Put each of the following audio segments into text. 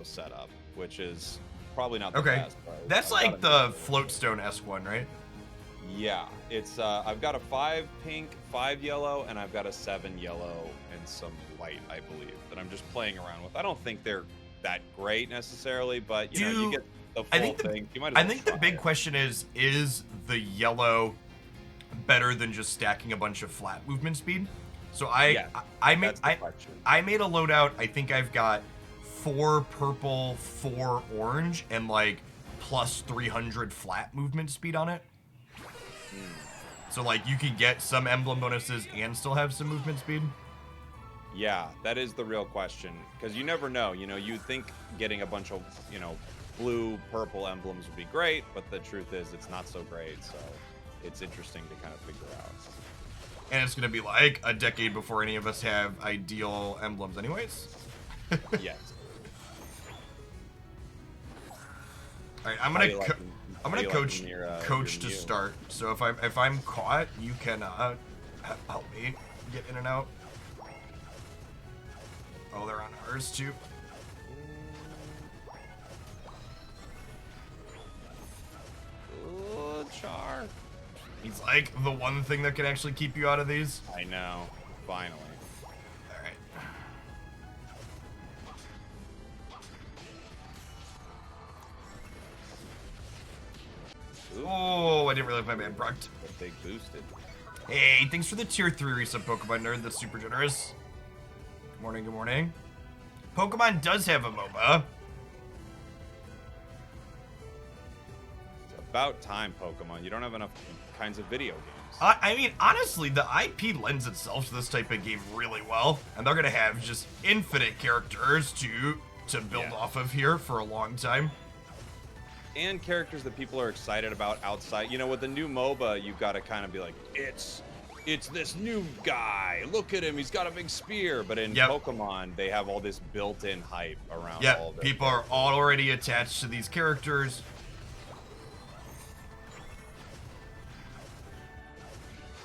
setup, which is probably not the Okay. best. That's like the Floatstone-esque one, right? Yeah, it's I've got a 5 pink, 5 yellow, and I've got a 7 yellow and some white, I believe, that I'm just playing around with. I don't think they're that great necessarily, but you know, you get the full thing. You might as well I think the big question is the yellow better than just stacking a bunch of flat movement speed? So I made a loadout. I think I've got 4 purple, 4 orange, and like plus 300 flat movement speed on it. So like you can get some emblem bonuses and still have some movement speed. Yeah, that is the real question, because you never know. You know, you think getting a bunch of, you know, blue, purple emblems would be great, but the truth is it's not so great. So it's interesting to kind of figure out. And it's going to be like a decade before any of us have ideal emblems anyways. Yes. All right, I'm gonna coach to start. So if I'm caught, you can help me get in and out. Oh, they're on ours too. Ooh, Char. He's like the one thing that can actually keep you out of these. I know. Finally. All right. Oh, I didn't realize my man procced. They boosted. Hey, thanks for the tier 3 resub, Pokemon Nerd. That's super generous. Good morning, good morning. Pokemon does have a MOBA. It's about time, Pokemon. You don't have enough kinds of video games. I mean, honestly, the IP lends itself to this type of game really well, and they're gonna have just infinite characters to build off of here for a long time. And characters that people are excited about outside. You know, with the new MOBA, you've got to kind of be like, it's this new guy. Look at him. He's got a big spear. But in Pokemon, they have all this built-in hype around all this. People are already attached to these characters.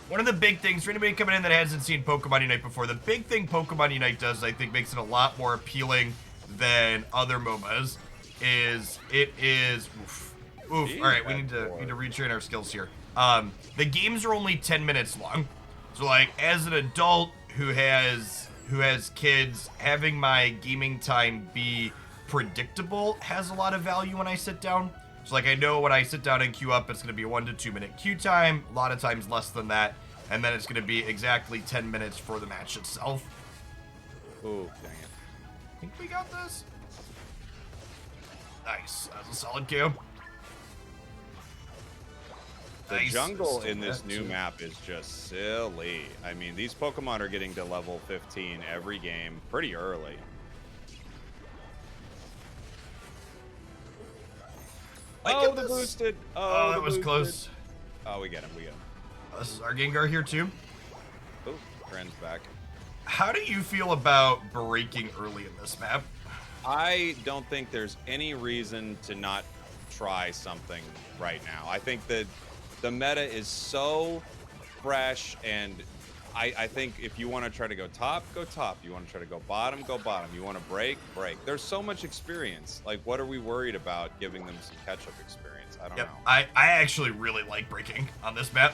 One of the big things, for anybody coming in that hasn't seen Pokemon Unite before, the big thing Pokemon Unite does, I think, makes it a lot more appealing than other MOBAs, is it is... Oof. All right, we need to retrain our skills here. The games are only 10 minutes long. So, like, as an adult who has kids, having my gaming time be predictable has a lot of value when I sit down. So, like, I know when I sit down and queue up, it's going to be a 1 to 2 minute queue time, a lot of times less than that, and then it's going to be exactly 10 minutes for the match itself. Oh, dang it. I think we got this. Nice. That was a solid queue. The jungle in this new map is just silly. I mean, these Pokemon are getting to level 15 every game pretty early. Oh, the boosted. Oh, that was close. Oh, we get him. We get him. This is our Gengar here, too. Oh, Trend's back. How do you feel about breaking early in this map? I don't think there's any reason to not try something right now. I think that the meta is so fresh, and I think if you want to try to go top, go top. You want to try to go bottom, go bottom. You want to break, break. There's so much experience. Like, what are we worried about giving them some catch-up experience? I don't know. I actually really like breaking on this map,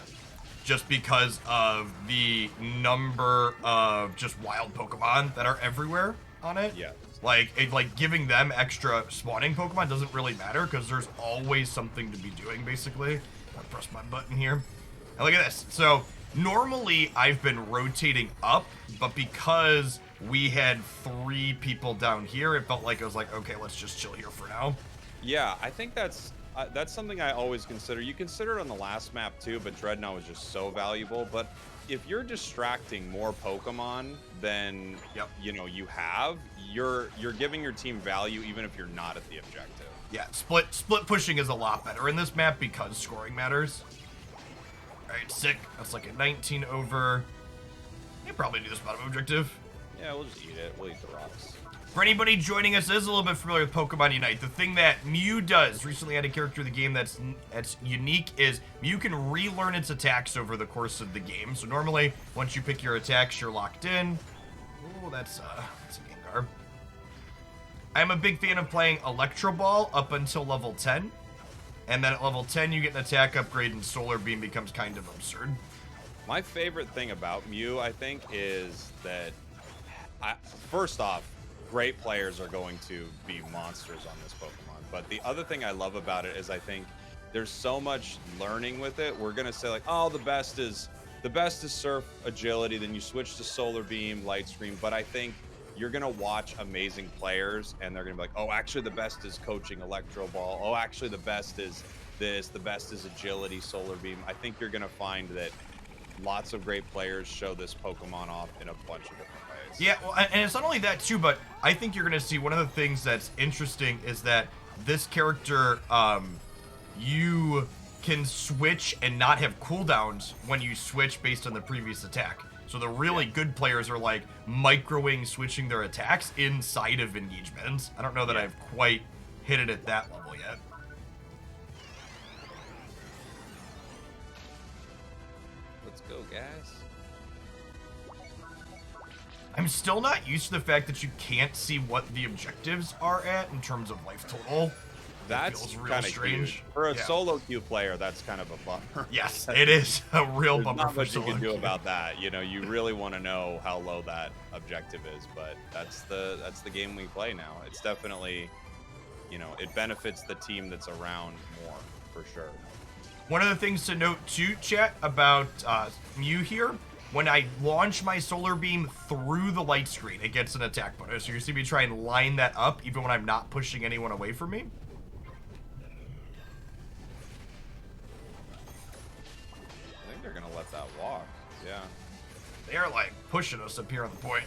just because of the number of just wild Pokemon that are everywhere on it. Yeah. Like giving them extra spawning Pokemon doesn't really matter because there's always something to be doing, basically. I'll press my button here. And look at this. So normally I've been rotating up, but because we had 3 people down here, it felt like I was like, okay, let's just chill here for now. Yeah, I think that's something I always consider. You consider it on the last map too, but Dreadnought was just so valuable. But if you're distracting more Pokemon than you know you have, you're giving your team value even if you're not at the objective. Yeah, split pushing is a lot better in this map because scoring matters. All right, sick. That's like a 19 over. You probably do this bottom objective. Yeah, we'll just eat it. We'll eat the rocks. For anybody joining us that is a little bit familiar with Pokemon Unite, the thing that Mew does, recently had a character in the game that's unique, is Mew can relearn its attacks over the course of the game. So normally, once you pick your attacks, you're locked in. Oh, that's a Gengar. I'm a big fan of playing Electro Ball up until level 10. And then at level 10, you get an attack upgrade, and Solar Beam becomes kind of absurd. My favorite thing about Mew, I think, is that, first off, great players are going to be monsters on this Pokemon. But the other thing I love about it is I think there's so much learning with it. We're gonna say like, oh, the best is Surf Agility, then you switch to Solar Beam, Light Screen. But I think you're gonna watch amazing players, and they're gonna be like, oh, actually the best is coaching Electro Ball. Oh, actually the best is this. The best is Agility, Solar Beam. I think you're gonna find that lots of great players show this Pokemon off in a bunch of different ways. Yeah, well, and it's not only that too, but I think you're gonna see one of the things that's interesting is that this character, you can switch and not have cooldowns when you switch based on the previous attack. So the really good players are like microwing switching their attacks inside of engagements. I don't know that I've quite hit it at that level yet. Let's go, guys. I'm still not used to the fact that you can't see what the objectives are at in terms of life total. That's real kind of strange. huge. For a solo queue player, that's kind of a bummer. Yes, it is a real There's bummer not for much you solo can do queue. about that. You know, you really want to know how low that objective is, but that's the game we play now. It's definitely, you know, it benefits the team that's around more, for sure. One of the things to note too, chat, about Mew here, when I launch my Solar Beam through the light screen, it gets an attack bonus. So you're seeing me try and line that up even when I'm not pushing anyone away from me. I think they're gonna let that walk. Yeah. They are like pushing us up here on the point.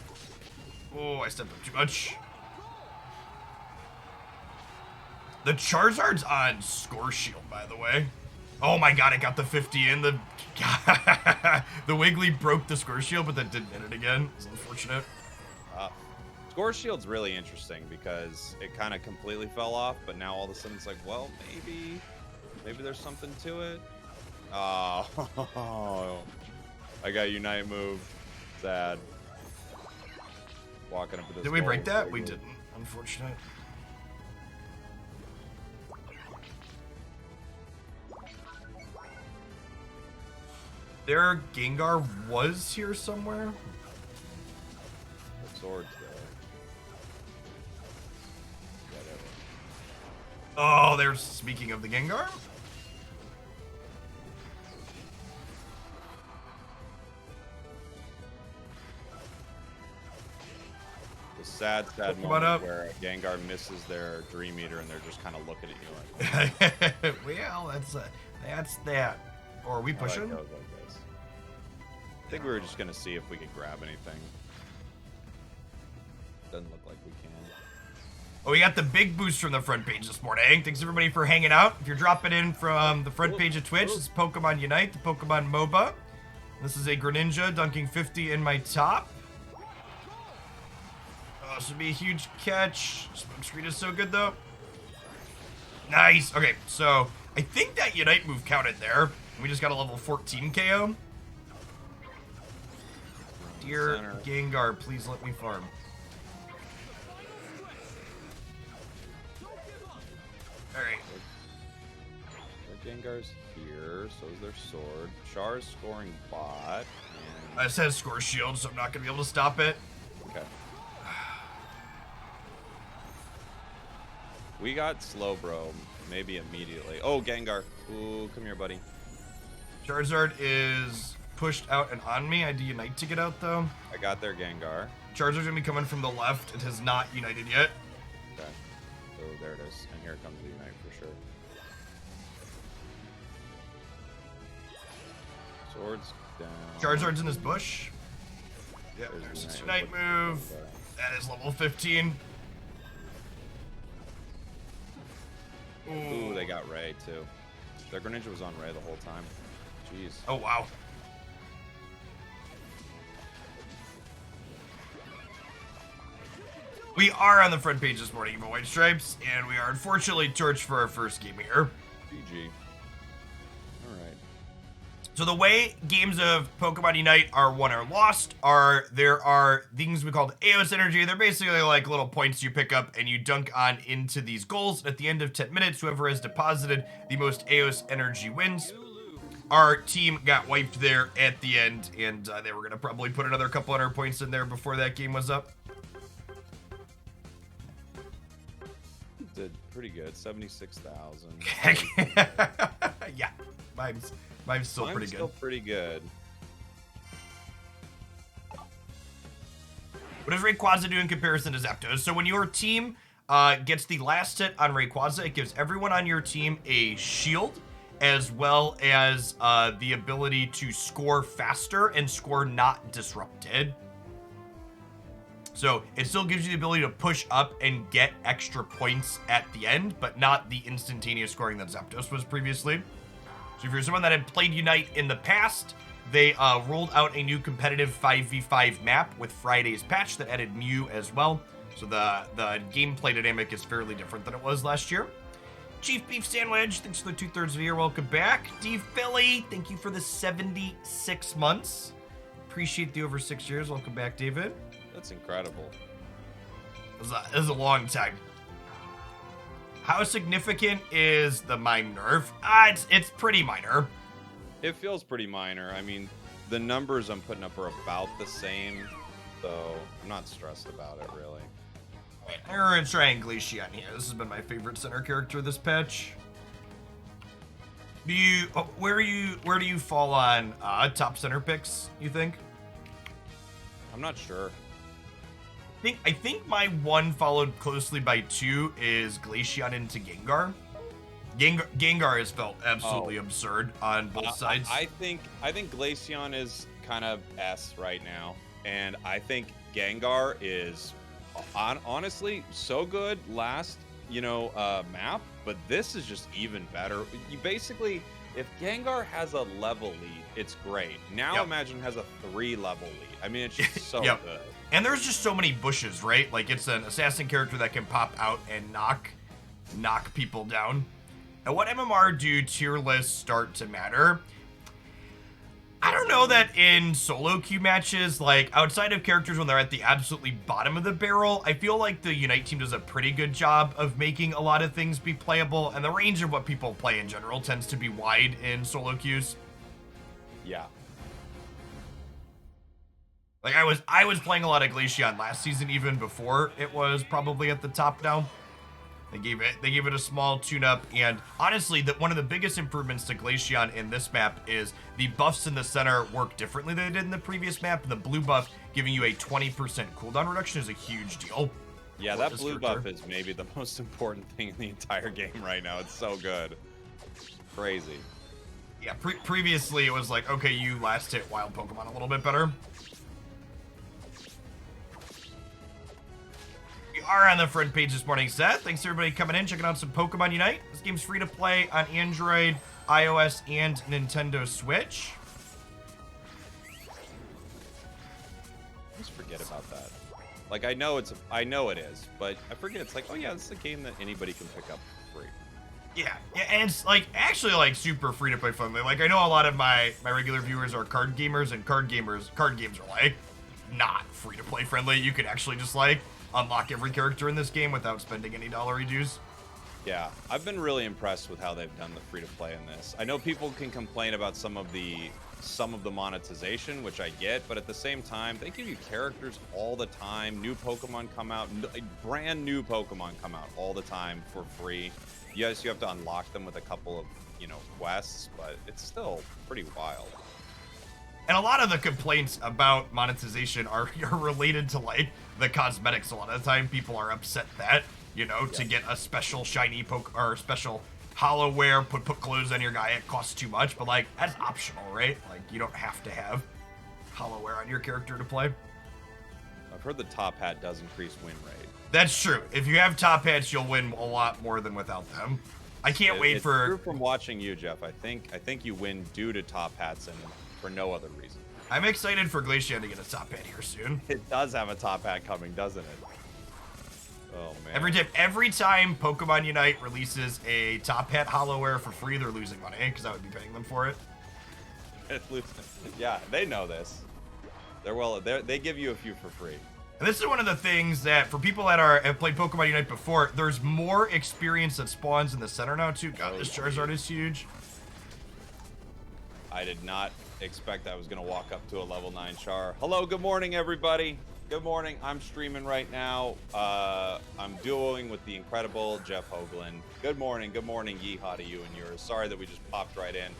Oh, I stepped up too much. The Charizard's on Score Shield, by the way. Oh my god, it got the 50 in. The Wiggly broke the Score Shield, but that didn't hit it again. It's unfortunate. Score Shield's really interesting because it kind of completely fell off, but now all of a sudden it's like, well, maybe there's something to it. Oh, I got Unite move. Sad. Walking up to this. Did we break that? Wiggly. We didn't. Unfortunate. Their Gengar was here somewhere. The sword's there. Whatever. Oh, they're speaking of the Gengar. The sad Come on moment up. where Gengar misses their Dream Eater and they're just kind of looking at you like, Well, that's that. Or are we pushing? I like those like this. I think we were just gonna see if we could grab anything. Doesn't look like we can. Oh, we got the big boost from the front page this morning. Thanks everybody for hanging out. If you're dropping in from the front page of Twitch, this is Pokemon Unite, the Pokemon MOBA. This is a Greninja dunking 50 in my top. Oh, this would be a huge catch. Smoke screen is so good though. Nice. Okay, so I think that Unite move counted there. We just got a level 14 KO. Dear Center. Gengar, please let me farm. Alright. Their Gengar's here, so is their sword. Char's scoring bot. And... It says Score Shield, so I'm not going to be able to stop it. Okay. We got Slowbro, maybe immediately. Oh, Gengar. Ooh, come here, buddy. Charizard is pushed out and on me. I do Unite to get out, though. I got their Gengar. Charizard's going to be coming from the left. It has not United yet. Okay. So there it is. And here comes the Unite for sure. Swords down. Charizard's in this bush. Yeah, There's there's his Unite. Unite move. That is level 15. Ooh, they got Ray too. Their Greninja was on Ray the whole time. Jeez. Oh, wow. We are on the front page this morning of White Stripes, and we are unfortunately torched for our first game here. GG. Alright. So the way games of Pokemon Unite are won or lost are there are things we call AOS energy. They're basically like little points you pick up and you dunk on into these goals. At the end of 10 minutes, whoever has deposited the most AOS energy wins. Our team got wiped there at the end, and they were going to probably put another couple hundred points in there before that game was up. Did pretty good, 76,000. Yeah, Mime's still pretty good. Still pretty good. What does Rayquaza do in comparison to Zapdos? So when your team gets the last hit on Rayquaza, it gives everyone on your team a shield, as well as the ability to score faster and score not disrupted. So it still gives you the ability to push up and get extra points at the end, but not the instantaneous scoring that Zapdos was previously. So if you're someone that had played Unite in the past, they rolled out a new competitive 5v5 map with Friday's patch that added Mew as well. So the gameplay dynamic is fairly different than it was last year. Chief Beef Sandwich, thanks for the 2/3 of a year. Welcome back. D Philly, thank you for the 76 months. Appreciate the over 6 years. Welcome back, David. That's incredible. This is a long time. How significant is the Mime nerf? It's pretty minor. It feels pretty minor. I mean, the numbers I'm putting up are about the same, so I'm not stressed about it, really. We're gonna try and Glaceon here. This has been my favorite center character this patch. Where do you fall on top center picks, you think? I'm not sure. I think my one followed closely by 2 is Glaceon into Gengar. Gengar has felt absolutely absurd on both sides. I think Glaceon is kind of S right now, and I think Gengar is honestly so good last map, but this is just even better. You basically, if Gengar has a level lead, it's great. Now imagine has a 3 level lead. I mean, it's just so good. And there's just so many bushes, right? Like, it's an assassin character that can pop out and knock people down. And what MMR do tier lists start to matter? I don't know that in solo queue matches, like, outside of characters when they're at the absolutely bottom of the barrel, I feel like the Unite team does a pretty good job of making a lot of things be playable, and the range of what people play in general tends to be wide in solo queues. Yeah. Like, I was playing a lot of Glaceon last season, even before it was probably at the top now. They gave it a small tune-up, and honestly, one of the biggest improvements to Glaceon in this map is the buffs in the center work differently than they did in the previous map. The blue buff giving you a 20% cooldown reduction is a huge deal. Yeah, that blue buff is maybe the most important thing in the entire game right now. It's so good. Crazy. Yeah, previously it was like, okay, you last hit wild Pokemon a little bit better. We are on the front page this morning, Seth. Thanks everybody coming in, checking out some Pokemon Unite. This game's free to play on Android, iOS, and Nintendo Switch. Just forget about that. Like, I know it is, but I forget it's like, oh yeah, this is a game that anybody can pick up for free. Yeah, and it's like actually like super free to play friendly. Like, I know a lot of my regular viewers are card gamers, and card games are like not free to play friendly. You could actually just like unlock every character in this game without spending any dollary dues. Yeah, I've been really impressed with how they've done the free to play in this. I know people can complain about some of the monetization, which I get, but at the same time, they give you characters all the time. New Pokemon come out, brand new Pokemon come out all the time for free. Yes, you have to unlock them with a couple of, quests, but it's still pretty wild. And a lot of the complaints about monetization are related to like the cosmetics. A lot of the time people are upset that, to get a special shiny or special hollowware, put clothes on your guy, it costs too much, but like that's optional, right? Like, you don't have to have hollowware on your character to play. I've heard the top hat does increase win rate. That's true. If you have top hats, you'll win a lot more than without them. I can't wait for. True from watching you, Jeff. I think you win due to top hats and for no other reason. I'm excited for Glaceon to get a top hat here soon. It does have a top hat coming, doesn't it? Oh man. Every time Pokemon Unite releases a top hat hollowware for free, they're losing money because I would be paying them for it. Yeah, they know this. They give you a few for free. And this is one of the things that, for people that have played Pokemon Unite before, there's more experience that spawns in the center now, too. God, this Charizard is huge. I did not expect I was going to walk up to a level 9 Char. Hello, good morning, everybody. Good morning. I'm streaming right now. I'm duoing with the incredible Jeff Hoagland. Good morning. Good morning, yeehaw to you and yours. Sorry that we just popped right in.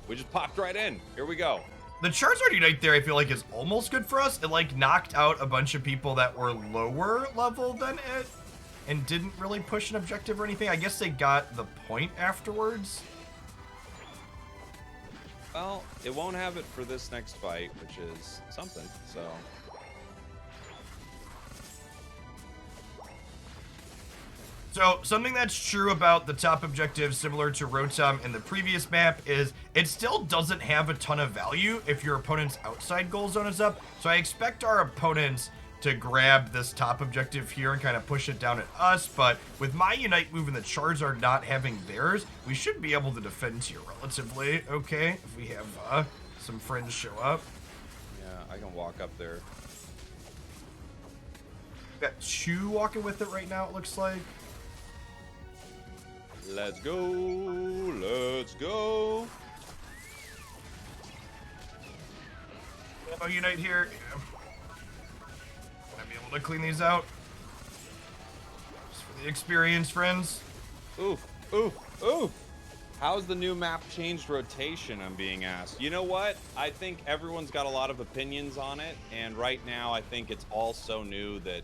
We just popped right in. Here we go. The Charizard Unite there, I feel like, is almost good for us. It, like, knocked out a bunch of people that were lower level than it and didn't really push an objective or anything. I guess they got the point afterwards. Well, it won't have it for this next fight, which is something, so... So, something that's true about the top objective, similar to Rotom in the previous map, is it still doesn't have a ton of value if your opponent's outside goal zone is up. So I expect our opponents to grab this top objective here and kind of push it down at us, but with my Unite move and the Charizard not having theirs, we should be able to defend here relatively okay if we have some friends show up. Yeah, I can walk up there. Got 2 walking with it right now, it looks like. Let's go, let's go. Oh, Unite here. Yeah. Gonna be able to clean these out. Just for the experience, friends. Oof, oof, oof. How's the new map changed rotation, I'm being asked. You know what? I think everyone's got a lot of opinions on it, and right now I think it's all so new that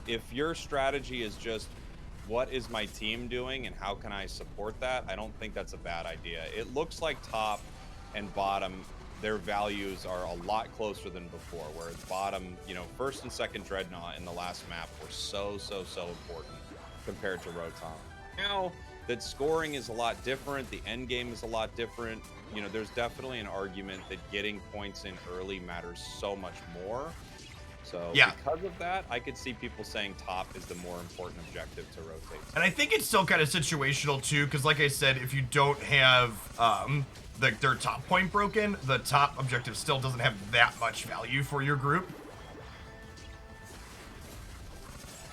if your strategy is just what is my team doing and how can I support that, I don't think that's a bad idea. It looks like top and bottom, their values are a lot closer than before, whereas bottom, you know, first and second Dreadnought in the last map were so important compared to Rotom. Now that scoring is a lot different, the end game is a lot different, you know, there's definitely an argument that getting points in early matters so much more. So yeah, because of that, I could see people saying top is the more important objective to rotate. And I think it's still kind of situational too, because like I said, if you don't have their top point broken, the top objective still doesn't have that much value for your group.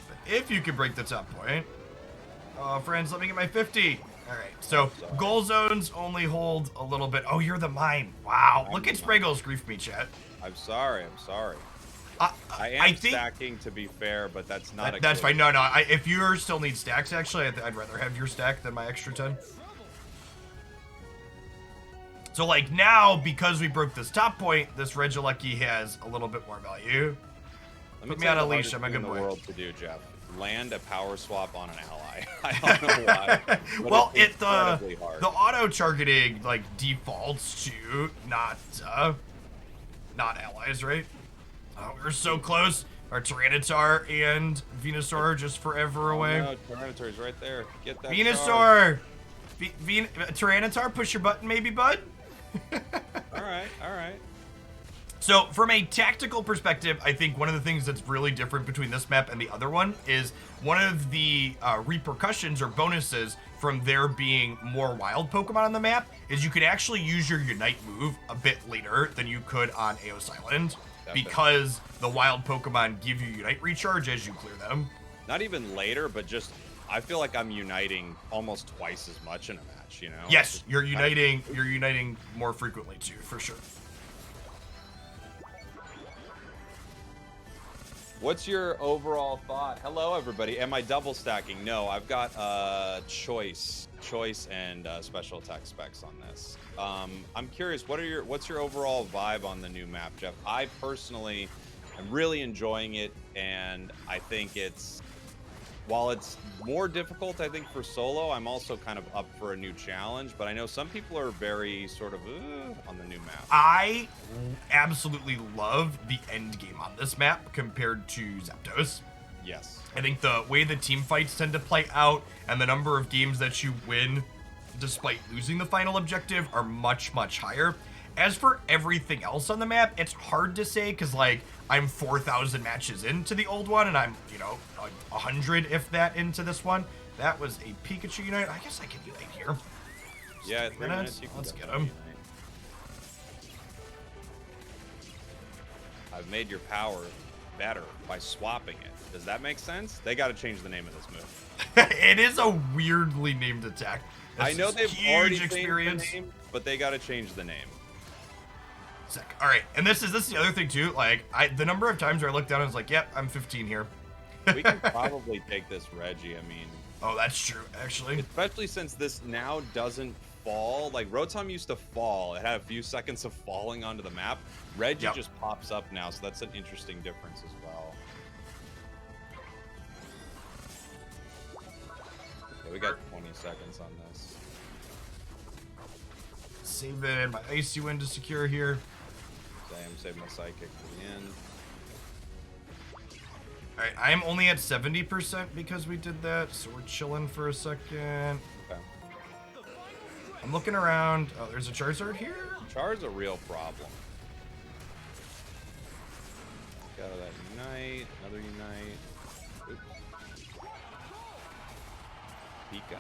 But if you can break the top point, friends, let me get my 50. All right, so goal zones only hold a little bit. Oh, you're the Mime. Wow, look at Spraggle's grief me, chat. I'm sorry. I am stacking, to be fair, but that's not that's fine. No, if you still need stacks, actually, I'd rather have your stack than my extra 10. So, like, now, because we broke this top point, this Regieleki has a little bit more value. Put me on a leash, I'm a good boy. The world to do, Jeff. Land a power swap on an ally. I don't know why. Well, the auto targeting like defaults to not allies, right? Oh, we're so close. Our Tyranitar and Venusaur are just forever away. No, Tyranitar's right there. Get that Venusaur! Tyranitar, push your button maybe, bud? Alright. So, from a tactical perspective, I think one of the things that's really different between this map and the other one is one of the repercussions or bonuses from there being more wild Pokemon on the map is you can actually use your Unite move a bit later than you could on Eos Island. Because the wild Pokemon give you Unite recharge as you clear them. Not even later, but just, I feel like I'm uniting almost twice as much in a match, you know? Yes, you're uniting more frequently too, for sure. What's your overall thought? Hello, everybody. Am I double stacking? No, I've got choice and special attack specs on this. I'm curious, what's your overall vibe on the new map, Jeff? I personally am really enjoying it, and I think while it's more difficult, I think, for solo, I'm also kind of up for a new challenge, but I know some people are very sort of on the new map. I absolutely love the end game on this map compared to Zapdos. Yes. I think the way the team fights tend to play out and the number of games that you win despite losing the final objective are much higher. As for everything else on the map, it's hard to say because, like, I'm 4,000 matches into the old one and I'm, you know, 100 if that into this one. That was a Pikachu Unite. I guess I can Unite here. Yeah, 3 minutes. Let's get him. I've made your power better by swapping it. Does that make sense? They got to change the name of this move. It is a weirdly named attack. I know they've already changed experience. the name, but they got to change the name. Sick. All right, and this is the other thing too. Like, the number of times where I looked down and was like, "Yep, I'm 15 here." We can probably take this Reggie. I mean, oh, that's true, actually. especially since this now doesn't fall. Like Rotom used to fall; it had a few seconds of falling onto the map. Reggie just pops up now, so that's an interesting difference as well. Okay, we got 20 seconds on this. Saving my Icy Wind to secure here. Save my Psychic for the end. Alright, I'm only at 70% because we did that, so we're chilling for a second. Okay. I'm looking around. Oh, there's a Charizard here? Char's a real problem. Got that Unite, another Unite. Oops. Pika?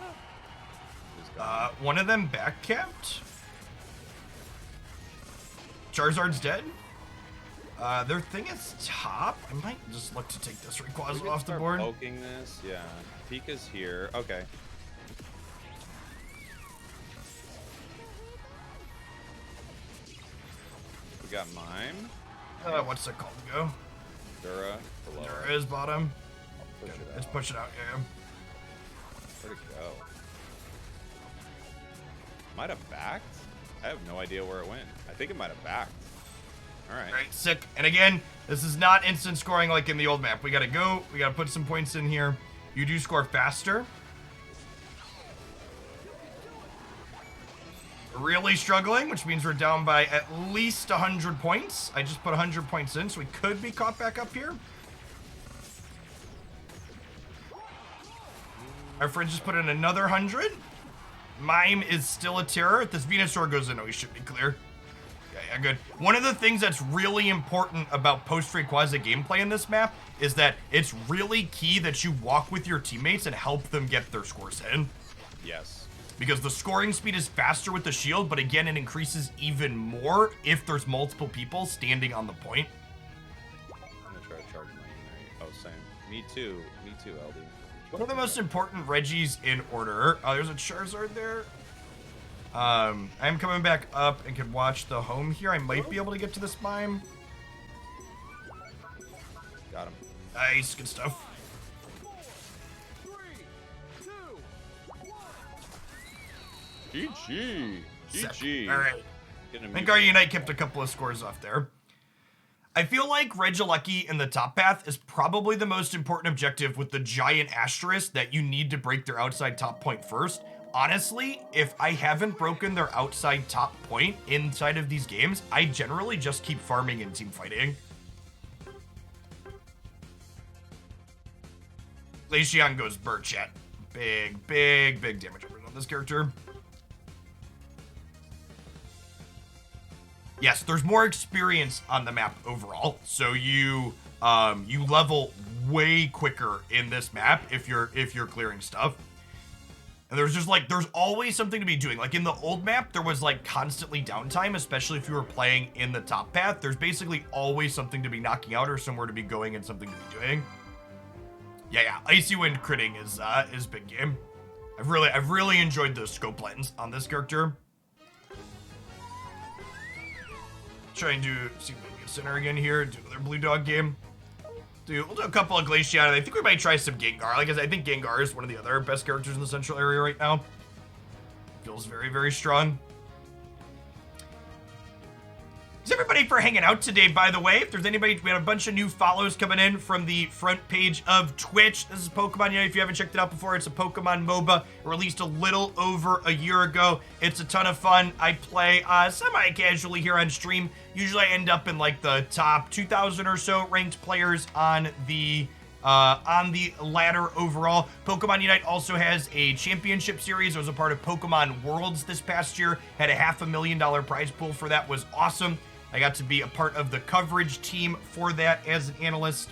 One of them back capped. Charizard's dead. Their thing is top. I might just look to take this Rayquaza off the board. Poking this, yeah. Pika's here. Okay. We got Mime. What's it called? Go. Dura. Below. There is bottom. Push it Let's out. push it out. Yeah. Where'd it go? Might have backed. I have no idea where it went. I think it might have backed. All right. Alright, sick. And again, this is not instant scoring like in the old map. We gotta go. We gotta put some points in here. You do score faster. Really struggling, which means we're down by at least 100 points. I just put 100 points in, so we could be caught back up here. Our friend just put in another 100. Mime is still a terror. If this Venusaur goes in, oh, he should be clear. Yeah, good. One of the things that's really important about post-Rayquaza gameplay in this map is that it's really key that you walk with your teammates and help them get their scores in. Yes. Because the scoring speed is faster with the shield, but again, it increases even more if there's multiple people standing on the point. I'm gonna try to charge my Unite. Oh, same. Me too, LD. One of the most important Reggies in order. Oh, there's a Charizard there. I'm coming back up and can watch the home here. I might be able to get to this Mime. Got him. Nice, good stuff. 3, 2, 1. GG. All right. I think our Unite kept a couple of scores off there. I feel like Regieleki in the top path is probably the most important objective with the giant asterisk that you need to break their outside top point first. Honestly, if I haven't broken their outside top point inside of these games, I generally just keep farming and team fighting. Glaceon goes Burchat. Big damage on this character. Yes, there's more experience on the map overall, so you level way quicker in this map if you're clearing stuff. And there's always something to be doing. Like in the old map, there was like constantly downtime, especially if you were playing in the top path. There's basically always something to be knocking out or somewhere to be going and something to be doing. Yeah, Icy Wind critting is big game. I've really enjoyed the scope lens on this character. Trying to see if we can get center again here. Do another blue dog game. We'll do a couple of Glaceon. I think we might try some Gengar. Like I said, I think Gengar is one of the other best characters in the central area right now. Feels very strong. Thanks everybody for hanging out today, by the way. If there's anybody, we had a bunch of new follows coming in from the front page of Twitch. This is Pokemon Unite. If you haven't checked it out before, it's a Pokemon MOBA released a little over a year ago. It's a ton of fun. I play semi-casually here on stream. Usually I end up in like the top 2,000 or so ranked players on the ladder overall. Pokemon Unite also has a championship series. I was a part of Pokemon Worlds this past year. Had a $500,000 prize pool for that. Was awesome. I got to be a part of the coverage team for that as an analyst.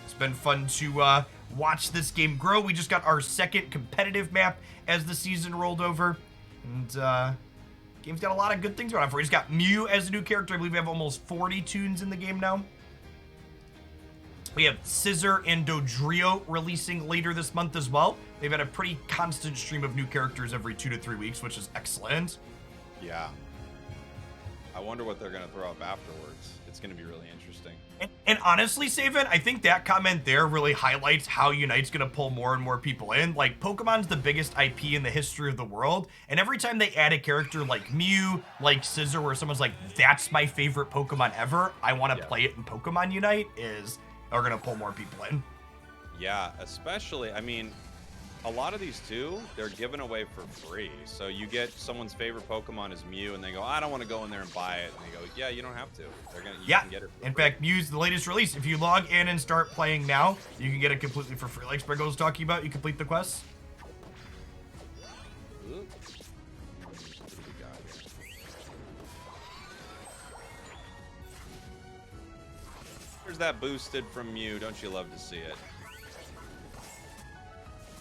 It's been fun to watch this game grow. We just got our second competitive map as the season rolled over. And game's got a lot of good things going on for it. He's got Mew as a new character. I believe we have almost 40 tunes in the game now. We have Scissor and Dodrio releasing later this month as well. They've had a pretty constant stream of new characters every 2 to 3 weeks, which is excellent. Yeah. I wonder what they're going to throw up afterwards. It's going to be really interesting. And honestly, Saven, I think that comment there really highlights how Unite's going to pull more and more people in. Like, Pokemon's the biggest IP in the history of the world, and every time they add a character like Mew, like Scissor, where someone's like, that's my favorite Pokemon ever, I want to play it in Pokemon Unite, are going to pull more people in. Yeah, especially, I mean, a lot of these too, they're given away for free. So you get someone's favorite Pokemon is Mew, and they go, I don't want to go in there and buy it. And they go, yeah, you don't have to. You can get it for in free. fact, Mew's the latest release. If you log in and start playing now, you can get it completely for free. Like Spriggle's talking about, you complete the quests. Ooh. What do we got here? There's that boosted from Mew. Don't you love to see it?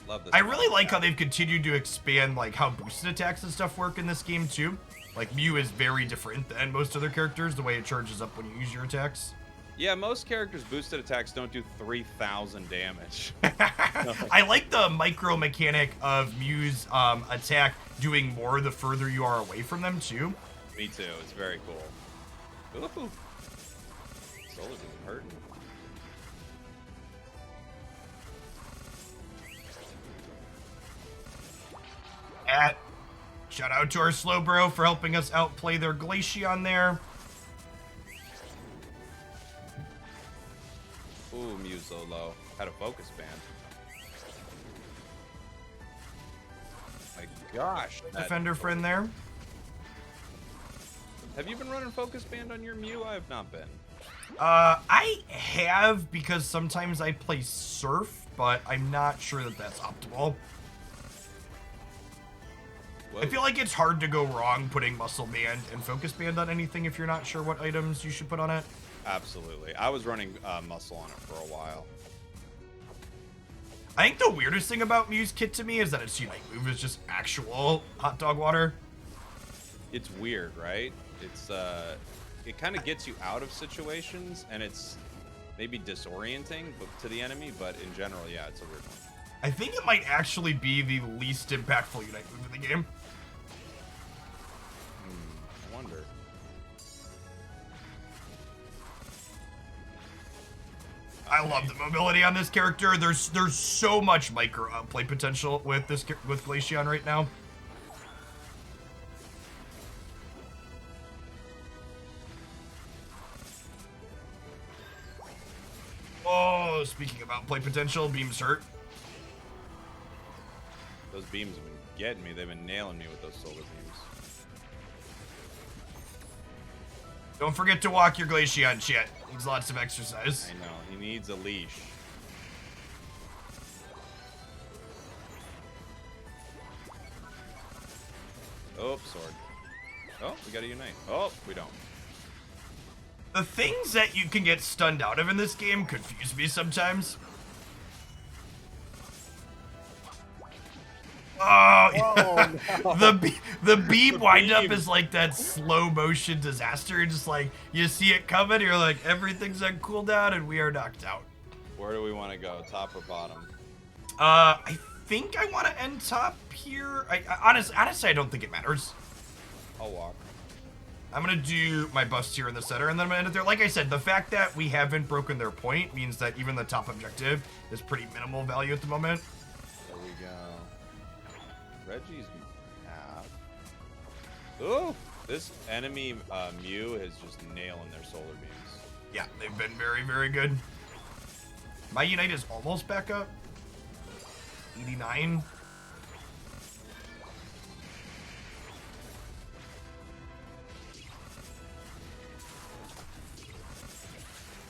Love this. I really like how they've continued to expand like how boosted attacks and stuff work in this game too. Like Mew is very different than most other characters, the way it charges up when you use your attacks. Yeah, most characters' boosted attacks don't do 3,000 damage. I like the micro mechanic of Mew's attack doing more the further you are away from them too. Me too. It's very cool. Ooh. Solar's even hurting. Shout out to our Slowbro for helping us outplay their Glaceon there. Ooh, Mew so low. Had a focus band. My gosh. Defender friend there. Have you been running focus band on your Mew? I have not been. I have, because sometimes I play Surf, but I'm not sure that that's optimal. Whoa. I feel like it's hard to go wrong putting Muscle Band and Focus Band on anything if you're not sure what items you should put on it. Absolutely. I was running Muscle on it for a while. I think the weirdest thing about Mew's kit to me is that its Unite move is just actual hot dog water. It's weird, right? It's it kind of gets you out of situations, and it's maybe disorienting to the enemy, but in general, yeah, it's a weird one. I think it might actually be the least impactful Unite move in the game. I wonder. I love the mobility on this character. There's so much micro outplay potential with Glaceon right now. Oh, speaking of outplay potential, Beam's hurt. Those beams have been getting me. They've been nailing me with those solar beams. Don't forget to walk your Glaceon, shit. Needs lots of exercise. I know. He needs a leash. Oh, sword. Oh, we gotta unite. Oh, we don't. The things that you can get stunned out of in this game confuse me sometimes. Oh, no. the beam windup is like that slow motion disaster. Just like you see it coming, you're like everything's on cooldown and we are knocked out. Where do we want to go? Top or bottom? I think I want to end top here. Honestly, I don't think it matters. I'll walk. I'm gonna do my buffs here in the center, and then I'm gonna end it there. Like I said, the fact that we haven't broken their point means that even the top objective is pretty minimal value at the moment. There we go. Reggie's half. Ooh, this enemy Mew is just nailing their solar beams. Yeah, they've been very, very good. My Unite is almost back up. 89.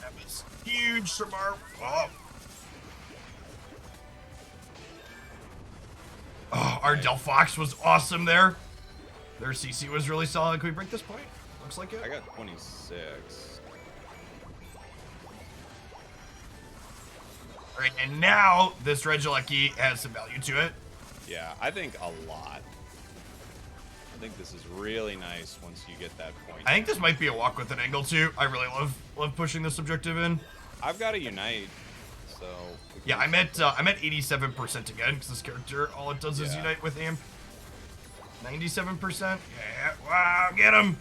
That was huge from our... Oh, our Delphox was awesome there. Their CC was really solid. Can we break this point? Looks like it. I got 26. All right, and now this Regieleki has some value to it. Yeah, I think a lot. I think this is really nice once you get that point. I think this might be a walk with an angle too. I really love pushing this objective in. I've got to unite, so... Yeah, I'm at 87% again, because this character, all it does is unite with amp. 97%? Yeah, wow, get him!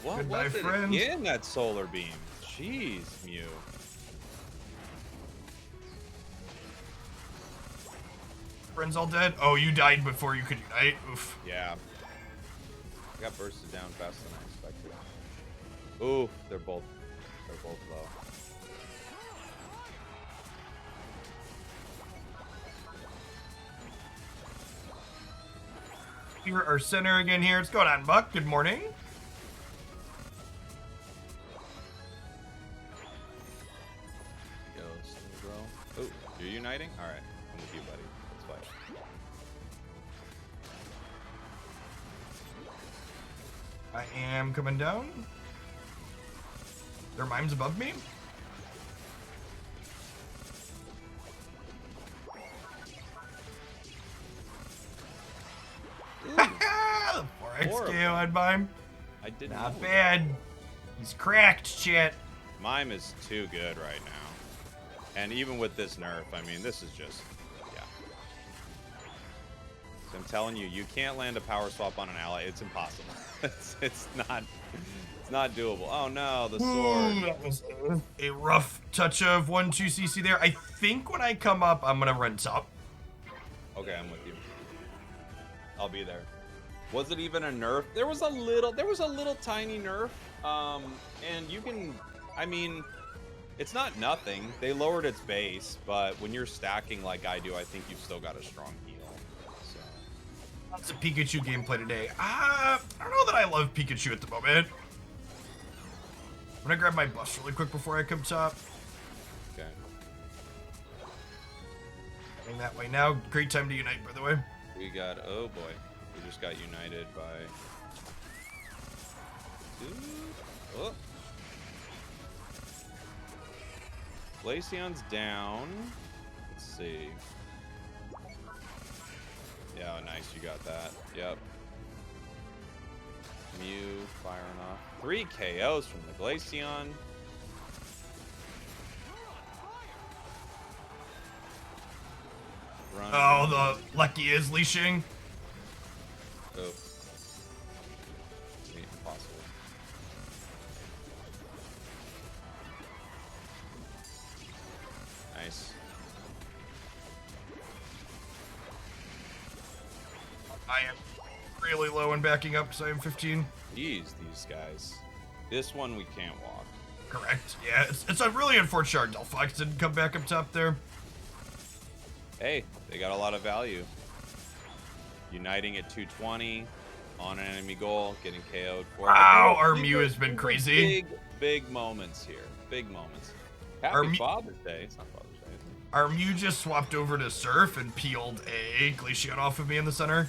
What Goodbye, was it friend. again, that solar beam? Jeez, Mew. Friends all dead? Oh, you died before you could unite? Oof. Yeah. I got bursted down faster than I expected. Ooh, they're both low. Here, our center again here. What's going on, Buck? Good morning. Yo, bro. Oh, you're uniting? All right, I'm with you, buddy. Let's fight. I am coming down. There are mimes above me. The 4x KO on Mime. I did not bad. He's cracked, chat. Mime is too good right now. And even with this nerf, I mean, this is just, yeah. So I'm telling you, you can't land a power swap on an ally. It's impossible. it's not doable. Oh no, the sword. That was a rough touch of 1-2 CC there. I think when I come up, I'm gonna run top. Okay, I'm with you. I'll be there. Was it even a nerf? There was a little tiny nerf. And you can, I mean, it's not nothing. They lowered its base, but when you're stacking like I do, I think you've still got a strong heal. So That's a Pikachu gameplay today. I don't know that I love Pikachu at the moment. I'm gonna grab my buffs really quick before I come top. Okay. Going that way now. Great time to unite, by the way. We got, oh boy, we just got united by. Oh. Glaceon's down. Let's see. Yeah, nice, you got that. Yep. Mew firing off. 3 KOs from the Glaceon. Run. Oh, the Lucky is leashing. Oh. Impossible. Nice. I am really low and backing up because I am 15. Jeez, these guys. This one we can't walk. Correct. Yeah, it's a really unfortunate Delphox didn't come back up top there. Hey, they got a lot of value. Uniting at 220 on an enemy goal, getting KO'd for Wow, our Mew has been crazy. Big moments here. Big moments. Our Happy Father's Day. It's not Father's Day, is it? Our Mew just swapped over to Surf and peeled a Glaceon off of me in the center.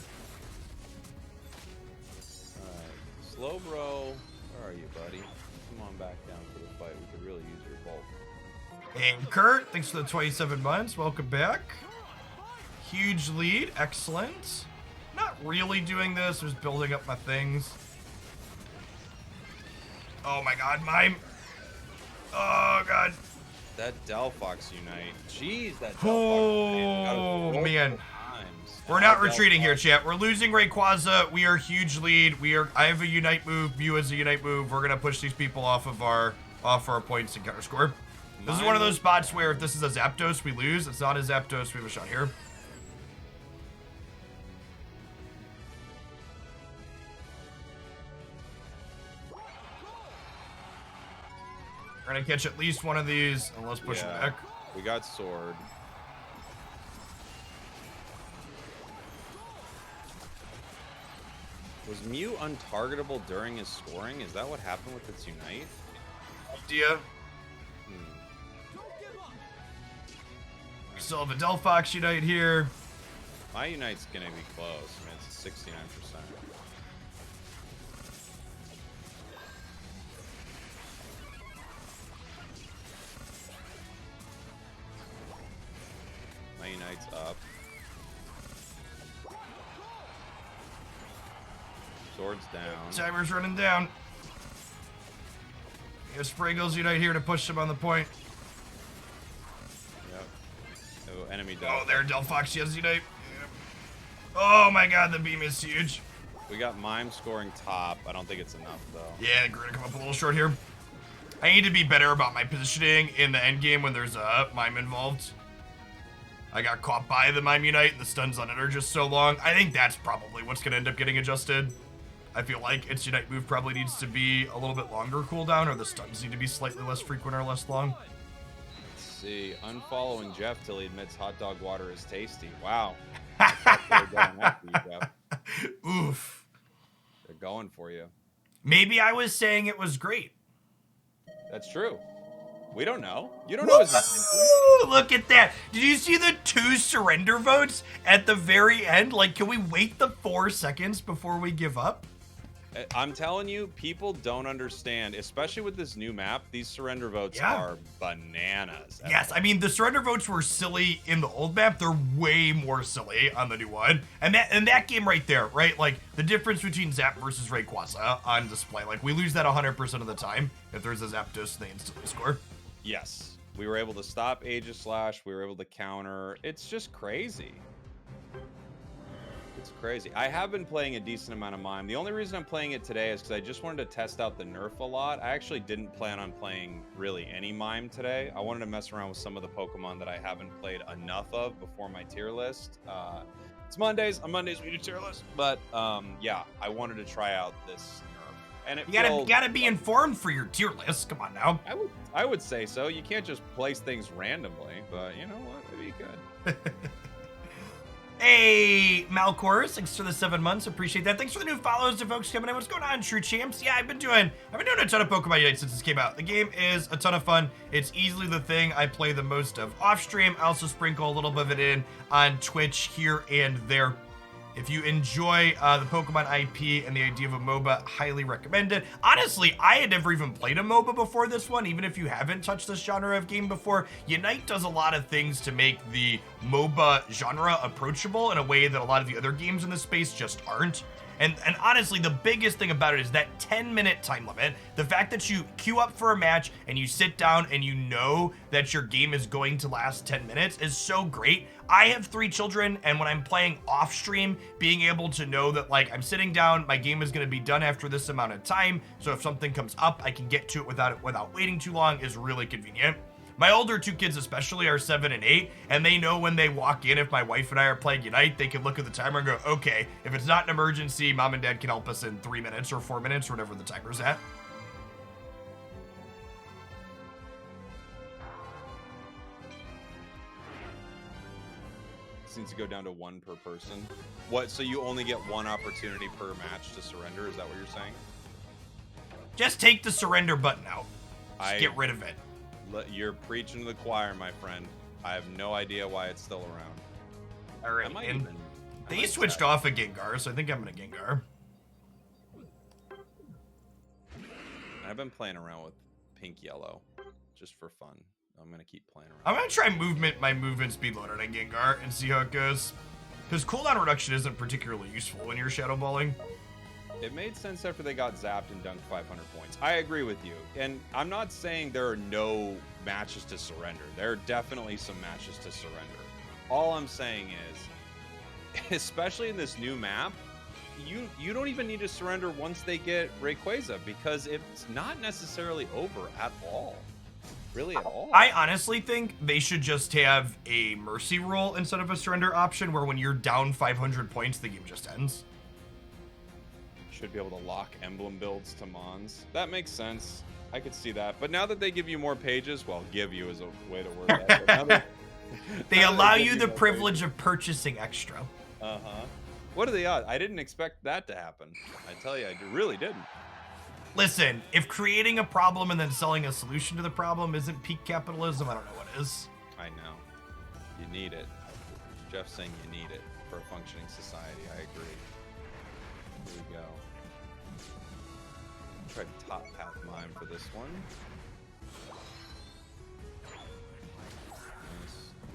Alright. Slow bro, where are you, buddy? Come on back down for the fight. We could really use your bulk. And Kurt, thanks for the 27 months. Welcome back. Huge lead. Excellent. Not really doing this. Just building up my things. Oh my god, Mime. Oh god. That Delphox unite. Jeez, that Delphox. Oh man. We're not retreating here, chat. We're losing Rayquaza. We are huge lead. I have a unite move. Mew has a unite move. We're gonna push these people off of our points and counter score. This is one of those spots where if this is a Zapdos, we lose. It's not a Zapdos. We have a shot here. We're gonna catch at least one of these, and let's push it back. We got sword. Was Mew untargetable during his scoring? Is that what happened with its unite? Idea. We still have a Delphox unite here. My unite's gonna be close. I mean, it's 69%. My unite's up. Sword's down. Timer's running down. We have Sprangles unite here to push him on the point. Enemy Oh, Delphox. there, Delphox, she has Unite. Oh my god, the beam is huge. We got Mime scoring top. I don't think it's enough, though. Yeah, we're gonna come up a little short here. I need to be better about my positioning in the end game when there's a Mime involved. I got caught by the Mime Unite, and the stuns on it are just so long. I think that's probably what's gonna end up getting adjusted. I feel like its Unite move probably needs to be a little bit longer cooldown, or the stuns need to be slightly less frequent or less long. Let's see. Unfollowing Jeff till he admits hot dog water is tasty. Wow. Going after you, Jeff. Oof. They're going for you. Maybe I was saying it was great. That's true. We don't know. You don't know his intention. Look at that. Did you see the 2 surrender votes at the very end? Like, can we wait the 4 seconds before we give up? I'm telling you, people don't understand, especially with this new map. These surrender votes are bananas. Yes, I mean, the surrender votes were silly in the old map. They're way more silly on the new one. And that game right there, right? Like, the difference between Zap versus Rayquaza on display. Like, we lose that 100% of the time. If there's a Zapdos, they instantly score. Yes. We were able to stop Aegis Slash. We were able to counter. It's just crazy. It's crazy. I have been playing a decent amount of Mime. The only reason I'm playing it today is because I just wanted to test out the nerf a lot. I actually didn't plan on playing really any Mime today. I wanted to mess around with some of the Pokemon that I haven't played enough of before my tier list. It's Mondays. On Mondays we do tier list. But yeah, I wanted to try out this nerf. And it you gotta be informed for your tier list. Come on now. I would say so. You can't just place things randomly, but you know what? Maybe you could. Hey, Malcor, thanks for the 7 months. Appreciate that. Thanks for the new follows to folks coming in. What's going on, True Champs? Yeah, I've been doing a ton of Pokemon Unite since this came out. The game is a ton of fun. It's easily the thing I play the most of off stream. I also sprinkle a little bit of it in on Twitch here and there. If you enjoy the Pokemon IP and the idea of a MOBA, highly recommend it. Honestly, I had never even played a MOBA before this one, even if you haven't touched this genre of game before. Unite does a lot of things to make the MOBA genre approachable in a way that a lot of the other games in this space just aren't. And honestly, the biggest thing about it is that 10-minute time limit. The fact that you queue up for a match and you sit down and you know that your game is going to last 10 minutes is so great. I have 3 children, and when I'm playing off stream, being able to know that, like, I'm sitting down, my game is going to be done after this amount of time, so if something comes up, I can get to it without waiting too long is really convenient. My older 2 kids especially are 7 and 8, and they know when they walk in, if my wife and I are playing Unite, they can look at the timer and go, okay, if it's not an emergency, mom and dad can help us in 3 minutes or 4 minutes or whatever the timer's at. This needs to go down to 1 per person. What? So you only get 1 opportunity per match to surrender? Is that what you're saying? Just take the surrender button out. Just get rid of it. You're preaching to the choir, my friend. I have no idea why it's still around. All right, and they switched off a Gengar, so I think I'm gonna Gengar. I've been playing around with pink yellow just for fun. I'm gonna keep playing around. I'm gonna try my movement speed loaded on Gengar and see how it goes. Because cooldown reduction isn't particularly useful when you're shadow balling. It made sense after they got zapped and dunked 500 points. I agree with you. And I'm not saying there are no matches to surrender. There are definitely some matches to surrender. All I'm saying is, especially in this new map, you don't even need to surrender once they get Rayquaza, because it's not necessarily over at all. Really at all. I honestly think they should just have a mercy rule instead of a surrender option, where when you're down 500 points, the game just ends. Should be able to lock emblem builds to Mons. That makes sense. I could see that. But now that they give you more pages, well, give you is a way to word that. But now that, they allow you the privilege of purchasing extra. Uh-huh. What are the odds? I didn't expect that to happen. I tell you, I really didn't. Listen, if creating a problem and then selling a solution to the problem isn't peak capitalism, I don't know what is. I know. You need it. Jeff's saying you need it for a functioning society. I agree. Here we go. Try top path Mime for this one.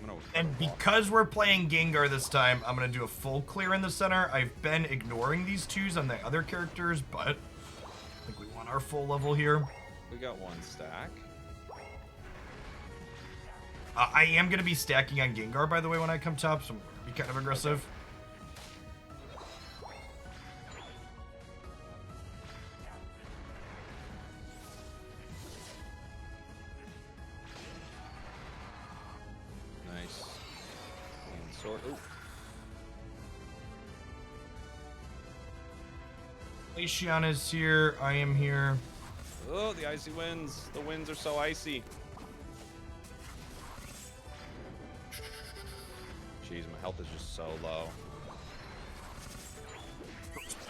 Nice. And because we're playing Gengar this time, I'm going to do a full clear in the center. I've been ignoring these 2s on the other characters, but I think we want our full level here. We got 1 stack. I am going to be stacking on Gengar, by the way, when I come top, so I'm going to be kind of aggressive. Nice. Sword. Ooh. Glaceon is here. I am here. Oh, the icy winds. The winds are so icy. Jeez, my health is just so low.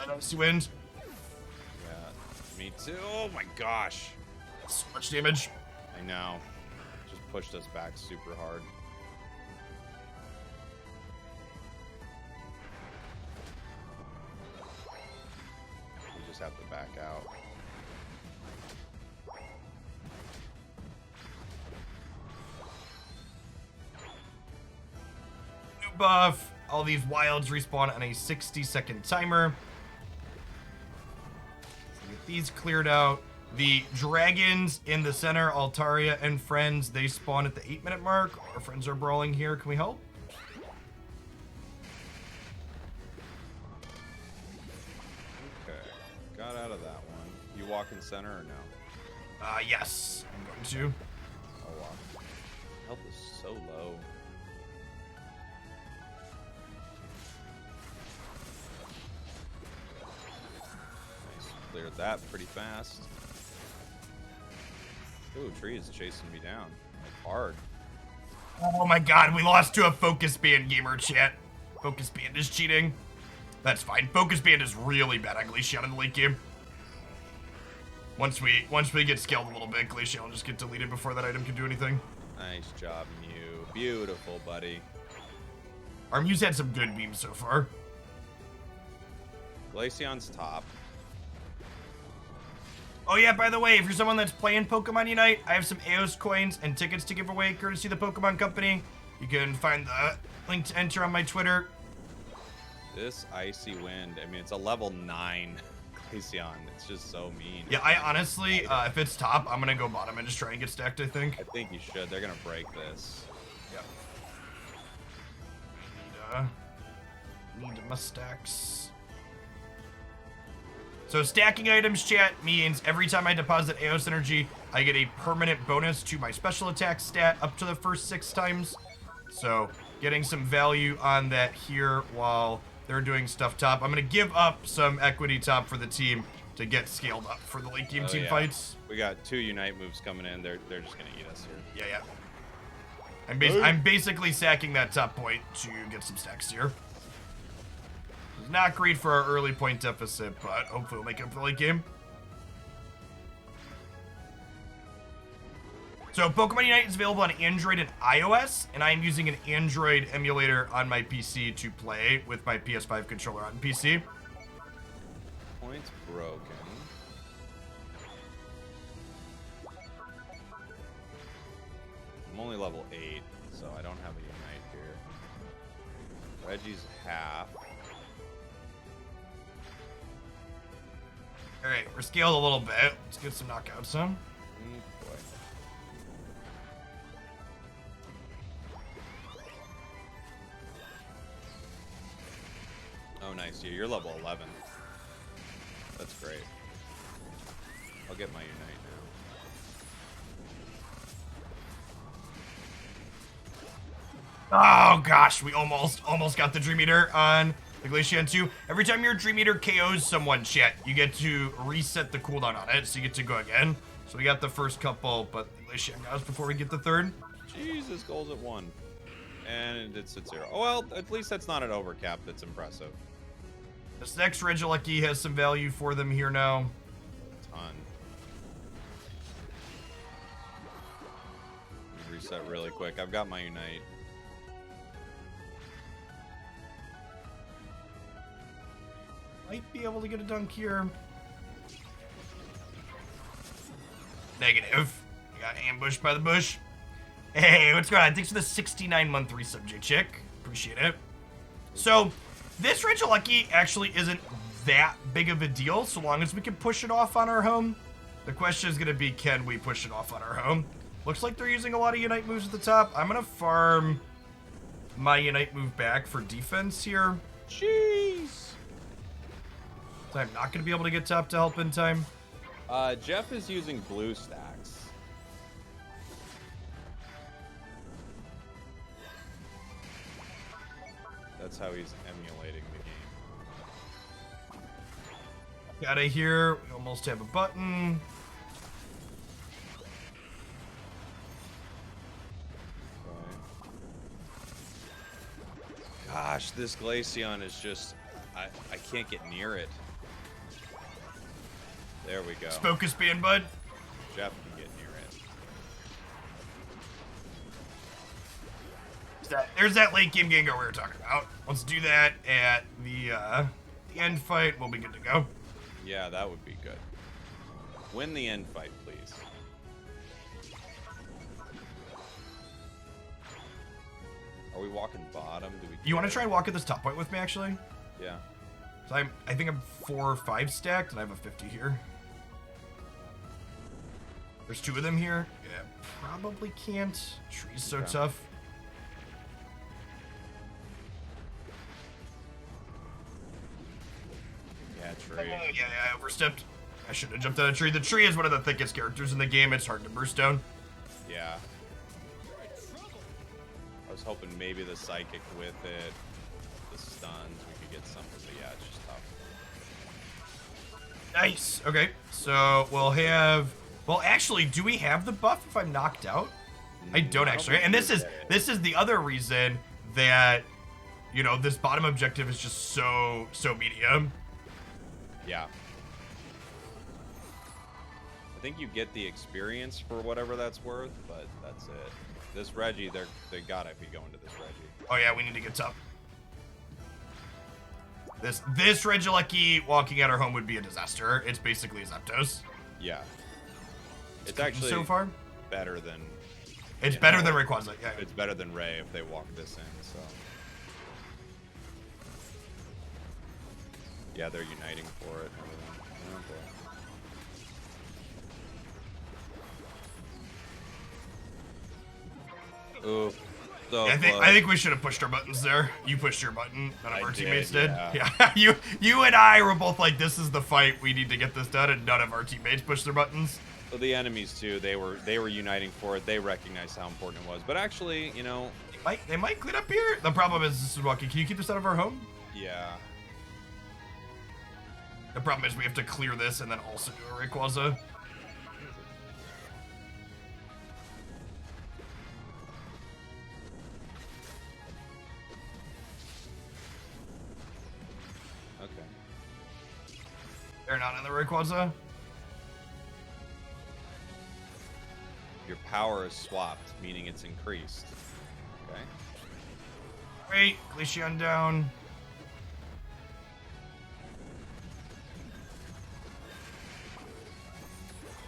Icy wind. Yeah, me too. Oh my gosh. So much damage. I know. Just pushed us back super hard. We just have to back out. New buff. All these wilds respawn on a 60-second timer. So get these cleared out. The dragons in the center, Altaria and friends, they spawn at the 8-minute mark. Our friends are brawling here. Can we help? Okay, got out of that one. You walk in center or no? Yes. I'm going to. I'll walk. Health is so low. Nice, cleared that pretty fast. Ooh, tree is chasing me down. Like, hard. Oh my god, we lost to a Focus Band gamer, chat. Focus Band is cheating. That's fine. Focus Band is really bad on Glaceon in the late game. Once we get scaled a little bit, Glaceon will just get deleted before that item can do anything. Nice job, Mew. Beautiful, buddy. Our Mew's had some good beams so far. Glaceon's top. Oh yeah, by the way, if you're someone that's playing Pokemon Unite, I have some Eos coins and tickets to give away courtesy of the Pokemon Company. You can find the link to enter on my Twitter. This icy wind, I mean, it's a level 9 Glaceon. It's just so mean. Yeah, I honestly, if it's top, I'm gonna go bottom and just try and get stacked, I think. I think you should. They're gonna break this. Yep. Need my stacks. So stacking items, chat, means every time I deposit Eos energy, I get a permanent bonus to my special attack stat up to the first 6 times. So getting some value on that here while they're doing stuff top. I'm going to give up some equity top for the team to get scaled up for the late game team fights. We got 2 Unite moves coming in. They're just going to eat us here. Yeah. I'm basically sacking that top point to get some stacks here. Not great for our early point deficit, but hopefully we'll make it up for the late game. So Pokemon Unite is available on Android and iOS, and I am using an Android emulator on my PC to play with my PS5 controller on PC. Points broken. I'm only level 8, so I don't have a Unite here. Reggie's half. Alright, we're scaled a little bit. Let's get some knockouts in. Boy. Oh, nice. Yeah, you're level 11. That's great. I'll get my Unite Oh gosh, we almost got the Dream Eater on the Glaceon 2. Every time your Dream Eater KOs someone, chat, you get to reset the cooldown on it, so you get to go again. So we got the first couple, but the Glaceon got us before we get the third. Jesus, goals at 1. And it's at 0. Oh, well, at least that's not an overcap. That's impressive. This next Regieleki has some value for them here now. A ton. Reset really quick. I've got my Unite. Might be able to get a dunk here. Negative. We got ambushed by the bush. Hey, what's going on? Thanks for the 69-month resubject check. Appreciate it. So, this Regieleki actually isn't that big of a deal, so long as we can push it off on our home. The question is going to be, can we push it off on our home? Looks like they're using a lot of Unite moves at the top. I'm gonna farm my Unite move back for defense here. Jeez. So I'm not gonna be able to get top to help in time. Jeff is using blue stacks. That's how he's emulating the game. Out of here. We almost have a button. Gosh, this Glaceon is just... I can't get near it. There we go. Focus being bud. Jeff can get near it. There's that late game Gengar we were talking about. Let's do that at the end fight. We'll be good to go. Yeah, that would be good. Win the end fight, please. Are we walking bottom? Do we? You want to try and walk at this top point with me, actually? Yeah. So I think I'm 4 or 5 stacked, and I have a 50 here. There's 2 of them here. Yeah, probably can't. Tree's so tough. Yeah, tree. Yeah, I overstepped. I shouldn't have jumped on a tree. The tree is one of the thickest characters in the game. It's hard to burst down. Yeah. I was hoping maybe the psychic with it, the stuns, we could get something, but yeah, it's just tough. Nice. Okay, so we'll have... Well, actually, do we have the buff if I'm knocked out? I don't actually. And this is the other reason that, you know, this bottom objective is just so medium. Yeah. I think you get the experience for whatever that's worth, but that's it. This Reggie, they gotta be going to this Reggie. Oh yeah, we need to get top. This Regieleki walking at our home would be a disaster. It's basically a Zapdos. Yeah. It's actually so far better than... It's better than Rayquaza, yeah. It's better than Ray if they walk this in, so... Yeah, they're uniting for it and everything. Oh, boy. Ooh. So I think we should have pushed our buttons there. You pushed your button. None of our teammates did. Yeah. you and I were both like, this is the fight. We need to get this done, and none of our teammates pushed their buttons. So the enemies too. They were uniting for it. They recognized how important it was. But actually, you know, They might clean up here. The problem is this is walking. Can you keep this out of our home? Yeah. The problem is we have to clear this and then also do a Rayquaza. Okay. They're not in the Rayquaza. Your power is swapped, meaning it's increased. Okay. Great. Glaceon down.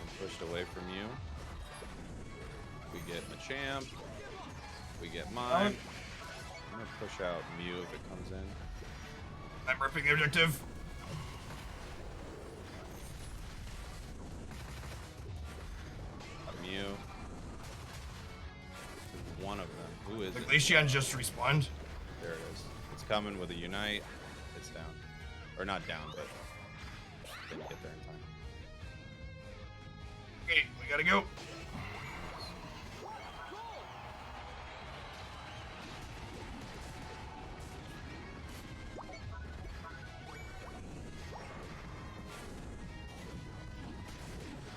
I'm pushed away from you. We get Machamp. We get Mime. I'm gonna push out Mew if it comes in. I'm ripping the objective. Mew. One of them. Who is The it? Glaceon just respawned. There it is. It's coming with a Unite. It's down. Or not down, but didn't get there in time. Okay, we gotta go.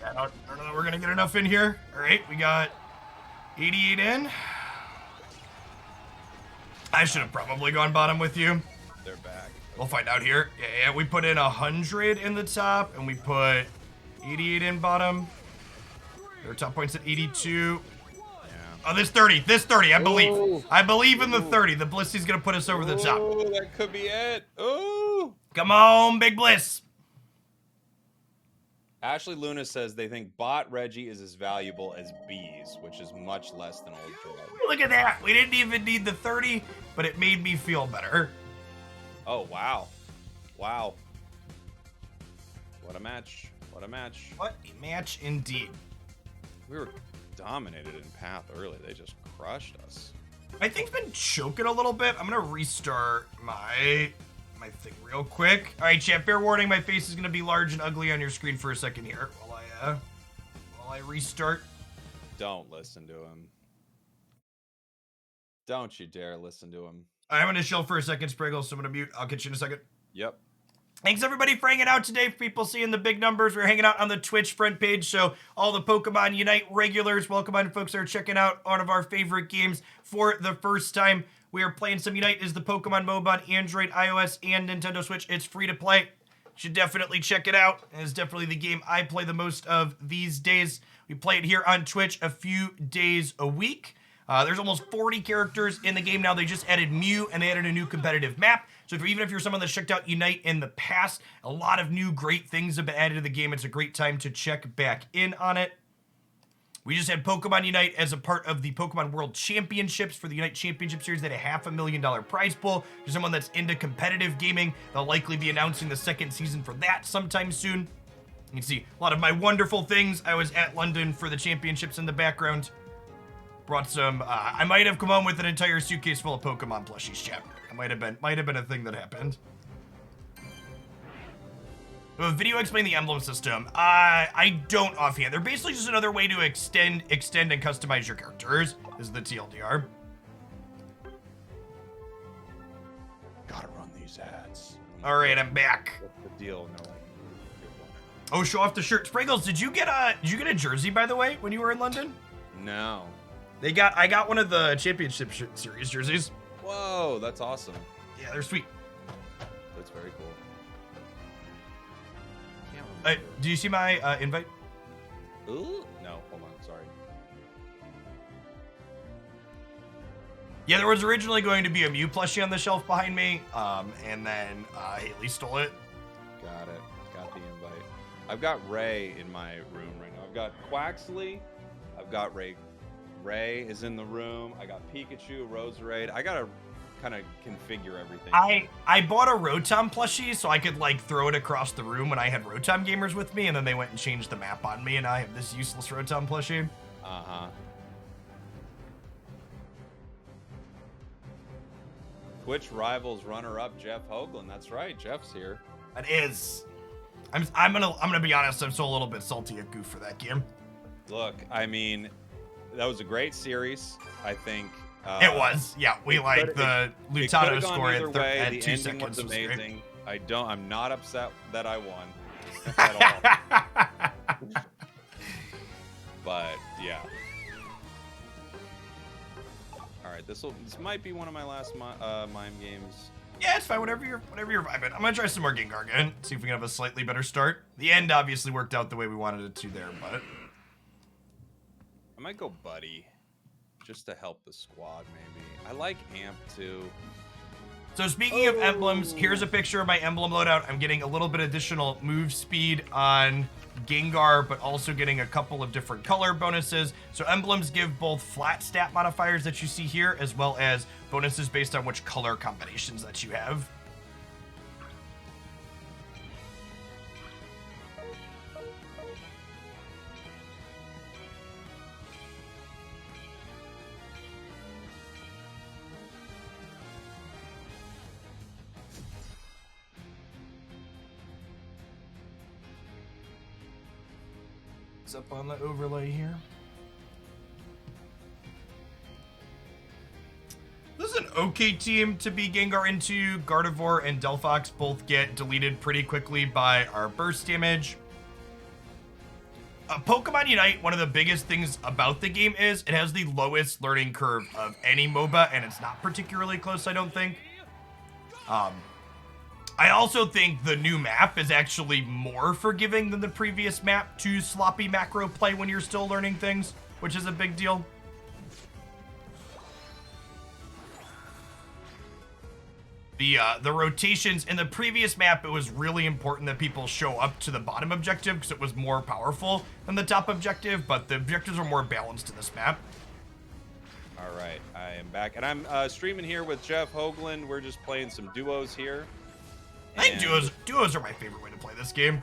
I don't know that we're gonna get enough in here. All right, we got 88 in. I should have probably gone bottom with you. They're back. We'll find out here. Yeah, we put in 100 in the top, and we put 88 in bottom. Their top points at 82. Yeah. Oh, this 30, I believe. Ooh. I believe in the 30. The Blissy's gonna put us over the top. Oh, that could be it. Ooh. Come on, Big Bliss. Ashley Luna says they think bot Reggie is as valuable as bees, which is much less than old Dread. Look at that. We didn't even need the 30, but it made me feel better. Oh, wow. Wow. What a match. What a match. What a match indeed. We were dominated in path early. They just crushed us. My thing's been choking a little bit. I'm gonna restart my thing real quick. All right, chat, fair warning, my face is gonna be large and ugly on your screen for a second here while I restart. Don't listen to him. Don't you dare listen to him. I'm gonna chill for a second, Spriggle, so I'm gonna mute. I'll catch you in a second. Yep. Thanks everybody for hanging out today. For people seeing the big numbers, we're hanging out on the Twitch front page, so all the Pokemon Unite regulars, welcome on folks that are checking out one of our favorite games for the first time. We are playing some Unite. Is the Pokemon MOBA on Android, iOS, and Nintendo Switch. It's free to play. Should definitely check it out. It's definitely the game I play the most of these days. We play it here on Twitch a few days a week. There's almost 40 characters in the game now. They just added Mew, and they added a new competitive map. So even if you're someone that's checked out Unite in the past, a lot of new great things have been added to the game. It's a great time to check back in on it. We just had Pokemon Unite as a part of the Pokemon World Championships for the Unite Championship Series. They had a $500,000 prize pool. For someone that's into competitive gaming, they'll likely be announcing the second season for that sometime soon. You can see a lot of my wonderful things. I was at London for the championships in the background. Brought some, I might have come home with an entire suitcase full of Pokemon plushies, chat. It might have been a thing that happened. A video explaining the emblem system. I don't offhand. They're basically just another way to extend and customize your characters. This is the TLDR. Gotta run these ads. All right, I'm back. What's the deal? No. Oh, show off the shirt. Sprinkles, did you get a jersey, by the way, when you were in London? No. I got one of the championship series jerseys. Whoa, that's awesome. Yeah, they're sweet. That's very cool. Do you see my invite? Ooh, no, hold on, sorry. Yeah, there was originally going to be a Mew plushie on the shelf behind me, and then Haley stole it. Got it. Got the invite. I've got Ray in my room right now. I've got Quaxley. I've got Ray. Ray is in the room. I got Pikachu, Roserade. I gotta kind of configure everything. I bought a Rotom plushie so I could like throw it across the room when I had Rotom gamers with me, and then they went and changed the map on me, and I have this useless Rotom plushie. Uh-huh. Twitch Rivals runner-up Jeff Hoagland. That's right, Jeff's here. It is. I'm gonna be honest. I'm still a little bit salty at Goof for that game. Look, I mean, that was a great series. I think. It was. Yeah, we like the Lutano score at 2 ending seconds. Was amazing. I'm not upset that I won at all. But yeah. All right, this might be one of my last Mime games. Yeah, it's fine. Whatever you're vibing. I'm gonna try some more Gengar again. See if we can have a slightly better start. The end obviously worked out the way we wanted it to there, but I might go Buddy, just to help the squad maybe. I like Amp too. So speaking of emblems, here's a picture of my emblem loadout. I'm getting a little bit additional move speed on Gengar, but also getting a couple of different color bonuses. So emblems give both flat stat modifiers that you see here, as well as bonuses based on which color combinations that you have. Up on the overlay here. This is an okay team to be Gengar into. Gardevoir and Delphox both get deleted pretty quickly by our burst damage. Pokemon Unite, one of the biggest things about the game is it has the lowest learning curve of any MOBA, and it's not particularly close, I don't think. I also think the new map is actually more forgiving than the previous map to sloppy macro play when you're still learning things, which is a big deal. The rotations in the previous map, it was really important that people show up to the bottom objective because it was more powerful than the top objective, but the objectives are more balanced in this map. All right, I am back, and I'm streaming here with Jeff Hoagland. We're just playing some duos here. I think duos are my favorite way to play this game.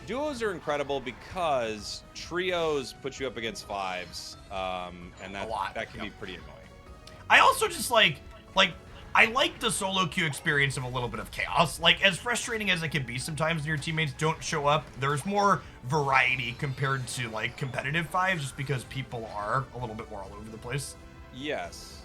Duos are incredible because trios put you up against fives, and that can be pretty annoying. I also just like I like the solo queue experience of a little bit of chaos. Like, as frustrating as it can be sometimes when your teammates don't show up, there's more variety compared to like competitive fives, just because people are a little bit more all over the place. Yes.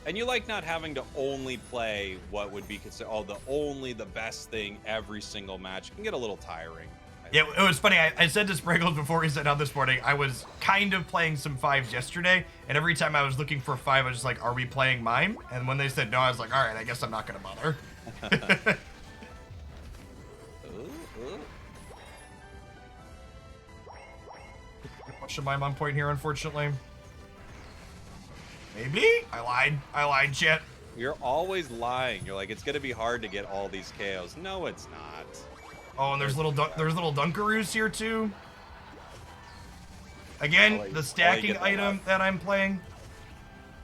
And you like not having to only play what would be considered the best thing every single match. It can get a little tiring. Yeah, it was funny. I said to Sprinkles before he sat down this morning, I was kind of playing some fives yesterday, and every time I was looking for a five, I was just like, are we playing Mime? And when they said no, I was like, all right, I guess I'm not going to bother. Watch Mime on point here, unfortunately. Maybe? I lied, chat. You're always lying. You're like, it's going to be hard to get all these KOs. No, it's not. Oh, and there's little Dunkaroos here too. Again, the stacking item that I'm playing.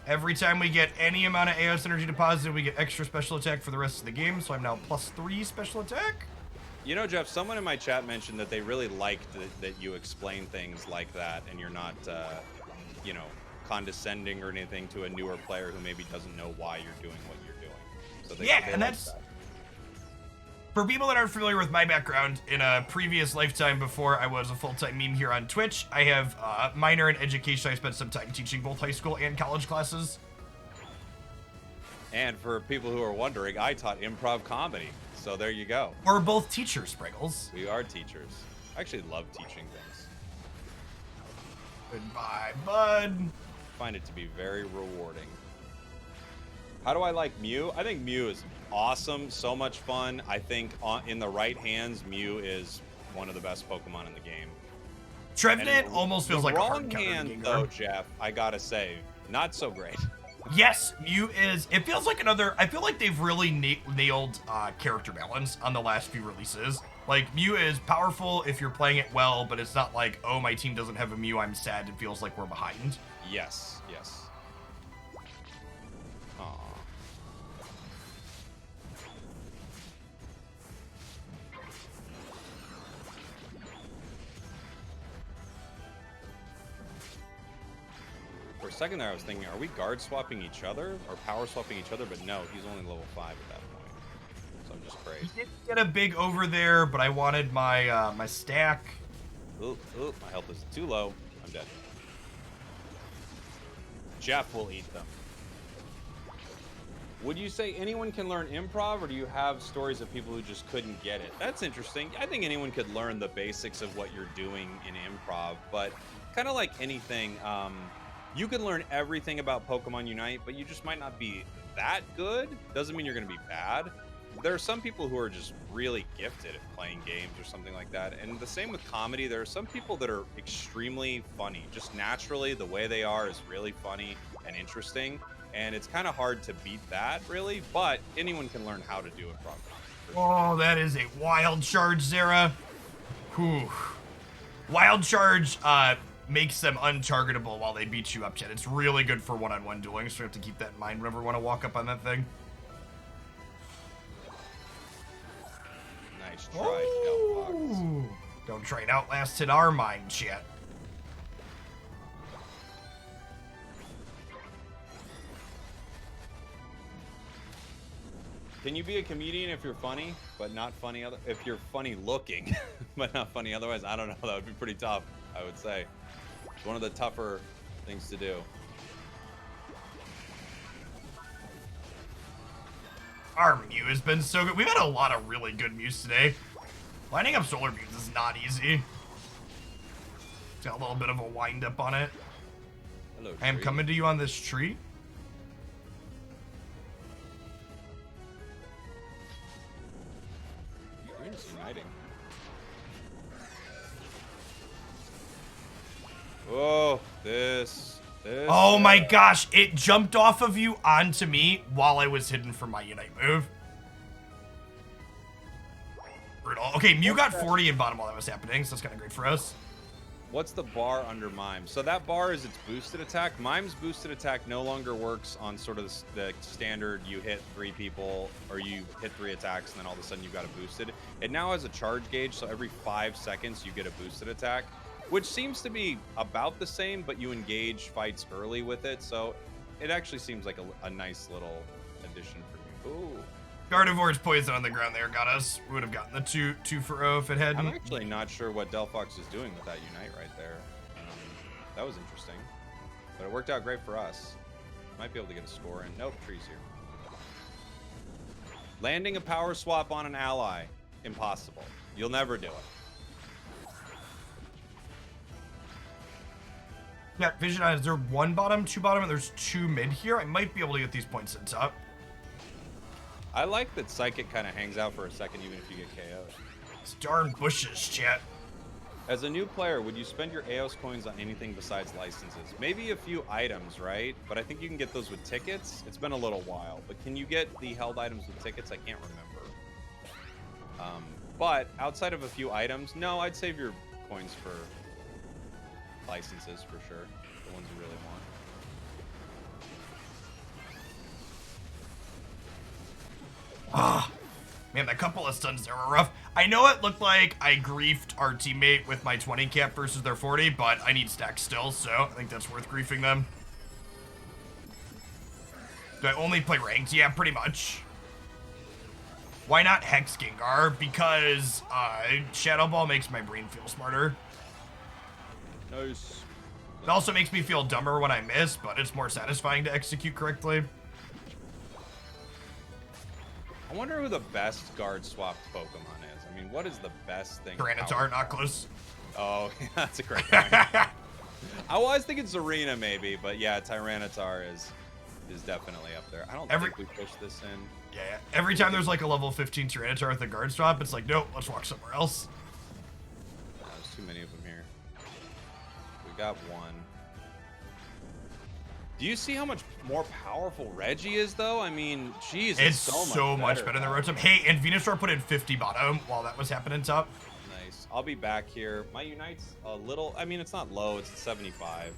Every time we get any amount of AOS energy deposited, we get extra special attack for the rest of the game. So I'm now +3 special attack. You know, Jeff, someone in my chat mentioned that they really liked that you explain things like that, and you're not, you know, condescending or anything to a newer player who maybe doesn't know why you're doing what you're doing. So they and that's that. For people that aren't familiar with my background, in a previous lifetime before I was a full-time meme here on Twitch, I have a minor in education. I spent some time teaching both high school and college classes. And for people who are wondering, I taught improv comedy. So there you go. We're both teachers, Sprinkles. We are teachers. I actually love teaching things. Goodbye, bud. I find it to be very rewarding. How do I like Mew? I think Mew is awesome, so much fun. I think in the right hands, Mew is one of the best Pokemon in the game. Trevenant almost feels like a hard counter. Hand, though, Jeff, I gotta say, not so great. Yes, Mew is. It feels like another. I feel like they've really nailed character balance on the last few releases. Like, Mew is powerful if you're playing it well, but it's not like, oh, my team doesn't have a Mew, I'm sad. It feels like we're behind. Yes, yes. Aww. For a second there, I was thinking, are we guard swapping each other or power swapping each other? But no, he's only level 5 at that point. So I'm just crazy. He did get a big over there, but I wanted my my stack. Ooh, my health is too low. I'm dead. Jeff will eat them. Would you say anyone can learn improv, or do you have stories of people who just couldn't get it? That's interesting. I think anyone could learn the basics of what you're doing in improv, but kind of like anything, you can learn everything about Pokemon Unite, but you just might not be that good. Doesn't mean you're going to be bad. There are some people who are just really gifted at playing games or something like that. And the same with comedy. There are some people that are extremely funny. Just naturally, the way they are is really funny and interesting. And it's kind of hard to beat that, really. But anyone can learn how to do it properly. Oh, that is a wild charge, Zera. Whew. Wild charge makes them untargetable while they beat you up, Chet. It's really good for one-on-one dueling, so you have to keep that in mind whenever you want to walk up on that thing. Nice try, Ooh. Don't try and outlast in our mind, Chet. Can you be a comedian if you're funny, but not funny if you're funny looking, but not funny otherwise? I don't know. That would be pretty tough, I would say. It's one of the tougher things to do. Our Mew has been so good. We've had a lot of really good Mews today. Lining up Solar Beams is not easy. It's got a little bit of a wind up on it. Hello, I am coming to you on this tree. You're just uniting. Oh, this. Oh my gosh, it jumped off of you onto me while I was hidden from my Unite move. Brutal. Okay, Mew got 40 in bottom while that was happening, so that's kind of great for us. What's the bar under Mime? So that bar is its boosted attack. Mime's boosted attack no longer works on sort of the standard you hit 3 people or you hit 3 attacks and then all of a sudden you got a boosted. It now has a charge gauge, so every 5 seconds you get a boosted attack, which seems to be about the same, but you engage fights early with it. So it actually seems like a nice little addition for me. Ooh. Gardevoir's poison on the ground there got us. We would have gotten the 2 for 0 if it hadn't. I'm actually not sure what Delphox is doing with that Unite right there. That was interesting. But it worked out great for us. Might be able to get a score in. Nope, tree's here. Landing a power swap on an ally. Impossible. You'll never do it. Yeah, Vision Eye, is there 1 bottom, 2 bottom, and there's 2 mid here? I might be able to get these points in top. I like that Psychic kind of hangs out for a second even if you get KO'd. It's darn bushes, chat. As a new player, would you spend your AOS coins on anything besides licenses? Maybe a few items, right? But I think you can get those with tickets. It's been a little while, but can you get the held items with tickets? I can't remember. But outside of a few items, no, I'd save your coins for licenses for sure. The ones you really want. Ah, man, that couple of stuns there were rough. I know it looked like I griefed our teammate with my 20 cap versus their 40, but I need stacks still, so I think that's worth griefing them. Do I only play ranked? Yeah, pretty much. Why not Hex Gengar? Because Shadow Ball makes my brain feel smarter. Nice. It also makes me feel dumber when I miss, but it's more satisfying to execute correctly. I wonder who the best guard swapped Pokemon is. I mean, what is the best thing? Tyranitar, not close. Oh, that's a great point. I was thinking Serena maybe, but yeah, Tyranitar is definitely up there. I don't think we pushed this in. Yeah, every time there's like a level 15 Tyranitar with a guard swap, it's like, nope, let's walk somewhere else. There's too many of them here. We got one. Do you see how much more powerful Reggie is, though? I mean, geez, it's so much better than Rotom. Hey, and Venusaur put in 50 bottom while that was happening top. Nice. I'll be back here. My Unite's a little, I mean, it's not low. It's at 75.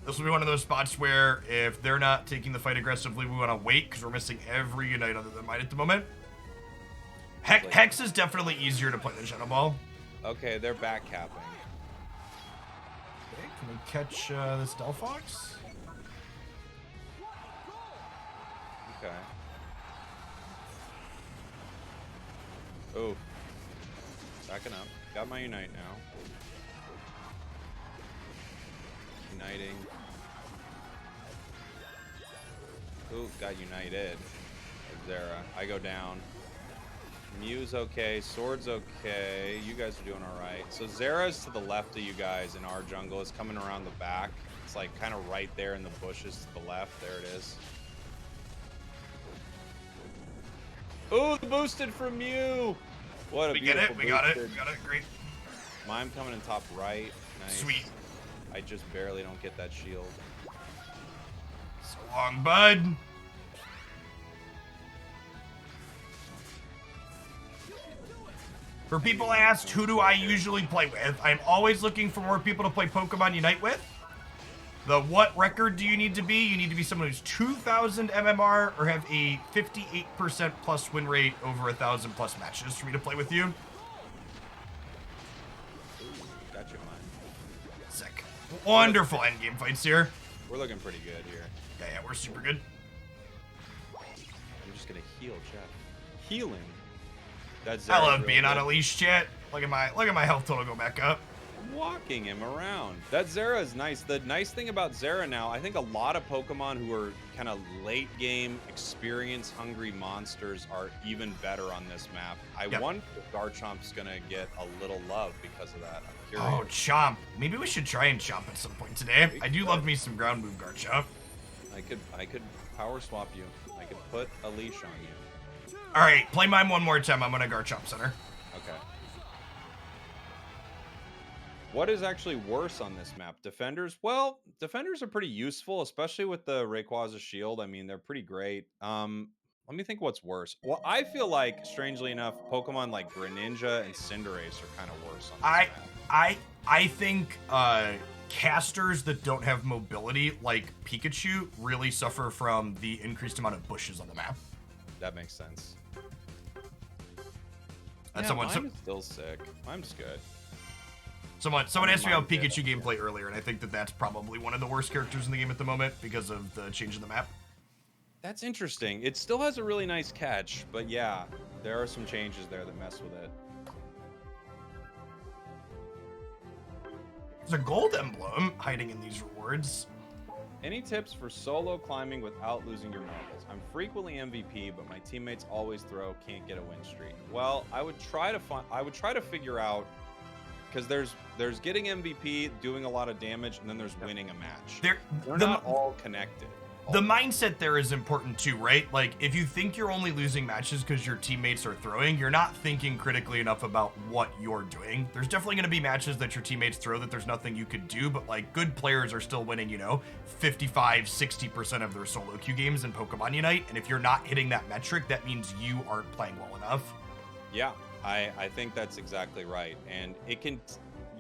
This will be one of those spots where if they're not taking the fight aggressively, we want to wait because we're missing every Unite other than mine at the moment. Hex is definitely easier to play than Shadow Ball. Okay, they're back capping. Okay, can we catch this Delphox? Okay. Oh. Backing up. Got my Unite now. Uniting. Ooh, got united. Zera. I go down. Mew's okay. Sword's okay. You guys are doing alright. So Zera's to the left of you guys in our jungle. It's coming around the back. It's like kind of right there in the bushes to the left. There it is. Ooh, the boosted from Mew! What a beautiful We got it. We got it. Great. Mime coming in top right. Nice. Sweet. I just barely don't get that shield. So long, bud. For people asked, who do I usually play with? I'm always looking for more people to play Pokemon Unite with. The what record do you need to be? You need to be someone who's 2,000 MMR or have a 58% plus win rate over 1,000 plus matches for me to play with you. Got your mind. Sick. Wonderful endgame fights here. We're looking pretty good here. Yeah, we're super good. I'm just gonna heal, Jeff. Healing. That's I love being on a leash, chat. Look at my health total go back up. Walking him around. That Zera is nice. The nice thing about Zera now, I think a lot of Pokemon who are kind of late game, experience hungry monsters are even better on this map. I wonder if Garchomp's gonna get a little love because of that. I'm curious. Oh, Chomp. Maybe we should try and Chomp at some point today. I do love me some ground move Garchomp. I could power swap you. I could put a leash on you. All right, play mine one more time. I'm gonna Garchomp Center. Okay. What is actually worse on this map? Defenders? Well, defenders are pretty useful, especially with the Rayquaza shield. I mean, they're pretty great. Let me think what's worse. Well, I feel like, strangely enough, Pokemon like Greninja and Cinderace are kind of worse on this map. I think casters that don't have mobility, like Pikachu, really suffer from the increased amount of bushes on the map. That makes sense. And yeah, Mime is still sick. Mime's good. Someone asked me about Pikachu gameplay earlier, and I think that that's probably one of the worst characters in the game at the moment because of the change in the map. That's interesting. It still has a really nice catch, but yeah, there are some changes there that mess with it. There's a gold emblem hiding in these rewards. Any tips for solo climbing without losing your marbles? I'm frequently MVP, but my teammates always throw, can't get a win streak. Well, I would try to figure out, because there's getting MVP, doing a lot of damage, and then there's winning a match. They're not all connected. The mindset there is important too, right? Like, if you think you're only losing matches because your teammates are throwing, you're not thinking critically enough about what you're doing. There's definitely going to be matches that your teammates throw that there's nothing you could do, but like, good players are still winning, 55, 60% of their solo queue games in Pokemon Unite, and if you're not hitting that metric, that means you aren't playing well enough. Yeah, I think that's exactly right, and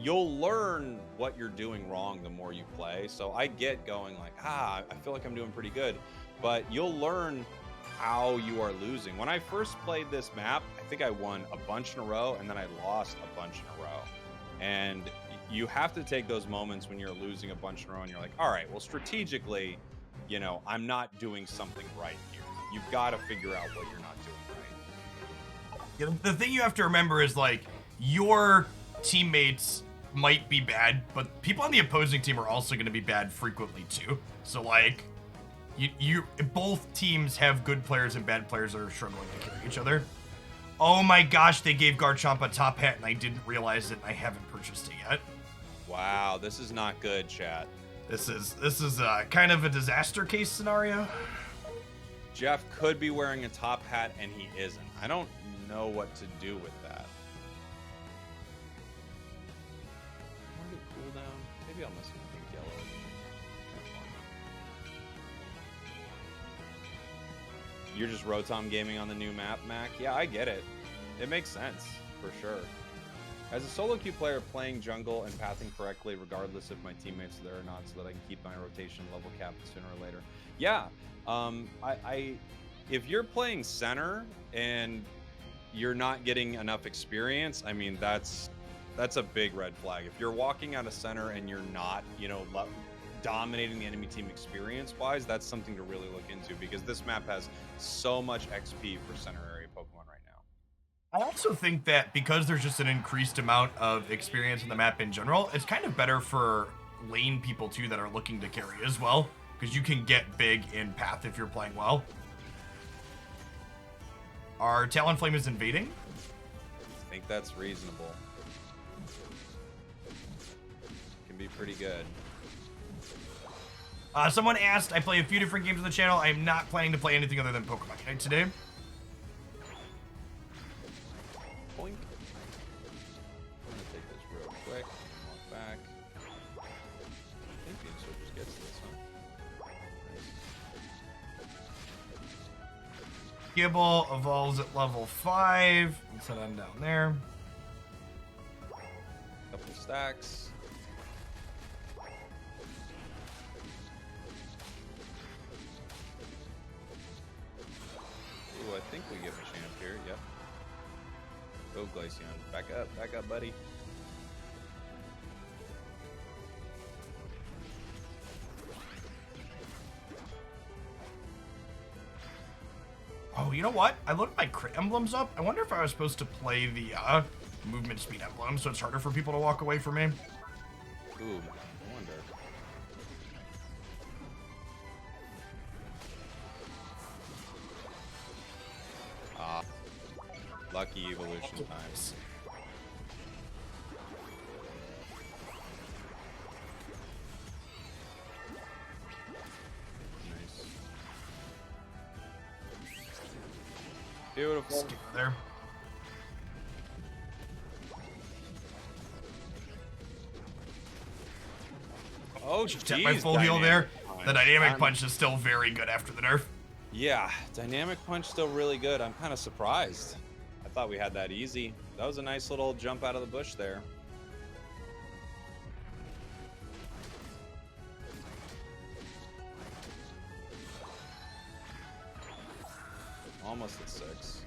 you'll learn what you're doing wrong the more you play. So I get going like, I feel like I'm doing pretty good, but you'll learn how you are losing. When I first played this map, I think I won a bunch in a row, and then I lost a bunch in a row. And you have to take those moments when you're losing a bunch in a row and you're like, all right, well, strategically, I'm not doing something right here. You've got to figure out what you're not doing right. The thing you have to remember is, like, your teammates might be bad, but people on the opposing team are also going to be bad frequently too. So like, you both teams have good players and bad players that are struggling to carry each other. Oh my gosh, they gave Garchomp a top hat and I didn't realize it and I haven't purchased it yet. Wow, this is not good, chat. This is kind of a disaster case scenario. Jeff could be wearing a top hat and he isn't. I don't know what to do with that. Maybe I'll mess with pink yellow. You're just Rotom gaming on the new map, Mac? Yeah, I get it. It makes sense, for sure. As a solo queue player, playing jungle and pathing correctly, regardless if my teammates are there or not, so that I can keep my rotation level capped sooner or later. Yeah, if you're playing center and you're not getting enough experience, I mean, that's a big red flag. If you're walking out of center and you're not, dominating the enemy team experience-wise, that's something to really look into, because this map has so much XP for center area Pokemon right now. I also think that because there's just an increased amount of experience in the map in general, it's kind of better for lane people too that are looking to carry as well, because you can get big in path if you're playing well. Our Talonflame is invading? I think that's reasonable. Can be pretty good. Someone asked, I play a few different games on the channel. I am not planning to play anything other than Pokemon Unite today. Boink. I'm gonna take this real quick. Walk back. I think Beansword just gets this, huh? Nice. Gibble evolves at level 5. Let's head on down there. Couple stacks. Ooh, I think we give a champ here. Yep. Go Glaceon. Back up, buddy. Oh, you know what? I loaded my crit emblems up. I wonder if I was supposed to play the movement speed emblem so it's harder for people to walk away from me. Ooh, I wonder. Lucky evolution times. Nice. Beautiful. Stick there. Oh, Tap my full heal there. The dynamic punch is still very good after the nerf. Yeah, dynamic punch still really good. I'm kind of surprised. I thought we had that easy. That was a nice little jump out of the bush there. Almost at 6.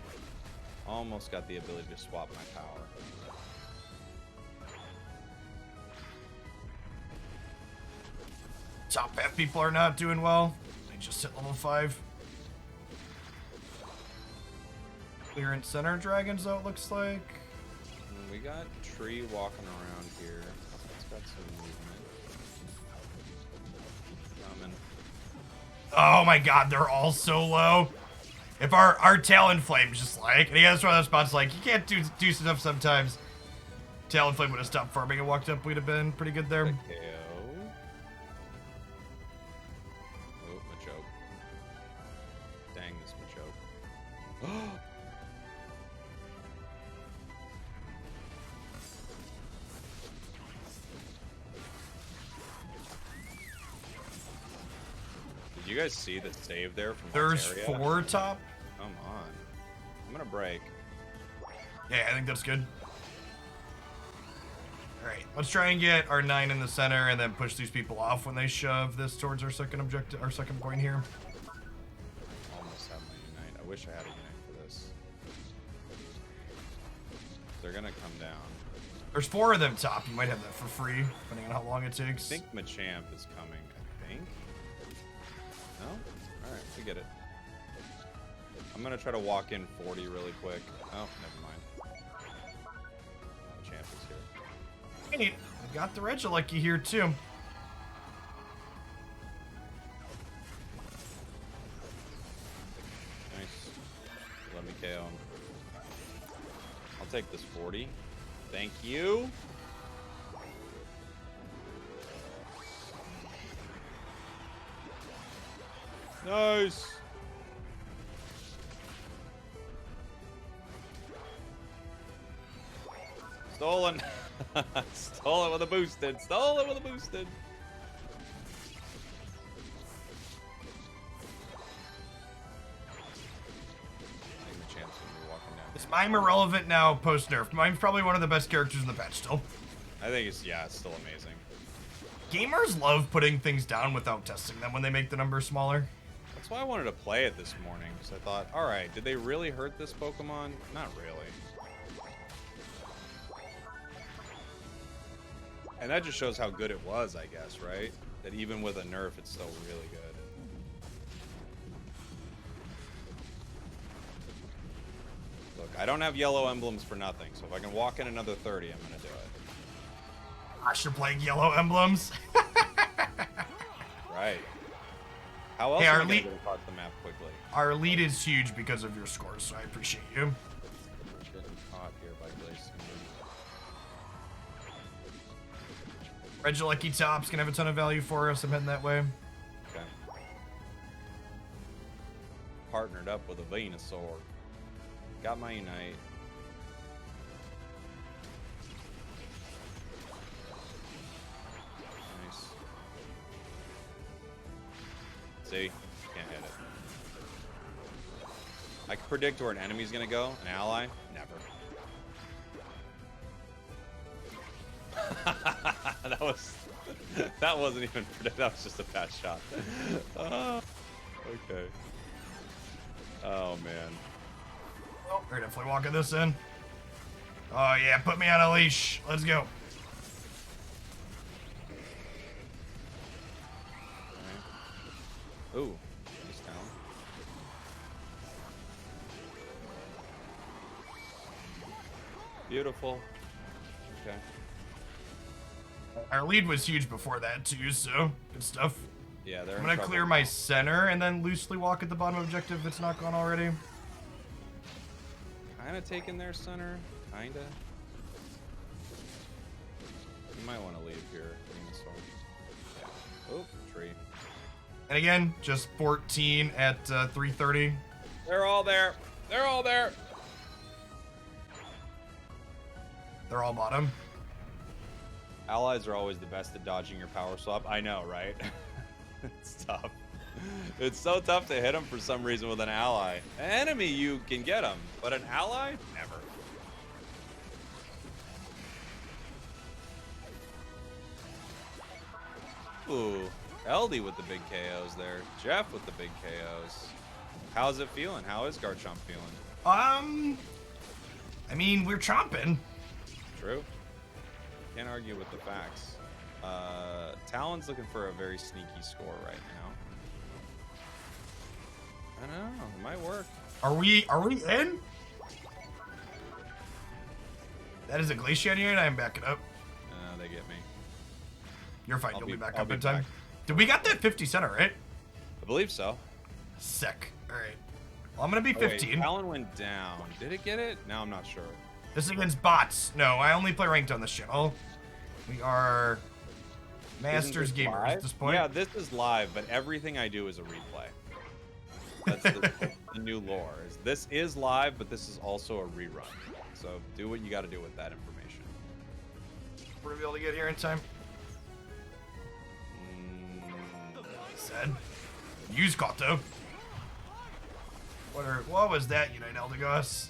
Almost got the ability to swap my power. Top half people are not doing well. They just hit level 5. Clearance center dragons, though, it looks like. We got Tree walking around here. It's got some movement. Coming. Oh my god, they're all so low. If our Talonflame's just like, and he has one of those spots like, you can't do stuff sometimes. Talonflame would have stopped farming and walked up, we'd have been pretty good there. KO. Oh, Machoke. Dang, this Machoke. Did you guys see the save there from There's Altaria? 4 top. Come on. I'm gonna break. Yeah, I think that's good. Alright, let's try and get our 9 in the center and then push these people off when they shove this towards our second objective, our second point here. Almost have my Unite. I wish I had a Unite for this. They're gonna come down. There's 4 of them top. You might have that for free, depending on how long it I takes. think Machamp is coming, I think. No? Alright, we get it. I'm gonna try to walk in 40 really quick. Oh, never mind. Machamp is here. Hey, I got the Regilucky here too. Nice. Let me KO him. I'll take this 40. Thank you. Nice. Stolen. Stole it with a boosted. Stole it with a boosted. I think the champ's gonna be walking down. Is Mime irrelevant now post nerf? Mime's probably one of the best characters in the patch still. I think it's, yeah, it's still amazing. Gamers love putting things down without testing them when they make the numbers smaller. That's why I wanted to play it this morning, because I thought, alright, did they really hurt this Pokemon? Not really. And that just shows how good it was, I guess, right? That even with a nerf, it's still really good. Look, I don't have yellow emblems for nothing, so if I can walk in another 30, I'm gonna do it. Gosh, you're playing yellow emblems. Right. How else Hey, am our I gonna lead- get across the map quickly? Our lead is huge because of your scores, so I appreciate you. Getting caught here by Glacier. Regilucky top's gonna have a ton of value for us. I'm heading that way. Okay. Partnered up with a Venusaur. Got my Unite. Nice. See? Can't hit it. I can predict where an enemy's gonna go. An ally? Never. That wasn't even predict. That was just a fast shot. Okay. Oh man. Oh, we're definitely walking this in. Oh yeah, put me on a leash. Let's go. Alright. Ooh, he's down. Beautiful. Okay. Our lead was huge before that too, so good stuff. Yeah, they're I'm in gonna trouble clear now. my center and then loosely walk at the bottom objective if it's not gone already. Kinda taking their center. Kinda. You might want to leave here. Venusaur. Yeah. Oh, tree. And again, just 14 at 330. They're all there. They're all there. They're all bottom. Allies are always the best at dodging your power swap. I know, right? It's tough. It's so tough to hit them for some reason with an ally. An enemy, you can get them, but an ally, never. Ooh, LD with the big KOs there. Jeff with the big KOs. How's it feeling? How is Garchomp feeling? I mean, we're chomping. True. Can't argue with the facts. Talon's looking for a very sneaky score right now. I don't know. It might work. Are we in? That is a Glaceon here, and I'm backing up. They get me. You're fine. You'll be back I'll up be in time. back. Did we got that 50 center, right? I believe so. Sick. All right. Well, I'm going to be Oh, wait, 15. Talon went down. Did it get it? No, I'm not sure. This is against bots. No, I only play ranked on this channel. We are Masters Isn't this gamers live? at this point. Yeah, this is live, but everything I do is a replay. That's the new lore. This is live, but this is also a rerun. So do what you got to do with that information. We're going to be able to get here in time. Said. Use Kato. What was that, Unite Eldegoss?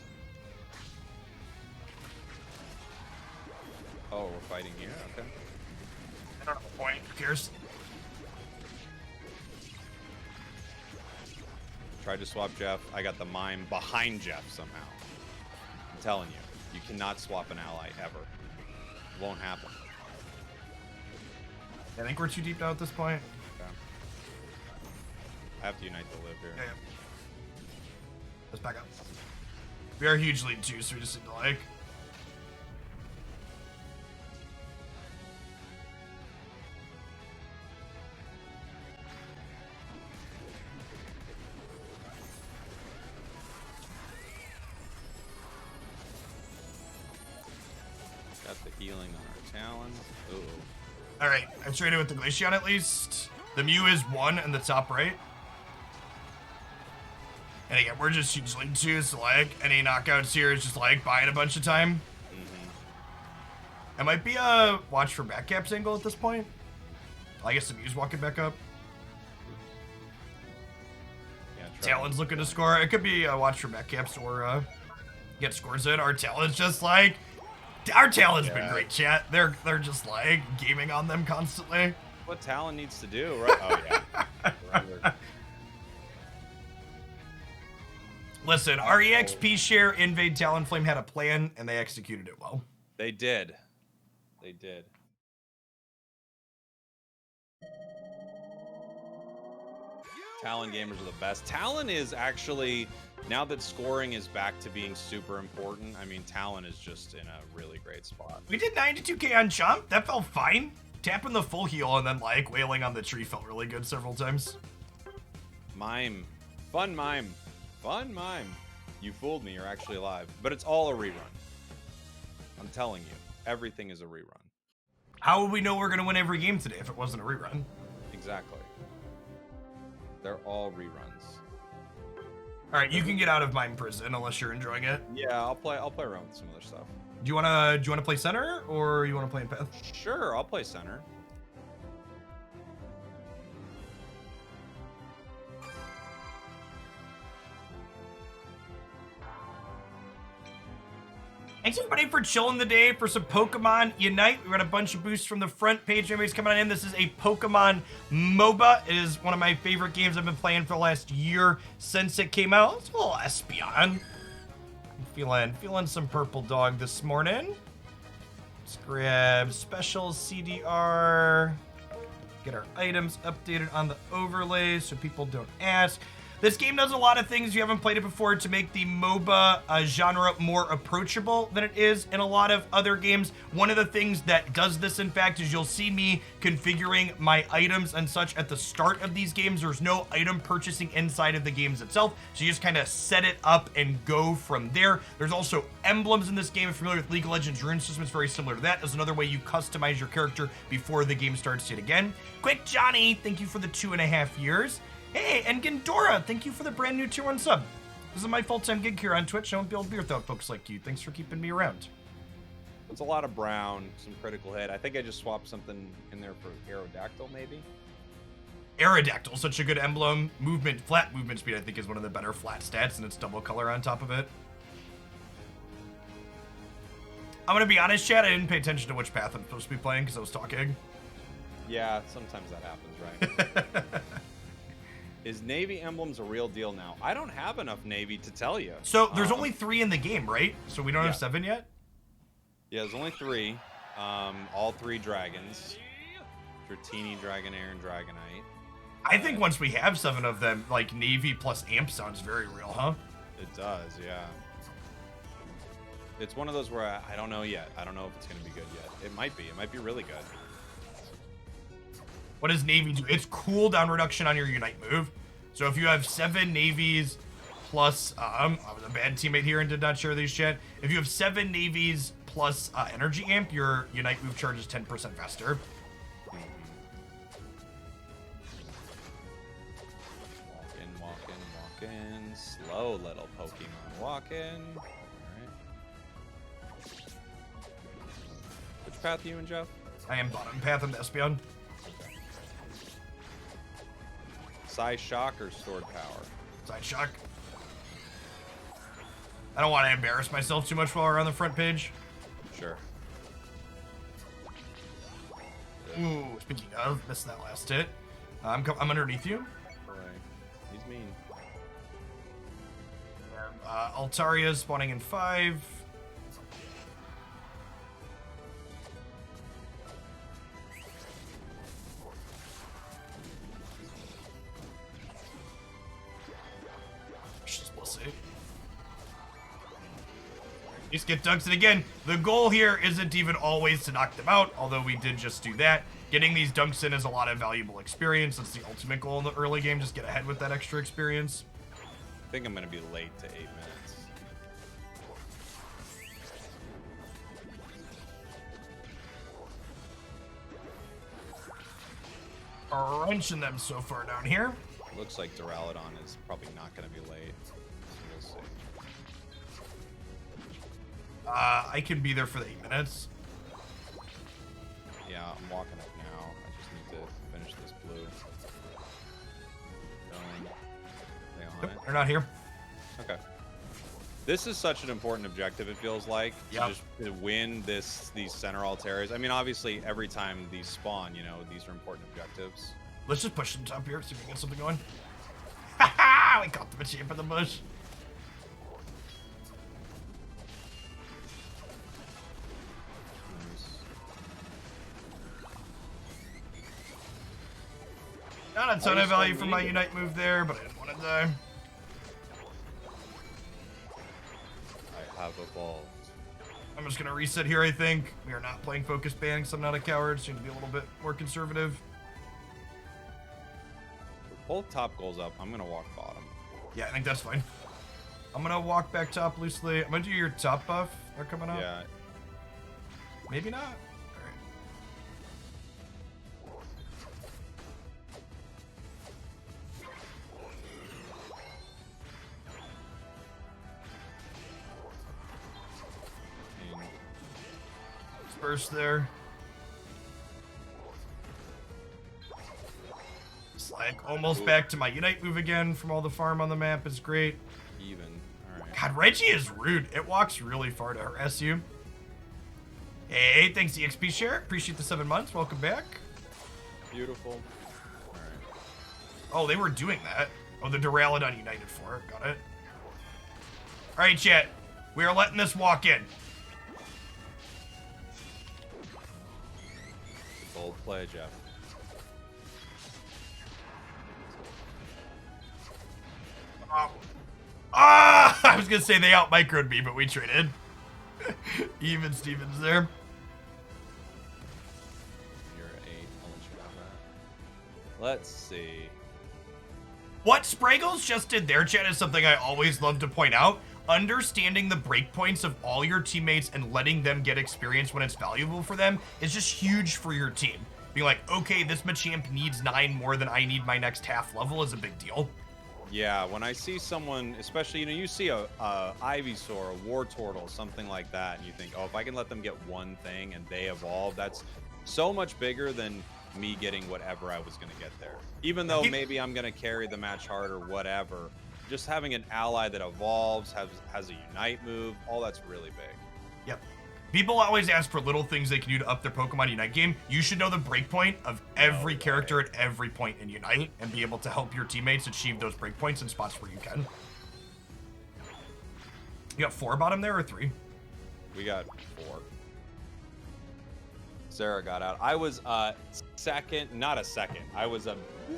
Oh, we're fighting here? Okay. I don't have a point. Who cares? Tried to swap Jeff. I got the Mime behind Jeff somehow. I'm telling you, you cannot swap an ally ever. It won't happen. I think we're too deep now at this point. Okay. I have to unite to live here. Yeah. Let's back up. We are a huge lead too, so we just need to like. Got the healing on our Talons. Ooh. Alright, I traded with the Glaceon at least. The Mew is 1 in the top right. And again, we're just huge lead 2, so like, any knockouts here is just like buying a bunch of time. It might be a watch for back caps angle at this point. I guess the Mew's walking back up. Yeah, Talon's looking to score. It could be a watch for back caps or get scores in. Our Talon's just like... Our Talon's been great, chat. They're just like gaming on them constantly. What Talon needs to do, right? Oh, yeah. Listen, our EXP share Invade Talonflame had a plan, and they executed it well. They did. They did. Talon gamers are the best. Talon is actually, now that scoring is back to being super important, I mean, Talon is just in a really great spot. We did 92k on Chomp. That felt fine. Tapping the full heal and then, like, wailing on the tree felt really good several times. Mime. Fun Mime. Fun Mime. You fooled me. You're actually alive. But it's all a rerun. I'm telling you. Everything is a rerun. How would we know we're going to win every game today if it wasn't a rerun? Exactly. They're all reruns. All right, you can get out of Mime Prison unless you're enjoying it. Yeah, I'll play around with some other stuff. Do you wanna play center or you wanna play in path? Sure, I'll play center. Thanks everybody for chilling the day for some Pokemon Unite. We got a bunch of boosts from the front page. Anybody's coming on in. This is a Pokemon MOBA. It is one of my favorite games I've been playing for the last year since it came out. It's a little Espeon. I'm feeling some purple dog this morning. Let's grab special CDR. Get our items updated on the overlay so people don't ask. This game does a lot of things, if you haven't played it before, to make the MOBA genre more approachable than it is in a lot of other games. One of the things that does this, in fact, is you'll see me configuring my items and such at the start of these games. There's no item purchasing inside of the games itself, so you just kind of set it up and go from there. There's also emblems in this game. If you're familiar with League of Legends rune system, it's very similar to that. There's another way you customize your character before the game starts yet again. Quick Johnny, thank you for the 2.5 years. Hey, and Gandora, thank you for the brand new tier 1 sub. This is my full-time gig here on Twitch. I won't be able to be without folks like you. Thanks for keeping me around. It's a lot of brown, some critical hit. I think I just swapped something in there for Aerodactyl, maybe? Aerodactyl, such a good emblem. Flat movement speed, I think, is one of the better flat stats, and it's double color on top of it. I'm gonna be honest, chat, I didn't pay attention to which path I'm supposed to be playing because I was talking. Yeah, sometimes that happens, right? Is Navy emblems a real deal now? I don't have enough Navy to tell you. So there's only 3 in the game, right? So we don't have 7 yet? Yeah, there's only 3. All 3 dragons. Dratini, Dragonair, and Dragonite. I think once we have 7 of them, like Navy plus Amp sounds very real, huh? It does, yeah. It's one of those where I don't know yet. I don't know if it's going to be good yet. It might be. It might be really good. What does Navy do? It's cooldown reduction on your Unite move. So if you have 7 Navies plus... I was a bad teammate here and did not share these, chat. If you have 7 Navies plus Energy Amp, your Unite move charges 10% faster. Walk in. Slow little Pokemon walk in. Which path are you in, Jeff? I am bottom path and Espeon. Psy Shock or Stored Power? Side Shock. I don't want to embarrass myself too much while we're on the front page. Sure. Ooh, speaking of, missed that last hit. I'm underneath you. Boy, he's mean. Altaria spawning in 5. Just get dunks, and again, the goal here isn't even always to knock them out, although we did just do that. Getting these dunks in is a lot of valuable experience. That's the ultimate goal in the early game, just get ahead with that extra experience. I think I'm going to be late to 8 minutes. Wrenching them so far down here. Looks like Duraludon is probably not going to be late. We'll see. I can be there for the 8 minutes. Yeah, I'm walking up now. I just need to finish this blue. Going. They on Nope, it? they're not here. Okay. This is such an important objective, it feels like. Yep. Just to win these center Altarias. I mean, obviously, every time these spawn, you know, these are important objectives. Let's just push them top here, see if we can get something going. Ha ha! We caught the shape of the bush. Not a ton of value from my Unite move there, but I didn't want to die. I have evolved. I'm just going to reset here, I think. We are not playing focus ban because I'm not a coward. Seem to be a little bit more conservative. With both top goals up, I'm going to walk bottom. Yeah, I think that's fine. I'm going to walk back top loosely. I'm going to do your top buff. They're coming up. Yeah. Maybe not. Burst there. It's like almost back to my Unite move again from all the farm on the map. It's great. Even. Alright. God, Reggie is rude. It walks really far to harass you. Hey, thanks EXP share. Appreciate the 7 months. Welcome back. Beautiful. Alright. Oh, they were doing that. Oh, the Duraludon United for it. Got it. Alright, chat. We are letting this walk in. Bold play, Jeff. I was gonna say they out microed me, but we traded. Even Stevens there. You're at 8. I'll let you have that. Let's see. What Spraggles just did there, chat, is something I always love to point out. Understanding the breakpoints of all your teammates and letting them get experience when it's valuable for them is just huge for your team. Being like, okay, this Machamp needs 9 more than I need my next half level is a big deal. Yeah, when I see someone, especially, you know, you see a Ivysaur, a Wartortle, something like that, and you think, oh, if I can let them get one thing and they evolve, that's so much bigger than me getting whatever I was going to get there. Even though maybe I'm going to carry the match hard or whatever, just having an ally that evolves, has a Unite move, all that's really big. Yep. People always ask for little things they can do to up their Pokemon Unite game. You should know the breakpoint of every character at every point in Unite and be able to help your teammates achieve those breakpoints in spots where you can. You got 4 bottom there or 3? We got 4. Sarah got out. I was second, not a second. I was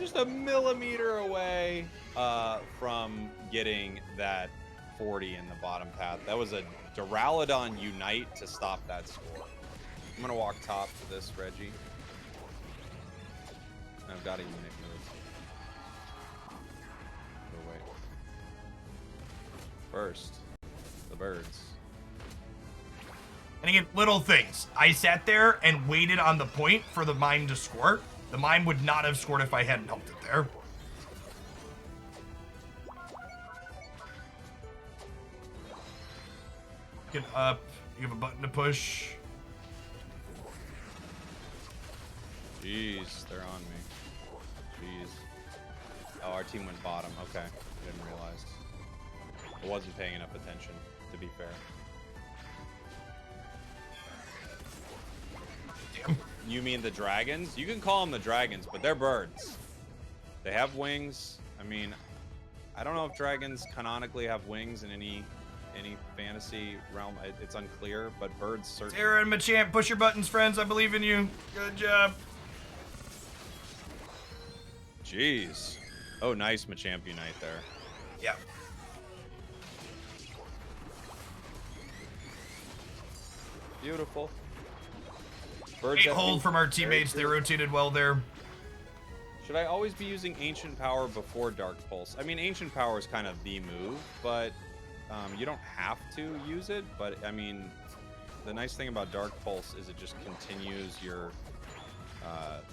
just a millimeter away from getting that 40 in the bottom path. That was a Duraludon Unite to stop that score. I'm gonna walk top for this, Reggie. I've got a Unite move. Oh, wait. First, the birds. And again, little things. I sat there and waited on the point for the Mime to score. The Mime would not have scored if I hadn't helped it there. Get up. You have a button to push. Jeez, they're on me. Jeez. Oh, our team went bottom. Okay, I didn't realize. I wasn't paying enough attention, to be fair. Damn. You mean the dragons? You can call them the dragons, but they're birds. They have wings. I mean, I don't know if dragons canonically have wings in any fantasy realm. It's unclear, but birds certainly. Sarah and Machamp, push your buttons, friends. I believe in you. Good job. Jeez. Oh, nice Machamp Unite there. Yeah. Beautiful. Birds Great hold from our teammates. They rotated well there. Should I always be using Ancient Power before Dark Pulse? I mean, Ancient Power is kind of the move, but you don't have to use it. But, I mean, the nice thing about Dark Pulse is it just continues your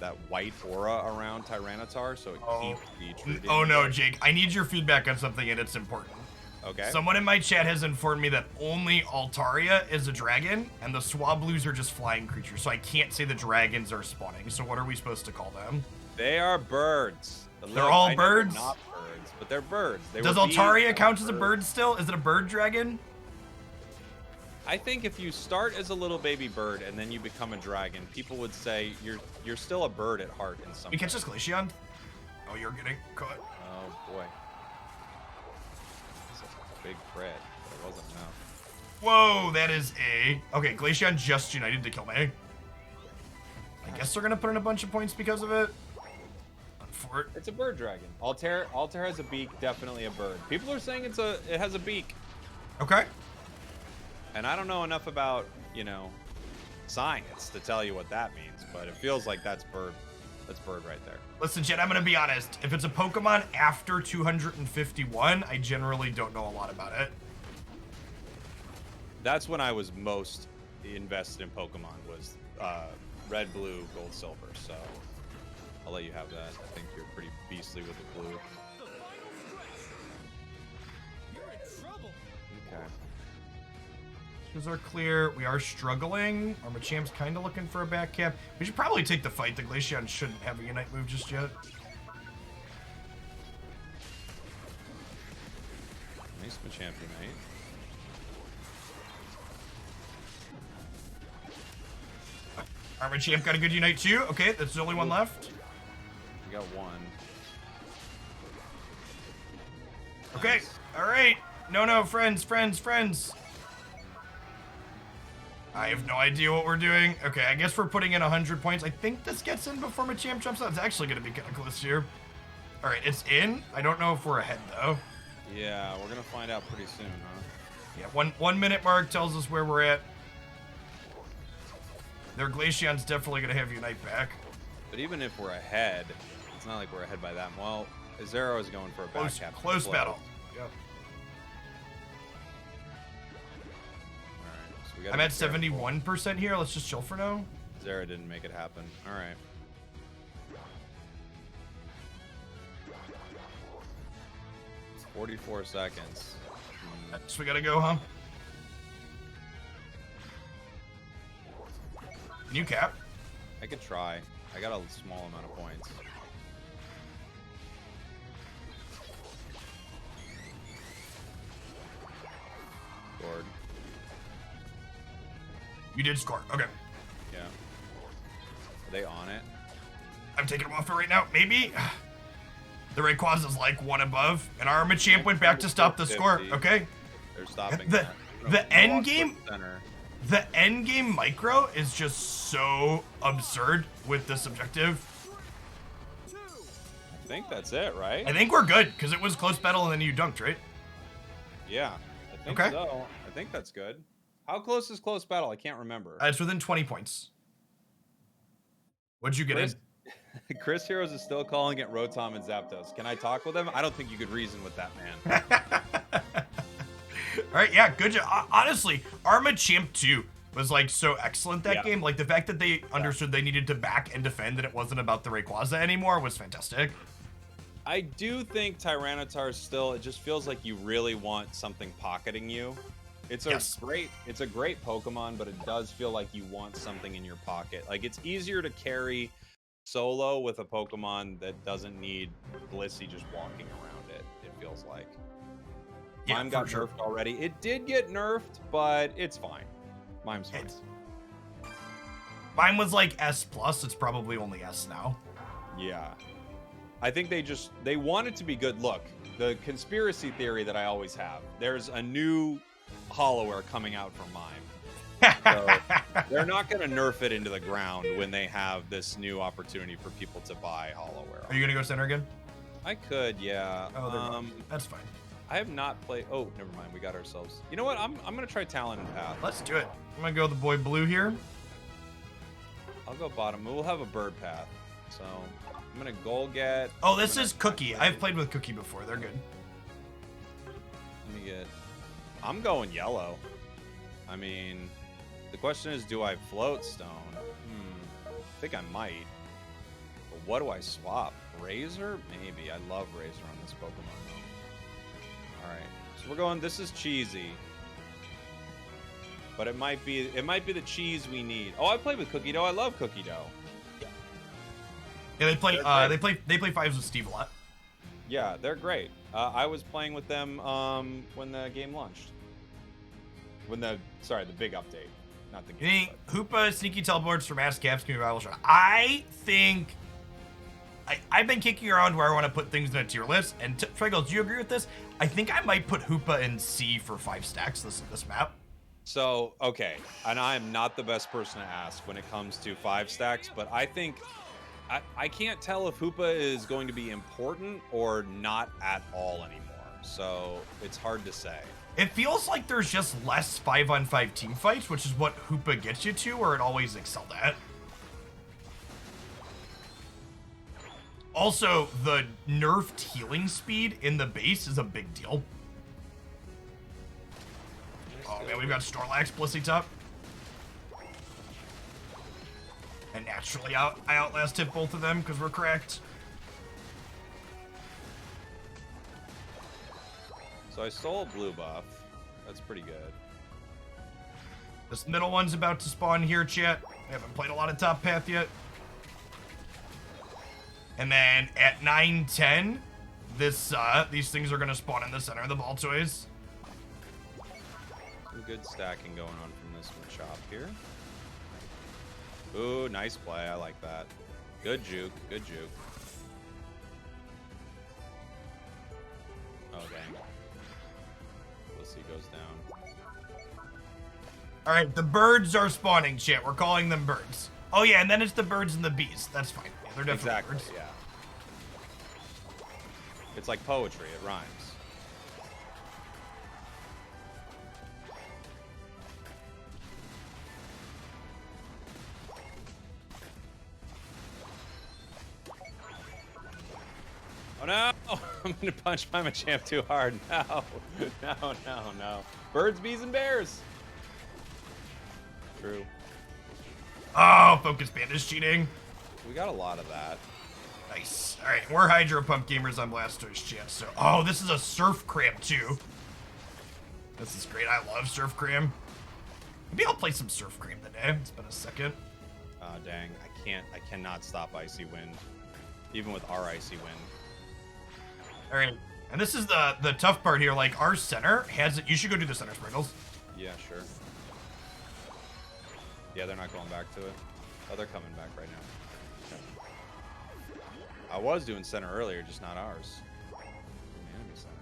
that white aura around Tyranitar, so it keeps the true damage. Oh, no, Jake. I need your feedback on something, and it's important. Okay. Someone in my chat has informed me that only Altaria is a dragon, and the Swablues are just flying creatures, so I can't say the dragons are spawning. So what are we supposed to call them? They are birds. They're all birds? Not birds, but they're birds. Does Altaria count as a bird still? Is it a bird dragon? I think if you start as a little baby bird and then you become a dragon, people would say you're still a bird at heart in some way. We catch this Glaceon? Oh, you're getting caught. Oh boy. That's a big crit, but it wasn't enough. Whoa, that is a... Okay, Glaceon just united to kill me. I guess they're gonna put in a bunch of points because of it. It's a bird dragon. Altair has a beak, definitely a bird. People are saying it has a beak. Okay. And I don't know enough about, you know, science to tell you what that means, but it feels like that's bird. That's bird right there. Listen, Jen, I'm gonna be honest. If it's a Pokemon after 251, I generally don't know a lot about it. That's when I was most invested in Pokemon, was red, blue, gold, silver. So I'll let you have that. I think you're pretty beastly with the blue. Okay. Those are clear. We are struggling. Our Machamp's kind of looking for a back cap. We should probably take the fight. The Glaceon shouldn't have a Unite move just yet. Nice Machamp Unite. Our Machamp got a good Unite too. Okay, that's the only one left. We got one. Okay, Nice. all right. No, friends. I have no idea what we're doing. Okay, I guess we're putting in 100 points. I think this gets in before Machamp jumps out. It's actually going to be kind of close here. All right, it's in. I don't know if we're ahead, though. Yeah, we're going to find out pretty soon, huh? Yeah, one minute mark tells us where we're at. Their Glaceon's definitely going to have Unite back. But even if we're ahead, it's not like we're ahead by that. Well, Zero is going for a back cap. Close battle. Yep. So I'm at 71% here. Let's just chill for now. Zera didn't make it happen. All right. It's 44 seconds. So we gotta go, huh? New cap. I could try. I got a small amount of points. Board. You did score. Okay. Yeah. Are they on it? I'm taking them off it right now. Maybe. The Rayquaza's like one above, and our Machamp went back to stop the score. Okay. They're stopping the end game. The end game micro is just so absurd with this objective. I think that's it, right? I think we're good because it was close battle and then you dunked, right? Yeah, I think so. I think that's good. How close is close battle? I can't remember. It's within 20 points. What'd you get in? Chris Heroes is still calling it Rotom and Zapdos. Can I talk with him? I don't think you could reason with that man. All right, yeah, good job. Honestly, Arma Champ 2 was like so excellent that game. Like the fact that they understood they needed to back and defend, that it wasn't about the Rayquaza anymore, was fantastic. I do think Tyranitar still, it just feels like you really want something pocketing you. It's a great Pokemon, but it does feel like you want something in your pocket. Like it's easier to carry solo with a Pokemon that doesn't need Blissey just walking around it, it feels like. Yeah, Mime got nerfed already. It did get nerfed, but it's fine. Mime's fine. Mine was like S+, it's probably only S now. Yeah. I think they want it to be good. Look, the conspiracy theory that I always have, there's a new Hollowware coming out for Mime. So they're not going to nerf it into the ground when they have this new opportunity for people to buy Hollowware. Are you going to go center again? I could, yeah. Oh, that's fine. I have not played. Oh, never mind. We got ourselves. You know what? I'm going to try Talon and Path. Let's do it. I'm going to go the boy blue here. I'll go bottom. We'll have a bird path. So I'm going to goal get. Oh, this is Cookie. I've played with Cookie before. They're good. Let me get. I'm going yellow. I mean, the question is, do I float stone? I think I might. But what do I swap? Razor? Maybe. I love Razor on this Pokemon. Alright. So we're going, this is cheesy. But it might be the cheese we need. Oh, I played with Cookie Dough. I love Cookie Dough. Yeah, they play fives with Steve a lot. Yeah, they're great. I was playing with them when the game launched. Sorry, the big update. Not the game. Hoopa sneaky teleports from Ass Caps can be rival shot. I think I've been kicking around where I want to put things in a tier list. And Triggles, do you agree with this? I think I might put Hoopa in C for 5 stacks this map. So, okay, and I am not the best person to ask when it comes to 5 stacks, but I think I can't tell if Hoopa is going to be important or not at all anymore. So it's hard to say. It feels like there's just less 5-on-5 team fights, which is what Hoopa gets you to, or it always excelled at. Also, the nerfed healing speed in the base is a big deal. Oh man, we've got Snorlax, Blissey top. And naturally, I outlasted both of them because we're cracked. So I stole a blue buff. That's pretty good. This middle one's about to spawn here, chat. I haven't played a lot of top path yet. And then at 9-10, these things are gonna spawn in the center of the ball toys. Some good stacking going on from this shop here. Ooh, nice play. I like that. Good juke. Good juke. Oh, dang. Let's see, goes down. All right, the birds are spawning, chat. We're calling them birds. Oh, yeah, and then it's the birds and the bees. That's fine. Yeah, they're definitely birds. Yeah. It's like poetry. It rhymes. Oh no! I'm gonna punch my Machamp too hard. No. No. Birds, bees, and bears. True. Oh, Focus Panda's cheating. We got a lot of that. Nice. All right, we're Hydro Pump gamers on Blastoise chat. So, oh, this is a Surf Cram too. This is great. I love Surf Cram. Maybe I'll play some Surf Cram today. It's been a second. Oh dang! I cannot stop Icy Wind, even with our Icy Wind. All right, and this is the tough part here. Like, our center has it. You should go do the center, Sprinkles. Yeah, sure. Yeah, they're not going back to it. Oh, they're coming back right now. Okay. I was doing center earlier, just not ours. The enemy center.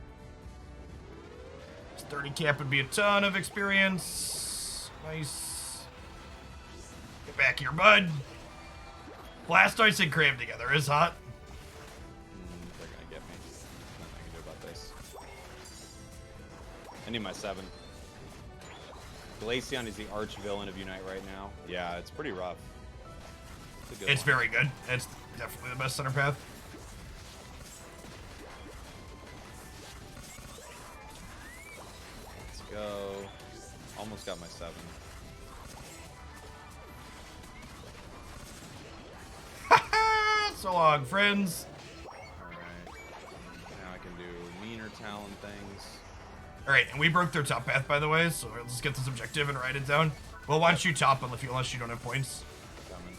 30 cap would be a ton of experience. Nice. Get back here, bud. Blastoise and Cram together is hot. They're gonna get me. Nothing I can do about this. I need my 7. Glaceon is the arch villain of Unite right now. Yeah, it's pretty rough. It's a good It's one. very good. It's definitely the best center path. Let's go. Almost got my 7. So long, friends. Alright. Now I can do meaner Talon things. Alright, and we broke their top path, by the way, so let's get this objective and write it down. We'll want you top unless you don't have points. Coming.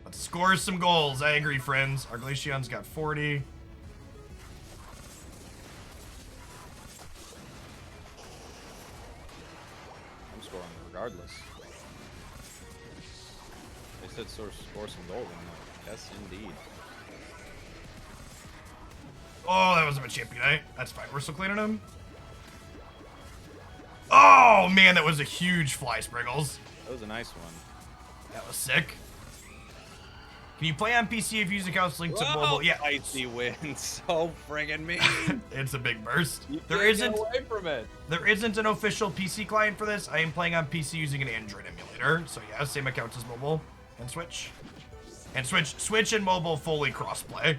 Let's score some goals. I agree, friends. Our Glaceon's got 40. I'm scoring regardless. They said score some gold. I'm like, yes, indeed. Oh, that was a champion night. That's fine. We're still cleaning him. Oh, man, that was a huge fly, Spriggles. That was a nice one. That was sick. Can you play on PC if you use accounts linked to mobile? Yeah. Icy wins so friggin' mean. It's a big burst. You There can't isn't get away from it. There isn't an official PC client for this. I am playing on PC using an Android emulator. So yeah, same account as mobile and Switch. And Switch and mobile fully crossplay.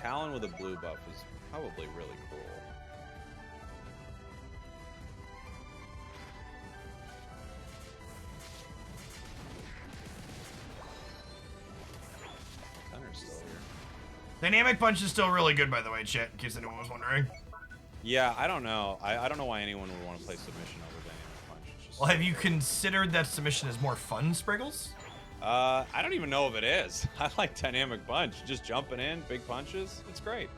Talon with a blue buff is probably really cool. Thunder's still here. Dynamic Punch is still really good, by the way, chat, in case anyone was wondering. Yeah, I don't know. I don't know why anyone would want to play submission over Dynamic Punch. It's just Well, have you considered that submission is more fun, Spriggles? I don't even know if it is. I like Dynamic Punch. Just jumping in, big punches. It's great.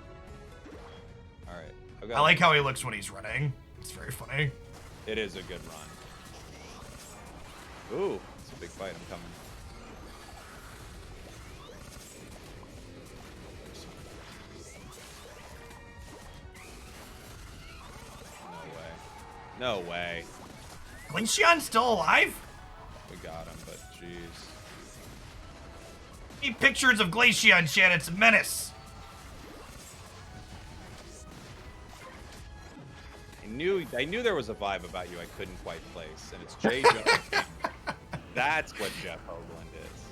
All right. I like how he looks when he's running. It's very funny. It is a good run. Ooh, it's a big fight. I'm coming. No way. No way. Glaceon's still alive? We got him, but jeez. Need pictures of Glaceon, chat. It's a menace. I knew there was a vibe about you I couldn't quite place, and it's J. Joe. That's what Jeff Hoagland is.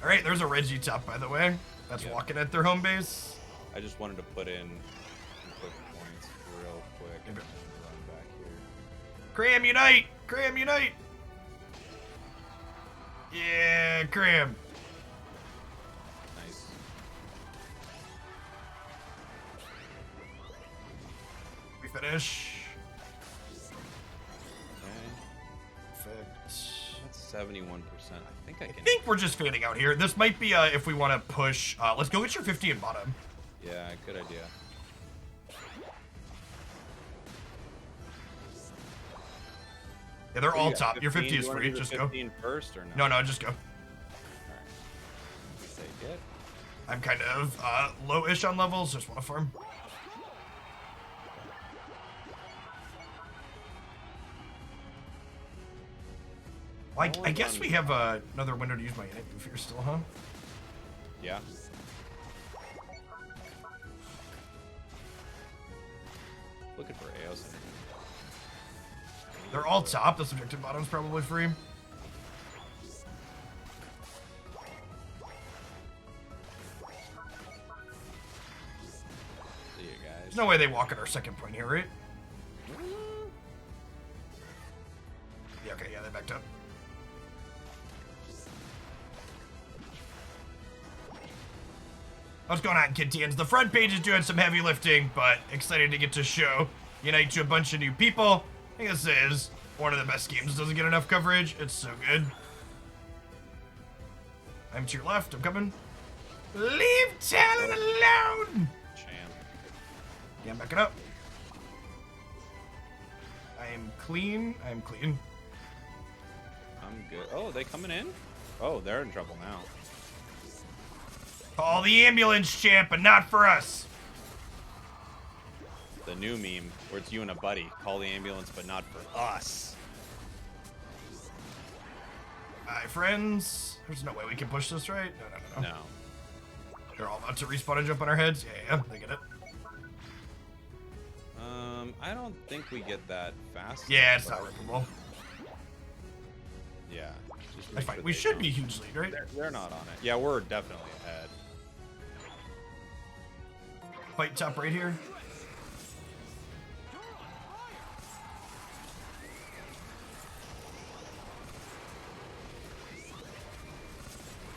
All right, there's a Reggie top, by the way. That's walking at their home base. I just wanted to put in some quick points real quick and run back here. Cram unite! Cram unite! Yeah, Cram. Nice. We finish. Okay. Perfect. That's 71%. I think I I can. think we're just fading out here. This might be if we want to push. Let's go get your 50 in bottom. Yeah, good idea. Yeah, they're all You got top. Your 50 is You wanna free. do the Just go. 15 first or no? No, just go. Alright. Take it. I'm kind of low-ish on levels. Just want to farm. I guess we have another window to use my Unite Boof here still, huh? Yeah. Looking for AOS. They're all top. The subjective bottom's probably free. See you guys. There's no way they walk at our second point here, right? Yeah, okay, yeah, they backed up. What's going on, Kid Tians? The front page is doing some heavy lifting, but excited to get to show Unite to a bunch of new people. I think this is one of the best games that doesn't get enough coverage. It's so good. I'm to your left. I'm coming. Leave Talon alone! Champ. Yeah, I'm backing up. I am clean. I'm clean. I'm good. Oh, are they coming in? Oh, they're in trouble now. Call the ambulance, champ, but not for us. The new meme where it's you and a buddy. Call the ambulance, but not for us. Hi, friends. There's no way we can push this, right? No. No. They're all about to respawn and jump on our heads. Yeah, they get it. I don't think we get that fast. Yeah, it's not rippable. Yeah. Just That's make fine. sure We they should don't- be huge lead, right? They're not on it. Yeah, we're definitely ahead. Fight top right here.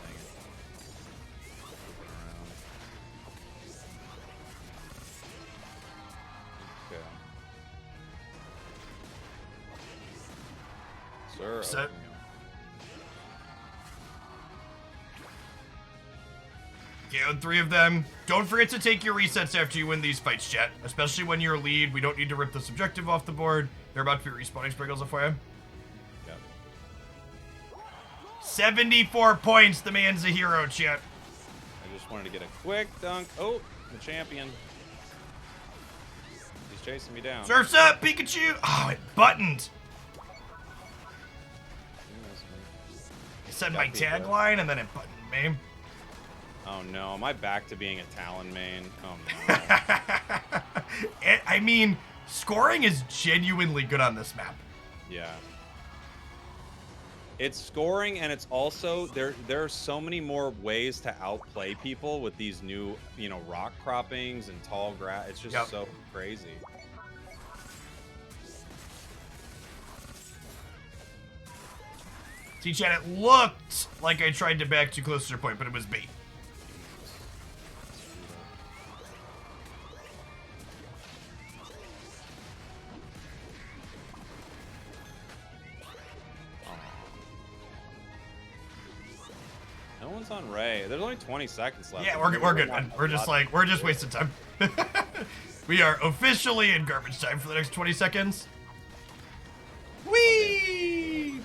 Dang it. Okay. Sir. Set. open you. KO 3 of them. Don't forget to take your resets after you win these fights, chat. Especially when you're lead. We don't need to rip this objective off the board. They're about to be respawning Spriggles for you. Yep. 74 points. The man's a hero, chat. I just wanted to get a quick dunk. Oh, the champion. He's chasing me down. Surf's up, Pikachu. Oh, it buttoned. He missed me. I said Got my Pika. tagline and then it buttoned me. Oh no, am I back to being a Talon main? Oh no. I mean, scoring is genuinely good on this map. Yeah. It's scoring, and it's also there are so many more ways to outplay people with these new, rock croppings and tall grass. It's just so crazy. See, chat, it looked like I tried to back too close to your point, but it was bait. No one's on Ray. There's only 20 seconds left. Yeah, we're good, man. We're just wasting time. We are officially in garbage time for the next 20 seconds. Whee!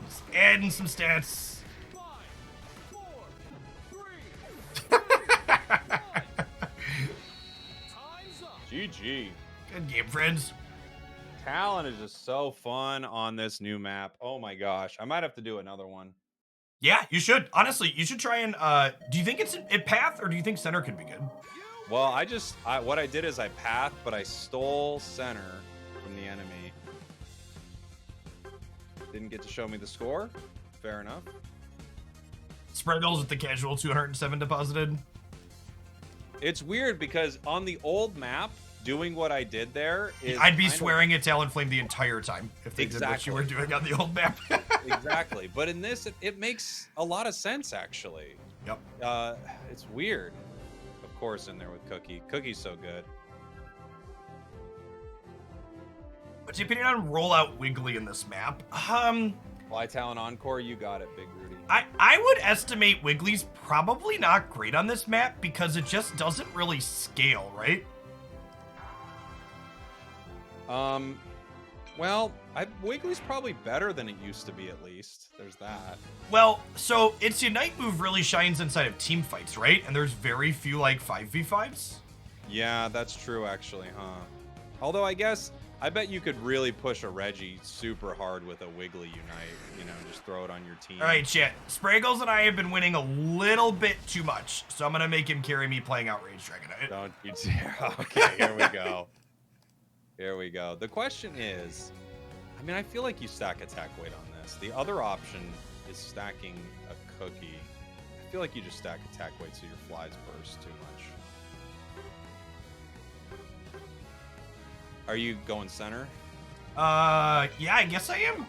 Just adding some stats. 5, 4, 3. Time's up. GG. Good game, friends. Talon is just so fun on this new map. Oh my gosh. I might have to do another one. Yeah, you should. Honestly, you should try and, do you think it's at path, or do you think center could be good? Well, what I did is I pathed, but I stole center from the enemy. Didn't get to show me the score. Fair enough. Spriggles with the casual 207 deposited. It's weird because on the old map, doing what I did there is I'd be kind of- swearing at Talonflame the entire time if they did what you were doing on the old map. Exactly. But in this, it makes a lot of sense, actually. Yep. It's weird. Of course, in there with Cookie. Cookie's so good. What's your opinion on rollout Wiggly in this map? Fly Talon Encore, you got it, Big Rudy. I would estimate Wiggly's probably not great on this map because it just doesn't really scale, right? Well, Wiggly's probably better than it used to be, at least. There's that. Well, so its Unite move really shines inside of team fights, right? And there's very few, 5v5s. Yeah, that's true, actually, huh? Although, I bet you could really push a Reggie super hard with a Wiggly Unite. Just throw it on your team. All right, chat. Spraggles and I have been winning a little bit too much, so I'm going to make him carry me playing Outrage Dragonite. Don't you dare. Okay, here we go. Here we go. The question is, I feel like you stack attack weight on this. The other option is stacking a Cookie. I feel like you just stack attack weight so your flies burst too much. Are you going center? Yeah, I guess I am.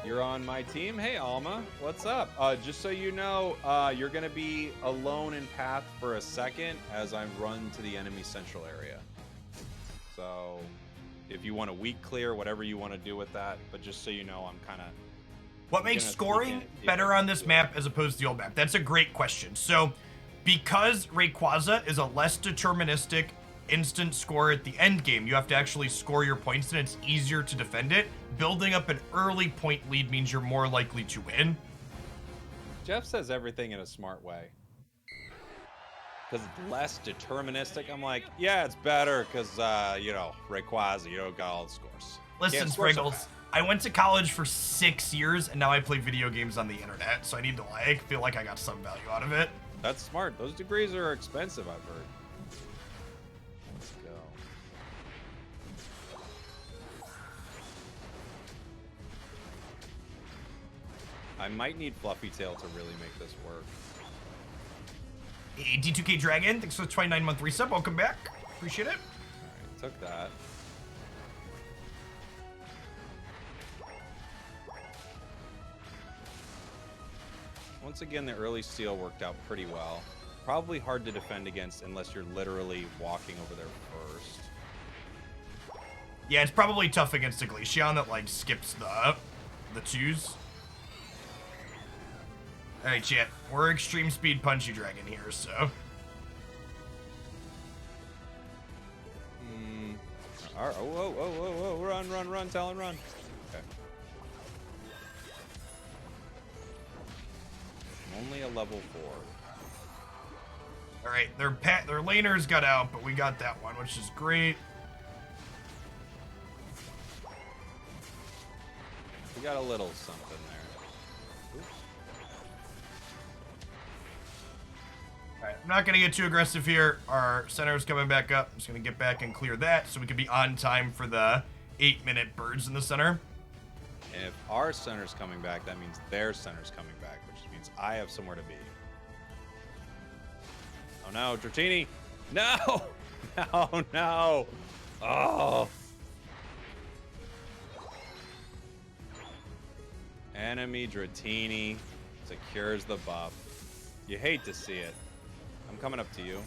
You're on my team. Hey, Alma. What's up? Just so you know, you're going to be alone in path for a second as I run to the enemy central area. So if you want to weak clear, whatever you want to do with that. But just so you know, I'm kind of What makes scoring better on this map as opposed to the old map? That's a great question. So, because Rayquaza is a less deterministic instant score at the end game, you have to actually score your points and it's easier to defend it. Building up an early point lead means you're more likely to win. Jeff says everything in a smart way. Because it's less deterministic. I'm like, yeah, it's better because, you know, Rayquaza, you don't got all the scores. Listen, Spriggles, I went to college for 6 years and now I play video games on the internet, so I need to, like, feel like I got some value out of it. That's smart. Those degrees are expensive, I've heard. Let's go. I might need Fluffy Tail to really make this work. Hey, D2K Dragon, thanks for the 29-month resub. Welcome back. Appreciate it. Alright, took that. Once again, the early steal worked out pretty well. Probably hard to defend against unless you're literally walking over there first. Yeah, it's probably tough against a Glaceon that, like, skips the twos. Alright, chat. We're extreme speed punchy dragon here, so. Alright, whoa, run, Talon, run. Okay. I'm only a level 4. Alright, their laners got out, but we got that one, which is great. We got a little something there. Oops. Alright, I'm not going to get too aggressive here. Our center's coming back up. I'm just going to get back and clear that so we can be on time for the 8-minute birds in the center. If our center's coming back, that means their center's coming back, which means I have somewhere to be. Oh no, Dratini! No! No! Oh! Enemy Dratini secures the buff. You hate to see it. I'm coming up to you.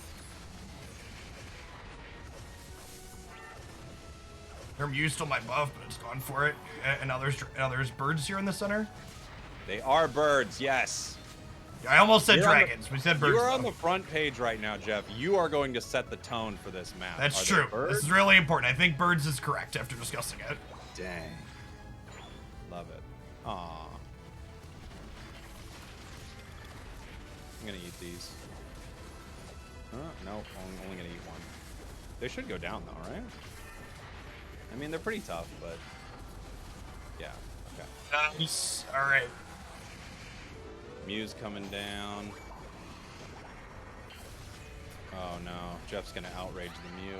Hermuse stole my buff, but it's gone for it. And now there's birds here in the center. They are birds, yes. I almost said dragons. We said birds. You are on the front page right now, Jeff. You are going to set the tone for this map. That's true. This is really important. I think birds is correct after discussing it. Dang. Love it. Aww. I'm gonna eat these. No, I'm only gonna eat one. They should go down though, right? I mean, they're pretty tough, but yeah. Okay. Nice. All right. Mew's coming down. Oh no, Jeff's gonna outrage the Mew.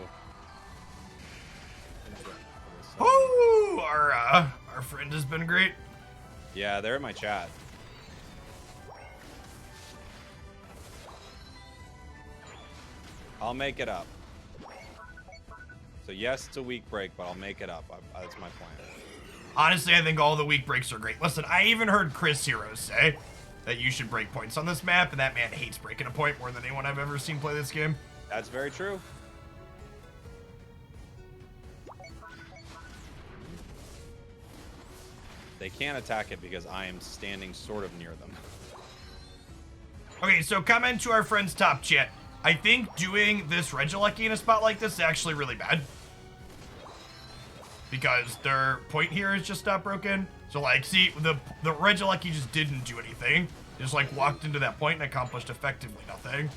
Woo! Our friend has been great. Yeah, they're in my chat. I'll make it up. So yes, it's a week break, but I'll make it up. That's my plan. Honestly, I think all the week breaks are great. Listen, I even heard Chris Heroes say that you should break points on this map, and that man hates breaking a point more than anyone I've ever seen play this game. That's very true. They can't attack it because I am standing sort of near them. Okay, so comment to our friend's top chat. I think doing this Regieleki in a spot like this is actually really bad. Because their point here is just not broken. So, like, see, the Regieleki just didn't do anything. Just, like, walked into that point and accomplished effectively nothing.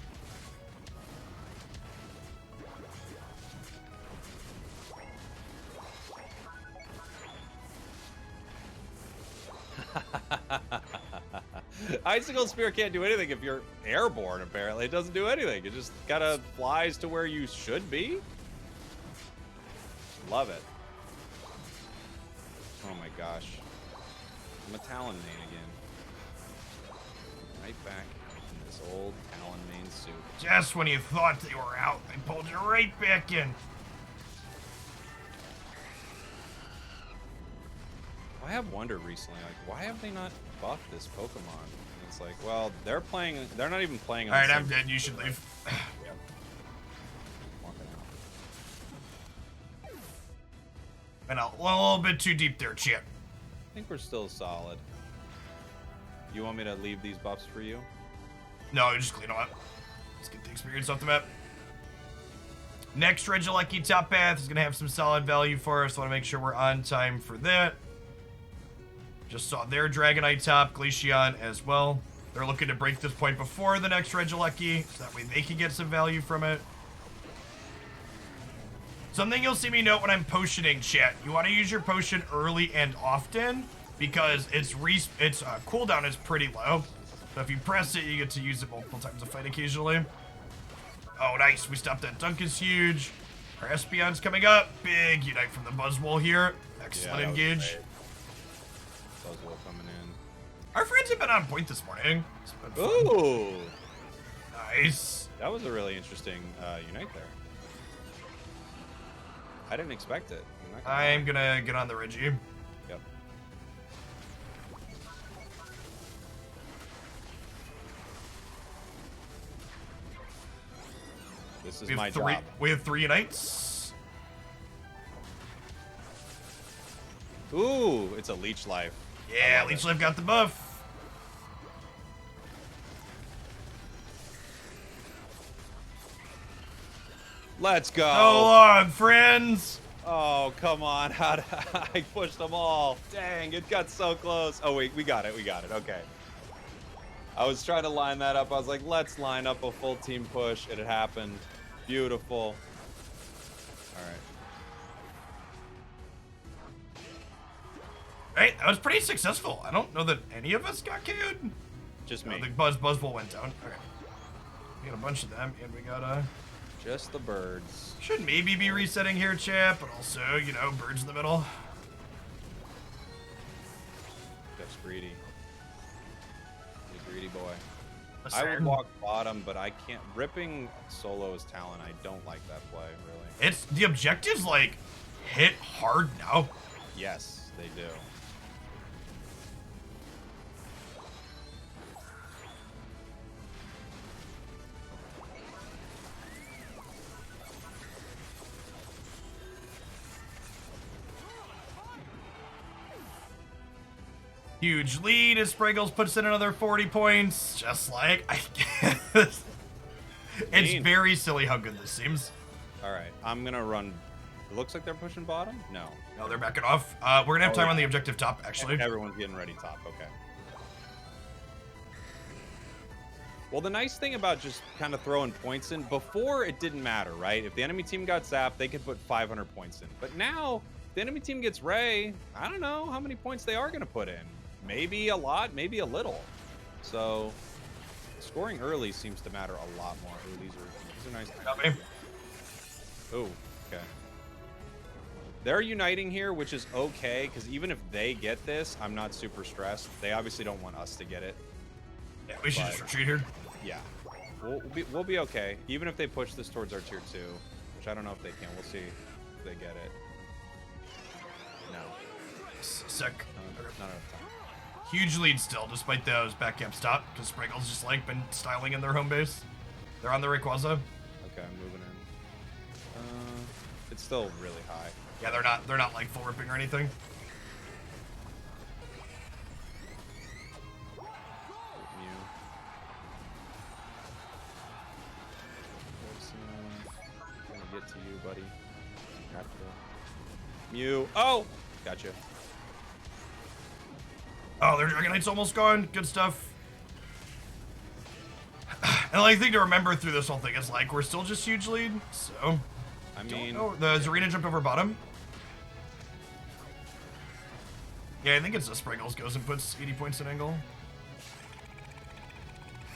Icicle Spear can't do anything if you're airborne, apparently. It doesn't do anything. It just kind of flies to where you should be. Love it. Oh my gosh. I'm a Talon main again. Right back in this old Talon main suit. Just when you thought they were out, they pulled you right back in. I have wondered recently, like, why have they not buffed this Pokemon? And it's like, well, they're not even playing on Alright, I'm dead. You should leave. Yep. Walking out. Been a little bit too deep there, Chip. I think we're still solid. You want me to leave these buffs for you? No, just clean them up. Let's get the experience off the map. Next Regieleki top path is going to have some solid value for us. Want to make sure we're on time for that. Just saw their Dragonite top, Glaceon as well. They're looking to break this point before the next Regieleki, so that way they can get some value from it. Something you'll see me note when I'm potioning, chat. You want to use your potion early and often, because its cooldown is pretty low. So if you press it, you get to use it multiple times a fight occasionally. Oh, nice. We stopped that. Dunk is huge. Our Espeon's coming up. Big Unite from the Buzzwole here. Excellent engage. Buzzwole coming in. Our friends have been on point this morning. It's been fun. Ooh. Nice. That was a really interesting Unite there. I didn't expect it. I'm gonna get on the Reggie. Yep. This is my job. We have 3 Unites. Ooh, it's a Leech Life. Yeah, Leech Life got the buff. Let's go. So long, friends. Oh, come on. How did I pushed them all? Dang, it got so close. Oh, wait, we got it. We got it. Okay. I was trying to line that up. I was like, let's line up a full team push. It had happened. Beautiful. All right. Right, that was pretty successful. I don't know that any of us got KO'd. Just No, me. the Buzzwole went down. Okay. We got a bunch of them, and we got Just the birds. should maybe be resetting here, chat, but also, you know, birds in the middle. Jeff's greedy. He's a greedy boy. Listen. I would walk bottom, but I can't. Ripping solo is talent. I don't like that play, really. It's the objectives like hit hard now. Yes, they do. Huge lead as Spriggles puts in another 40 points. Just like, I guess. It's very silly how good this seems. All right, I'm gonna run. It looks like they're pushing bottom. No. No, they're backing off. We're gonna have time on the objective top, actually. Everyone's getting ready top. Okay. Well, the nice thing about just kind of throwing points in, before it didn't matter, right? If the enemy team got zapped, they could put 500 points in. But now, if the enemy team gets Ray, I don't know how many points they are going to put in. Maybe a lot, maybe a little. So, scoring early seems to matter a lot more. Ooh, these are nice. Got me. Oh, okay. They're uniting here, which is okay, because even if they get this, I'm not super stressed. They obviously don't want us to get it. Yeah, we should just retreat here. Yeah, we'll be okay. Even if they push this towards our tier 2, which I don't know if they can. We'll see if they get it. No. Sick. Not enough time. Huge lead still, despite those back camp stop, because Spriggles just like been styling in their home base. They're on the Rayquaza. Okay, I'm moving in. It's still really high. Yeah, they're not like full ripping or anything. Mew. Gonna get to you, buddy. Have to. Mew. Oh, gotcha. Oh, their Dragonite's almost gone. Good stuff. And the only thing to remember through this whole thing is like we're still just huge lead, so. I mean, the Zarina jumped over bottom. Yeah, I think it's a Spriggles goes and puts 80 points in angle.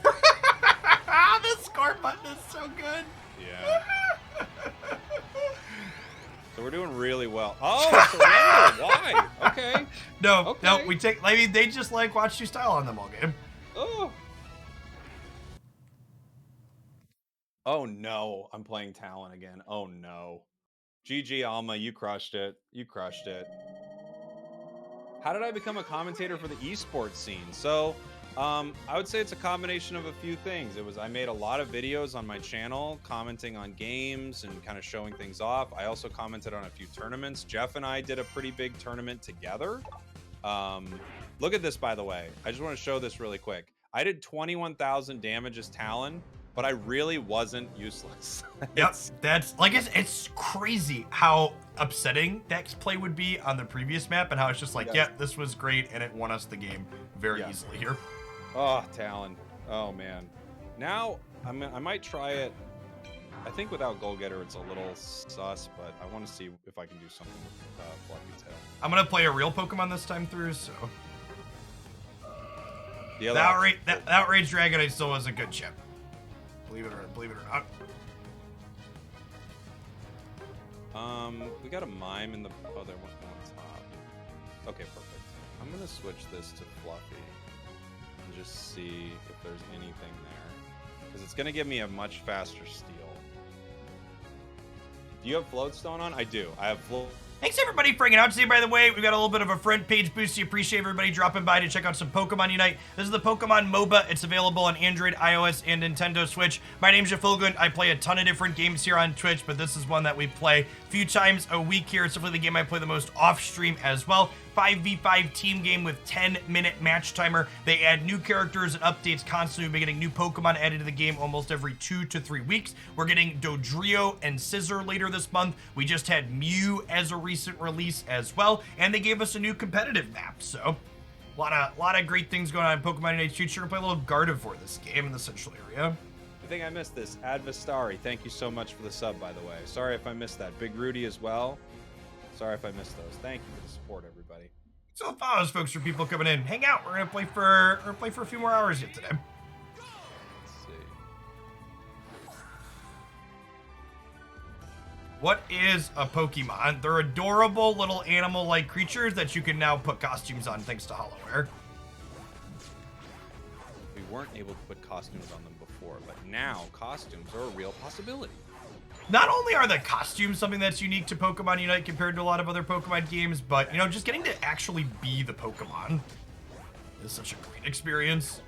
The score button is so good. yeah. So we're doing really well. Oh, surrender. Why? Okay. No, no, Okay. we take. I mean, they just like watch you style on them all game. Oh. Oh no, I'm playing Talon again. Oh no. GG Alma, you crushed it. You crushed it. How did I become a commentator for the esports scene? So, I would say it's a combination of a few things. It was I made a lot of videos on my channel commenting on games and kind of showing things off. I also commented on a few tournaments. Jeff and I did a pretty big tournament together. Look at this, by the way. I just want to show this really quick. I did 21,000 damage as Talon, but I really wasn't useless. Yep, that's like it's crazy how upsetting that play would be on the previous map, and how it's just like, Yes. yeah, this was great, and it won us the game very Yeah. easily here. Oh, Talon. Oh, man. Now, I might try it. I think without Goal Getter, it's a little sus, but I want to see if I can do something with Fluffy Tail. I'm gonna play a real Pokemon this time through, so The the other outrage, option- that outrage Dragonite still was a good chip. Believe it or not. We got a Mime in the other one on top. Okay, perfect. I'm gonna switch this to Fluffy and just see if there's anything there, because it's gonna give me a much faster steal. Do you have Floatstone on? I do. I have Float. Thanks everybody for hanging out today, by the way. We got a little bit of a front page boost. We appreciate everybody dropping by to check out some Pokemon Unite. This is the Pokemon MOBA. It's available on Android, iOS, and Nintendo Switch. My name's Jafilgun. I play a ton of different games here on Twitch, but this is one that we play a few times a week here. It's definitely the game I play the most off-stream as well. 5v5 team game with 10-minute match timer. They add new characters and updates constantly. We've been getting new Pokemon added to the game almost every 2 to 3 weeks. We're getting Dodrio and Scissor later this month. We just had Mew as a recent release as well, and they gave us a new competitive map. So, a lot of great things going on in Pokemon Unite future. We're gonna play a little Gardevoir this game in the central area. I think I missed this. Advistari, thank you so much for the sub, by the way. Sorry if I missed that. Big Rudy as well. Sorry if I missed those. Thank you for the support, everybody. So follow us, folks, for people coming in. Hang out. We're gonna play for a few more hours yet today. Let's see. What is a Pokemon? They're adorable little animal-like creatures that you can now put costumes on thanks to HoloWare. We weren't able to put costumes on them before, but now costumes are a real possibility. Not only are the costumes something that's unique to Pokemon Unite compared to a lot of other Pokemon games, but, you know, just getting to actually be the Pokemon is such a great experience.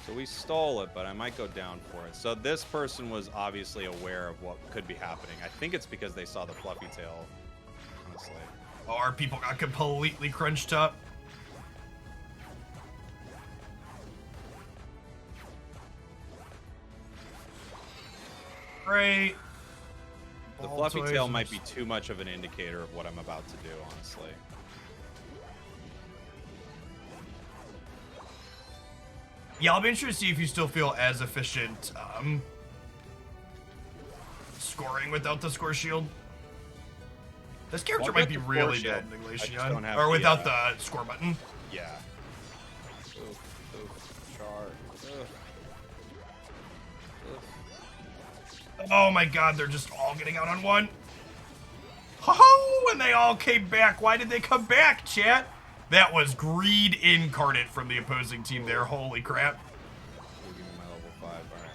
So we stole it, but I might go down for it. So this person was obviously aware of what could be happening. I think it's because they saw the Fluffy Tail, honestly. Oh, our people got completely crunched up. Great. The Ball Fluffy toys Tail and might be too much of an indicator of what I'm about to do, honestly. Yeah, I'll be interested to see if you still feel as efficient scoring without the score shield. This character Won't might get be the score really shield. dead in I just don't Glaceon. have Or the, without the score button. Yeah. Char. Oh my god, they're just all getting out on one. Oh, and they all came back. Why did they come back, chat? That was greed incarnate from the opposing team there. Holy crap. Give me my level 5, alright.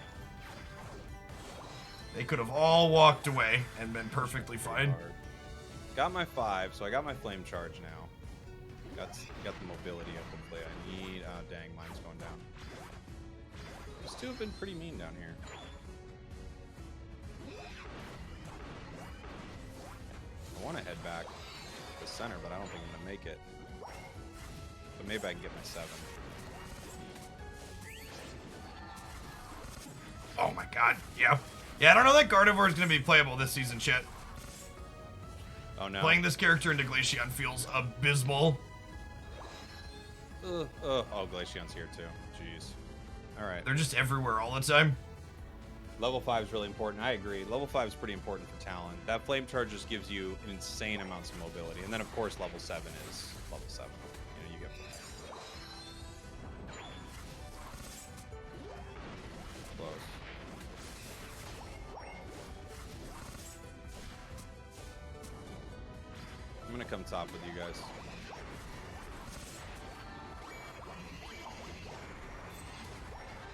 They could have all walked away and been perfectly fine. Got my 5, so I got my flame charge now. Got the mobility up and play. I need. Dang, mine's going down. These two have been pretty mean down here. I want to head back to the center, but I don't think I'm gonna make it. But maybe I can get my 7. Oh my god, yeah. Yeah, I don't know that Gardevoir is going to be playable this season, chat. Oh no. Playing this character into Glaceon feels abysmal. Oh, Glaceon's here too. Jeez. Alright. They're just everywhere all the time. Level 5 is really important. I agree. Level 5 is pretty important for Talon. That flame charge just gives you insane amounts of mobility. And then, of course, level 7 is level 7. You know, you get close. I'm gonna come top with you guys.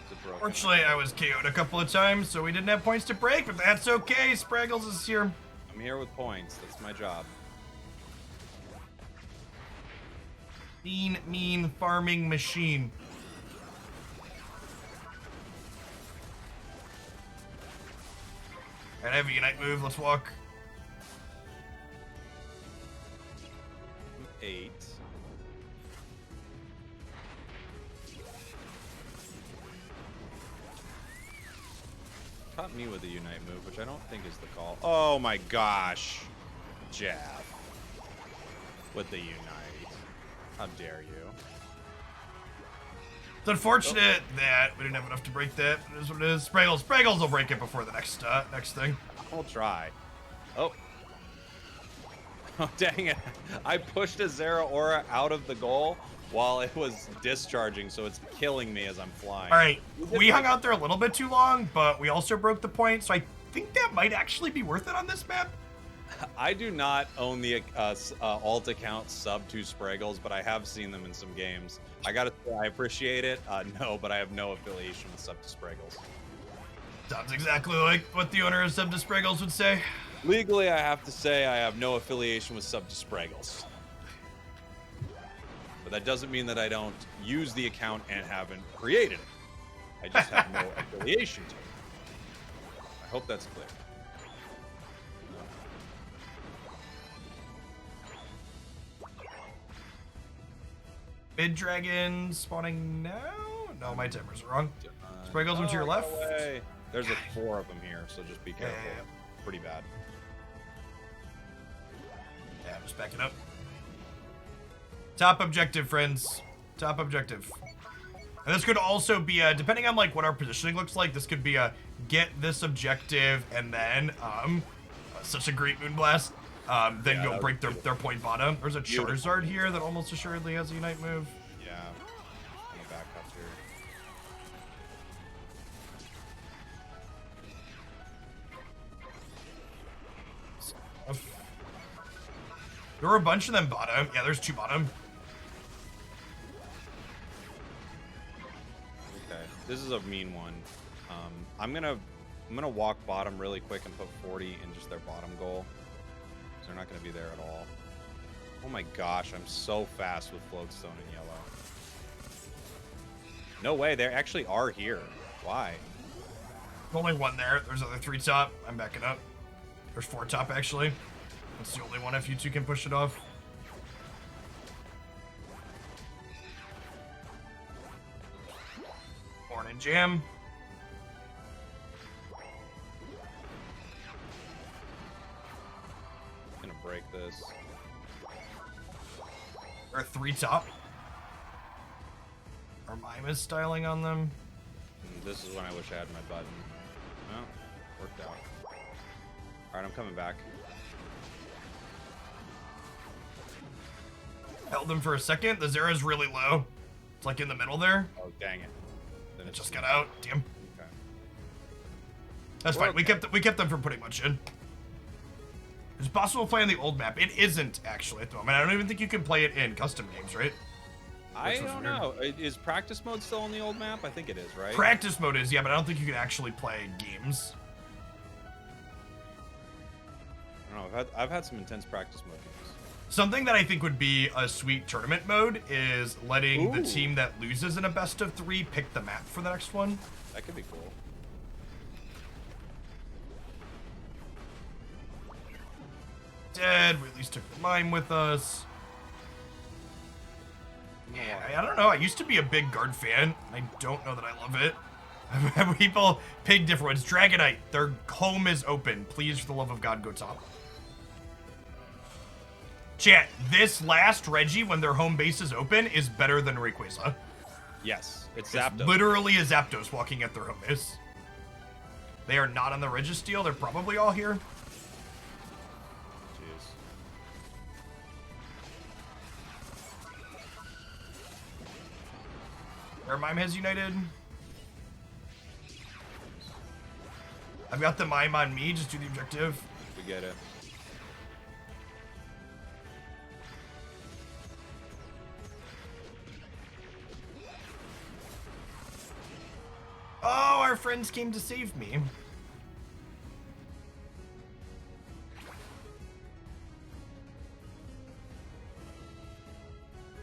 Is it broken? Fortunately, I was KO'd a couple of times, so we didn't have points to break, but that's okay. Spraggles is here. I'm here with points. That's my job. Mean farming machine. Alright, I have a Unite move. Let's walk. 8. Caught me with a Unite move, which I don't think is the call. Oh my gosh. Jab. With the Unite. How dare you? It's unfortunate that we didn't have enough to break that. It is what it is. Spraggles will break it before the next thing. I'll try. Oh. Oh, dang it. I pushed a Zera Aura out of the goal while it was discharging, so it's killing me as I'm flying. All right, we hung out there a little bit too long, but we also broke the point, so I think that might actually be worth it on this map. I do not own the alt account sub to Spraggles, but I have seen them in some games. I gotta say, I appreciate it. No, but I have no affiliation with sub to Spraggles. Sounds exactly like what the owner of Sub to Spraggles would say. Legally, I have to say I have no affiliation with sub to Spraggles. But that doesn't mean that I don't use the account and haven't created it. I just have no affiliation to it. I hope that's clear. Mid dragon spawning now? No, my timer's wrong. Spraggles went to your left. No way. There's 4 of them here, so just be careful. Yeah. Pretty bad. Yeah, just back it up. Top objective, friends. Top objective. And this could also be a, depending on like what our positioning looks like, this could be a get this objective and then such a great Moonblast. Then go break their point bottom. There's a Charizard here that almost assuredly has a Unite move. Yeah. I'm gonna back up here. There were a bunch of them bottom. Yeah, there's 2 bottom. Okay, this is a mean one. I'm gonna walk bottom really quick and put 40 in just their bottom goal. So they're not gonna be there at all. Oh my gosh, I'm so fast with Floatstone and yellow. No way, they actually are here. Why? Only 1 there. There's other 3 top. I'm backing up. There's 4 top actually. That's the only one if you 2 can push it off. Morning jam. Gonna break this. There are 3 top. Our Mime is styling on them. This is when I wish I had my button. No, worked out. Alright, I'm coming back. Held them for a second. The Zera's really low. It's like in the middle there. Oh, dang it. Then It just got out. Damn. Okay. That's We're fine. okay. We kept them from pretty much in. It's possible to play on the old map. It isn't actually at the moment. I don't even think you can play it in custom games, right? I Which was don't weird. know. Is practice mode still on the old map? I think it is, right? Practice mode is, yeah, but I don't think you can actually play games. I don't know. I've had some intense practice mode games. Something that I think would be a sweet tournament mode is letting the Ooh. team that loses in a best of 3 pick the map for the next one. That could be cool. Dead. We at least took the Mime with us. Yeah, I don't know. I used to be a big guard fan. I don't know that I love it. People pick different ones. Dragonite, their home is open. Please, for the love of God, go top. Chat, this last Reggie, when their home base is open, is better than Rayquaza. Yes, it's It's Zapdos. literally a Zapdos walking at their home base. They are not on the Registeel. They're probably all here. Jeez. Their Mime has United. I've got the Mime on me. Just do the objective. We get it. Oh, our friends came to save me.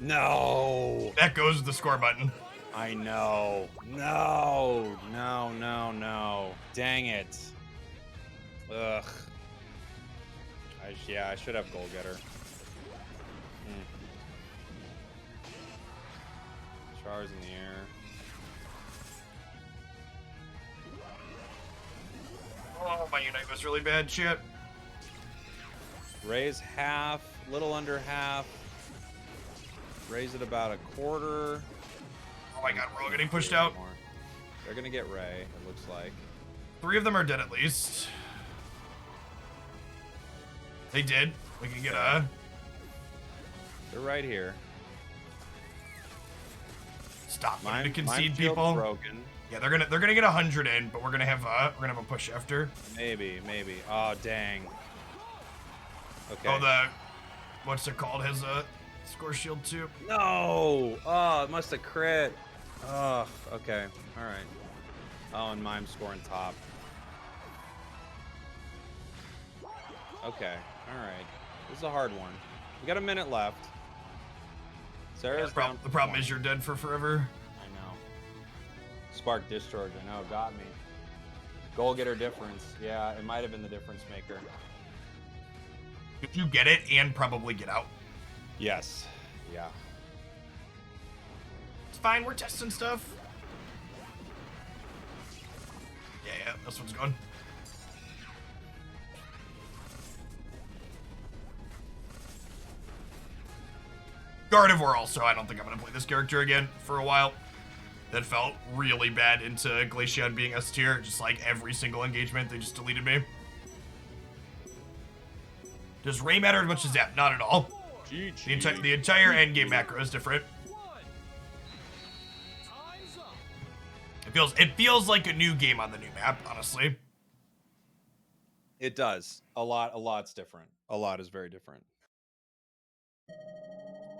No. That goes with the score button. I know. No. No, no, no. Dang it. Ugh. Yeah, I should have goal getter. Char's in the air. Oh, my Unite was really bad. Shit. Raise half, little under half. Raise it about a quarter. Oh my god, we're all getting pushed out. More. They're gonna get Ray, it looks like. 3 of them are dead at least. They did. We can get a... They're right here. Stop. Mine, To concede mine's people. broken. Yeah, they're gonna get 100 in, but we're gonna have a push after. Maybe. Oh dang. Okay. Oh, the what's it called has a score shield too. No! Oh, it must have crit. Oh, okay. All right. Oh, and Mime scoring top. Okay. All right. This is a hard one. We got a minute left. Sarah's down. The problem is you're dead for forever. I know. Spark discharge. I know. Got me. Goal getter difference. Yeah, it might have been the difference maker. If you get it and probably get out. Yes. Yeah. It's fine. We're testing stuff. Yeah. This one's gone. Gardevoir also. I don't think I'm gonna play this character again for a while. That felt really bad into Glaceon being S tier. Just like every single engagement, they just deleted me. Does Ray matter as much as Zap? Not at all. The entire endgame macro is different. Time's up. It feels like a new game on the new map, honestly. It does. A lot's different. A lot is very different.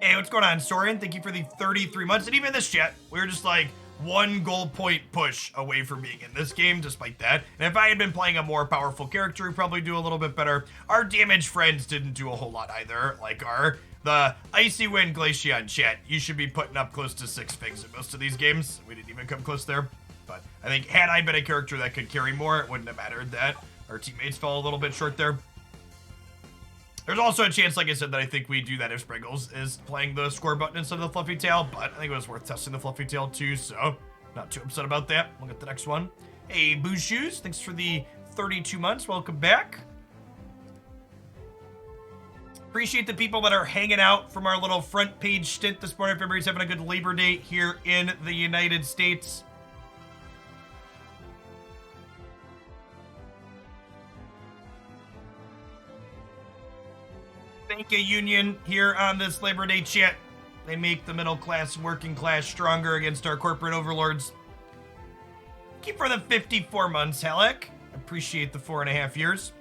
Hey, what's going on, Soren? Thank you for the 33 months. And even this chat, we were just like 1 goal point push away from being in this game, despite that. And if I had been playing a more powerful character, we'd probably do a little bit better. Our damage friends didn't do a whole lot either. Like the Icy Wind Glaceon chat, you should be putting up close to 6 figs in most of these games. We didn't even come close there. But I think had I been a character that could carry more, it wouldn't have mattered that our teammates fell a little bit short there. There's also a chance, like I said, that I think we do that if Spriggles is playing the score button instead of the Fluffy Tail, but I think it was worth testing the Fluffy Tail too, so not too upset about that. We'll get the next one. Hey, Boo Shoes, thanks for the 32 months. Welcome back. Appreciate the people that are hanging out from our little front page stint this morning. If everybody's having a good Labor Day here in the United States. Thank you, Union, here on this Labor Day chat. They make the middle class and working class stronger against our corporate overlords. Thank you for the 54 months, Halleck. Appreciate the 4.5 years.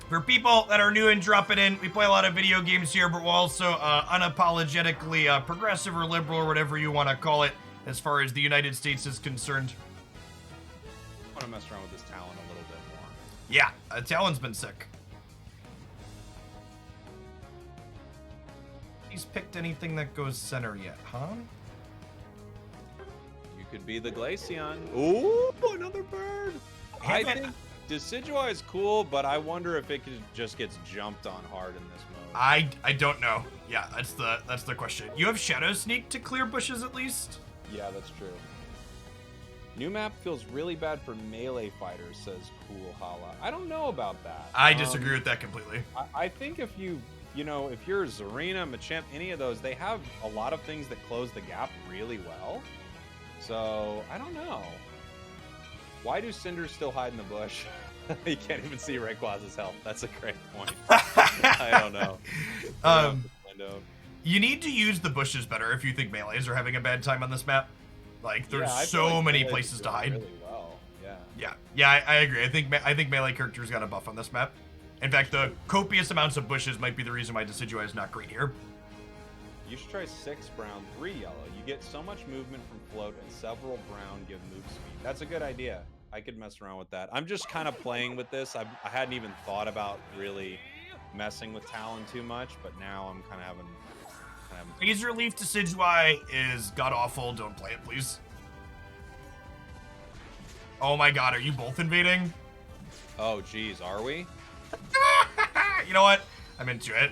For people that are new and dropping in, we play a lot of video games here, but we're also unapologetically progressive or liberal or whatever you want to call it as far as the United States is concerned. I want to mess around with this Talon a little bit more. Yeah, Talon's been sick. He's picked anything that goes center yet, huh? You could be the Glaceon. Ooh, another bird. I think Decidueye is cool, but I wonder if it just gets jumped on hard in this mode. I don't know. Yeah, that's the question. You have Shadow Sneak to clear bushes at least? Yeah, that's true. New map feels really bad for melee fighters, says Cool Hala. I don't know about that. I disagree with that completely. I think if you know, if you're Zarina, Machamp, any of those, they have a lot of things that close the gap really well. So, I don't know. Why do Cinders still hide in the bush? You can't even see Rayquaza's health. That's a great point. I don't know. You need to use the bushes better if you think melees are having a bad time on this map. Like, there's I feel so like many melee's places to doing hide. Really well. Yeah, I agree. I think melee characters got a buff on this map. In fact, the copious amounts of bushes might be the reason why Decidueye is not great here. You should try 6 brown, 3 yellow. You get so much movement from float, and several brown give move speed. That's a good idea. I could mess around with that. I'm just kind of playing with this. I hadn't even thought about really messing with Talon too much, but now I'm kind of having... Razor Leaf Decidueye is god-awful. Don't play it, please. Oh my god, are you both invading? Oh, geez, are we? You know what? I'm into it.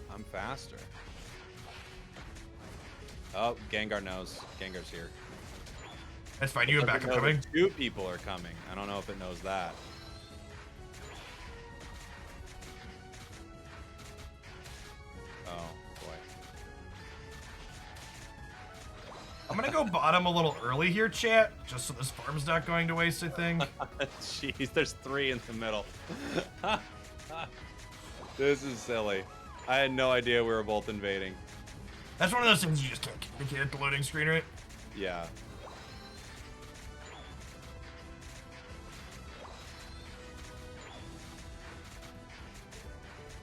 I'm faster. Oh, Gengar knows. Gengar's here. That's fine. You have Doesn't backup know coming. that 2 people are coming. I don't know if it knows that. Oh, boy. I'm gonna go bottom a little early here, chat, just so this farm's not going to waste, I think. Jeez, there's 3 in the middle. This is silly. I had no idea we were both invading. That's one of those things you just can't communicate at the loading screen, right? Yeah.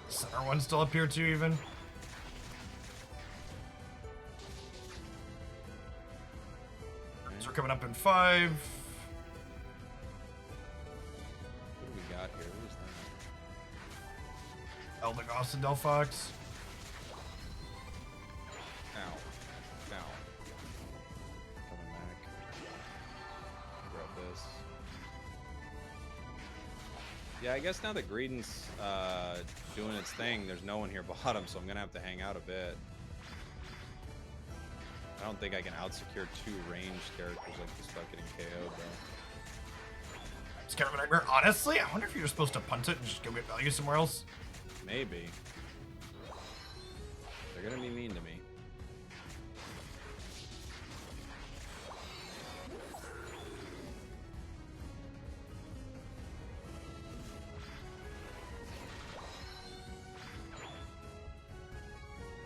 Center one still up here too, even. So we're coming up in 5. What do we got here? What is that? Eldegoss and Delphox. Ow. Ow. Coming back. Grab this. Yeah, I guess now that Greedent's doing its thing, there's no one here bottom, so I'm gonna have to hang out a bit. I don't think I can out-secure 2 ranged characters like this without getting KO'd, though. It's kind of a nightmare. Honestly, I wonder if you're supposed to punt it and just go get value somewhere else. Maybe. They're gonna be mean to me.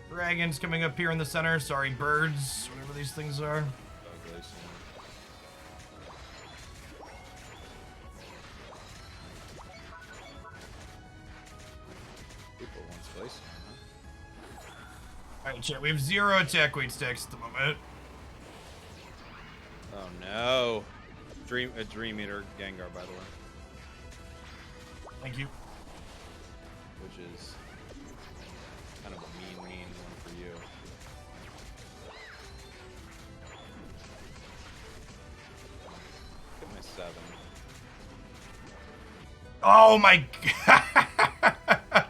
Dragons coming up here in the center. Sorry, birds, whatever these things are. Ugly, so- People wants Glaceon, huh? Alright, chat, we have 0 attack weight stacks at the moment. Oh no. Dream Eater Gengar, by the way. Thank you. Which is kind of a mean one for you. Get my 7. Oh my god!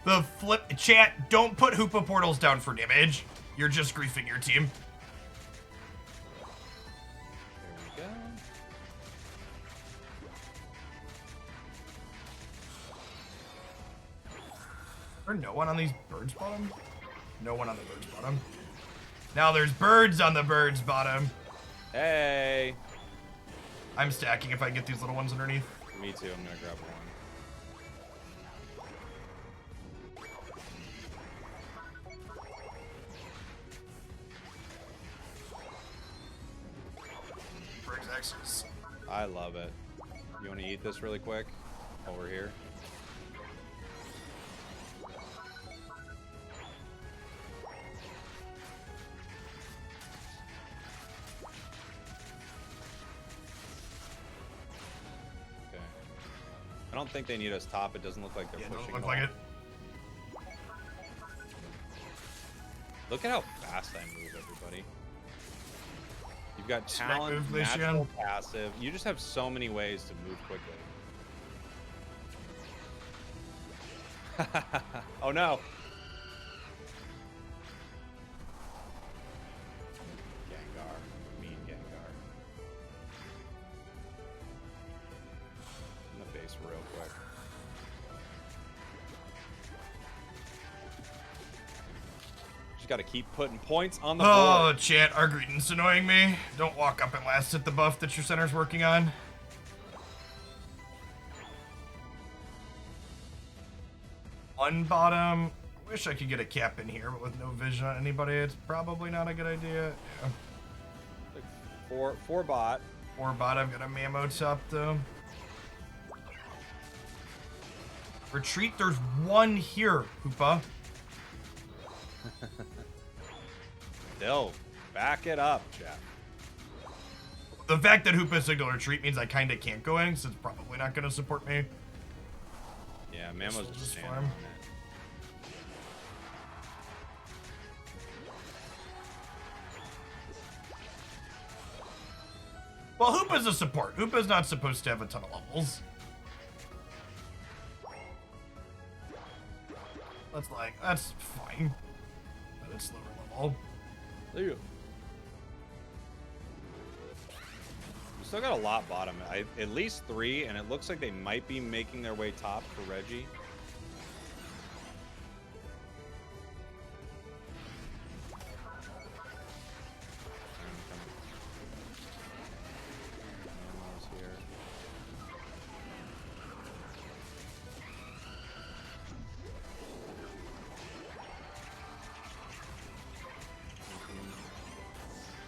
The flip. Chat, don't put Hoopa portals down for damage. You're just griefing your team. There we go. Is there no one on these birds bottom? No one on the birds bottom. Now there's birds on the birds bottom. Hey! I'm stacking if I get these little ones underneath. Me too, I'm gonna grab one. Birds X's. I love it. You wanna eat this really quick? While we're here? Okay. I don't think they need us top. It doesn't look like they're Yeah, pushing. doesn't look like well. it. Look at how fast I move, everybody. You've got Smack talent, move, natural, Lucian. passive. You just have so many ways to move quickly. Oh no! Gengar. Mean Gengar. In the face real quick. Just gotta keep putting points on the Oh, board. chat, our greetings annoying me. Don't walk up and last hit the buff that your center's working on. One bottom. Wish I could get a cap in here, but with no vision on anybody, it's probably not a good idea. Yeah. Like four bot. Or bottom, got a Mammo top though. Retreat, there's one here, Hoopa. Still, back it up, Jeff. The fact that Hoopa signal retreat means I kinda can't go in, so it's probably not gonna support me. Yeah, Mammo's We'll just just standing farm. on it. Well, Hoopa's a support. Hoopa's not supposed to have a ton of levels. That's fine. But it's lower level. There you go. We still got a lot bottom. At least 3, and it looks like they might be making their way top for Reggie.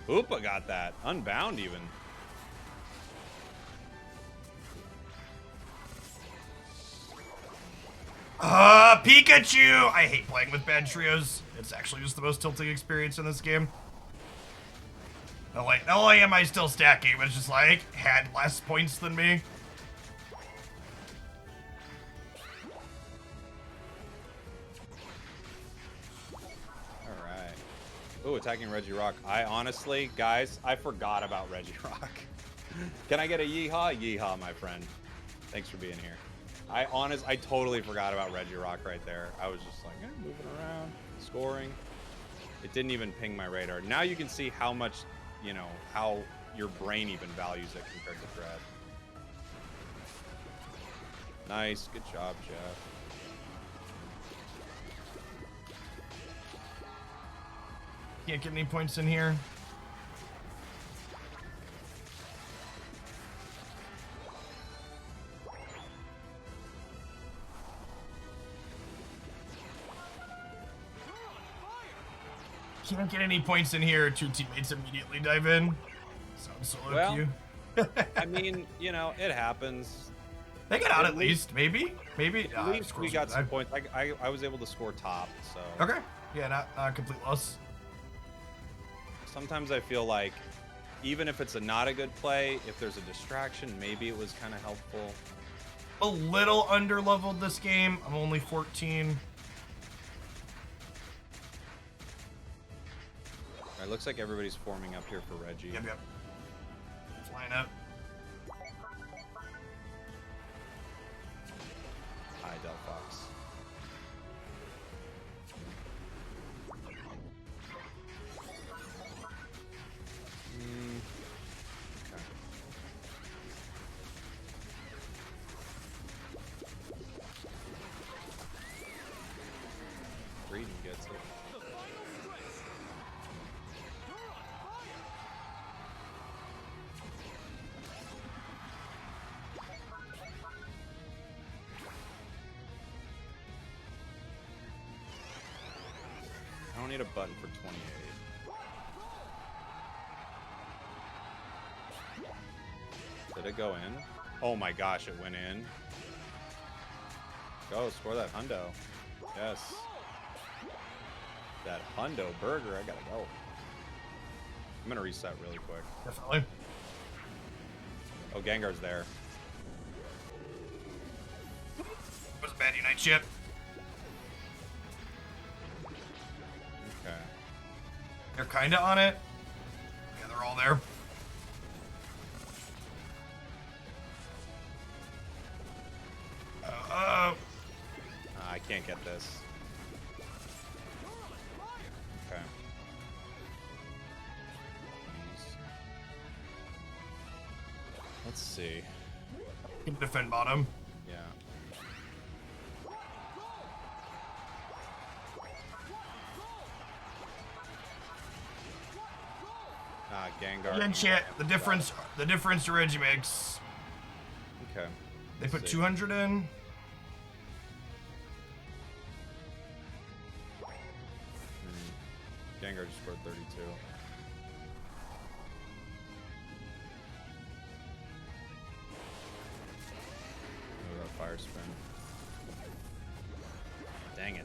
Oop, I got that. Unbound even. Pikachu! I hate playing with bad trios. It's actually just the most tilting experience in this game. Not only am I still stacking, but it's just like, had less points than me. Alright. Ooh, attacking Reggie Rock. I honestly, guys, I forgot about Reggie Rock. Can I get a yeehaw? Yeehaw, my friend. Thanks for being here. I totally forgot about Reggie Rock right there. I was just like, moving around, scoring. It didn't even ping my radar. Now you can see how much, you know, how your brain even values it compared to Dread. Nice, good job, Jeff. Can't get any points in here. Can't get any points in here. 2 teammates immediately dive in. Sounds solo Well, queue. I mean, you know, it happens. They get out at least, maybe. At least we got some points. I was able to score top, so. Okay. Yeah, not complete loss. Sometimes I feel like, even if it's not a good play, if there's a distraction, maybe it was kind of helpful. A little under-leveled this game. I'm only 14. It looks like everybody's forming up here for Reggie. Yep. Flying up. Hi, Delphox. Okay. Breeden gets it. I don't need a button for 28. Did it go in? Oh my gosh, it went in. Go, score that hundo. Yes. That hundo burger, I gotta go. I'm gonna reset really quick. Definitely. Oh, Gengar's there. Was a bad Unite chip. Okay. They're kind of on it. Yeah, they're all there. I can't get this. Okay. Please. Let's see. Can defend bottom. Yeah. Gengar. Enchant. The difference Reggie makes. Okay. They put Let's see. 200 in. Gengar just scored 32. Oh, that fire spin. Dang it.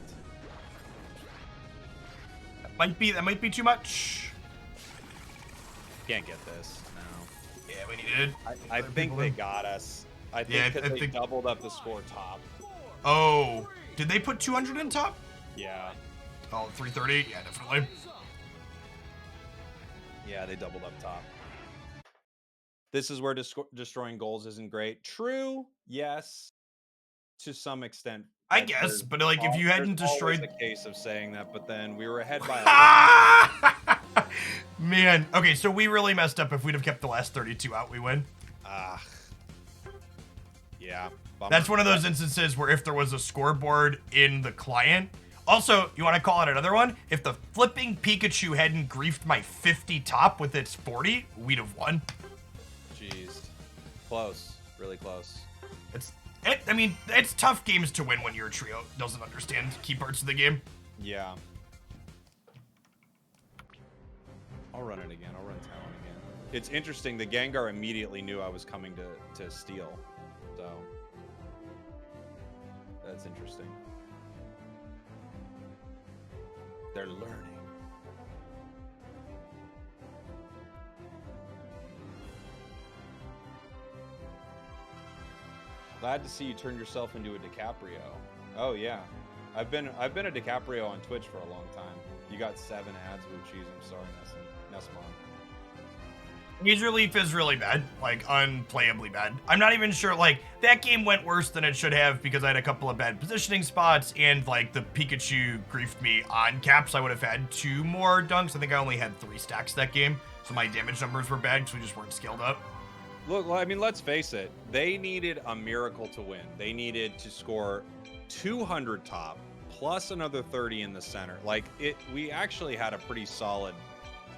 That might be too much. Can't get this. No. Yeah, we needed. I think they got us. I think Yeah, because I they think- doubled up the score top. Oh, did they put 200 in top? Yeah. Oh, 330. Yeah, definitely. Yeah, they doubled up top. This is where destroying goals isn't great. True, yes, to some extent. I but guess, there's but like if you hadn't there's always destroyed. a case of saying that, but then we were ahead by a lot. Man. Okay, so we really messed up. If we'd have kept the last 32 out, we win. Ah. Yeah. Bummer. That's one of those instances where if there was a scoreboard in the client. Also, you want to call it another one? If the flipping Pikachu hadn't griefed my 50 top with its 40, we'd have won. Jeez. Close. Really close. I mean, it's tough games to win when your trio doesn't understand key parts of the game. Yeah. I'll run it again. I'll run Talon again. It's interesting. The Gengar immediately knew I was coming to steal. So that's interesting. They're learning. Glad to see you turn yourself into a DiCaprio. Oh yeah, I've been a DiCaprio on Twitch for a long time. You got 7 ads, Wuchis. I'm sorry, Nesmon. User Leaf is really bad, like unplayably bad. I'm not even sure, like, that game went worse than it should have because I had a couple of bad positioning spots and like the Pikachu griefed me on caps. I would have had 2 more dunks. I think I only had 3 stacks that game, so my damage numbers were bad because we just weren't scaled up. Look, I mean, let's face it. They needed a miracle to win. They needed to score 200 top plus another 30 in the center. Like we actually had a pretty solid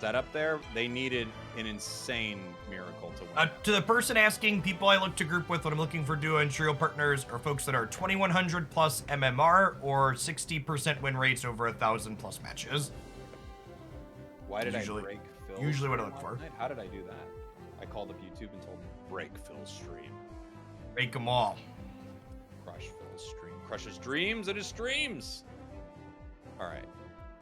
setup there. They needed an insane miracle to win. To the person asking, people I look to group with when I'm looking for duo and trio partners are folks that are 2100 plus MMR or 60% win rates over 1,000 plus matches. Why did I break Phil's Usually what I stream look for. last night? How did I do that? I called up YouTube and told them, break Phil's stream. Break them all. Crush Phil's stream. Crush his dreams and his streams. All right.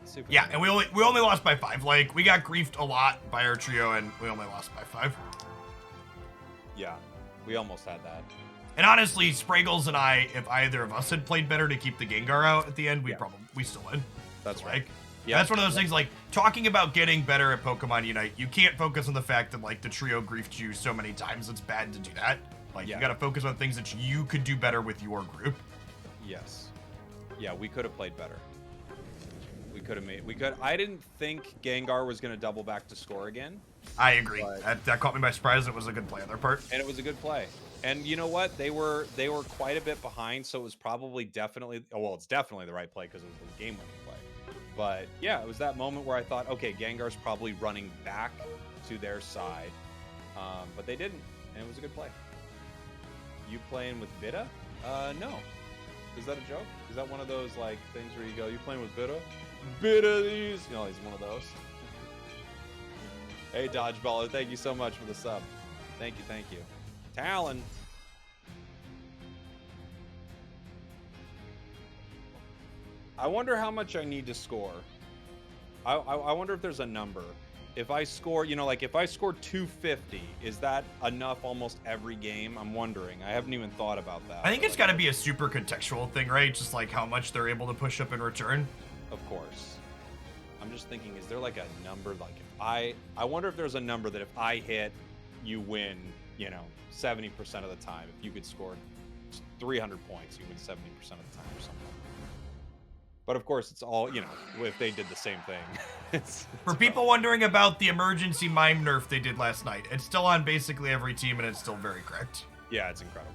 Super. Yeah, and we only lost by 5. Like, we got griefed a lot by our trio, and we only lost by 5. Yeah, we almost had that. And honestly, Spraggles and I, if either of us had played better to keep the Gengar out at the end, we still win. That's So, right. like, Yeah, that's one of those things, like, talking about getting better at Pokemon Unite, you can't focus on the fact that, like, the trio griefed you so many times. It's bad to do that. Like, you gotta focus on things that you could do better with your group. Yes. Yeah, we could have played better. I didn't think Gengar was going to double back to score again. I agree. But, That caught me by surprise. It was a good play on their part. and it was a good play. And you know what? They were quite a bit behind, so it was probably definitely, well, it's definitely the right play because it was the game-winning play. But yeah, it was that moment where I thought, okay, Gengar's probably running back to their side. But they didn't, and it was a good play. You playing with Vita? No. Is that a joke? Is that one of those like things where you go, you playing with Vita? Vita these? You know, he's one of those. Hey, Dodgeballer, thank you so much for the sub. Thank you. Talon. I wonder how much I need to score. I wonder if there's a number. If I score, you know, like if I score 250, is that enough almost every game? I'm wondering. I haven't even thought about that. I think it's got to be a super contextual thing, right? Just like how much they're able to push up in return. Of course. I'm just thinking, is there like a number? Like if I wonder if there's a number that if I hit, you win, you know, 70% of the time. If you could score 300 points, you win 70% of the time or something. But of course, it's all, you know, if they did the same thing. it's For people wondering about the emergency Mime nerf they did last night, it's still on basically every team and it's still very correct. Yeah, it's incredible.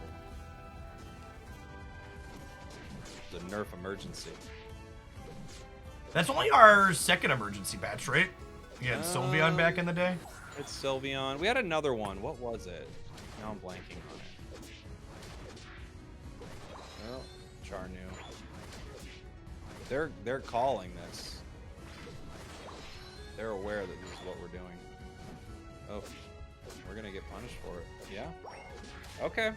The nerf emergency. That's only our second emergency patch, right? We had Sylveon back in the day. It's Sylveon. We had another one. What was it? Now I'm blanking on it. Well, Charnu. They're calling this. They're aware that this is what we're doing. Oh, we're gonna get punished for it. Yeah. Okay.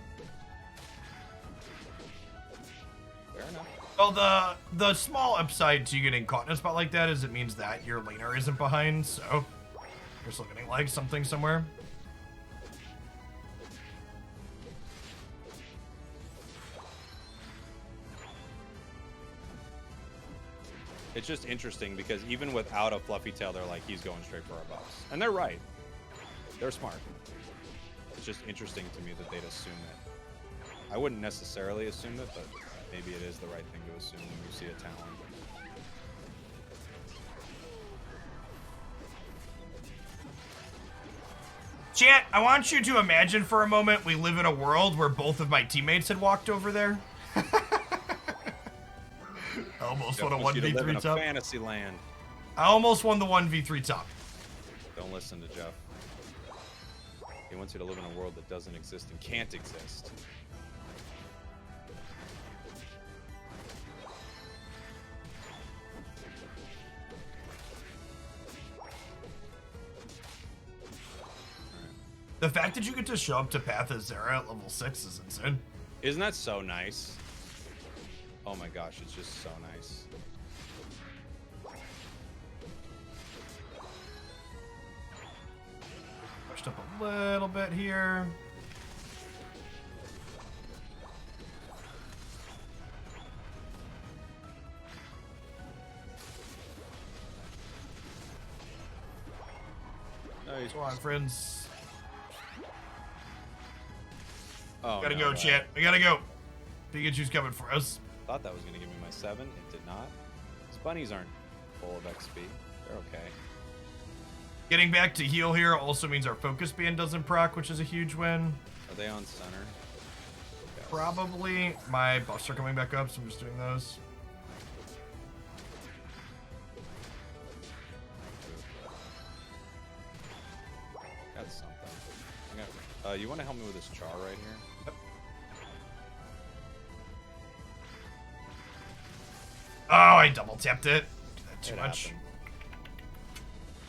Fair enough. Well, the small upside to you getting caught in a spot like that is it means that your laner isn't behind, so you're still getting like something somewhere. It's just interesting because even without a fluffy tail, they're like, he's going straight for our buffs. And they're right. They're smart. It's just interesting to me that they'd assume it. I wouldn't necessarily assume it, but maybe it is the right thing to assume when you see a talent. Chat, I want you to imagine for a moment we live in a world where both of my teammates had walked over there. I almost won a Wants you to live in 1v3 a top. fantasy land. I almost won the 1v3 top. Don't listen to Jeff. He wants you to live in a world that doesn't exist and can't exist. The fact that you get to show up to Path of Zera at level 6 is insane. Isn't that so nice? Oh my gosh, it's just so nice. Pushed up a little bit here. Nice. Come on, friends. Oh, Gotta no go, way. chat. We gotta go. Pikachu's coming for us. Thought that was gonna give me my 7. It did not. These bunnies aren't full of XP. They're okay. Getting back to heal here also means our focus band doesn't proc, which is a huge win. Are they on center? Yes. Probably. My buffs are coming back up, so I'm just doing those. Got something. I got, you want to help me with this char right here? Yep. Oh, I double tapped it. Did that too It much. happened.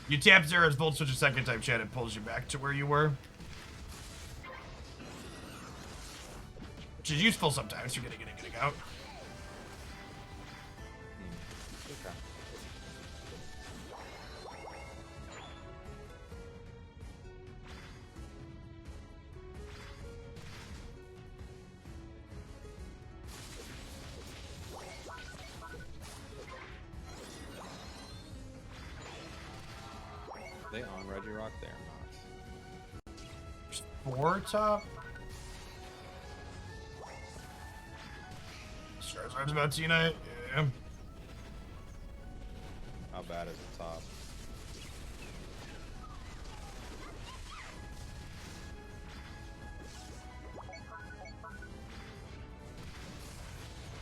You tap Zera's Volt Switch a second time, chat, it pulls you back to where you were. Which is useful sometimes. You're getting in and getting out. Okay. They on Regirock? They are not. 4 top. Charizard's about to unite. Yeah. How bad is the top?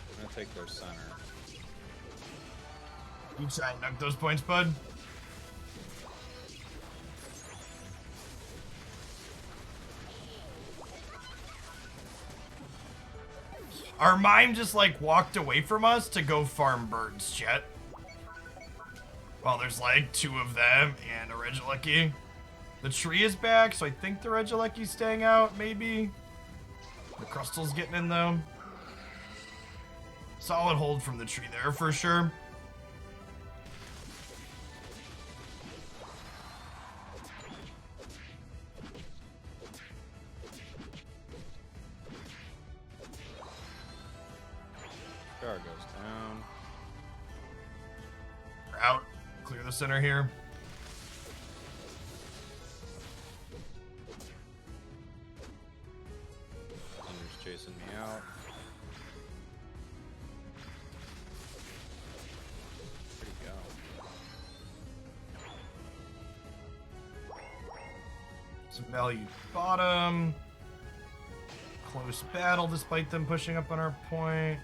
I'm gonna take their center. You try and knock those points, bud. Our Mime just like walked away from us to go farm birds, chat. Well, there's like 2 of them and a Regieleki. The tree is back, so I think the Regieleki's staying out, maybe. The Crustal's getting in though. Solid hold from the tree there for sure. Char goes down. We're out. Clear the center here. Thunder's chasing me out. Where'd he go? Some value bottom. Close battle despite them pushing up on our point.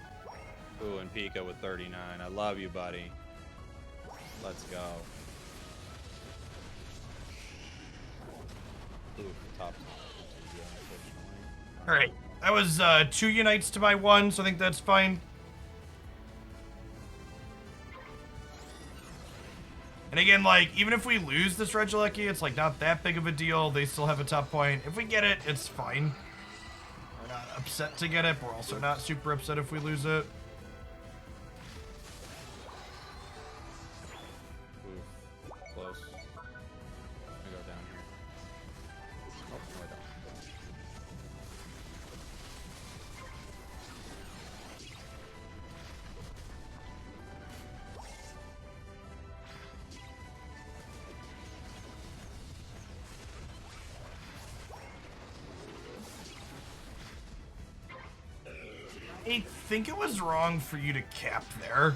Ooh, and Pika with 39. I love you, buddy. Let's go. Ooh, top. Alright, that was 2 unites to my 1, so I think that's fine. And again, like, even if we lose this Regieleki, it's like not that big of a deal. They still have a top point. If we get it, it's fine. We're not upset to get it, but we're also not super upset if we lose it. Ooh, close. I'm gonna go down here. Oh, no, I don't. I think it was wrong for you to cap there.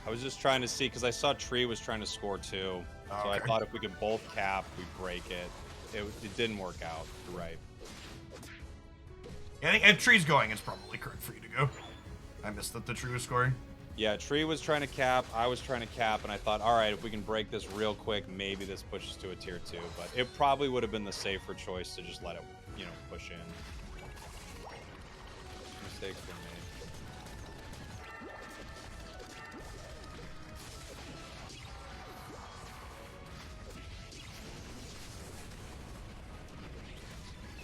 I was just trying to see because I saw Tree was trying to score too, so I Okay. thought if we could both cap, we break it. it didn't work out. You're right. Yeah, I think if tree's going, it's probably correct for you to go. I missed that the tree was scoring. Yeah, Tree was trying to cap, I was trying to cap, and I thought, all right, if we can break this real quick, maybe this pushes to a tier 2. But it probably would have been the safer choice to just let it, you know, push in. Mistakes were made.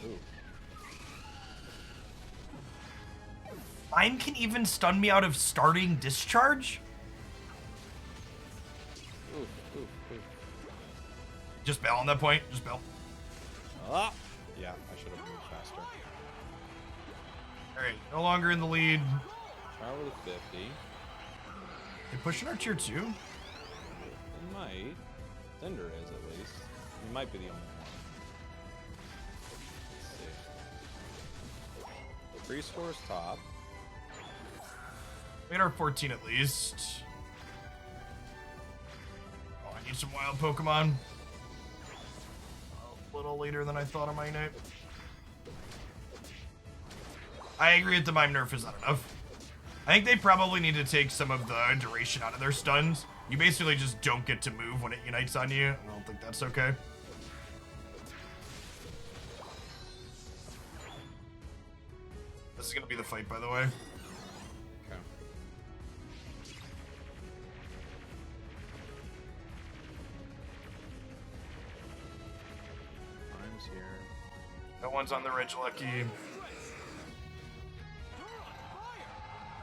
Ooh. Mime can even stun me out of starting discharge? Ooh, ooh, ooh. Just bail on that point. Just bail. Ah! Yeah, I should have moved faster. Alright, no longer in the lead. Try with a 50. They pushing our tier 2? It might. Cinder is, at least. He might be the only one. Let's see. 3 scores top. We had our 14 at least. Oh, I need some wild Pokemon. A little later than I thought I might. I agree that the Mime nerf is not enough. I think they probably need to take some of the duration out of their stuns. You basically just don't get to move when it unites on you. I don't think that's okay. This is gonna be the fight, by the way. Okay. Time's here. No one's on the ridge, lucky.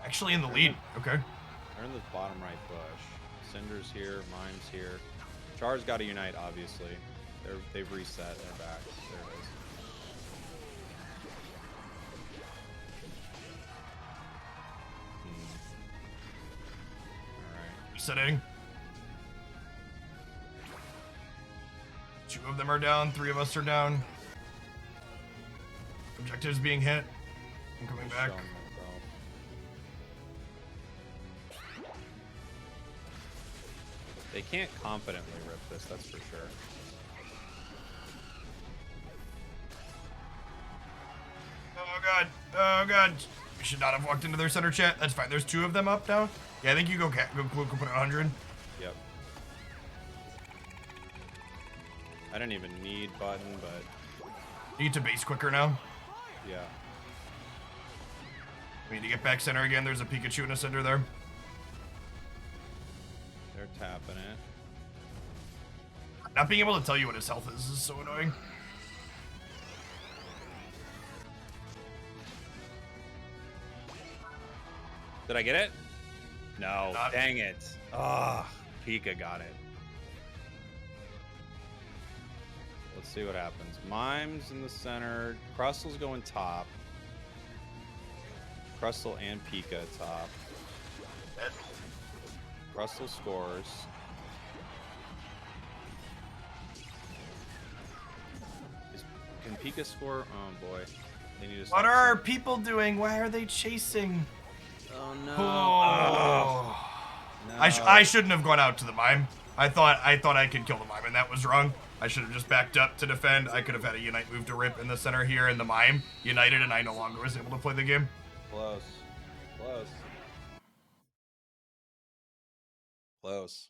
Actually in the lead. Okay. They're in the bottom right bush. Cinder's here. Mime's here. Char's got to unite, obviously. They've reset. They're back. There it is. Alright. Resetting. 2 of them are down. 3 of us are down. Objectives being hit. I'm coming back. Showing myself. They can't confidently rip this, that's for sure. Oh god. Oh god. We should not have walked into their center chat. That's fine. There's 2 of them up now. Yeah, I think you go put it 100. Yep. I didn't even need button, but Need to base quicker now. yeah. We need to get back center again. There's a Pikachu and a Cinder there. They're tapping it. Not being able to tell you what his health is so annoying. Did I get it? No. Not- Dang it. Ah, Pika got it. Let's see what happens. Mime's in the center. Crustal's going top. Crustal and Pika top. Crustal scores. Can Pika score? Oh boy. They need to What stop are our something. people doing? Why are they chasing? Oh no. Oh. No. I shouldn't have gone out to the Mime. I thought I could kill the Mime, and that was wrong. I should have just backed up to defend. I could have had a Unite move to rip in the center here, and the Mime united, and I no longer was able to play the game. Close. Close. Close.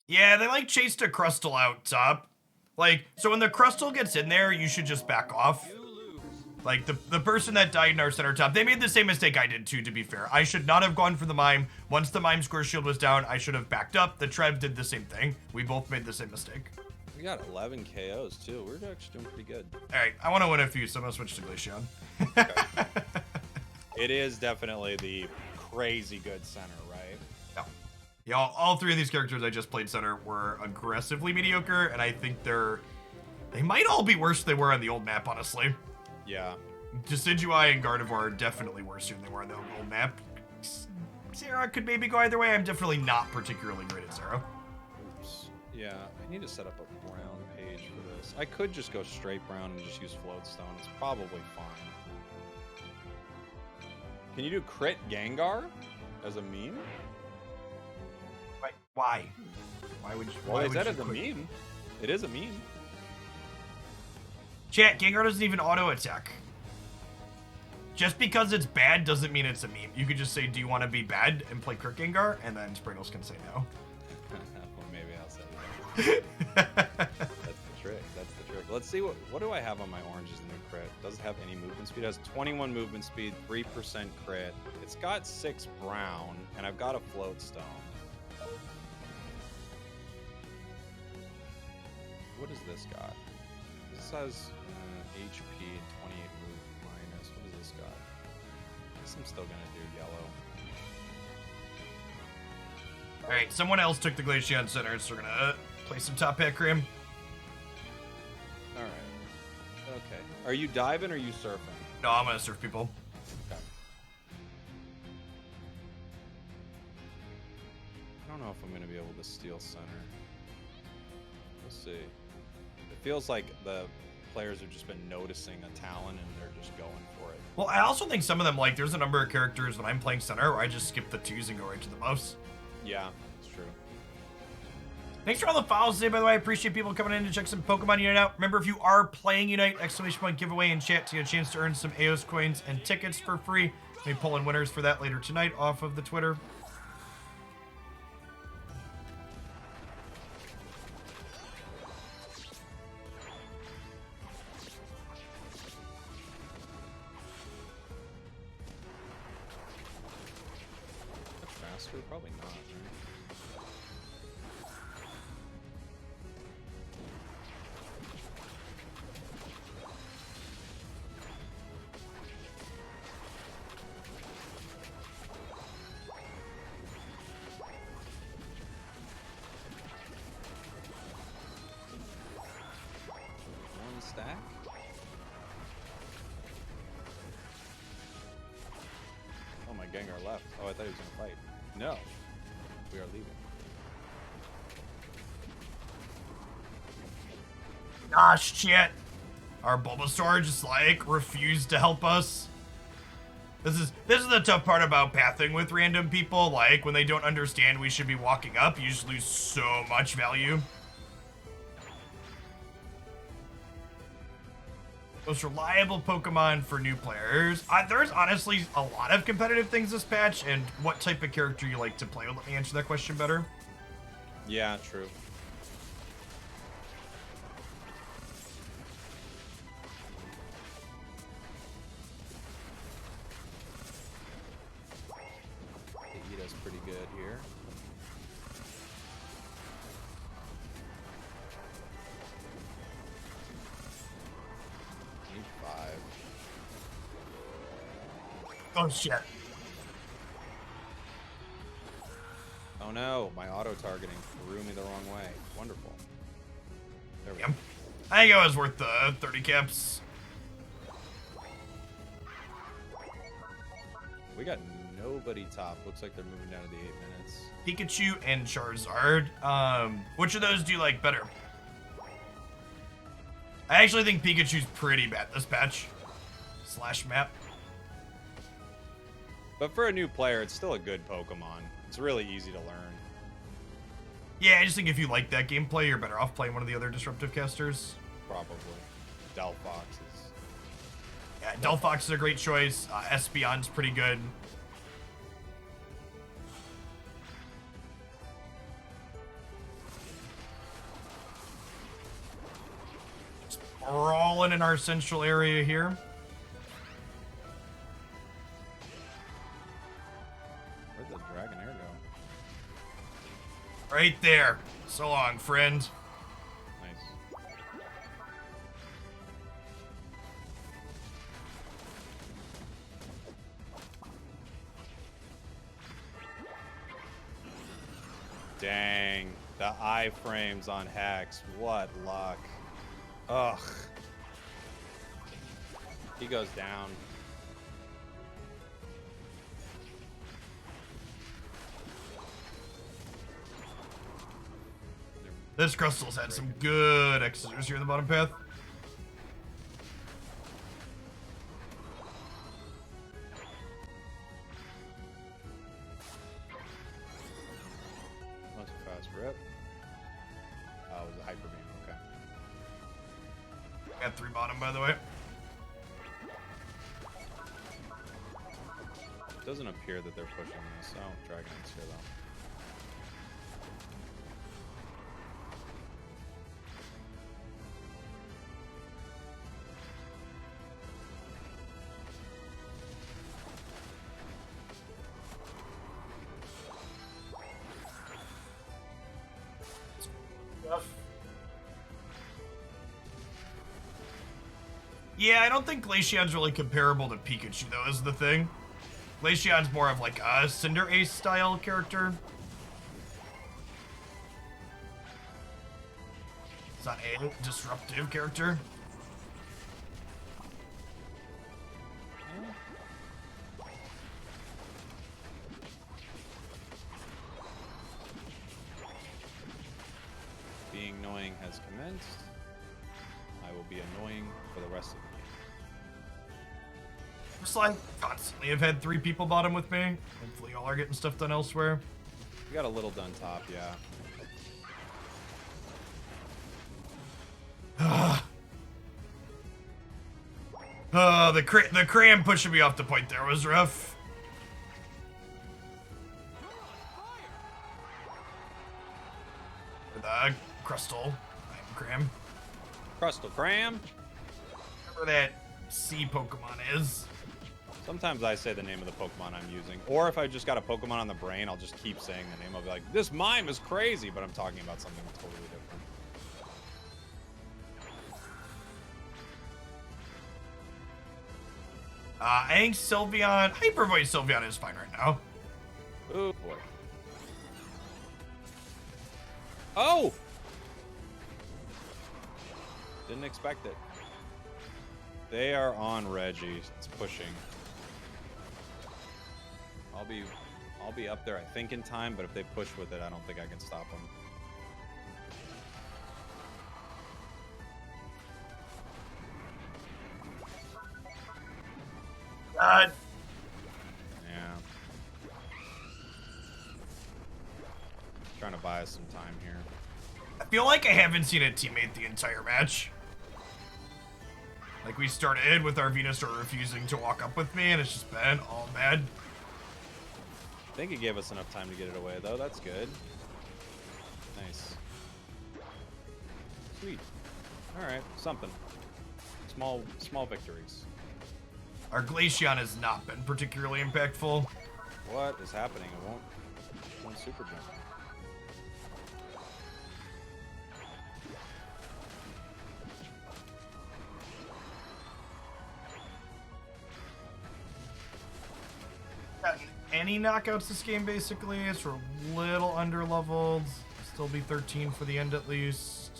Yeah, they like chased a Crustal out top. Like, so when the Crustal gets in there, you should just back off. Like, the person that died in our center top, they made the same mistake I did too, to be fair. I should not have gone for the Mime. Once the Mime score shield was down, I should have backed up. The Trev did the same thing. We both made the same mistake. We got 11 KOs too. We're actually doing pretty good. Alright, I want to win a few, so I'm going to switch to Glaceon. It is definitely the crazy good center, right? No. Yeah, all 3 of these characters I just played center were aggressively mediocre, and I think they might all be worse than they were on the old map, honestly. Yeah. Decidueye and Gardevoir are definitely worse than they were on the old map. Sarah could maybe go either way. I'm definitely not particularly great at Sarah. Oops. Yeah, I need to set up a brown page for this. I could just go straight brown and just use Floatstone. It's probably fine. Can you do crit Gengar as a meme? Why? Why would you? Well, Why they would said you it's a quit? meme. It is a meme. Chat, Gengar doesn't even auto attack. Just because it's bad doesn't mean it's a meme. You could just say, do you want to be bad and play Crit Gengar? And then Sprinkles can say no. Well, maybe I'll say that. That's the trick. That's the trick. Let's see what do I have on my oranges in the crit. Doesn't have any movement speed. It has 21 movement speed, 3% crit. It's got 6 brown, and I've got a float stone. What does this got? This has HP and 28 move minus. What does this got? I guess I'm still gonna do yellow. Alright, someone else took the Glaceon Center, so we're gonna play some top hat cream. Alright. Okay. Are you diving or are you surfing? No, I'm gonna surf people. Okay. I don't know if I'm gonna be able to steal center. We'll see. It feels like the players have just been noticing a talent and they're just going for it. Well, I also think some of them, like, there's a number of characters when I'm playing center where I just skip the 2s and go right to the mouse. Yeah, it's true. Thanks for all the follows today, by the way. I appreciate people coming in to check some Pokemon Unite out. Remember, if you are playing Unite, exclamation point giveaway in chat to get a chance to earn some AOS coins and tickets for free. We'll be pulling winners for that later tonight off of the Twitter. Faster? Probably not, right? One stack? Oh, my Gengar left. Oh, I thought he was gonna fight. No, we are leaving. Gosh, shit. Our Bulbasaur just, like, refused to help us. This is the tough part about pathing with random people. Like, when they don't understand we should be walking up, you just lose so much value. Most reliable Pokemon for new players. There's honestly a lot of competitive things this patch, and what type of character you like to play. Let me answer that question better. Yeah, true. They eat us pretty good here. Need 5. Oh shit. Oh no, my auto-targeting threw me the wrong way. Wonderful. There we Yep. go. I think it was worth the 30 caps. We got nobody top. Looks like they're moving down to the 8 minutes. Pikachu and Charizard. Which of those do you like better? I actually think Pikachu's pretty bad this patch. Slash map. But for a new player, it's still a good Pokemon. It's really easy to learn. Yeah, I just think if you like that gameplay, you're better off playing one of the other disruptive casters. Probably. Delphox is... Yeah, Delphox is a great choice. Espeon's pretty good. Rolling in our central area here. Where'd the Dragonair go? Right there. So long, friend. Nice. Dang. The iframes on Hex. What luck. Ugh. He goes down. This Crystal's had some good Exeter's here in the bottom path. That's a fast rip. Oh, it was a hyper beam. Okay. got 3 bottom, by the way. It doesn't appear that they're pushing this. Oh, Dragonite's here though. Yeah, I don't think Glaceon's really comparable to Pikachu, though, is the thing. Glaceon's more of like a Cinder Ace style character. It's not a disruptive character. Being annoying has commenced. I will be annoying for the rest of the game. Just like constantly have had 3 people bottom with me. Hopefully y'all are getting stuff done elsewhere. We got a little done top, yeah. The cram pushing me off the point there was rough. The Crustal cram. Crustal Cram. Whatever that C Pokemon is. Sometimes I say the name of the Pokemon I'm using. Or if I just got a Pokemon on the brain, I'll just keep saying the name. I'll be like, this Mime is crazy, but I'm talking about something totally different. I think Sylveon, Hyper Voice Sylveon is fine right now. Oh, boy. Oh! Didn't expect it. They are on Reggie. It's pushing. I'll be up there, I think, in time, but if they push with it, I don't think I can stop them. God. Yeah. Trying to buy us some time here. I feel like I haven't seen a teammate the entire match. Like, we started with our Venusaur refusing to walk up with me, and it's just been all bad. I think it gave us enough time to get it away, though. That's good. Nice. Sweet. All right, something. Small victories. Our Glaceon has not been particularly impactful. What is happening? It won't super jump. Gotten any knockouts this game, basically. It's a little under-leveled. Still be 13 for the end, at least.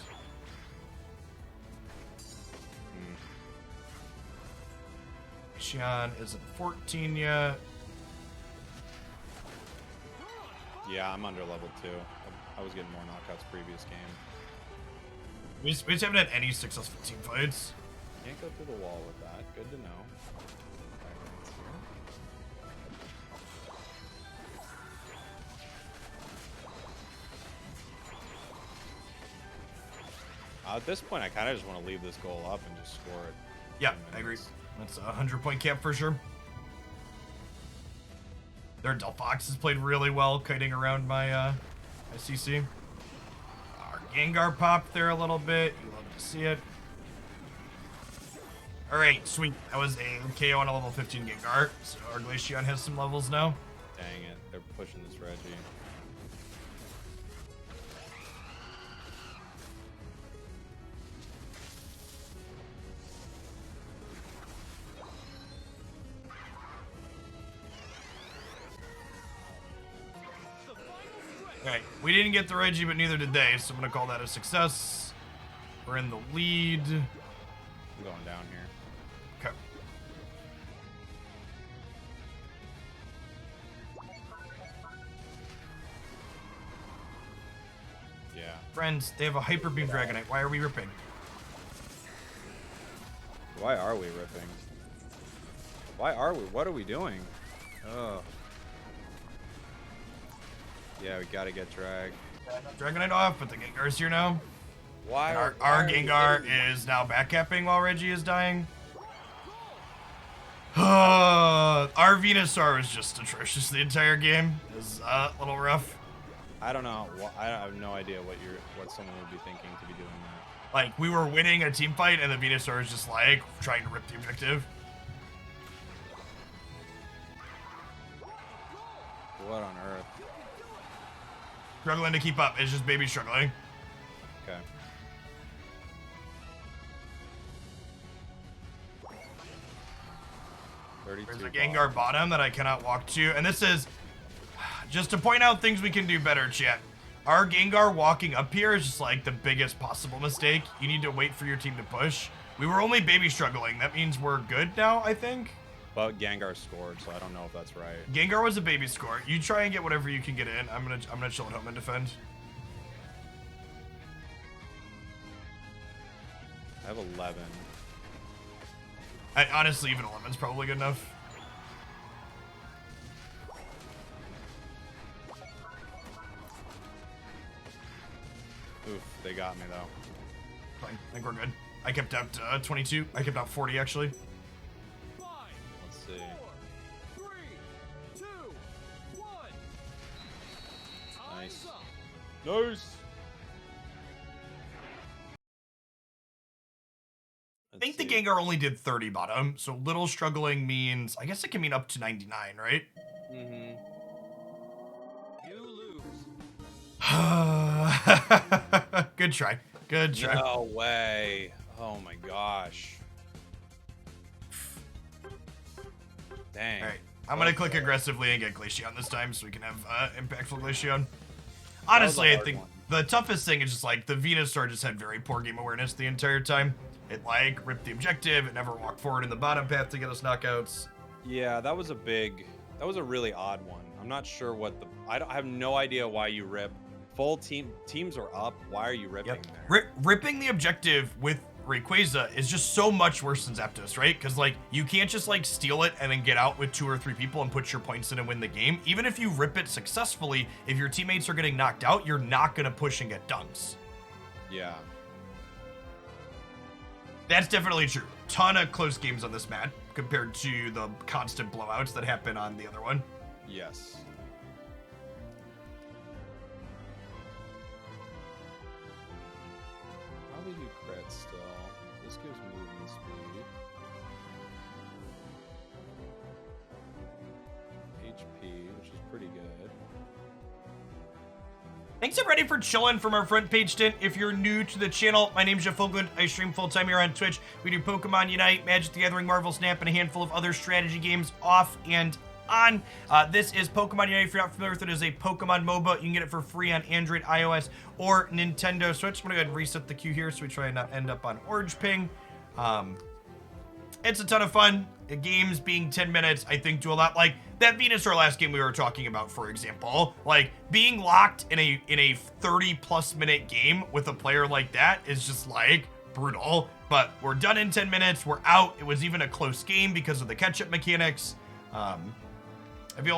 Glaceon isn't 14 yet. Yeah, I'm under level 2. I was getting more knockouts previous game. We just haven't had any successful team fights. Can't go through the wall with that. Good to know. At this point, I kind of just want to leave this goal up and just score it. Yeah, I agree. That's a 100-point cap for sure. Their Delphox has played really well, kiting around my CC. Our Gengar popped there a little bit. You love to see it. All right, sweet. That was a KO on a level 15 Gengar. So our Glaceon has some levels now. Dang it, they're pushing this Reggie. Alright, we didn't get the Reggie, but neither did they, so I'm gonna call that a success. We're in the lead. I'm going down here. Okay. Yeah. Friends, they have a Hyper Beam Dragonite. Why are we ripping? Why are we ripping? Why are we? What are we doing? Oh. Yeah, we gotta get Drag. Dragonite off, but the Gengar's here now. Why? Our are we Gengar hitting me? is now backcapping while Reggie is dying. Our Venusaur was just atrocious the entire game. It was a little rough. I don't know. I have no idea what someone would be thinking to be doing that. Like, we were winning a team fight, and the Venusaur was just, like, trying to rip the objective. What on earth? Struggling to keep up. It's just baby struggling. Okay. There's a Gengar bottom that I cannot walk to. And this is, just to point out things we can do better, chat. Our Gengar walking up here is just like the biggest possible mistake. You need to wait for your team to push. We were only baby struggling. That means we're good now, I think. But Gengar scored, so I don't know if that's right. Gengar was a baby score. You try and get whatever you can get in. I'm gonna chill at home and defend. I have 11. Honestly, even 11's probably good enough. Oof, they got me though. Fine, I think we're good. I kept out 22. I kept out 40 actually. 5, Let's see. 4, 3, 2, 1. Nice. Time's up. Nice. I think the Gengar only did 30 bottom, so little struggling means, I guess it can mean up to 99, right? Mm-hmm. You lose. Good try. Good try. No way. Oh my gosh. Dang. All right, I'm gonna click aggressively and get Glaceon this time so we can have impactful Glaceon. Honestly, I hard think one. the toughest thing is just like the Venusaur just had very poor game awareness the entire time. It like ripped the objective. It never walked forward in the bottom path to get us knockouts. Yeah, that was a really odd one. I'm not sure what I have no idea why you rip. Full teams are up. Why are you ripping there? Ripping the objective with Rayquaza is just so much worse than Zapdos, right? Because like you can't just like steal it and then get out with 2 or 3 people and put your points in and win the game. Even if you rip it successfully, if your teammates are getting knocked out, you're not gonna push and get dunks. Yeah. That's definitely true. Ton of close games on this map compared to the constant blowouts that happen on the other one. Yes. Probably do crit still. This gives movement speed. HP, which is pretty good. Thanks everybody for chilling from our front page stint. If you're new to the channel, my name's Jeff Fogland. I stream full-time here on Twitch. We do Pokemon Unite, Magic the Gathering, Marvel Snap, and a handful of other strategy games off and on. This is Pokemon Unite. If you're not familiar with it, it is a Pokemon MOBA. You can get it for free on Android, iOS, or Nintendo Switch. I'm gonna go ahead and reset the queue here so we try and not end up on Orange Ping. It's a ton of fun. The games being 10 minutes, I think, do a lot. Like that Venusaur last game we were talking about, for example. Like being locked in a 30+ minute game with a player like that is just like brutal. But we're done in 10 minutes. We're out. It was even a close game because of the catch-up mechanics. I feel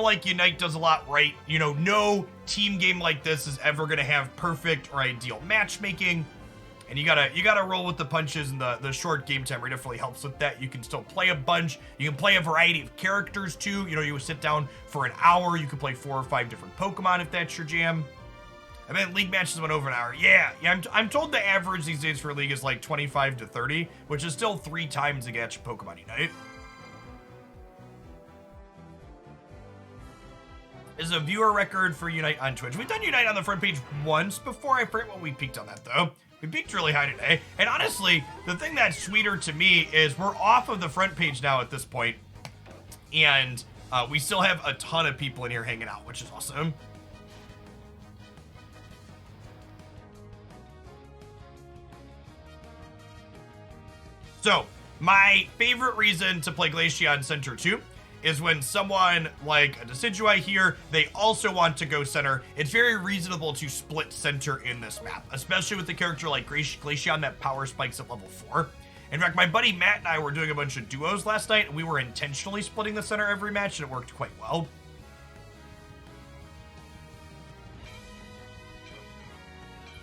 like Unite does a lot right. You know, no team game like this is ever gonna have perfect or ideal matchmaking. And you gotta roll with the punches, and the short game timer definitely helps with that. You can still play a bunch. You can play a variety of characters too. You know, you sit down for an hour. You can play 4 or 5 different Pokemon if that's your jam. I mean, league matches went over an hour. Yeah. I'm told the average these days for league is like 25 to 30, which is still 3 times a match of Pokemon Unite. Is a viewer record for Unite on Twitch. We've done Unite on the front page once before. I forget what we peaked on that though. We peaked really high today. And honestly, the thing that's sweeter to me is we're off of the front page now at this point, and we still have a ton of people in here hanging out, which is awesome. So, my favorite reason to play Glaceon Center 2 is when someone like a Decidueye here, they also want to go center. It's very reasonable to split center in this map, especially with the character like Glaceon that power spikes at level 4. In fact, my buddy Matt and I were doing a bunch of duos last night, and we were intentionally splitting the center every match, and it worked quite well.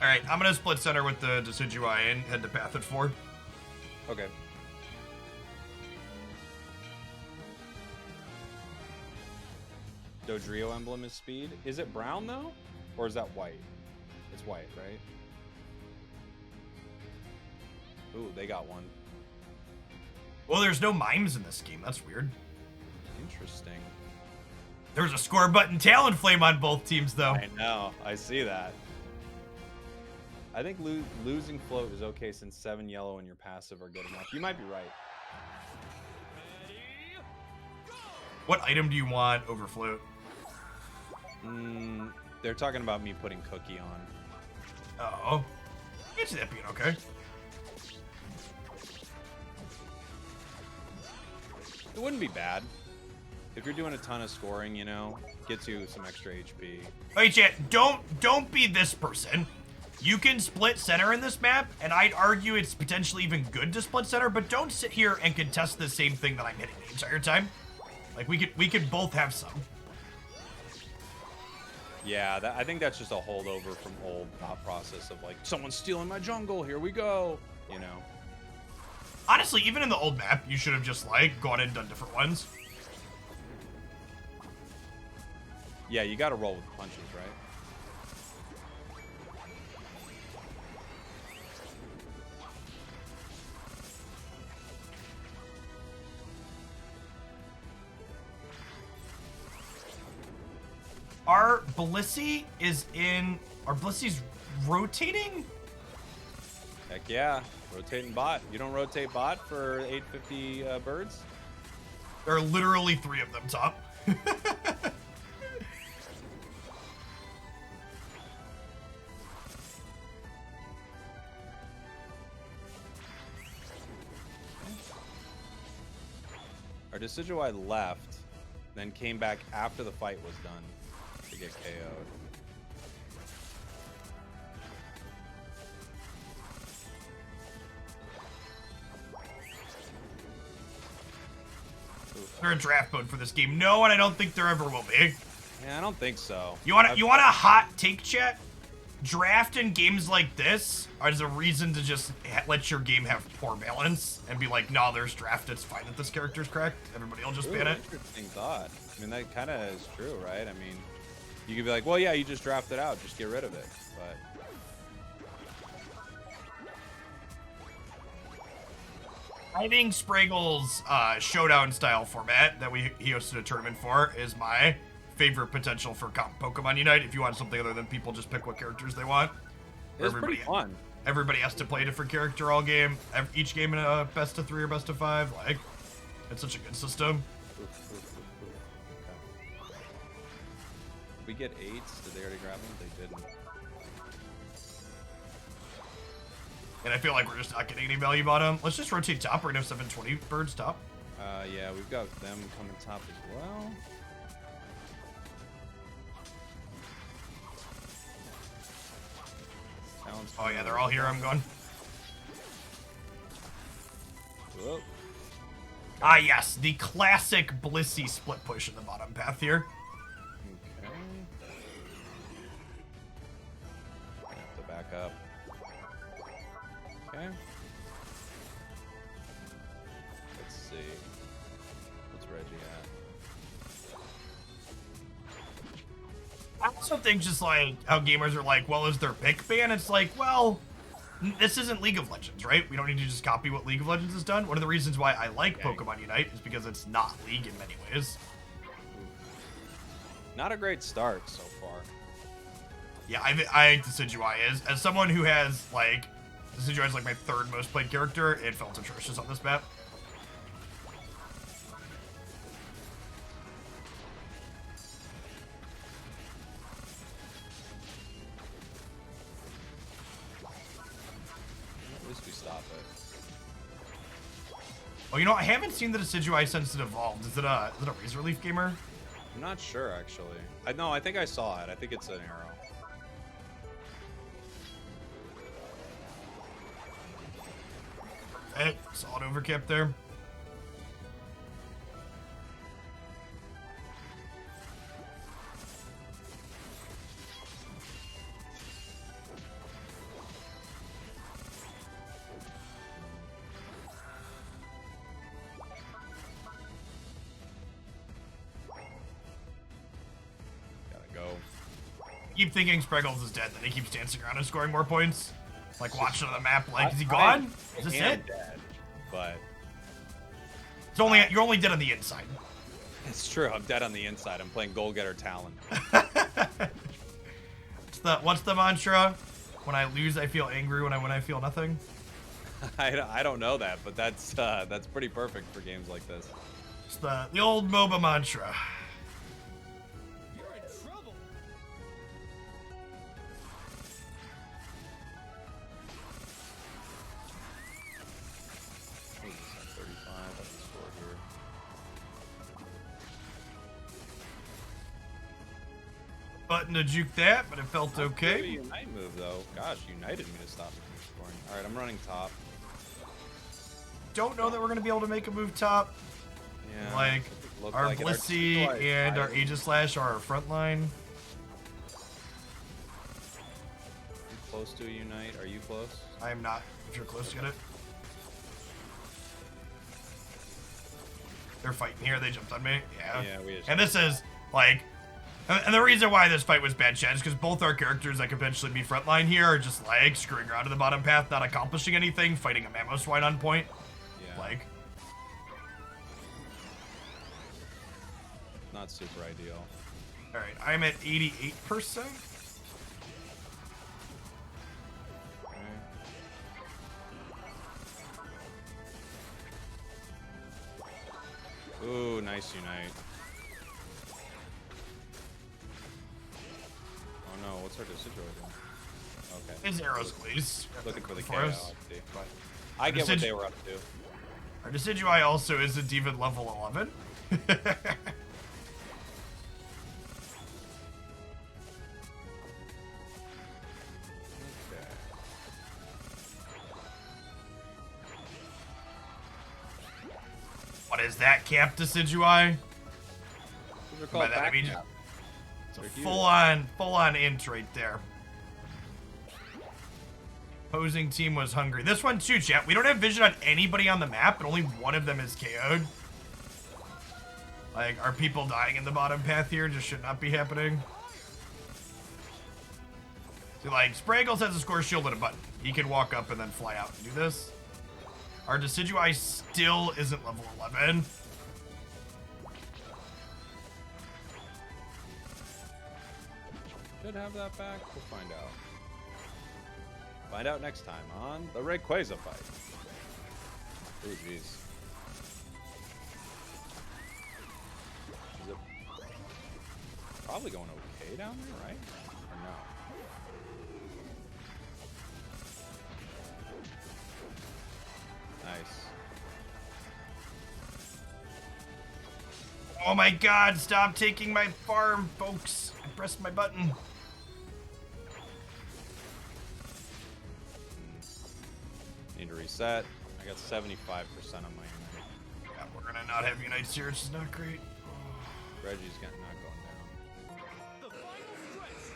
All right, I'm gonna split center with the Decidueye and head to path at 4. Okay. Dodrio emblem is speed. Is it brown though? Or is that white? It's white, right? Ooh, they got one. Well, there's no mimes in this game. That's weird. Interesting. There's a score button Talonflame on both teams, though. I know. I see that. I think losing float is okay since 7 yellow and your passive are good enough. You might be right. What item do you want over float? They're talking about me putting cookie on. Oh. I can see that being okay. It wouldn't be bad. If you're doing a ton of scoring, you know, gets you some extra HP. Wait, chat, don't be this person. You can split center in this map, and I'd argue it's potentially even good to split center, but don't sit here and contest the same thing that I'm hitting the entire time. Like, we could both have some. Yeah, I think that's just a holdover from old thought process of like, someone's stealing my jungle, here we go, you know. Honestly, even in the old map, you should have just, like, gone and done different ones. Yeah, you gotta roll with punches, right? Our Blissey our Blissey's rotating? Heck yeah, rotating bot. You don't rotate bot for 850 birds? There are literally 3 of them top. Our Decidueye left, then came back after the fight was done to get KO'd. They're in draft mode for this game. No, and I don't think there ever will be. Yeah, I don't think so. You want a hot take, chat? Draft in games like this is a reason to just let your game have poor balance and be like, no, there's draft. It's fine that this character's cracked. Everybody will just ban it. Interesting thought. I mean, that kind of is true, right? I mean, you could be like, well, yeah, you just draft it out. Just get rid of it. But I think Spraggle's showdown style format that he hosted a tournament for is my favorite potential for Pokemon Unite. If you want something other than people just pick what characters they want. it's pretty fun. Everybody has to play a different character all game. Each game in a best of 3 or best of 5. Like, it's such a good system. Okay. We get 8s. Did they already grab them? They didn't. And I feel like we're just not getting any value bottom. Let's just rotate top. We're gonna have 720 birds top. Yeah, we've got them coming top as well. Oh yeah, they're all here. I'm going. Whoa. Ah yes, the classic Blissey split push in the bottom path here. Okay. I have to back up. Okay. Let's see. What's Reggie at? I also think just like how gamers are like, well, is there pick ban? It's like, well, this isn't League of Legends, right? We don't need to just copy what League of Legends has done. One of the reasons why I like Pokemon Unite is because it's not League in many ways. Not a great start so far. Yeah, I think Decidueye is. As someone who has, like, Decidueye is like my 3rd most played character, it felt atrocious on this map. At least we stop it. Oh, you know, I haven't seen the Decidueye since it evolved. Is it a Razor Leaf gamer? I'm not sure actually. No, I think I saw it. I think it's an arrow. Hey, solid overcap there. keep thinking Spriggles is dead, then he keeps dancing around and scoring more points. Like watching on the map, like, is he gone? Is this it? Dead, but It's only you're only dead on the inside. it's true. I'm dead on the inside. I'm playing Goal Getter Talon. What's the mantra? When I lose, I feel angry. When I win, I feel nothing. I don't know that, but that's pretty perfect for games like this. It's the old MOBA mantra. You're in trouble. What is this, 35? That's the score here. Button to juke that, but it felt Do a okay. Unite move though. Gosh, united me to stop me from scoring. All right, I'm running top. Don't know that we're gonna be able to make a move top. Yeah. Like, look our like it. Blissey Our- and our Aegislash are our front line. You close to a unite? Are you close? I am not. If you're close to get it. They're fighting here. They jumped on me. Yeah. Yeah, we just- And this is, like... And the reason why this fight was bad, chat, is because both our characters that could potentially be frontline here are just, like, screwing around to the bottom path, not accomplishing anything, fighting a Mamoswine on point. Yeah. Like... Not super ideal. Alright, I'm at 88%. Okay. Ooh, nice unite. Oh no, what's our situation? Okay. His arrows, please. Looking for the KO. for us. I see. I get what Decid- they were up to. Our Decidueye also isn't even level 11. Okay. What is that, Camp Decidueye? Those are By called that, I back mean- cap. It's a They're huge. full-on int right there. Opposing team was hungry. This one too, chat. We don't have vision on anybody on the map, but only one of them is KO'd. Like, are people dying in the bottom path here? Just should not be happening. See, like, Spraggles has a score shield and a button. He can walk up and then fly out and do this. Our Decidueye still isn't level 11. Should have that back. We'll find out. Find out next time on the Rayquaza fight. Ooh, jeez. Is it probably going okay down there, right? Or no? Nice. Oh my god, stop taking my farm, folks. I pressed my button. Need to reset. I got 75% on my unit. Yeah, we're gonna not have Unites here, which is not great. Reggie's not going down. The final stretch.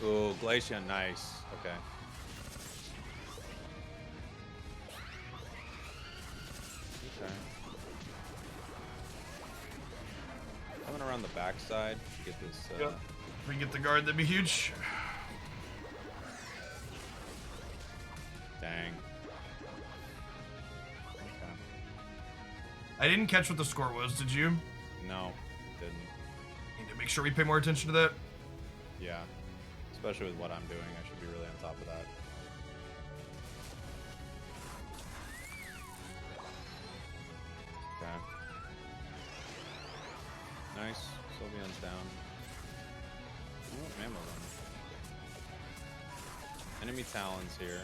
Ooh, Glacian, nice. Okay. Okay. Coming around the backside to get this. Yep. If we get the guard, that'd be huge. Dang. Okay. I didn't catch what the score was, did you? No, didn't. Need to make sure we pay more attention to that. Yeah. Especially with what I'm doing, I should be really on top of that. Okay. Nice. Sylveon's down. Oh, Mammo's on. Enemy Talons here.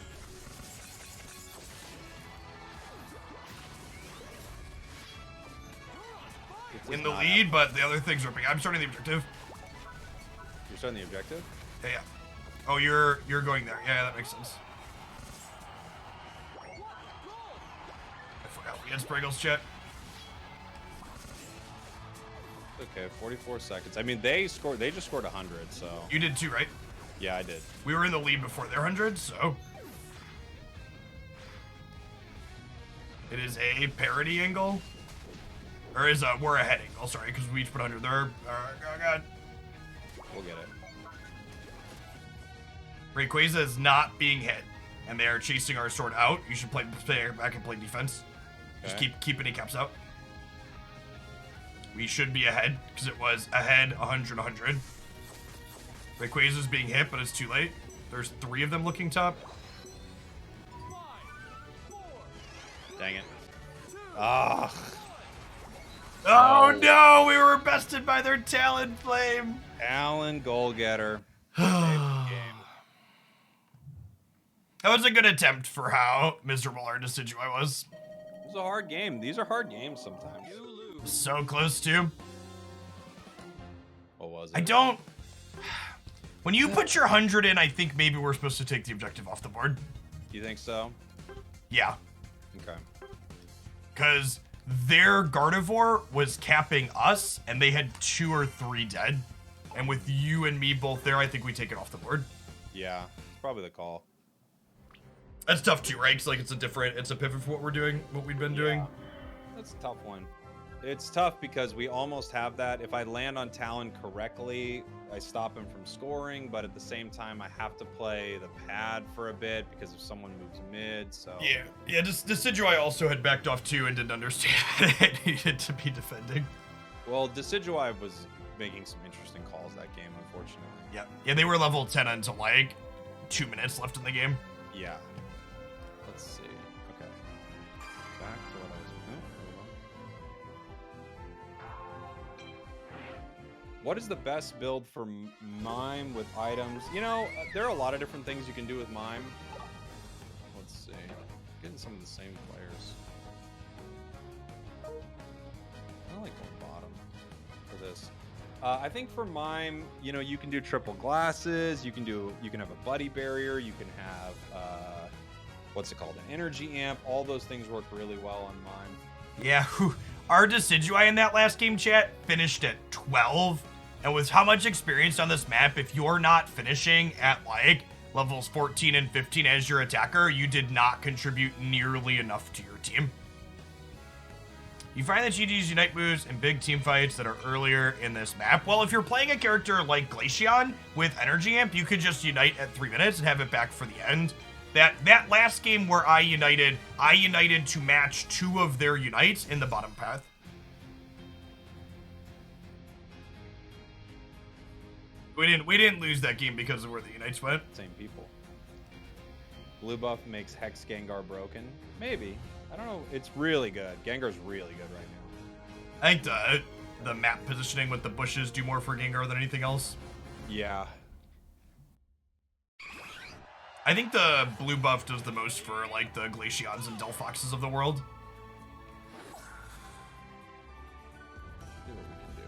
This does In the not lead, but the other thing's ripping. I'm starting the objective. You're starting the objective? Yeah, yeah. Oh, you're going there. Yeah, that makes sense. I forgot we had Spraggles chat. Okay, 44 seconds. I mean, they just scored 100, so. You did too, right? Yeah, I did. We were in the lead before their 100, so. It is a parity angle. Or is we're heading. Oh, sorry, because we each put 100 there. Oh, God. We'll get it. Rayquaza is not being hit, and they are chasing our sword out. You should play back and play defense. Just keep any caps out. We should be ahead, because it was ahead 100, 100. Rayquaza's being hit, but it's too late. There's 3 of them looking top. 5, 4, Dang it. Ah. Oh no, we were bested by their Talon Flame. Allen, goal getter. Game. That was a good attempt for how miserable our Decidueye was. It was a hard game. These are hard games sometimes. you lose. So close to. What was it? I don't. When you put your 100 in, I think maybe we're supposed to take the objective off the board. You think so? Yeah. Okay. Because their Gardevoir was capping us, and they had 2 or 3 dead. And with you and me both there, I think we take it off the board. Yeah, it's probably the call. That's tough too, right? Because like it's a pivot for what we're doing, what we've been doing. That's a tough one. It's tough because we almost have that. If I land on Talon correctly, I stop him from scoring, but at the same time, I have to play the pad for a bit because if someone moves mid, so... Yeah, Decidueye also had backed off too and didn't understand it needed to be defending. Well, Decidueye was making some interesting calls that game, unfortunately. Yeah, they were level 10 until like 2 minutes left in the game. Yeah. Let's see. Okay. Back to what I was... What is the best build for Mime with items? You know, there are a lot of different things you can do with Mime. Let's see. Getting some of the same players. I like going bottom for this. I think for Mime, you know, you can do triple glasses. You can have a buddy barrier. You can have what's it called? An energy amp. All those things work really well on Mime. Yeah, our Decidueye in that last game, chat, finished at 12. And with how much experience on this map, if you're not finishing at like levels 14 and 15 as your attacker, you did not contribute nearly enough to your team. You find that you use Unite moves in big team fights that are earlier in this map. Well, if you're playing a character like Glaceon with Energy Amp, you could just Unite at 3 minutes and have it back for the end. That last game where I united to match 2 of their Unites in the bottom path. We didn't lose that game because of where the Unites went. Same people. Blue buff makes Hex Gengar broken. Maybe. I don't know. It's really good. Gengar's really good right now. I think the map positioning with the bushes do more for Gengar than anything else. Yeah. I think the blue buff does the most for like the Glaceons and Delphoxes of the world. See what we can do.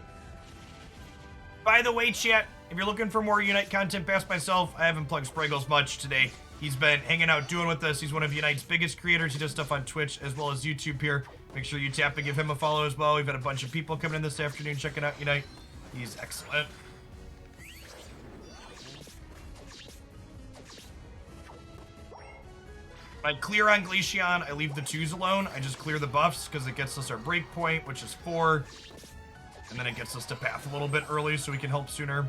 By the way, chat, if you're looking for more Unite content past myself, I haven't plugged Spraggles much today. He's been hanging out doing with us. He's one of Unite's biggest creators. He does stuff on Twitch as well as YouTube here. Make sure you tap and give him a follow as well. We've had a bunch of people coming in this afternoon checking out Unite. He's excellent. I clear on Glaceon. I leave the 2s alone. I just clear the buffs because it gets us our break point, which is 4. And then it gets us to path a little bit early so we can help sooner.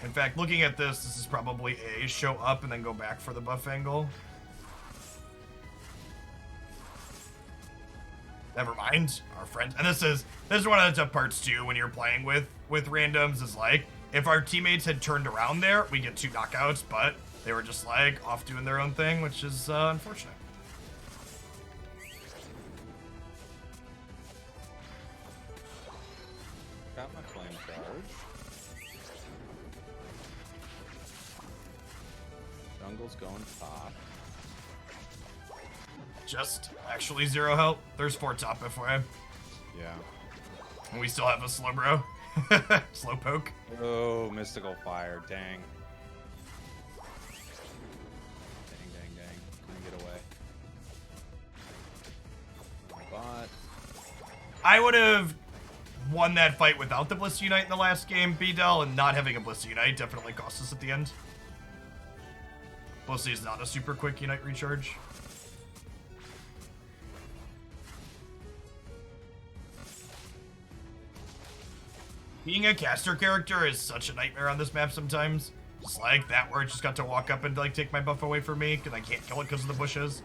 In fact, looking at this is probably a show up and then go back for the buff angle. Never mind, our friends. And this is one of the tough parts too when you're playing with randoms is like, if our teammates had turned around there, we get 2 knockouts, but they were just like off doing their own thing, which is unfortunate. Got my flame charge. Jungle's going top. Just actually 0 health. There's 4 top FYI. Yeah. And we still have a slow bro. Slow poke. Oh, mystical fire. Dang. Dang. Couldn't get away. Bot. I would have won that fight without the Bliss Unite in the last game, B-Del, and not having a Bliss Unite definitely cost us at the end. Bliss is not a super quick Unite recharge. Being a caster character is such a nightmare on this map sometimes. Just like that where it just got to walk up and like take my buff away from me because I can't kill it because of the bushes.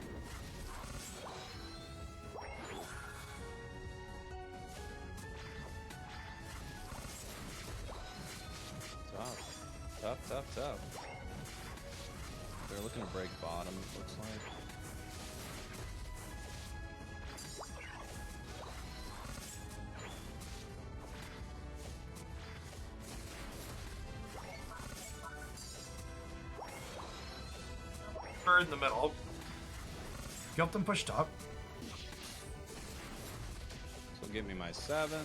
Tough. They're looking to break bottom, it looks like. Bird in the middle. Help them push top. So give me my 7.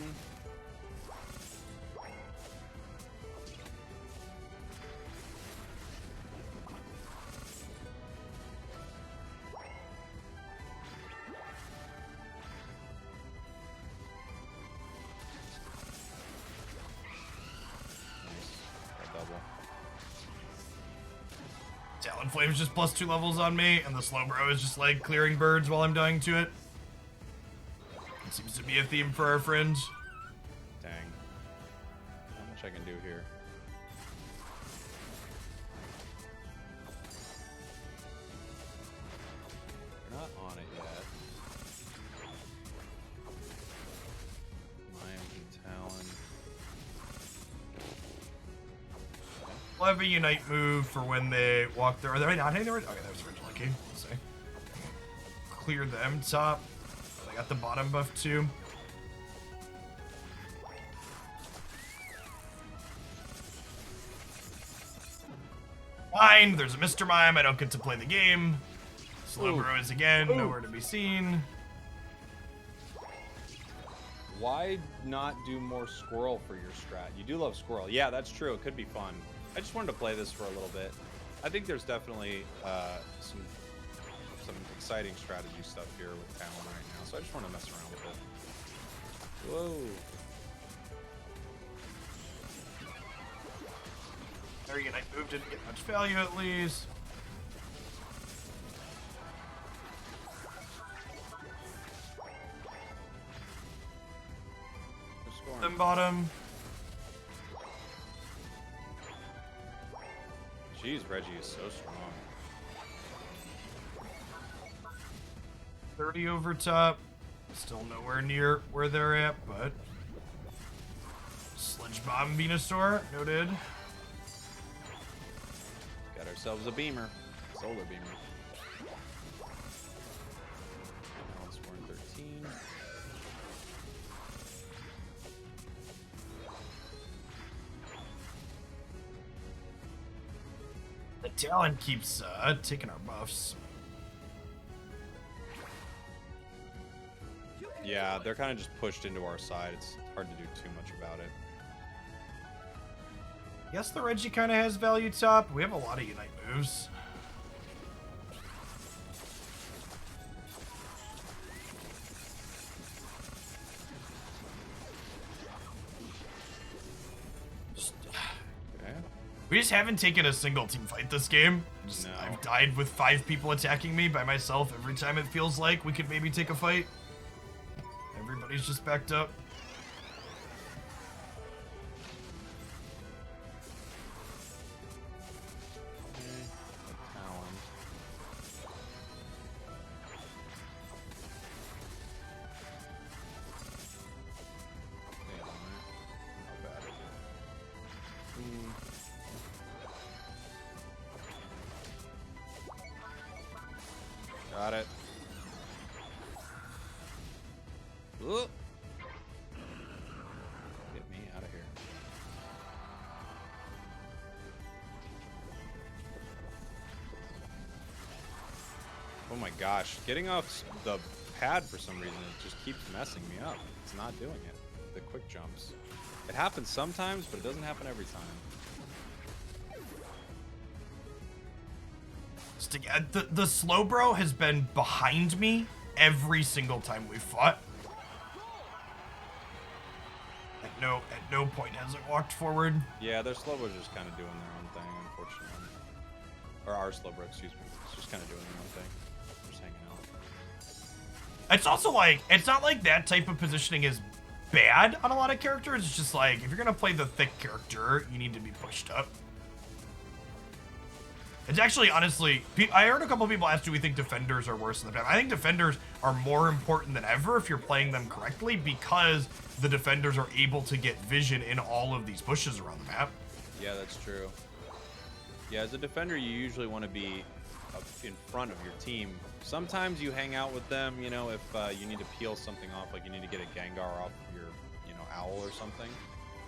Flame's just +2 levels on me, and the slow bro is just like clearing birds while I'm dying to it. It seems to be a theme for our friend. Dang. Not much I can do here. You're not on it yet. Mime and Talon. We'll have a unite move for when they walk there. Are they not hitting the Okay, that was originally key. Let's see. Clear them top. Oh, they got the bottom buff too. Fine, there's a Mr. Mime. I don't get to play the game. Slowbro is again nowhere to be seen. Why not do more squirrel for your strat? You do love squirrel. Yeah, that's true. It could be fun. I just wanted to play this for a little bit. I think there's definitely some exciting strategy stuff here with Talon right now, so I just want to mess around with it. Whoa. There you go. I moved, didn't get much value at least. Them bottom. Jeez, Reggie is so strong. 30 over top. Still nowhere near where they're at, but Sledge Bomb Venusaur, noted. Got ourselves a beamer. Solar beamer. Now it's 413. The Talon keeps taking our buffs. Yeah, they're kind of just pushed into our side. It's hard to do too much about it. Yes, the Reggie kind of has value top. We have a lot of Unite moves. Okay. We just haven't taken a single team fight this game. No. I've died with 5 people attacking me by myself every time it feels like we could maybe take a fight. Everybody's just backed up. Got it. Whoop. Get me out of here. Oh my gosh. Getting off the pad for some reason, it just keeps messing me up. It's not doing it. The quick jumps. It happens sometimes, but it doesn't happen every time. The slow bro has been behind me every single time we fought. At no point has it walked forward. Yeah, their slow bro's just kind of doing their own thing, unfortunately. Or our slow bro, excuse me. It's just kind of doing their own thing. Just hanging out. It's also like, it's not like that type of positioning is bad on a lot of characters. It's just like, if you're gonna play the thick character, you need to be pushed up. It's actually, honestly, I heard a couple of people ask, do we think defenders are worse than the map? I think defenders are more important than ever if you're playing them correctly, because the defenders are able to get vision in all of these bushes around the map. Yeah, that's true. Yeah, as a defender, you usually want to be up in front of your team. Sometimes you hang out with them, you know, if you need to peel something off, like you need to get a Gengar off of your, you know, owl or something.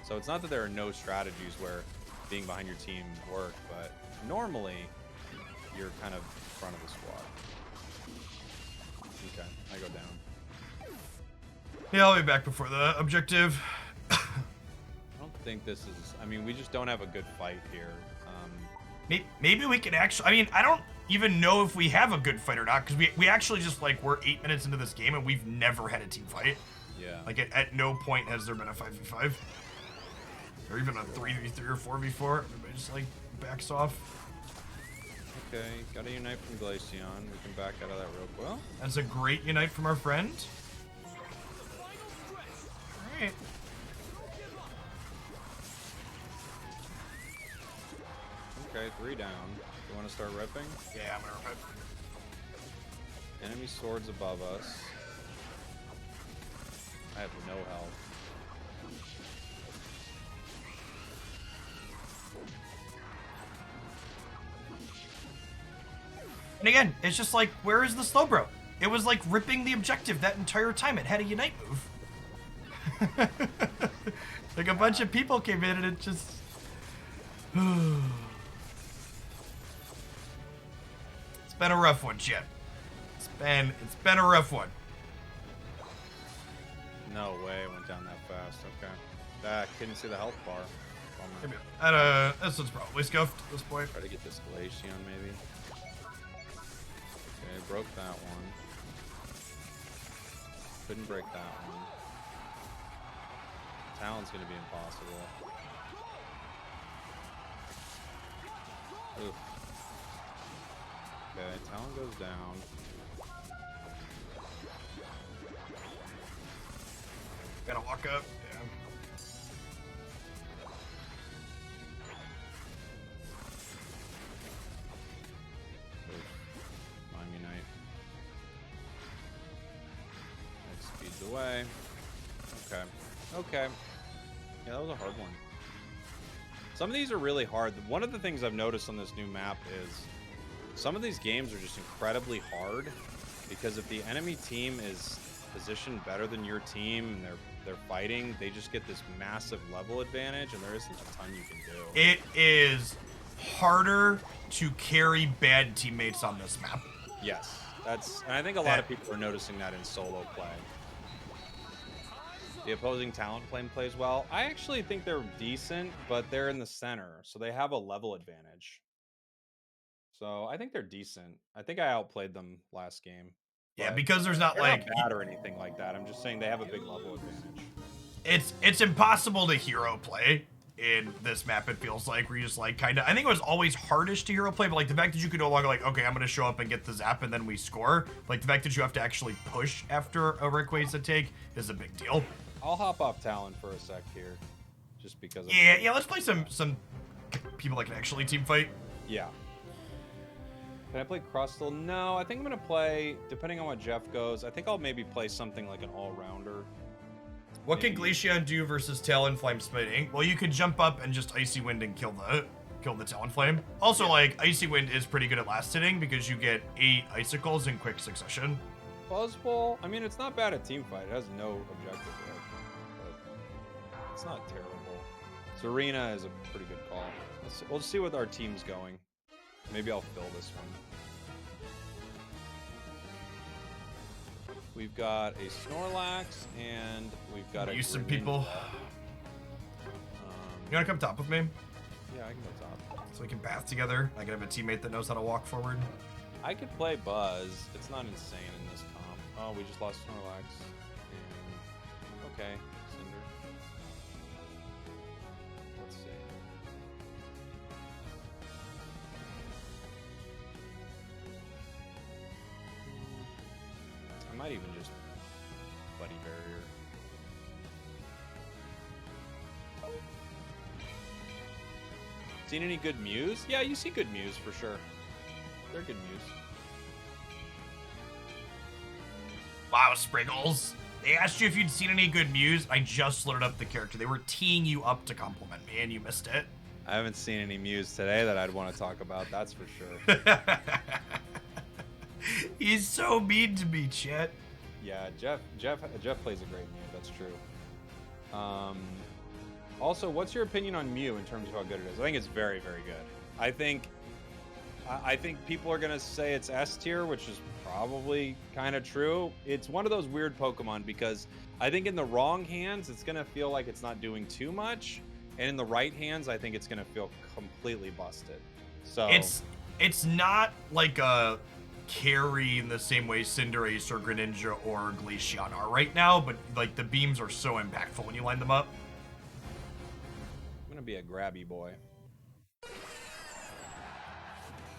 So it's not that there are no strategies where being behind your team work, but normally you're kind of in front of the squad. Okay, I go down. Yeah, I'll be back before the objective. I don't think this is, I mean, we just don't have a good fight here. Maybe we can actually, I mean, I don't even know if we have a good fight or not, because we actually just, like, we're 8 minutes into this game and we've never had a team fight. Yeah. Like, at no point has there been a 5v5. Or even a 3v3 or 4v4. Everybody just, like, backs off. Okay, got a Unite from Glaceon. We can back out of that real quick. Well, That's a great Unite from our friend. Alright. okay, 3 down. You want to start ripping? Yeah, I'm gonna rip. Enemy swords above us. I have no health. And again, it's just like, where is the slow bro? It was like ripping the objective that entire time. It had a Unite move. Like a bunch of people came in and it just... It's been a rough one, Chip. It's been a rough one. No way it went down that fast. Okay. I couldn't see the health bar. Bummer. Maybe. This one's probably scuffed at this point. Try to get this Glaceon maybe. Okay, broke that one. Couldn't break that one. Talon's gonna be impossible. Oof. Okay, Talon goes down. Gotta walk up. Yeah. Oof. Mime Unite. Next speeds away. Okay. Okay. Yeah, that was a hard one. Some of these are really hard. One of the things I've noticed on this new map is some of these games are just incredibly hard, because if the enemy team is positioned better than your team and they're fighting, they just get this massive level advantage, and there isn't a ton you can do. It is harder to carry bad teammates on this map. Yes, and I think a lot of people are noticing that in solo play. The opposing Talonflame plays well. I actually think they're decent, but they're in the center, so they have a level advantage. So I think they're decent. I think I outplayed them last game. Yeah, because there's not, They're like... not bad or anything like that. I'm just saying they have a big level advantage. It's impossible to hero play in this map, it feels like, where you just, like, kind of... I think it was always hardest to hero play, but, like, the fact that you could no longer, like, okay, I'm going to show up and get the zap and then we score. Like, the fact that you have to actually push after a Rayquaza take is a big deal. I'll hop off Talon for a sec here, just because. Yeah, let's play some people that can actually team fight. Yeah. Can I play Crustle? No, I think I'm gonna play, depending on what Jeff goes, I think I'll maybe play something like an all-rounder. What can Glaceon do versus Talonflame smiting? Well, you could jump up and just Icy Wind and kill the Talonflame. Also, like, Icy Wind is pretty good at last hitting because you get 8 icicles in quick succession. Buzzball, I mean, it's not bad at teamfight. It has no objective yet, but it's not terrible. Serena is a pretty good call. We'll see what our team's going. Maybe I'll fill this one. We've got a Snorlax, and we've got a... Use some people. You wanna come top with me? Yeah, I can go top. So we can path together. I can have a teammate that knows how to walk forward. I could play Buzz. It's not insane in this comp. Oh, we just lost Snorlax. And... okay, Cinder. Let's see. I might even just Buddy Barrier. Seen any good Mews? Yeah, you see good Mews for sure. They're good Mews. Wow, Spriggles. They asked you if you'd seen any good Mews. I just loaded up the character. They were teeing you up to compliment me, and you missed it. I haven't seen any Mews today that I'd want to talk about, that's for sure. He's so mean to me, Chet. Yeah, Jeff plays a great Mew, that's true. Also, what's your opinion on Mew in terms of how good it is? I think it's very, very good. I think people are gonna say it's S tier, which is probably kind of true. It's one of those weird Pokemon because I think in the wrong hands, it's gonna feel like it's not doing too much, and in the right hands, I think it's gonna feel completely busted. So it's not like a carry in the same way Cinderace or Greninja or Glaceon are right now, but like the beams are so impactful when you line them up. I'm gonna be a grabby boy.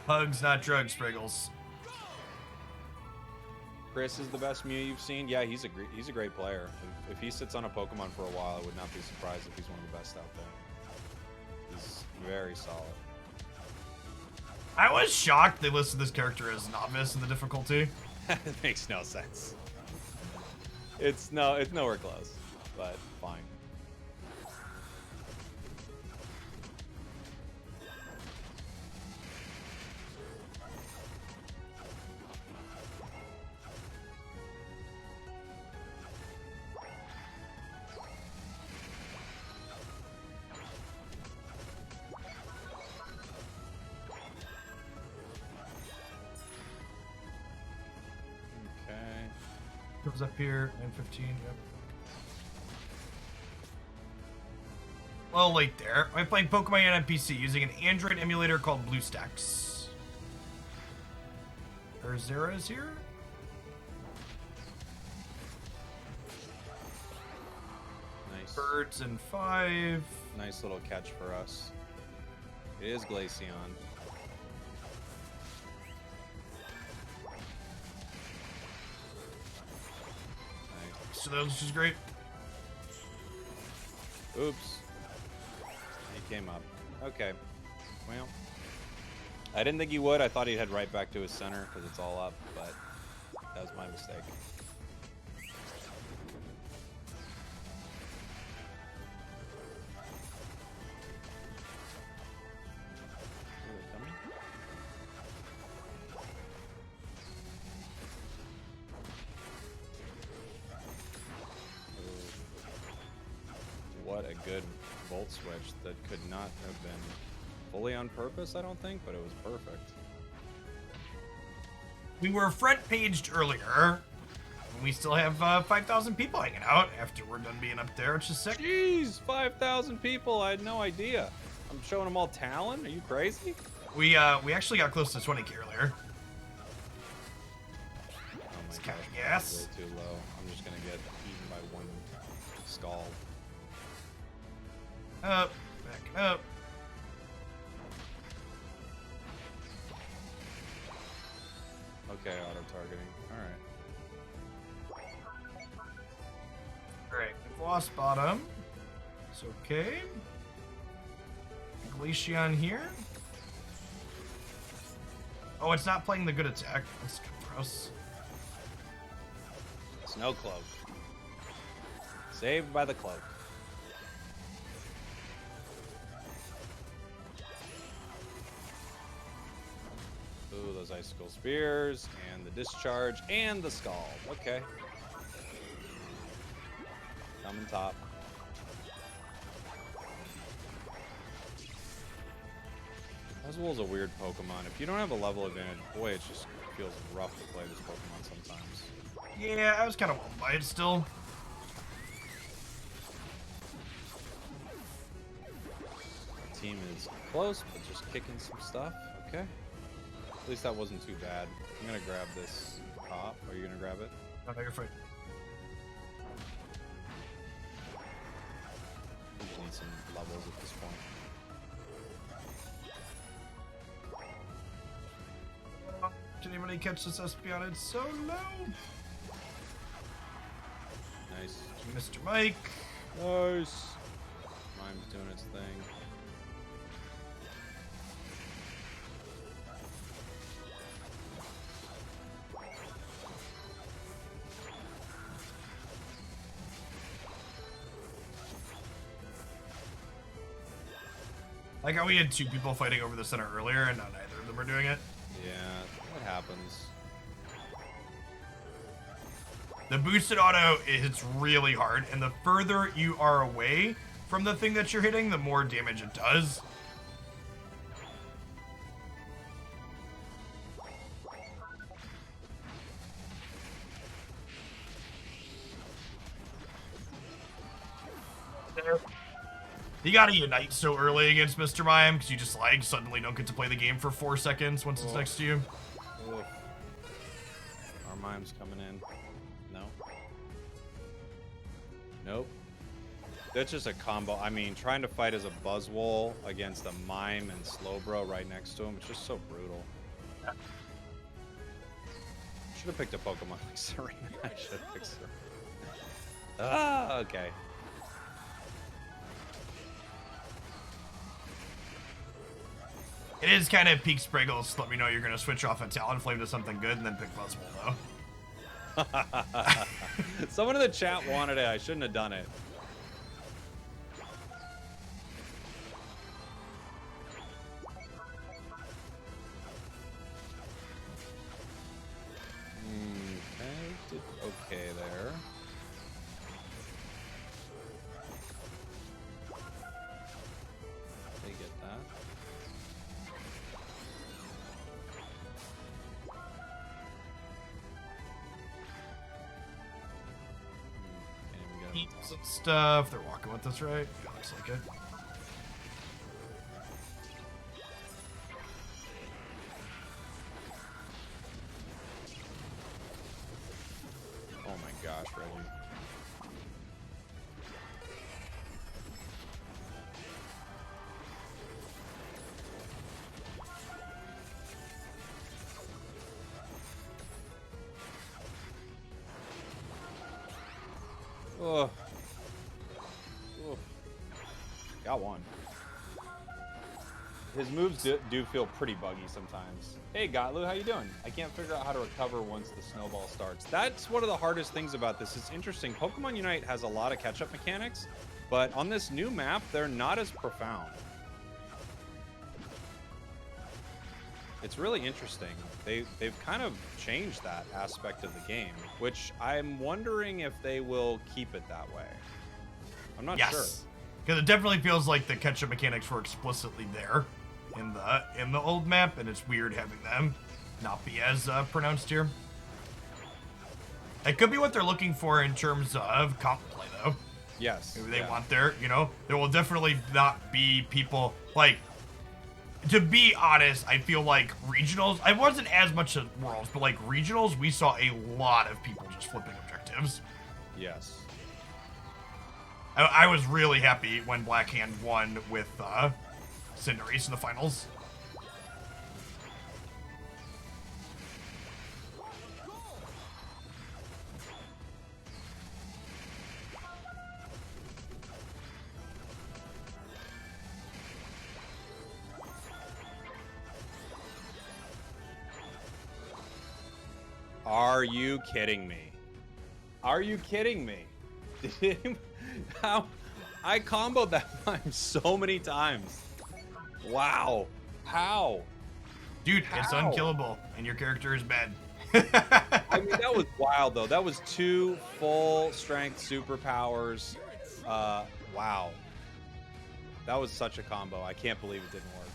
Hugs, not drugs, Spriggles. Chris is the best Mew you've seen. Yeah, he's a great player. If he sits on a Pokemon for a while, I would not be surprised if he's one of the best out there. He's very solid. I was shocked they listed this character as novice in the difficulty. It makes no sense. It's nowhere close, but fine. Comes up here, 9:15. Yep. Well, late there. I'm playing Pokemon on PC using an Android emulator called BlueStacks. Urzera is here. Nice. Birds in 5. Nice little catch for us. It is Glaceon. So which is great. Oops. He came up. Okay. Well, I didn't think he would. I thought he'd head right back to his center because it's all up, but that was my mistake. Are they coming? What a good volt switch that could not have been fully on purpose, I don't think, but it was perfect. We were front paged earlier. We still have 5,000 people hanging out after we're done being up there, which is sick. Jeez, 5,000 people. I had no idea. I'm showing them all Talon? Are you crazy? We actually got close to 20k earlier. Oh my kinda gosh, gas. way too low. I'm just gonna get eaten by one skull. Up, back up. Okay, auto-targeting. Alright. Alright, we've lost bottom. It's okay. Glaceon here. Oh, it's not playing the good attack. That's gross. Snow Cloak. Saved by the cloak. Ooh, those icicle spears, and the discharge, and the scald. Okay. Coming top. Buzzwole's a weird Pokemon. If you don't have a level advantage, boy, it just feels rough to play this Pokemon sometimes. Yeah, I was kind of whelmed by it still. The team is close, but just kicking some stuff. Okay. At least that wasn't too bad. I'm gonna grab this pop. Are you gonna grab it? Oh, no, you're fine. We just need some levels at this point. Did anybody catch this Espeon? It's so low. Nice. Mr. Mike. Nice. Mime's doing its thing. Like how we had 2 people fighting over the center earlier, and now neither of them are doing it. Yeah, what happens? The boosted auto hits really hard, and the further you are away from the thing that you're hitting, the more damage it does. There. You gotta unite so early against Mr. Mime, because you just like suddenly don't get to play the game for 4 seconds once it's next to you. Oof. Our Mime's coming in. No. Nope. That's just a combo. I mean, trying to fight as a Buzzwole against a Mime and Slowbro right next to him, it's just so brutal. Should have picked a Pokemon like Serena. I should have picked Serena. Ah, okay. It is kind of peak Spriggles to let me know you're going to switch off a Talonflame to something good and then pick Buzzwole, though. Someone in the chat wanted it. I shouldn't have done it. Okay, did okay there. They get that. Eats and stuff. They're walking with us, right? Yeah, looks like it. Oh my gosh, Reggie. Oh. Got one. His moves do feel pretty buggy sometimes. Hey, Gotlu, how you doing? I can't figure out how to recover once the snowball starts. That's one of the hardest things about this. It's interesting. Pokemon Unite has a lot of catch-up mechanics, but on this new map, they're not as profound. It's really interesting. They've kind of changed that aspect of the game, which I'm wondering if they will keep it that way. I'm not sure. Because it definitely feels like the catch-up mechanics were explicitly there in the old map, and it's weird having them not be as pronounced here. It could be what they're looking for in terms of comp play, though. Yes. Maybe they want their, there will definitely not be people, like, to be honest, I feel like regionals, I wasn't as much at Worlds, but like regionals, we saw a lot of people just flipping objectives. Yes. I was really happy when Black Hand won with Cinderace in the finals. Are you kidding me? Are you kidding me? How I comboed that Mime so many times. Wow. How? Dude, it's unkillable, and your character is bad. I mean, that was wild, though. That was 2 full-strength superpowers. Wow. That was such a combo. I can't believe it didn't work.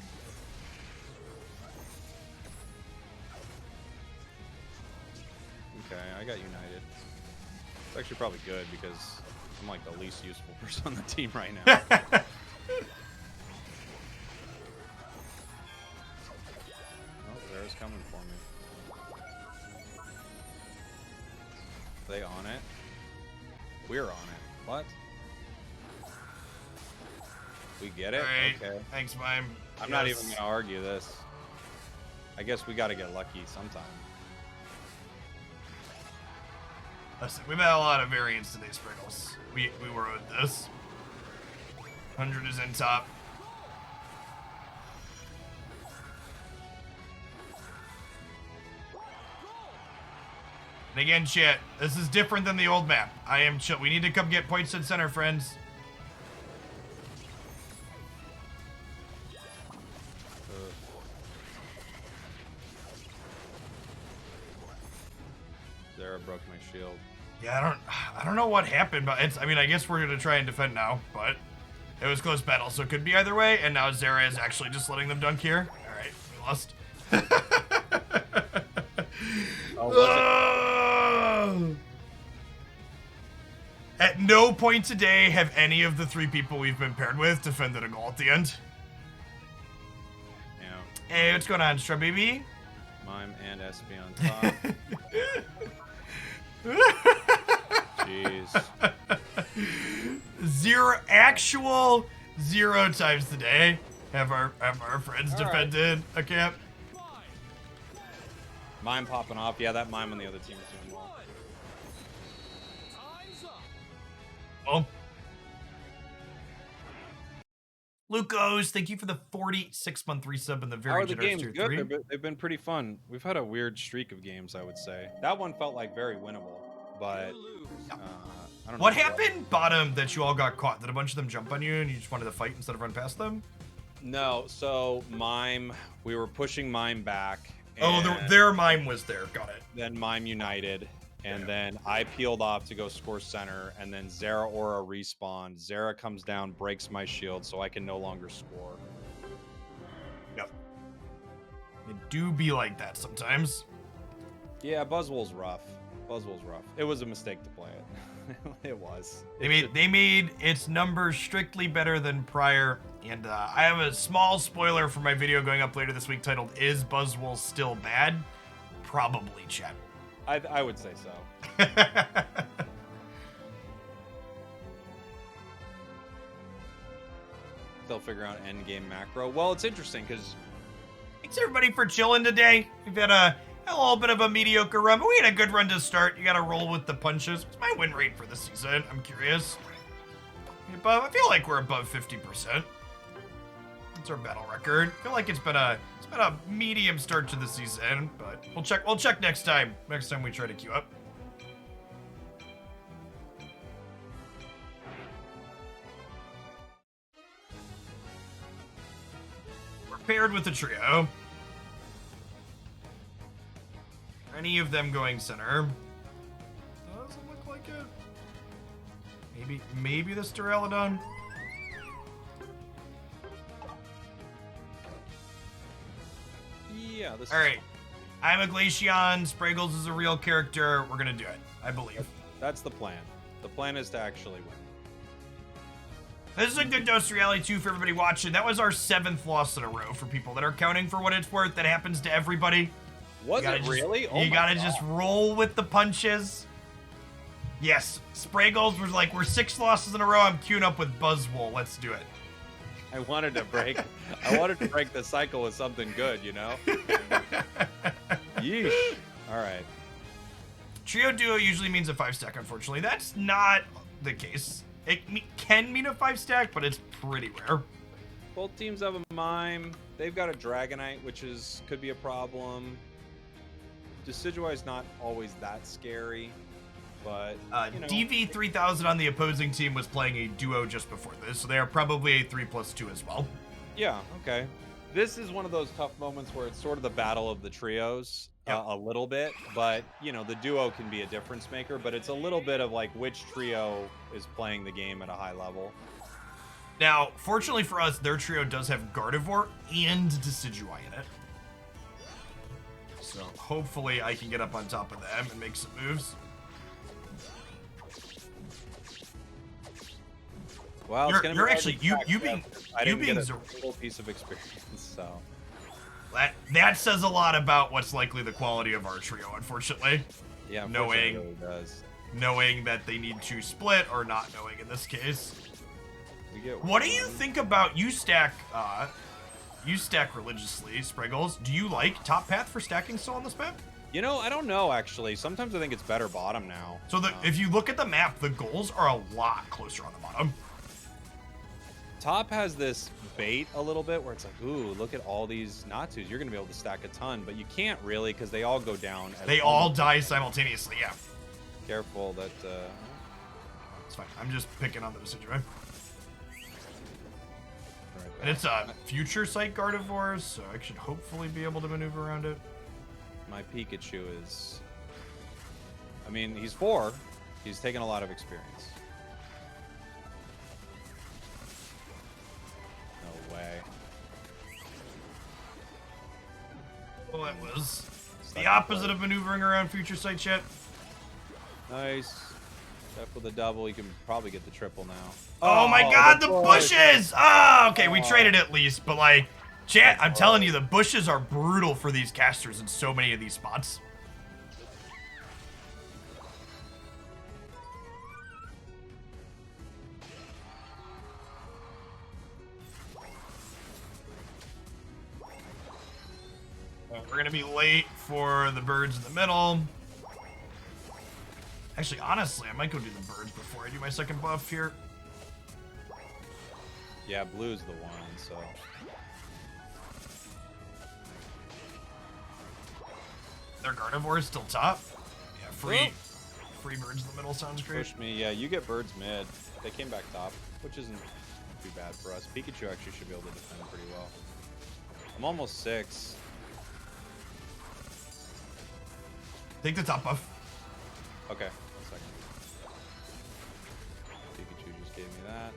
Okay, I got United. It's actually probably good because I'm like the least useful person on the team right now. Oh, Zera's coming for me. Are they on it? We're on it. What? We get it? All right. Okay. Thanks, Mime. I'm not even going to argue this. I guess we got to get lucky sometime. Listen, we've had a lot of variants today, Spriggles. We were owed this. 100 is in top. And again, chat, this is different than the old map. I am chill. We need to come get points at center, friends. broke my shield. Yeah, I don't know what happened, but I mean, I guess we're gonna try and defend now, but it was close battle, so it could be either way. And now Zera is actually just letting them dunk here. All right, we lost. At no point today have any of the 3 people we've been paired with defended a goal at the end. Yeah. Hey, what's going on, Straw Baby? Mime and SP on top. Jeez. Zero times today have our friends defended a camp. Mime popping off. Yeah, that Mime on the other team is doing well. Time's up. Oh. Lucos, thank you for the 46-month resub in the How very are the generous games? tier Good. 3. They've been pretty fun. We've had a weird streak of games, I would say. That one felt like very winnable, but I don't know. What happened bottom that you all got caught? Did a bunch of them jump on you and you just wanted to fight instead of run past them? No, so Mime, we were pushing Mime back. Oh, their Mime was there. Got it. Then Mime united, and then I peeled off to go score center, and then Zera Aura respawned. Zera comes down, breaks my shield, so I can no longer score. Yep. It do be like that sometimes. Yeah, Buzzwole's rough. Buzzwole's rough. It was a mistake to play it. It was. They made its numbers strictly better than prior, and I have a small spoiler for my video going up later this week titled "Is Buzzwole Still Bad?" Probably, chat. I would say so. They'll figure out end game macro. Well, it's interesting because Thanks everybody for chilling today. We've had a little bit of a mediocre run, but we had a good run to start. You got to roll with the punches. What's my win rate for the season? I'm curious. I feel like we're above 50%. That's our battle record. I feel like it's been a medium start to the season, but we'll check next time. Next time we try to queue up. We're paired with a trio. Any of them going center? Doesn't look like it. Maybe this Duraludon. yeah, this. All right, I'm a Glaceon. Spraggles is a real character. We're gonna do it, I believe. That's the plan. The plan is to actually win. This is a good dose of reality too for everybody watching. That was our 7th loss in a row for people that are counting for what it's worth. That happens to everybody. Was it really? Oh You my gotta God. just roll with the punches. Yes, Spraggles was like, we're 6 losses in a row. I'm queuing up with Buzzwole. Let's do it. I wanted to break. I wanted to break the cycle with something good, you know. Yeesh. All right. Trio duo usually means a 5-stack, unfortunately. That's not the case. It can mean a 5-stack, but it's pretty rare. Both teams have a Mime. They've got a Dragonite, which could be a problem. Decidueye's not always that scary, but you know. DV3000 on the opposing team was playing a duo just before this, so they are probably a 3+2 as well. Yeah. Okay. This is one of those tough moments where it's sort of the battle of the trios. A little bit, but you know, the duo can be a difference maker, but it's a little bit of like which trio is playing the game at a high level. Now, fortunately for us, their trio does have Gardevoir and Decidueye in it. So hopefully I can get up on top of them and make some moves. Well, it's gonna be hard actually to you track being that. I didn't being get a little piece of experience, so. That says a lot about what's likely the quality of our trio, unfortunately. Yeah, knowing it really does. Knowing that they need to split, or not knowing in this case. What do you think about you stack religiously, Spraggles? Do you like top path for stacking still on this map? You know, I don't know actually. Sometimes I think it's better bottom now. So if you look at the map, the goals are a lot closer on the bottom. Top has this bait a little bit where it's like, ooh, look at all these Natsus. You're gonna be able to stack a ton, but you can't really because they all go down. They all die simultaneously, yeah. Careful that. It's fine. I'm just picking on the Decidueye. Right And it's a future sight Gardevoir, so I should hopefully be able to maneuver around it. my Pikachu is I mean, he's 4. He's taken a lot of experience. No way. Well, that was the opposite of maneuvering around future sight chat. Nice. Except for the double, you can probably get the triple now. Oh my god, the bushes! Oh, okay, we traded at least, but like, chat, I'm telling you, the bushes are brutal for these casters in so many of these spots. Well, we're gonna be late for the birds in the middle. Actually, honestly, I might go do the birds before I do my second buff here. Yeah, blue's the one, so. Their Gardevoir is still top. Yeah, free birds in the middle sounds great. Push me. Yeah, you get birds mid. They came back top, which isn't too bad for us. Pikachu actually should be able to defend pretty well. I'm almost 6. Take the top buff. Okay, 1 second. Pikachu just gave me that.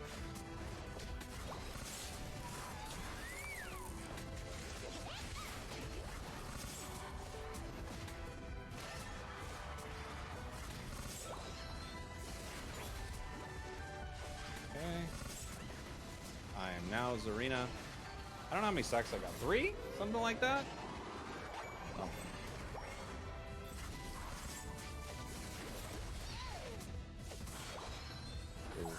Okay. I am now Zarina. I don't know how many stacks I got. 3? Something like that? Oh. Ooh.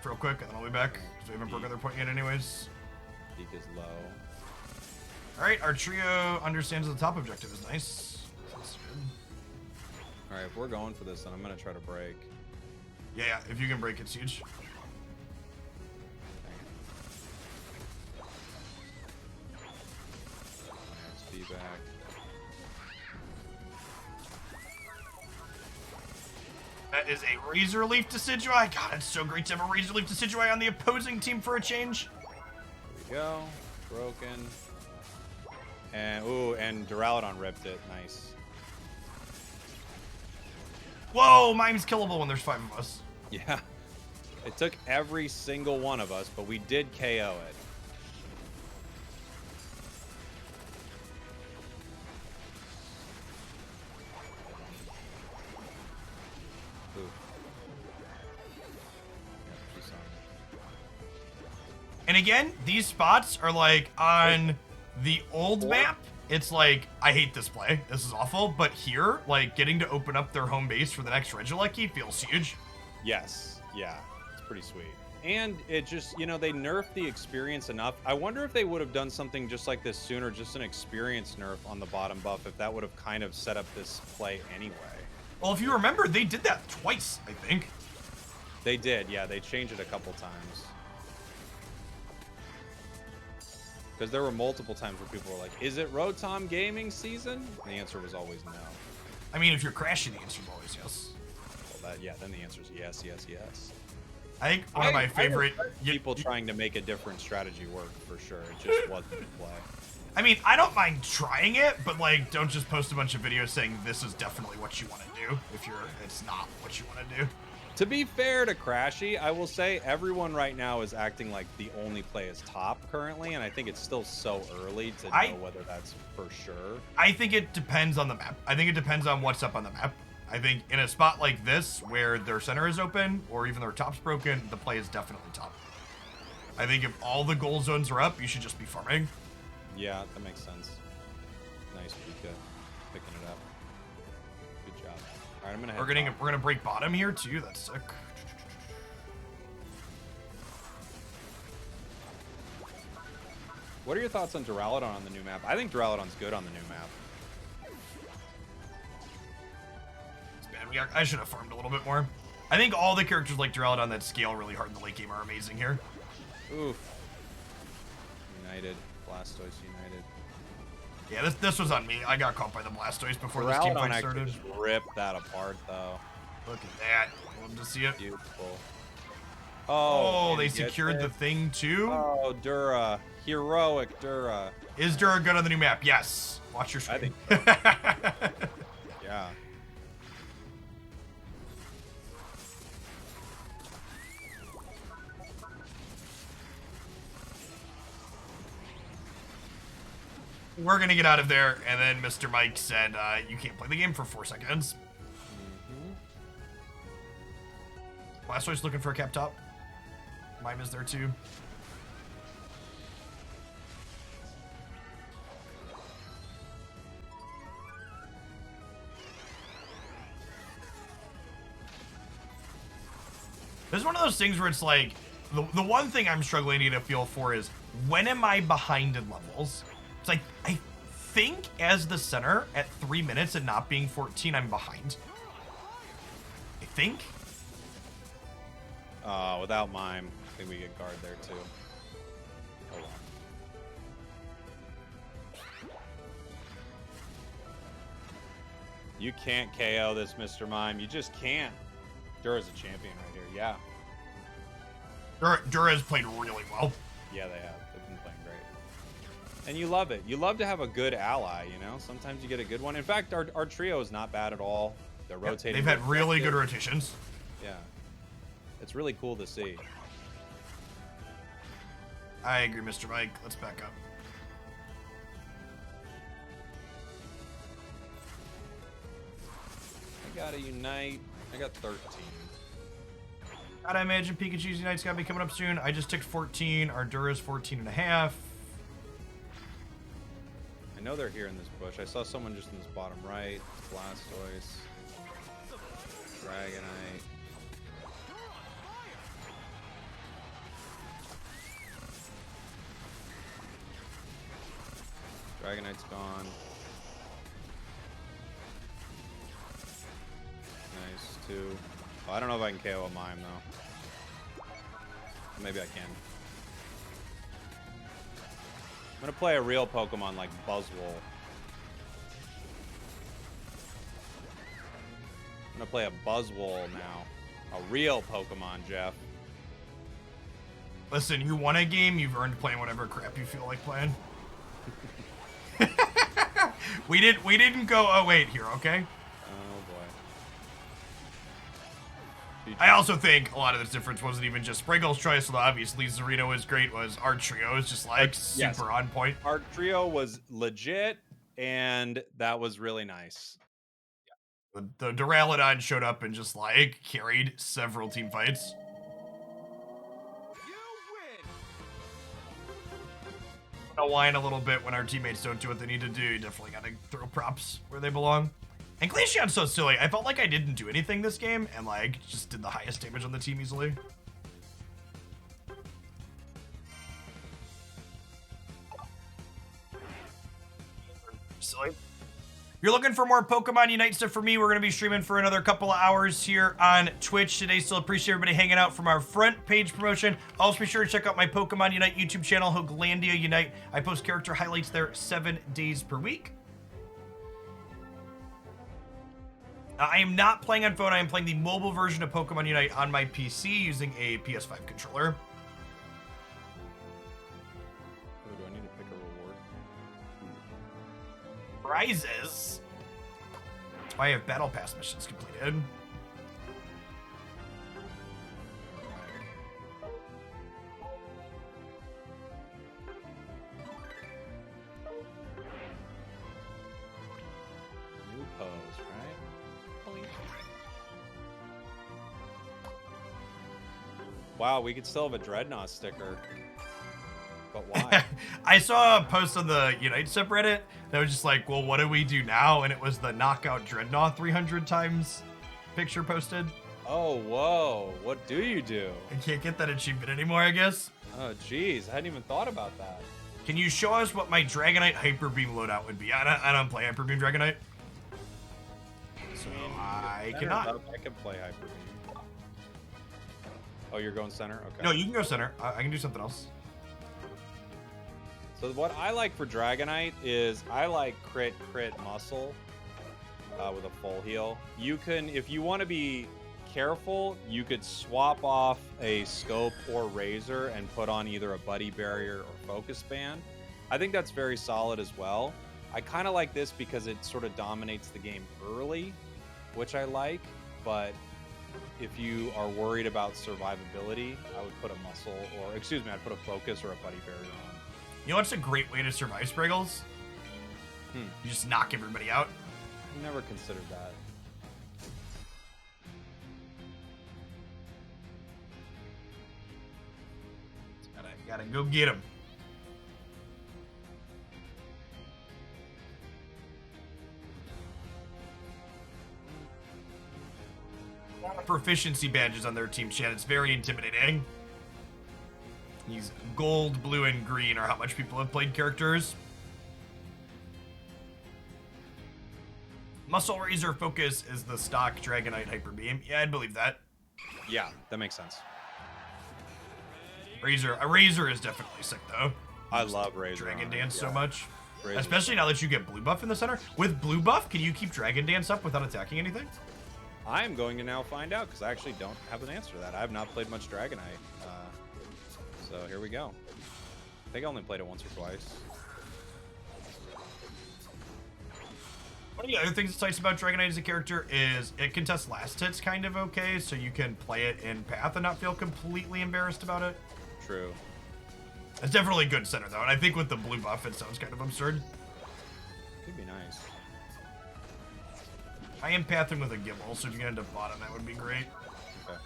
Real quick, and then I'll be back. So we haven't broken their point yet anyways. Peak is low. Alright, our trio understands the top objective is nice. That's good. Alright, if we're going for this, then I'm going to try to break. Yeah, if you can break, it's huge. XP back. That is a Razor Leaf Decidueye. God, it's so great to have a Razor Leaf Decidueye on the opposing team for a change. There we go. Broken. And, ooh, and Duraludon ripped it. Nice. Whoa, Mime's killable when there's 5 of us. Yeah. It took every single one of us, but we did KO it. Ooh. Yeah, she's on. And again, these spots are like on the old map. It's like, I hate this play. This is awful. But here, like, getting to open up their home base for the next Regieleki feels huge. Yes. Yeah. It's pretty sweet. And it just, you know, they nerfed the experience enough. I wonder if they would have done something just like this sooner, just an experience nerf on the bottom buff, if that would have kind of set up this play anyway. Well, if you remember, they did that twice, I think. They did, yeah. They changed it a couple times. Because there were multiple times where people were like, is it Rotom gaming season? And the answer was always no. I mean, if you're crashing, the answer is always yes. Well, that, yeah, then the answer is yes, yes, yes. I think one of my favorite... people trying to make a different strategy work, for sure. It just wasn't the play. I mean, I don't mind trying it, but, like, don't just post a bunch of videos saying this is definitely what you want to do if it's not what you want to do. To be fair to Crashy, I will say everyone right now is acting like the only play is top currently, and I think it's still so early to know whether that's for sure. I think it depends on the map. I think it depends on what's up on the map. I think in a spot like this, where their center is open, or even their top's broken, the play is definitely top. I think if all the goal zones are up, you should just be farming. Yeah, that makes sense. Nice, Pika. Picking it up. Good job. All right, I'm gonna head We're gonna break bottom here too. That's sick. What are your thoughts on Duraludon on the new map? I think Duraludon's good on the new map. It's bad. I should have farmed a little bit more. I think all the characters like Duraludon that scale really hard in the late game are amazing here. Oof. United. Blastoise United. Yeah, this was on me. I got caught by the Blastoise before this team Duraludon fight actually started. just ripped that apart, though. Look at that. Love to see it. Beautiful. Oh, and they he gets secured the it. thing too? Oh, Dura. Heroic Dura. Is Dura good on the new map? Yes. Watch your screen. I think yeah. We're gonna get out of there, and then Mr. Mike said you can't play the game for 4 seconds. Blastoise looking for a cap top. Mime is there too. This is one of those things where it's like, the one thing I'm struggling to get a feel for is, when am I behind in levels? It's like, I think as the center, at 3 minutes and not being 14, I'm behind. I think. Without Mime, I think we get guard there too. Oh well. You can't KO this, Mr. Mime. You just can't. Dura's a champion right here. Yeah. Dura has played really well. Yeah, they have. They've been playing great. And you love it. You love to have a good ally, you know? Sometimes you get a good one. In fact, our trio is not bad at all. They're rotating. They've had really good rotations. Yeah. It's really cool to see. I agree, Mr. Mike. Let's back up. I gotta unite. I got 13. Gotta imagine Pikachu's Unite's gotta be coming up soon. I just ticked 14. Our Dura's 14 and a half. I know they're here in this bush. I saw someone just in this bottom right. Blastoise. Dragonite. Dragonite's gone. Nice, too. Oh, I don't know if I can KO a Mime, though. Maybe I can. I'm gonna play a real Pokemon like Buzzwole. I'm gonna play a Buzzwole now. A real Pokemon, Jeff. Listen, you won a game, you've earned playing whatever crap you feel like playing. we didn't go, oh wait, here, okay? Oh boy. I also think a lot of this difference wasn't even just Spriggle's choice, although obviously Zarino was great, was our trio is just like super on point. Our trio was legit, and that was really nice. The Duraludon showed up and just like carried several team fights. I'll whine a little bit when our teammates don't do what they need to do. You definitely gotta throw props where they belong. And Glacion's so silly. I felt like I didn't do anything this game and like just did the highest damage on the team easily. Silly. If you're looking for more Pokemon Unite stuff for me, we're going to be streaming for another couple of hours here on Twitch today. Still appreciate everybody hanging out from our front page promotion. Also be sure to check out my Pokemon Unite YouTube channel, Hooglandia Unite. I post character highlights there 7 days per week. I am not playing on phone. I am playing the mobile version of Pokemon Unite on my PC using a PS5 controller. Oh, do I need to pick a reward? Prizes. That's why I have Battle Pass missions completed. New pose, right? Boink. Wow, we could still have a Dreadnought sticker. But why? I saw a post on the Unite subreddit that was just like, well, what do we do now? And it was the knockout Dreadnought 300 times picture posted. Oh, whoa. What do you do? I can't get that achievement anymore, I guess. Oh, geez. I hadn't even thought about that. Can you show us what my Dragonite Hyper Beam loadout would be? I don't play Hyper Beam Dragonite. So I cannot. I can play Hyper Beam. Oh, you're going center? Okay. No, you can go center. I can do something else. So what I like for Dragonite is I like crit muscle with a full heal. You can, if you want to be careful, you could swap off a scope or razor and put on either a buddy barrier or focus band. I think that's very solid as well. I kind of like this because it sort of dominates the game early, which I like, but if you are worried about survivability, I would put a muscle, or excuse me, I'd put a focus or a buddy barrier on. You know what's a great way to survive Spriggles? You just knock everybody out. I never considered that. Gotta go get him. A lot of proficiency badges on their team chat. It's very intimidating. These gold, blue, and green are how much people have played characters. Muscle Razor Focus is the stock Dragonite Hyper Beam. Yeah, I'd believe that. Yeah, that makes sense. A Razor is definitely sick though. I love Razor. Dragon Dance so much. Razor. Especially now that you get blue buff in the center. With blue buff, can you keep Dragon Dance up without attacking anything? I'm going to now find out because I actually don't have an answer to that. I have not played much Dragonite. So here we go. I think I only played it once or twice. One of the other things that's nice about Dragonite as a character is it can test last hits kind of okay, so you can play it in path and not feel completely embarrassed about it. True. It's definitely a good center though, and I think with the blue buff it sounds kind of absurd. Could be nice. I am pathing with a Gible, so if you can end up bottom, that would be great. Okay.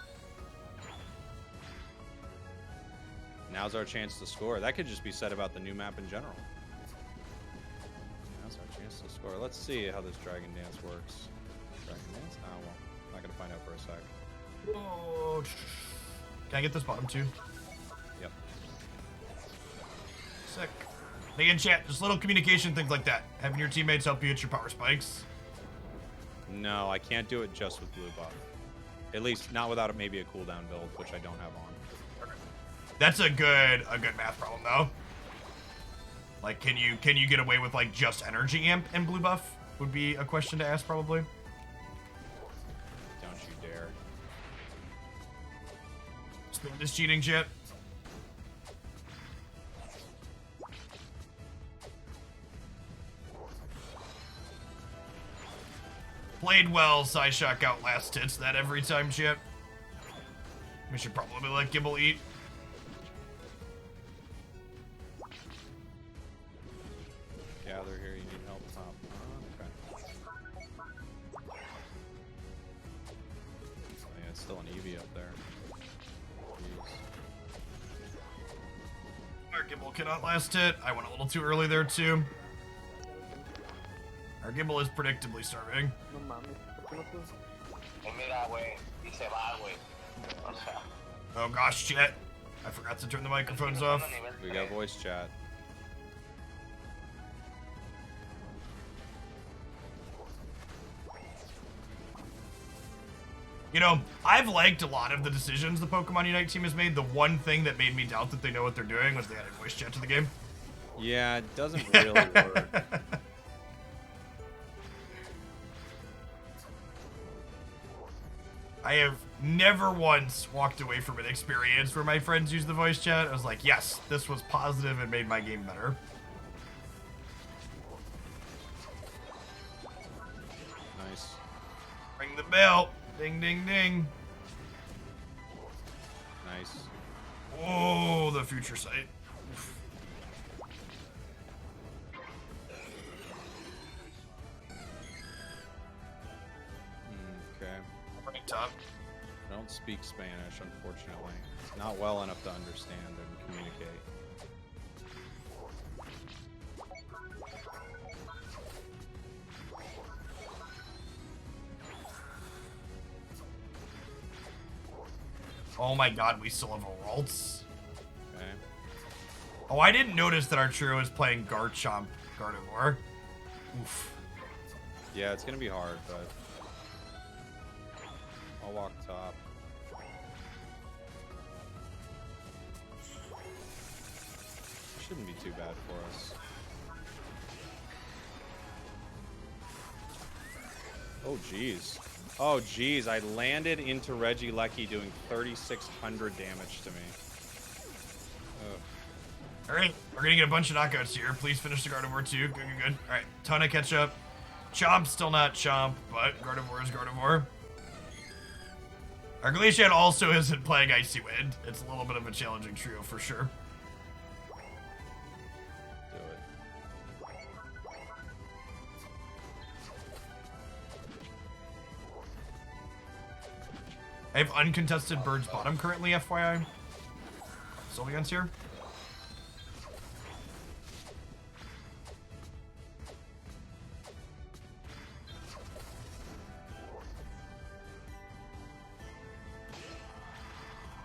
Now's our chance to score. That could just be said about the new map in general. Now's our chance to score. Let's see how this Dragon Dance works. Dragon Dance? Oh, well. I'm not going to find out for a sec. Whoa. Can I get this bottom too? Yep. Sick. Again, chat, just little communication, things like that. Having your teammates help you hit your power spikes. No, I can't do it just with blue buff. At least not without maybe a cooldown build, which I don't have on. That's a good math problem though. Like, can you get away with like just energy amp and blue buff? Would be a question to ask probably. Don't you dare. Spin this cheating shit. Played well, Psyshock outlast hits that every time, shit. We should probably let Gible eat. Gather here, you need help top. Okay. Oh, yeah, it's still an Eevee up there. Jeez. Our Gible cannot last hit. I went a little too early there, too. Our Gible is predictably starving. Oh gosh, shit. I forgot to turn the microphones off. We got voice chat. You know, I've liked a lot of the decisions the Pokemon Unite team has made. The one thing that made me doubt that they know what they're doing was they added voice chat to the game. Yeah, it doesn't really work. I have never once walked away from an experience where my friends use the voice chat. I was like, yes, this was positive and made my game better. Nice. Ring the bell. Ding, ding, ding. Nice. Oh, the future sight. Okay. Right top. I don't speak Spanish, unfortunately. It's not well enough to understand and communicate. Oh my god, we still have a Waltz. Okay. Oh, I didn't notice that our trio is playing Garchomp Gardevoir. Oof. Yeah, it's gonna be hard, but I'll walk top. Shouldn't be too bad for us. Oh, jeez. Oh, geez. I landed into Regieleki doing 3,600 damage to me. Ugh. All right, we're gonna get a bunch of knockouts here. Please finish the Gardevoir too. Good, good, good. All right, ton of catch up. Chomp, still not Chomp, but Gardevoir is Gardevoir. Our Glacian also isn't playing Icy Wind. It's a little bit of a challenging trio for sure. Do it. I have uncontested Bird's bottom currently, FYI. Sylveon's here.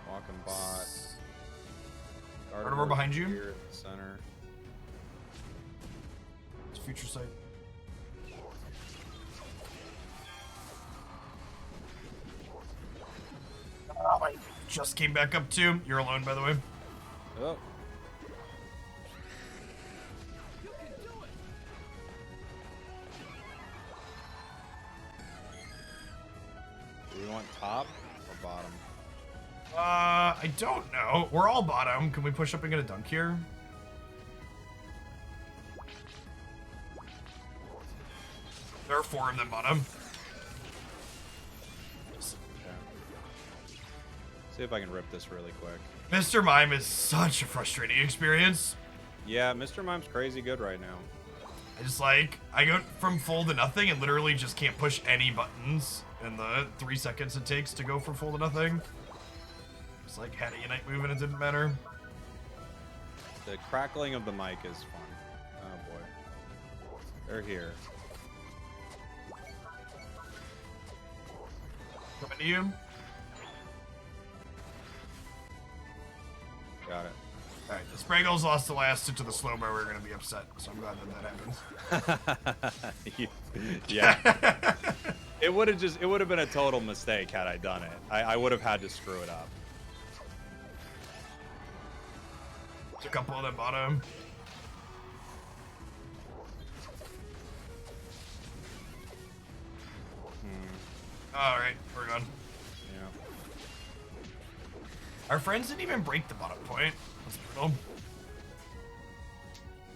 Walking bot. Gardevoir behind you. Here at the center. It's future sight. Oh, I just came back up too. You're alone, by the way. Oh. You can do it. Do we want top or bottom? I don't know. We're all bottom. Can we push up and get a dunk here? There are 4 of them bottom. Okay. See if I can rip this really quick. Mr. Mime is such a frustrating experience. Yeah, Mr. Mime's crazy good right now. I just like, I go from full to nothing and literally just can't push any buttons in the 3 seconds it takes to go from full to nothing. Just like had a Unite move and it didn't matter. The crackling of the mic is fun. Oh boy. They're here. Coming to you. Got it. Alright, the Spraggles lost the last hit to the slow mo. We're gonna be upset, so I'm glad that that happened. Yeah. It would have been a total mistake had I done it. I would have had to screw it up. A couple of them bottom. Alright, we're done. Yeah. Our friends didn't even break the bottom point. That's brutal.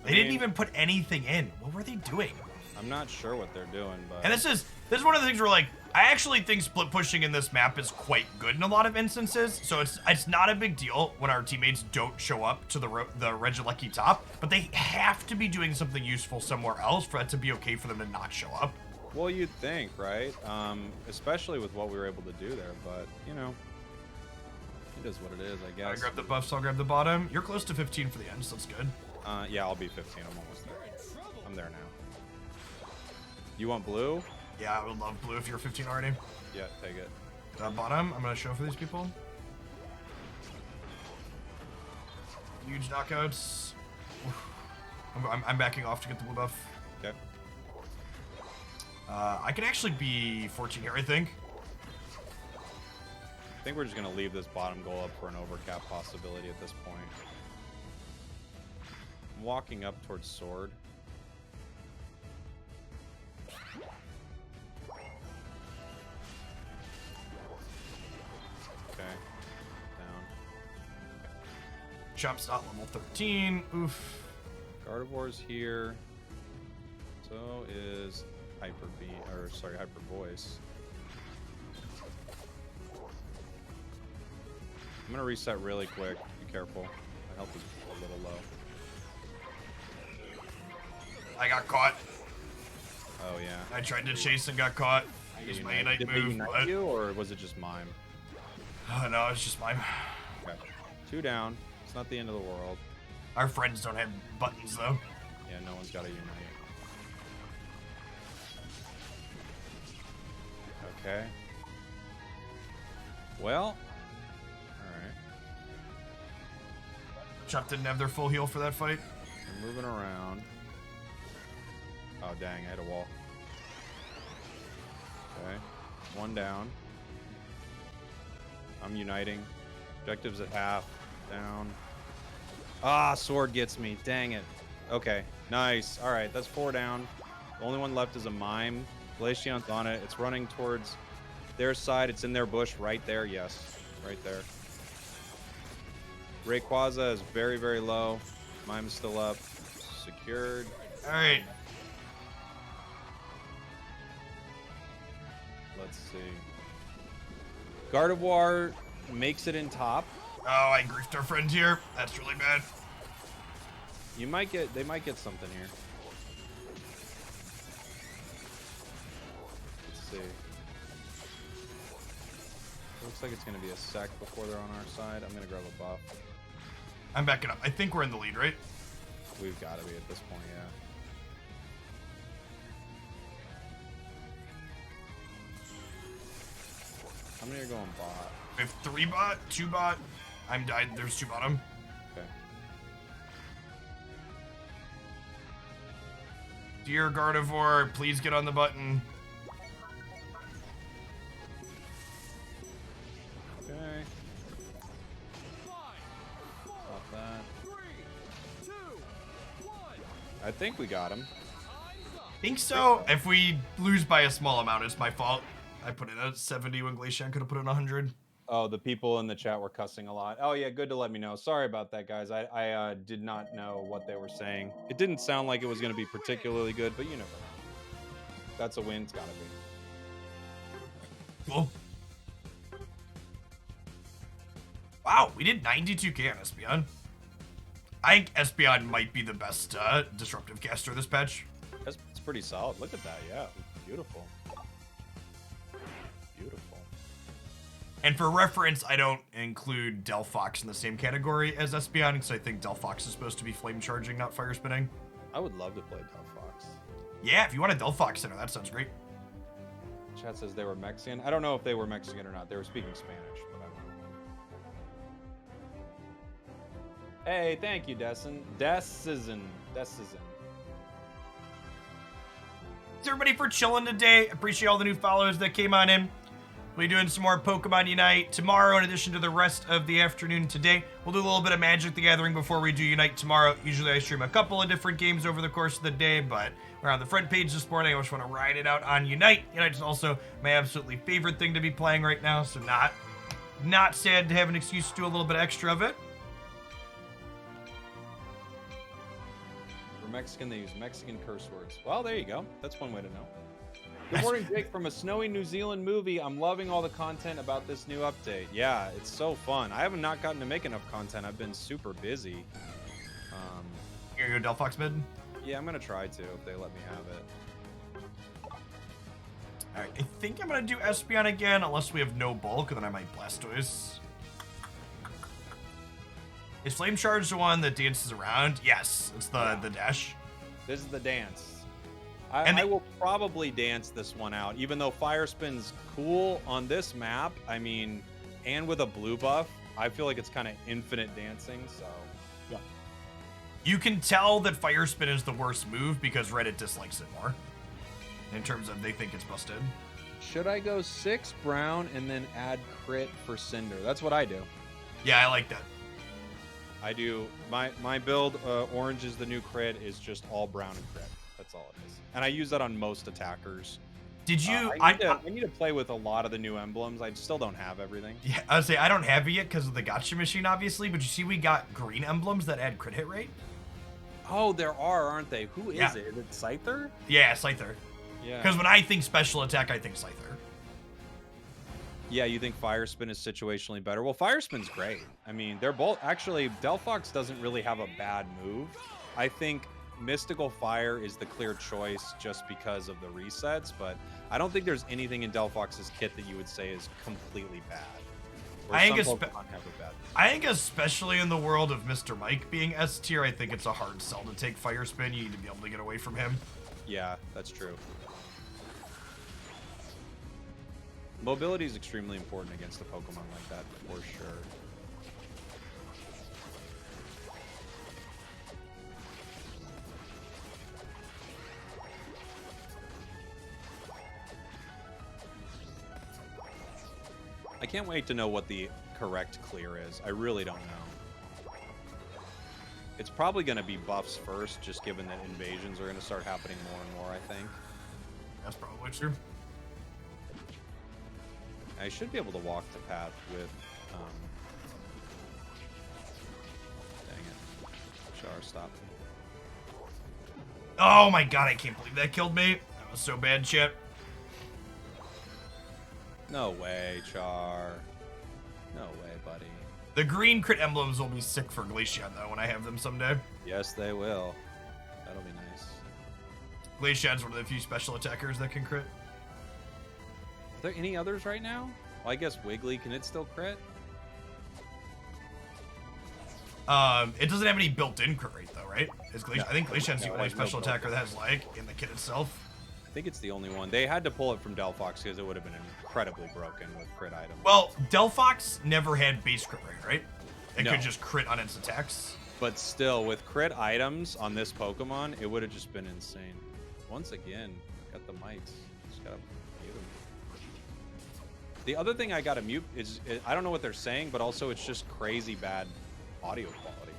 They I didn't mean- even put anything in. What were they doing? I'm not sure what they're doing, but And this is one of the things where like I actually think split pushing in this map is quite good in a lot of instances. So it's not a big deal when our teammates don't show up to the Regieleki top, but they have to be doing something useful somewhere else for that to be okay for them to not show up. well, you'd think, right? Especially with what we were able to do there, but you know, it is what it is, I I guess. grab the buffs, I'll grab the bottom. You're close to 15 for the end, so that's good. Yeah, I'll be 15. I'm almost there. You're in trouble. I'm there now. You want blue? Yeah, I would love blue if you're 15 already. Yeah, take it. Bottom, I'm gonna show for these people. Huge knockouts. I'm backing off to get the blue buff. Okay. I can actually be 14 here, I think. I think we're just gonna leave this bottom goal up for an overcap possibility at this point. I'm walking up towards sword. Okay. Down. Chomp's not level 13. Oof. Gardevoir's here. So is Hyper Beam, or sorry, Hyper Voice. I'm gonna reset really quick. Be careful. My health is a little low. I got caught. Oh yeah. I tried to chase and got caught. I used my Unite Did they move, unite but... you, or was it just Mime? No, it's just mine. Okay. 2 down. It's not the end of the world. Our friends don't have buttons, though. Yeah, no one's got to unite. Okay. Well. Alright. Chomp didn't have their full heal for that fight. We're moving around. Oh, dang. I hit a wall. Okay. 1 down. I'm uniting. Objectives at half. Down. Ah, sword gets me. Dang it. Okay. Nice. Alright, that's 4 down. The only one left is a Mime. Glaceon's on it. It's running towards Their side, it's in their bush right there. Yes, right there. Rayquaza is very, very low. Mime's still up. Secured. All right. Let's see. Gardevoir makes it in top. Oh, I griefed our friend here. That's really bad. They might get something here. Let's see. Looks like it's gonna be a sec before they're on our side. I'm gonna grab a buff. I'm backing up. I think we're in the lead, right? We've got to be at this point, yeah. How many are going bot? We have 3 bot, 2 bot. I'm died. There's 2 bottom. Okay. Dear Gardevoir, please get on the button. Okay. 5, 4, Stop that. 3, 2, 1. I think we got him. Eyes up. Think so. If we lose by a small amount, it's my fault. I put in a 70 when Glacian could have put in 100. Oh, the people in the chat were cussing a lot. Oh yeah, good to let me know. Sorry about that, guys. I did not know what they were saying. It didn't sound like it was going to be particularly good, but you never know. That's a win. It's got to be. Cool. Wow, we did 92k on Espeon. I think Espeon might be the best disruptive caster this patch. That's pretty solid. Look at that. Yeah, beautiful. Beautiful. And for reference, I don't include Delphox in the same category as Espeon because I think Delphox is supposed to be flame charging, not fire spinning. I would love to play Delphox. Yeah, if you want a Delphox center, that sounds great. Chat says they were Mexican. I don't know if they were Mexican or not. They were speaking Spanish, but I don't know. Hey, thank you, Dessen. Decision. Thanks everybody for chilling today. Appreciate all the new followers that came on in. We'll be doing some more Pokemon Unite tomorrow in addition to the rest of the afternoon today. We'll do a little bit of Magic the Gathering before we do Unite tomorrow. Usually I stream a couple of different games over the course of the day, but we're on the front page this morning. I just want to ride it out on Unite. Unite is also my absolutely favorite thing to be playing right now, so not sad to have an excuse to do a little bit extra of it. For Mexican, they use Mexican curse words. Well, there you go. That's one way to know. Good morning, Jake, from a snowy New Zealand movie. I'm loving all the content about this new update. Yeah, it's so fun. I haven't not gotten to make enough content. I've been super busy. Here you go, Delphox mid. Yeah, I'm going to try to if they let me have it. Alright, I think I'm going to do Espeon again, unless we have no bulk, and then I might Blastoise. Is Flame Charge the one that dances around? Yes, it's the dash. This is the dance. I will probably dance this one out, even though Fire Spin's cool on this map. I mean, and with a blue buff, I feel like it's kind of infinite dancing, so yeah. You can tell that Fire Spin is the worst move because Reddit dislikes it more. In terms of they think it's busted. Should I go 6 brown and then add crit for Cinder? That's what I do. Yeah, I like that. I do. My build, orange is the new crit, is just all brown and crit. That's all it is. And I use that on most attackers. Did you? I need to play with a lot of the new emblems. I still don't have everything. Yeah, I would say I don't have it yet because of the gotcha machine, obviously. But you see, we got green emblems that add crit hit rate. Oh, there are, aren't they? Who is Yeah. it? Is it Scyther? Yeah, Scyther. Yeah. Because when I think special attack, I think Scyther. Yeah, you think Fire Spin is situationally better? Well, Fire Spin's great. I mean, they're both... Actually, Delphox doesn't really have a bad move. I think Mystical Fire is the clear choice just because of the resets, but I don't think there's anything in Delphox's kit that you would say is completely bad. I think some Pokemon have a bad. I think especially in the world of Mr. Mike being S tier, I think it's a hard sell to take Fire Spin. You need to be able to get away from him. Yeah, that's true. Mobility is extremely important against a Pokemon like that, for sure. I can't wait to know what the correct clear is. I really don't know. It's probably going to be buffs first, just given that invasions are going to start happening more and more, I think. That's probably true. I should be able to walk the path with. Dang it. Char, stop me. Oh my god, I can't believe that killed me. That was so bad, shit. No way, Char. No way, buddy. The green crit emblems will be sick for Glaceon, though, when I have them someday. Yes, they will. That'll be nice. Glaceon's one of the few special attackers that can crit. Are there any others right now? Well, I guess Wiggly. Can it still crit? It doesn't have any built-in crit rate, though, right? No. I think Glaceon's the No, it only has no special attacker built-in. that has lag in the kit itself. I think it's the only one. They had to pull it from Delphox because it would have been incredibly broken with crit items. Well, Delphox never had base crit rate, right? It No. could just crit on its attacks. But still, with crit items on this Pokemon, it would have just been insane. Once again, got the mites. Just gotta mute them. The other thing I gotta mute is I don't know what they're saying, but also it's just crazy bad audio quality.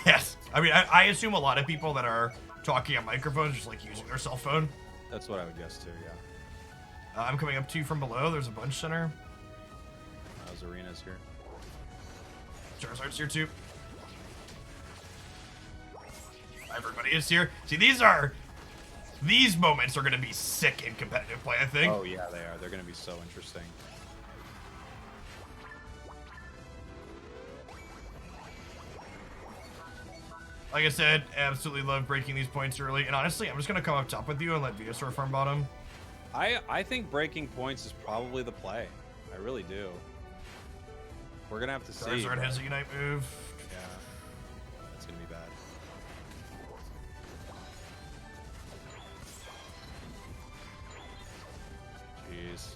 Yes. I mean, I assume a lot of people that are talking on microphones just like using their cell phone. That's what I would guess too, yeah. I'm coming up to you from below. There's a bunch center. Zarina's here. Charizard's here too. Everybody is here. See, these moments are going to be sick in competitive play, I think. Oh yeah, they are. They're gonna be so interesting. Like I said, absolutely love breaking these points early. And honestly, I'm just going to come up top with you and let Venusaur farm bottom. I think breaking points is probably the play. I really do. We're gonna have to see. Charizard has a Unite move. Yeah, that's gonna be bad. Jeez.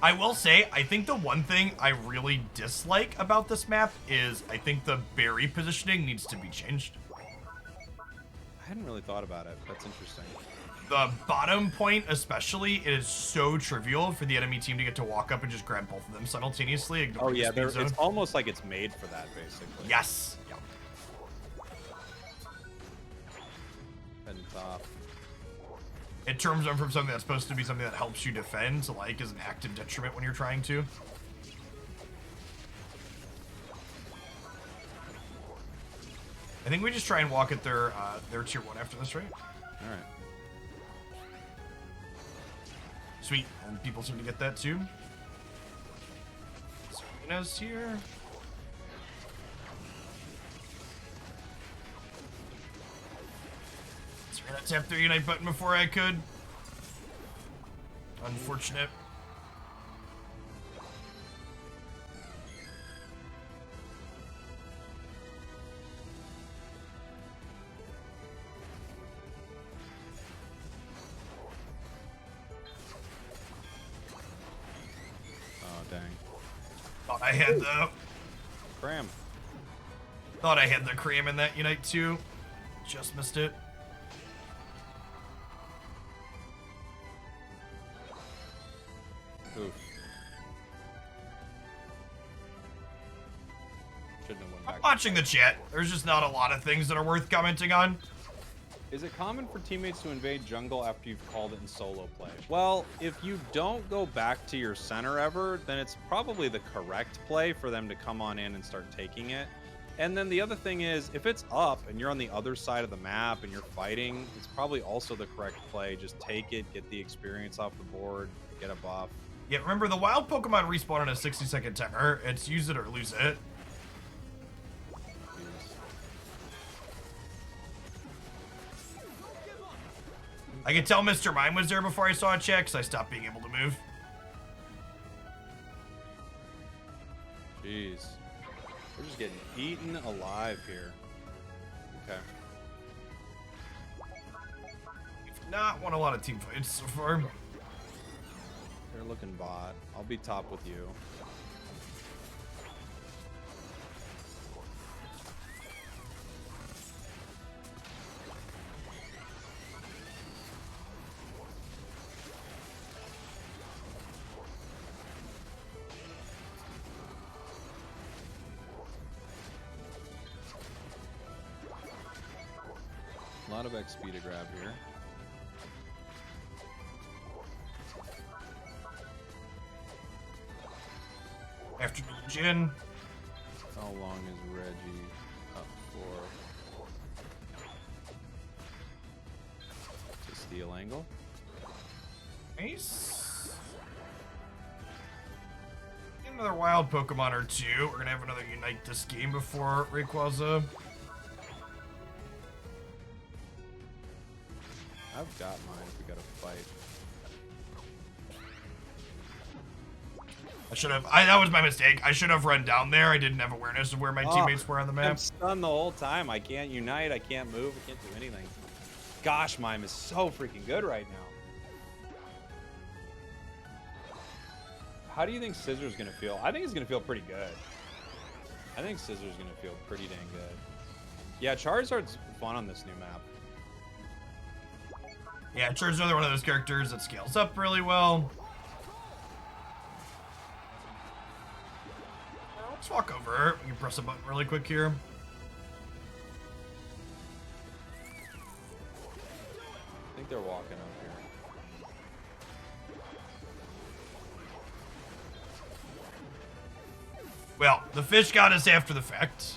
I will say, I think the one thing I really dislike about this map is I think the berry positioning needs to be changed. I hadn't really thought about it. That's interesting. The bottom point especially, it is so trivial for the enemy team to get to walk up and just grab both of them simultaneously. Oh ignoring the yeah, speed zone. it's almost like it's made for that, basically. Yes. Yep. Heading top. It turns on from something that's supposed to be something that helps you defend to like is an active detriment when you're trying to. I think we just try and walk at their tier 1 after this, right? All right. Sweet. And people seem to get that too. Serena's here. Serena tapped their Unite button before I could. Unfortunate. Oh dang. Thought I had the Cram. Cram in that Unite too. Just missed it. Oof. Shouldn't have went back. I'm watching the chat. There's just not a lot of things that are worth commenting on. Is it common for teammates to invade jungle after you've called it in solo play? Well, if you don't go back to your center ever, then it's probably the correct play for them to come on in and start taking it. And then the other thing is, if it's up and you're on the other side of the map and you're fighting, it's probably also the correct play. Just take it, get the experience off the board, get a buff. Yeah, remember the wild Pokemon respawn on a 60-second timer. It's use it or lose it. I could tell Mr. Mime was there before I saw a check, so I stopped being able to move. Jeez. We're just getting eaten alive here. Okay. We've not won a lot of team fights so far. They're looking bot. I'll be top with you. A lot of XP to grab here. question. How long is Reggie up for? To steal angle? Nice. Another wild Pokemon or two. We're gonna have another Unite this game before Rayquaza. I've got mine if we gotta fight. That was my mistake. I should have run down there. I didn't have awareness of where my teammates were on the I'm map. stunned the whole time. I can't unite. I can't move. I can't do anything. Gosh, Mime is so freaking good right now. How do you think Scissor's gonna feel? I think he's gonna feel pretty good. I think Scissor's gonna feel pretty dang good. Yeah, Charizard's fun on this new map. Yeah, Charizard's another one of those characters that scales up really well. Let's walk over. We can press a button really quick here. I think they're walking up here. Well, the fish got us after the fact.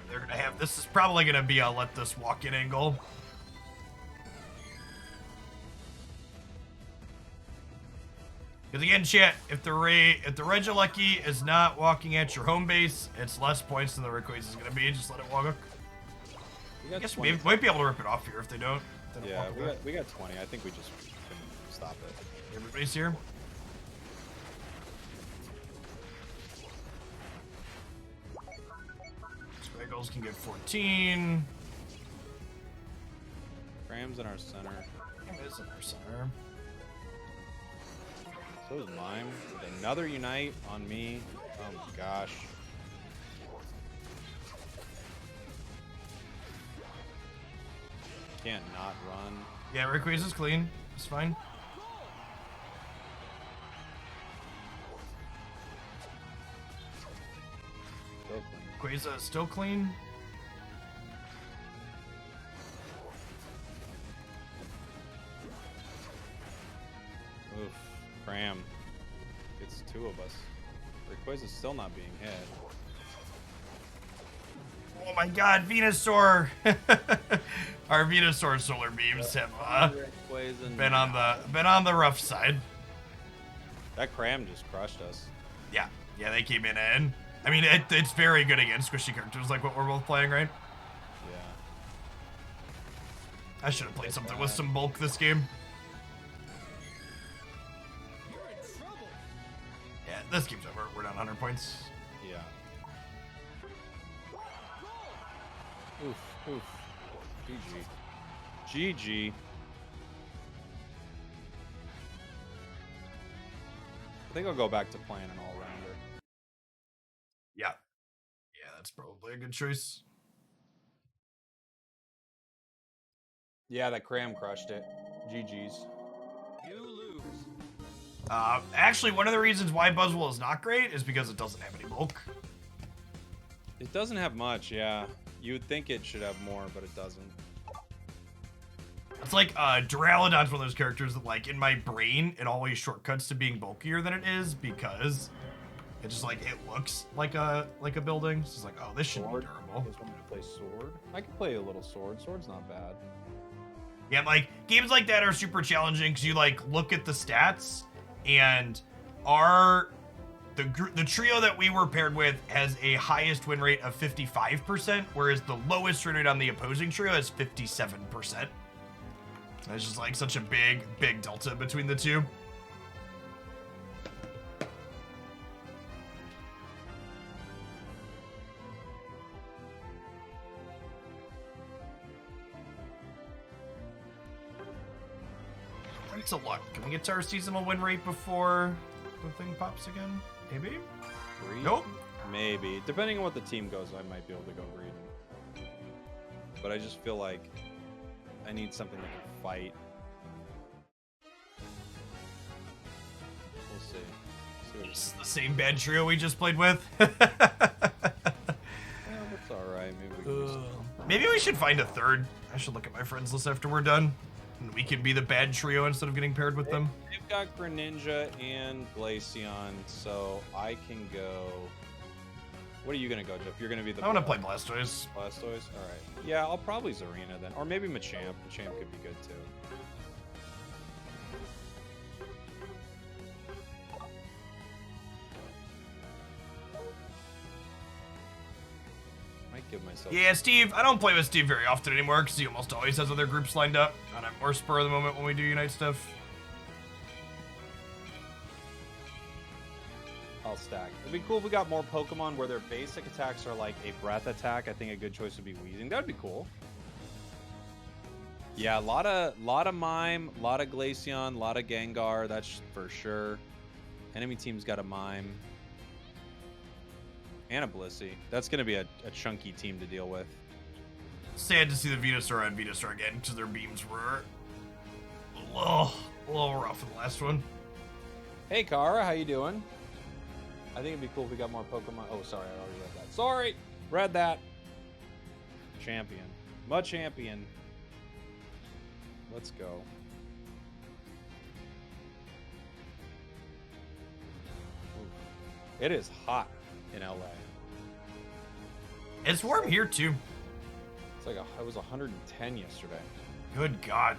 They're gonna have, this is probably gonna be a let this walk in angle. Because again, chat, if the Regieleki is not walking at your home base, it's less points than the Rayquaza is gonna be. Just let it walk. I guess we might be able to rip it off here if they don't. Yeah, we got 20. I think we just can stop it. Everybody's here. Squiggles can get 14. Cram's in our center. Cram is in our center. So is Mime. Another Unite on me. Oh my gosh. Can't not run. Yeah, Rayquaza's clean. It's fine. Still clean. Rayquaza is still clean. Oof. Cram. It's two of us. Rayquaza's still not being hit. Oh my god, Venusaur! Our Venusaur solar beams have been on the rough side. That Cram just crushed us. Yeah, they came in. I mean, it's very good against squishy characters like what we're both playing, right? Yeah. I should have played something with some bulk this game. You're in trouble. Yeah, this game's over. We're down 100 points. Yeah. Oof, oof. GG. GG. I think I'll go back to playing an all-rounder. Yeah. Yeah, that's probably a good choice. Yeah, that Cram crushed it. GG's. You lose. Actually, one of the reasons why Buzzwole is not great is because it doesn't have any bulk. It doesn't have much, yeah. You would think it should have more, but it doesn't. It's like, Duraludon's one of those characters that, like, in my brain, it always shortcuts to being bulkier than it is because it just, like, it looks like a building. It's just like, oh, this should be durable. Just want me to play Sword? I can play a little Sword. Sword's not bad. Yeah, like, games like that are super challenging because you, like, look at the stats and the trio that we were paired with has a highest win rate of 55%, whereas the lowest win rate on the opposing trio is 57%. There's just like such a big delta between the two. Thanks a lot. Can we get to our seasonal win rate before the thing pops again? Maybe? Green? Nope. Maybe. Depending on what the team goes, I might be able to go green. But I just feel like I need something that can fight. We'll see. This is the same bad trio we just played with. Well, that's alright. Maybe we can just Maybe we should find a third. I should look at my friends list after we're done. And we can be the bad trio instead of getting paired with them. They've got Greninja and Glaceon, so I can go... What are you going to go, Jeff? You're going to be the... I want to play Blastoise. Blastoise? All right. Yeah, I'll probably Zarina then. Or maybe Machamp. Machamp could be good, too. Might give myself... Yeah, Steve. I don't play with Steve very often anymore because he almost always has other groups lined up. And I'm more spur of the moment when we do Unite stuff. I'll stack. It'd be cool if we got more Pokemon where their basic attacks are like a breath attack. I think a good choice would be Weezing. That'd be cool. Yeah, a lot of Mime, a lot of Glaceon, a lot of Gengar. That's for sure. Enemy team's got a Mime and a Blissey. That's gonna be a chunky team to deal with. Sad to see the Venusaur on Venusaur again because their beams were a little rough in the last one. Hey, Kara, how you doing? I think it'd be cool if we got more Pokemon. Oh, sorry, I already read that. Sorry, read that. Champion, champion. Let's go. Ooh. It is hot in LA. It's warm here too. It's like it was 110 yesterday. Good God.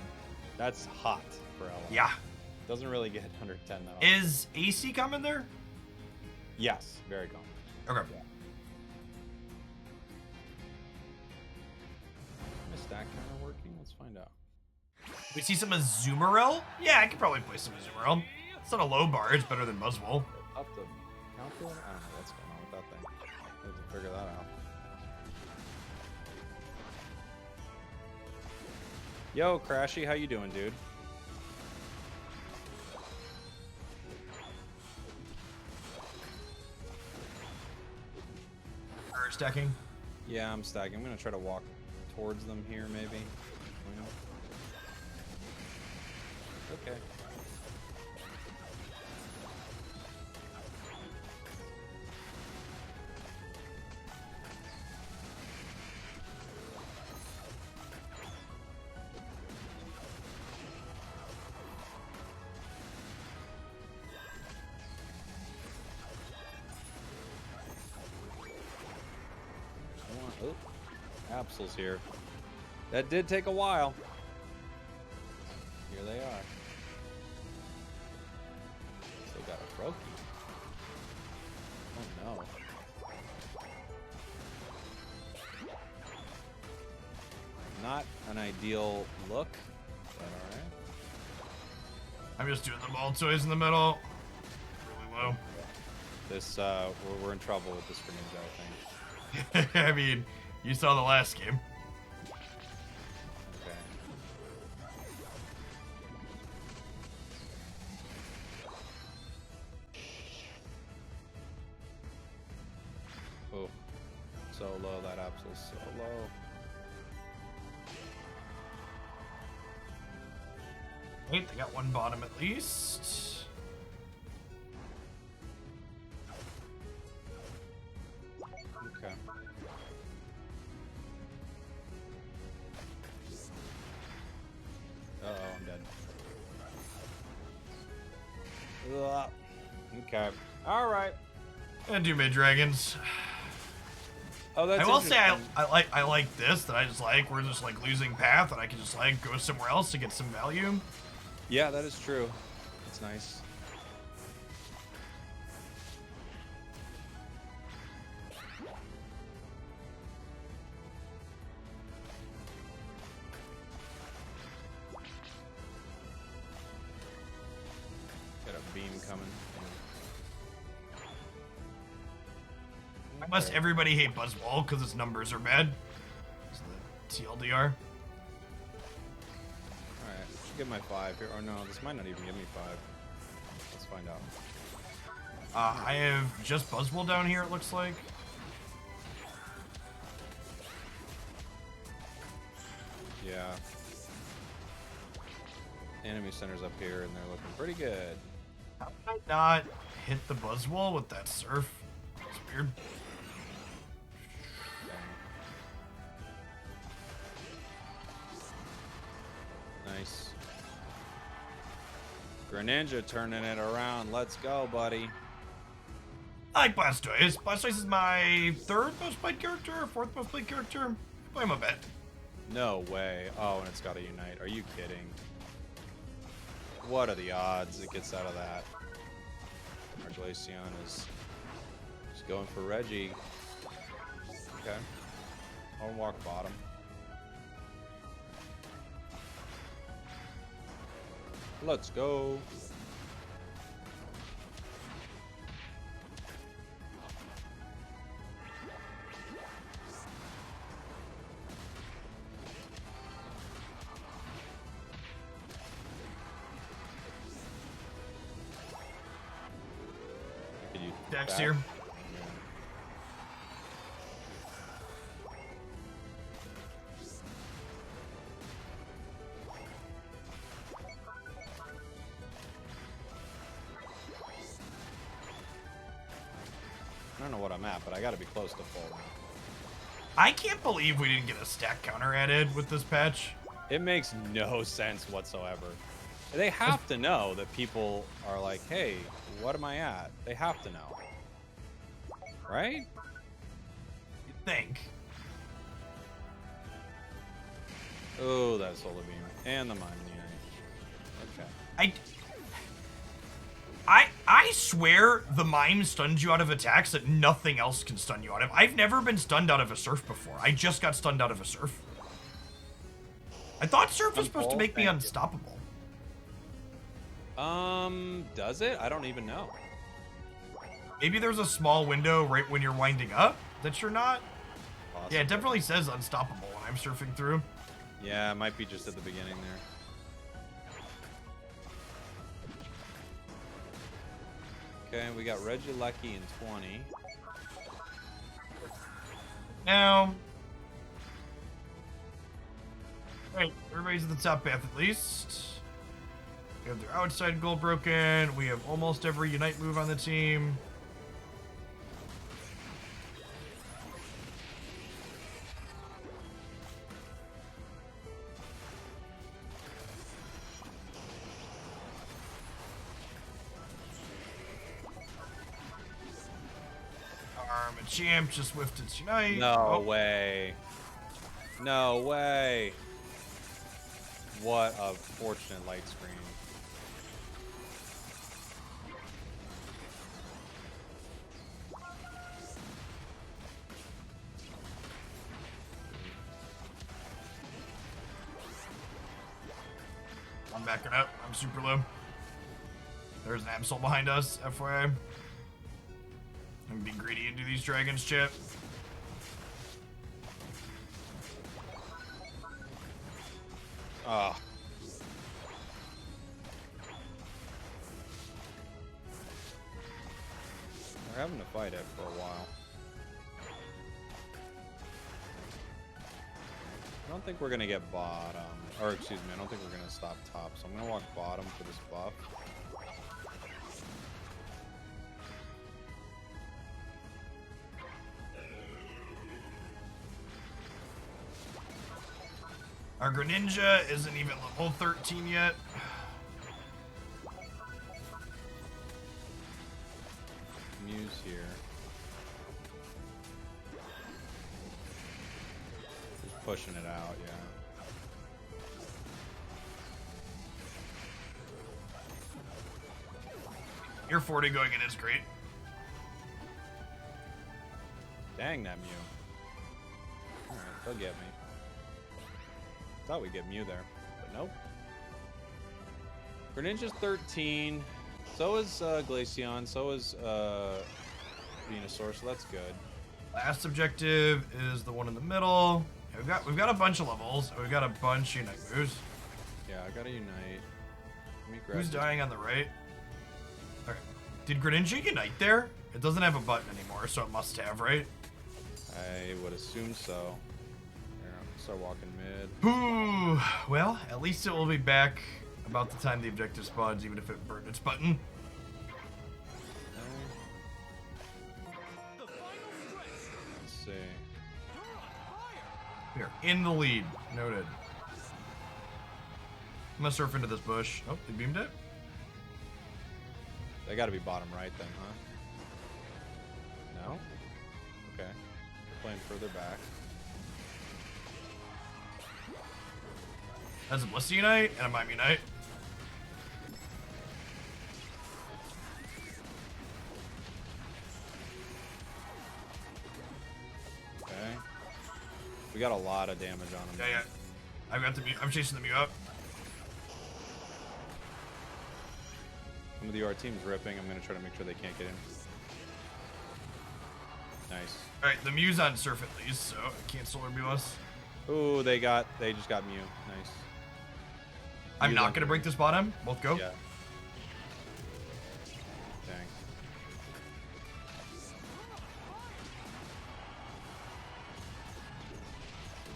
That's hot for LA. Yeah. Doesn't really get 110 that often. Is AC coming there? Yes, very common. Okay. Yeah. My stack counter working? Let's find out. We see some Azumarill? Yeah, I could probably play some Azumarill. It's not a low bar, it's better than Buzzwole. Up to calculate? I don't know what's going on with that thing. I have to figure that out. Yo, Crashy, how you doing, dude? Stacking. Yeah, I'm stacking. I'm gonna try to walk towards them here, maybe. Okay. Oh, Absol's here. That did take a while. Here they are. Still got a Froakie. Oh no. Not an ideal look, but alright. I'm just doing the ball toys in the middle. Really low. This, we're in trouble with this Greninja, I think. I mean, you saw the last game. Okay. Oh, so low, that Absol's so low. Wait, they got one bottom at least. Okay. Uh-oh, I'm dead. Ugh. Okay. Alright. And do mid dragons. Oh, that's I will say interesting. I like this that I just like. We're just like losing path, and I can just like go somewhere else to get some value. Yeah, that is true. It's nice. Got a beam coming. Must everybody hate Buzzwole because its numbers are bad? It's the TLDR. Alright, should get my 5 here. Or no, this might not even give me 5. Let's find out. I have just Buzzwole down here, it looks like. Yeah. Enemy center's up here, and they're looking pretty good. How did I not hit the Buzzwole with that surf? It's weird. Nice. Greninja turning it around. Let's go, buddy. I like Blastoise. Blastoise is my third most played character, or fourth most played character. I play him a bit. No way. Oh, and it's got to unite. Are you kidding? What are the odds it gets out of that? Our Glaceon is just going for Reggie. Okay. I'll walk bottom. Let's go. Could you Dex back? here. I don't know what I'm at, but I gotta be close to full now. I can't believe we didn't get a stack counter added with this patch. It makes no sense whatsoever. They have to know that people are like, hey, what am I at? They have to know. Right? You'd think. Oh, that Solar Beam. And the Mime Unite. Okay. I swear the Mime stuns you out of attacks that nothing else can stun you out of. I've never been stunned out of a Surf before. I just got stunned out of a Surf. I thought Surf was supposed to make me unstoppable. Does it? I don't even know. Maybe there's a small window right when you're winding up that you're not. Possibly. Yeah, it definitely says unstoppable when I'm surfing through. Yeah, it might be just at the beginning there. Okay, we got Regieleki in 20. Now, right, everybody's at the top path at least. We have their outside goal broken. We have almost every Unite move on the team. Champ just whiffed its Unite. No way. No way. What a fortunate light screen. I'm backing up. I'm super low. There's an Absol behind us, FYI. I'm gonna be greedy and do these dragons, Chip. Oh. We're having to fight it for a while. I don't think we're gonna get bottom. Or excuse me, I don't think we're gonna stop top. So I'm gonna walk bottom for this buff. Our Greninja isn't even level 13 yet. Muse here. Just pushing it out, yeah. Your 40 going in is great. Dang that Mew. Alright, they'll get me. Thought we'd get Mew there, but nope. Greninja's 13. So is Glaceon. So is Venusaur, so that's good. Last objective is the one in the middle. We've got a bunch of levels. We've got a bunch of Unite moves. Yeah, I gotta unite. Let me grab Who's this. dying on the right? Okay. Did Greninja unite there? It doesn't have a button anymore, so it must have, right? I would assume so. Here, I'll start walking mid. Ooh, well, at least it will be back about the time the objective spawns, even if it burned its button. The final stretch. Let's see. You're on fire. We are in the lead. Noted. I'm gonna surf into this bush. Oh, they beamed it. They got to be bottom right then, huh? No? Okay. Playing further back. That's a Blissey Unite and a Mime Unite. Okay. We got a lot of damage on him. Yeah. I've got the Mew. I'm chasing the Mew up. Some of the UR team's ripping. I'm going to try to make sure they can't get in. Nice. Alright, the Mew's on surf at least, so I can't solar beam us. Ooh, they just got Mew. Nice. I'm Mew's not on gonna break this bottom. Both go. Yeah. Dang.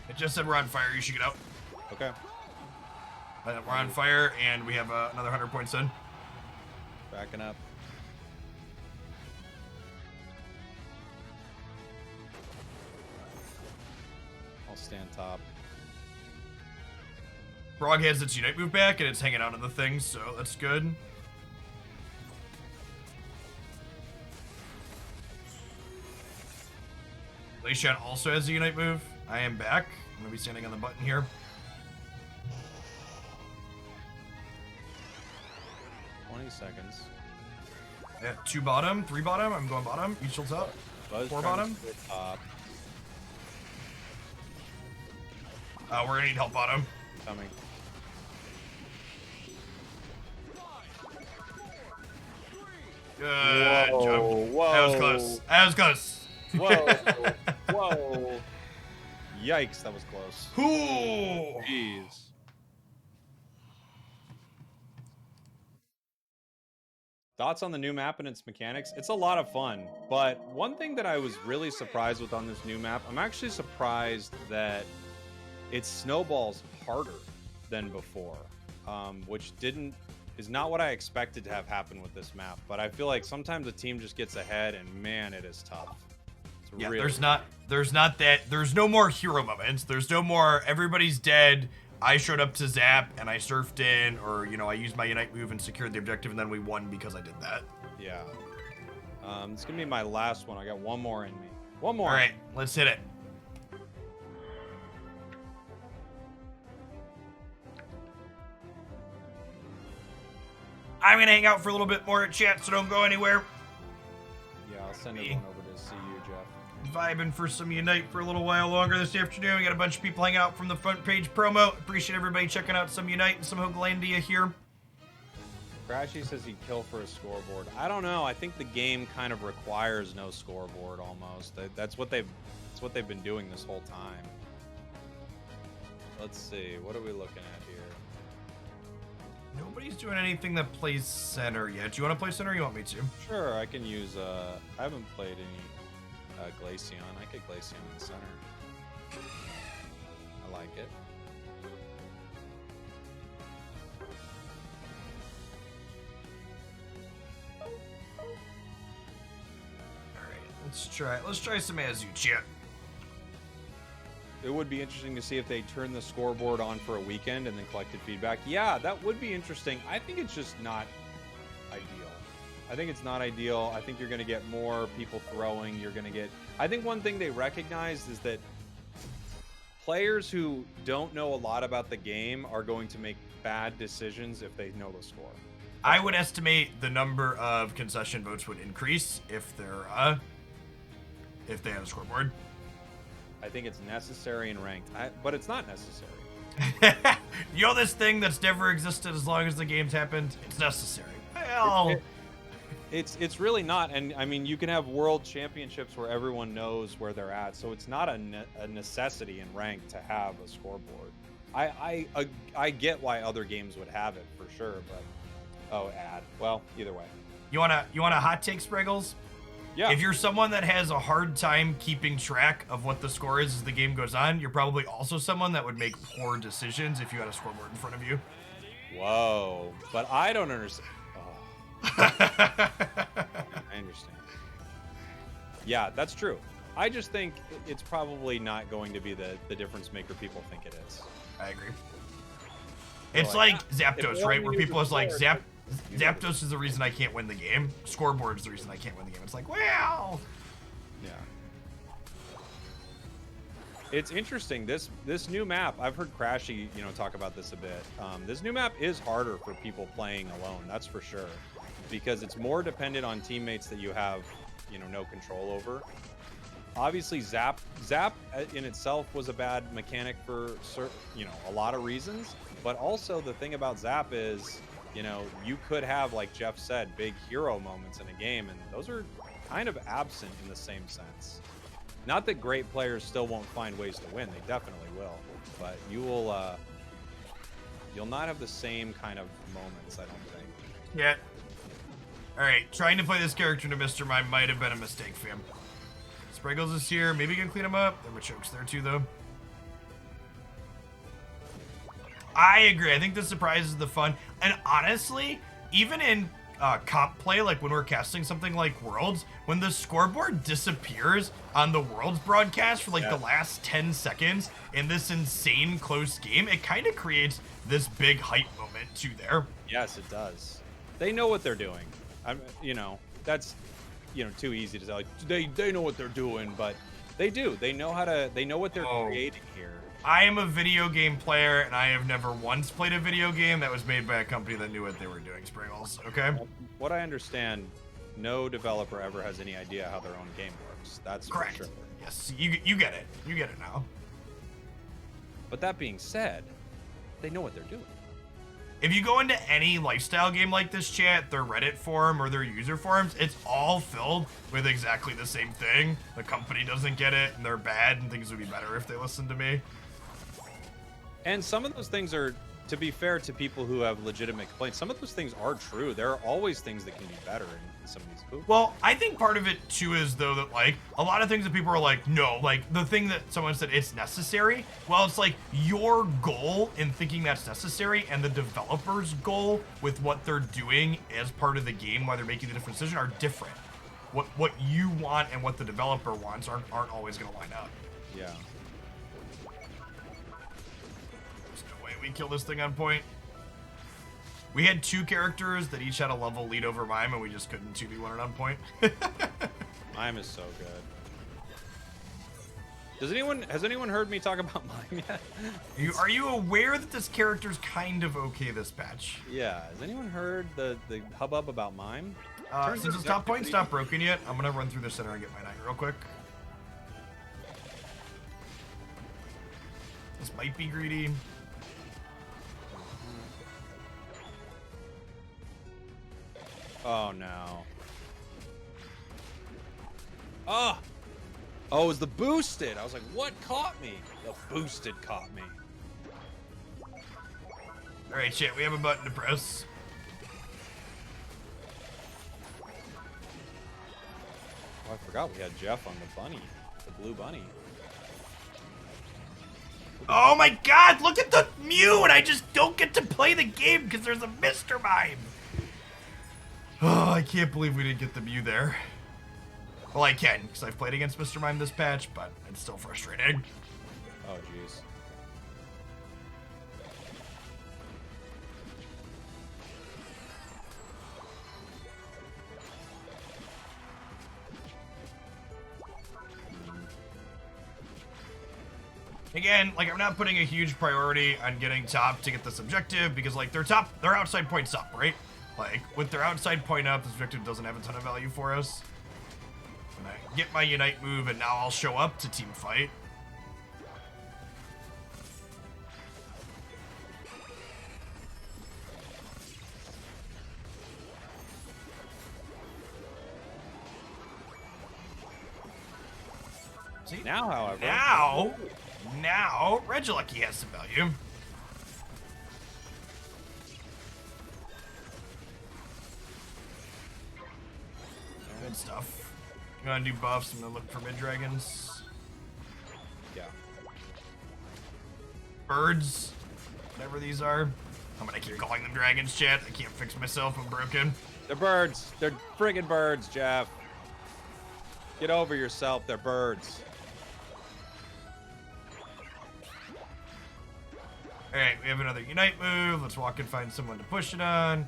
It just said we're on fire. You should get out. Okay. We're on fire, and we have another 100 points in. Backing up. I'll stand top. Frog has its Unite move back, and it's hanging out on the thing, so that's good. Leishan also has a Unite move. I am back. I'm going to be standing on the button here. Seconds. Yeah, 2 bottom, 3 bottom. I'm going bottom. Each tilts up. Buzz 4 trying bottom. to get top. We're going to need help bottom. Coming. Good Whoa, job. whoa. That was close. That was close. Whoa. Whoa. Yikes, that was close. Ooh. Jeez. Thoughts on the new map and its mechanics? It's a lot of fun, but one thing that I was really surprised with on this new map, I'm actually surprised that it snowballs harder than before, which is not what I expected to have happen with this map. But I feel like sometimes a team just gets ahead, and man, it is tough. It's Yeah, really there's no more hero moments. There's no more everybody's dead. I showed up to Zap and I surfed in, or I used my Unite move and secured the objective, and then we won because I did that. Yeah. It's gonna be my last one. I got one more in me. One more. All right, let's hit it. I'm gonna hang out for a little bit more at chat, so don't go anywhere. Yeah, I'll send everyone over to see you, Jeff. Vibing for some Unite for a little while longer this afternoon. We got a bunch of people hanging out from the front page promo. Appreciate everybody checking out some Unite and some Hooglandia here. Crashy says he'd kill for a scoreboard. I don't know. I think the game kind of requires no scoreboard almost. That's what they've been doing this whole time. Let's see. What are we looking at here? Nobody's doing anything that plays center yet. Do you want to play center or you want me to? Sure, I can use I haven't played any Glaceon. I could Glaceon in center. I like it. Alright, let's try some Azu chat. It would be interesting to see if they turn the scoreboard on for a weekend and then collected feedback. Yeah, that would be interesting. I think it's just not ideal. I think it's not ideal. I think you're going to get more people throwing. You're going to get... I think one thing they recognized is that players who don't know a lot about the game are going to make bad decisions if they know the score. I would estimate the number of concession votes would increase if they had a scoreboard. I think it's necessary in ranked, but it's not necessary. You know this thing that's never existed as long as the game's happened? It's necessary. Well... It's really not, and I mean you can have world championships where everyone knows where they're at, so it's not a necessity in ranked to have a scoreboard. I get why other games would have it for sure, but well, either way. You wanna hot take, Spriggles? Yeah. If you're someone that has a hard time keeping track of what the score is as the game goes on, you're probably also someone that would make poor decisions if you had a scoreboard in front of you. Whoa, but I don't understand. I understand. Yeah, that's true. I just think it's probably not going to be the difference maker people think it is. I agree. It's like Zapdos, right? Where people is like, Zapdos. Zapdos is the reason I can't win the game. Scoreboard is the reason I can't win the game. It's like, well... Yeah. It's interesting. This new map, I've heard Crashy, talk about this a bit. This new map is harder for people playing alone, that's for sure. Because it's more dependent on teammates that you have, no control over. Obviously, Zap in itself was a bad mechanic for a lot of reasons. But also the thing about Zap is, you could have, like Jeff said, big hero moments in a game, and those are kind of absent in the same sense. Not that great players still won't find ways to win; they definitely will. But you'll not have the same kind of moments, I don't think. Yeah. All right, trying to play this character into Mr. Mime might have been a mistake, fam. Spriggles is here. Maybe you can clean him up. There were chokes there too, though. I agree. I think the surprise is the fun. And honestly, even in comp play, like when we're casting something like Worlds, when the scoreboard disappears on the Worlds broadcast for like the last 10 seconds in this insane close game, it kind of creates this big hype moment too there. Yes, it does. They know what they're doing. That's too easy to say. Like they know what they're doing, but they do. They know what they're creating here. I am a video game player, and I have never once played a video game that was made by a company that knew what they were doing, Spriggles, okay? What I understand, no developer ever has any idea how their own game works. That's correct. For sure. Yes, you get it. You get it now. But that being said, they know what they're doing. If you go into any lifestyle game like this, chat, their Reddit forum or their user forums, it's all filled with exactly the same thing. The company doesn't get it, and they're bad, and things would be better if they listened to me. And some of those things are, to be fair to people who have legitimate complaints, some of those things are true. There are always things that can be better in some of these hoops. Well, I think part of it too is though that like a lot of things that people are like, no, like the thing that someone said it's necessary. Well, it's like your goal in thinking that's necessary and the developer's goal with what they're doing as part of the game, why they're making the different decision, are different. What you want and what the developer wants aren't always going to line up. Yeah. We kill this thing on point. We had two characters that each had a level lead over Mime, and we just couldn't 2v1 it on point. Mime is so good. Has anyone heard me talk about Mime yet? Are you aware that this character's kind of okay this patch? Yeah. Has anyone heard the hubbub about Mime? Since his top point's not broken yet, I'm gonna run through the center and get my 9 real quick. This might be greedy. Oh no. Oh! Oh, it was the boosted. I was like, what caught me? The boosted caught me. Alright, chat, we have a button to press. Oh, I forgot we had Jeff on the bunny. The blue bunny. Oh my god, look at the Mew, and I just don't get to play the game because there's a Mr. Mime. Oh, I can't believe we didn't get the Mew there. Well, I can, because I've played against Mr. Mime this patch, but it's still frustrating. Oh, jeez. Again, like, I'm not putting a huge priority on getting top to get this objective, because, like, their outside point's up, right? Like, with their outside point up, this objective doesn't have a ton of value for us. When I get my Unite move, and now I'll show up to team fight. See? Now, however. Now, Regilucky has some value. Good stuff. I'm gonna do buffs. I'm gonna look for mid-dragons. Yeah. Birds. Whatever these are. I'm gonna keep calling them dragons, chat. I can't fix myself. I'm broken. They're birds. They're friggin' birds, Jeff. Get over yourself. They're birds. Alright, we have another Unite move. Let's walk and find someone to push it on.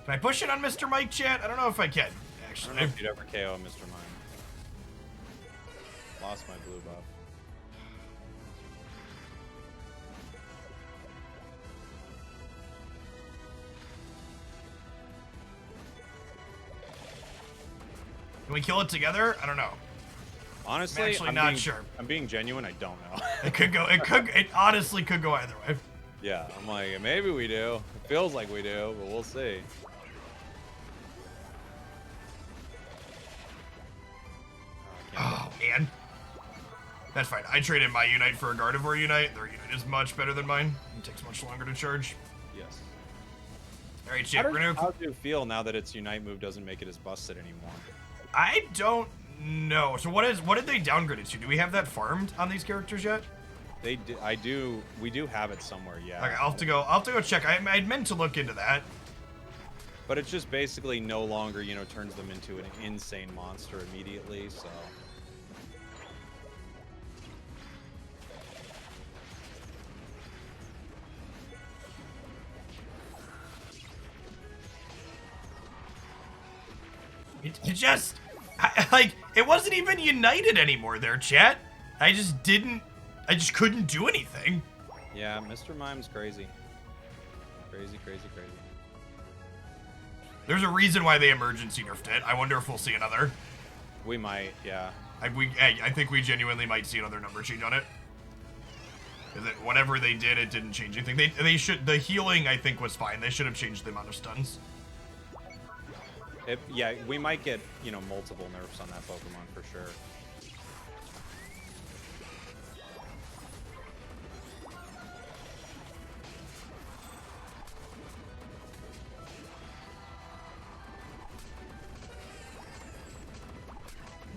Can I push it on Mr. Mike, chat? I don't know if I can, I don't actually. know if you'd ever KO Mr. Mime. Lost my blue buff. Can we kill it together? I don't know. Honestly, I'm actually not sure. I'm being genuine. I don't know. It honestly could go either way. Yeah, I'm like, maybe we do. It feels like we do, but we'll see. Oh, man. That's fine. I traded my Unite for a Gardevoir Unite. Their Unite is much better than mine. It takes much longer to charge. Yes. Alright, chat, we're gonna... How do you feel now that its Unite move doesn't make it as busted anymore? I don't know. So what did they downgrade it to? Do we have that farmed on these characters yet? They do, we do have it somewhere, yeah. Okay, I'll have to go check. I meant to look into that. But it's just basically no longer, you know, turns them into an insane monster immediately, so. It just, like, it wasn't even united anymore there, chat. I just couldn't do anything. Yeah, Mr. Mime's crazy. Crazy, crazy, crazy. There's a reason why they emergency nerfed it. I wonder if we'll see another. We might, yeah. I think we genuinely might see another number change on it. Because whatever they did, it didn't change anything. The healing, I think, was fine. They should have changed the amount of stuns. Yeah, we might get, you know, multiple nerfs on that Pokemon for sure.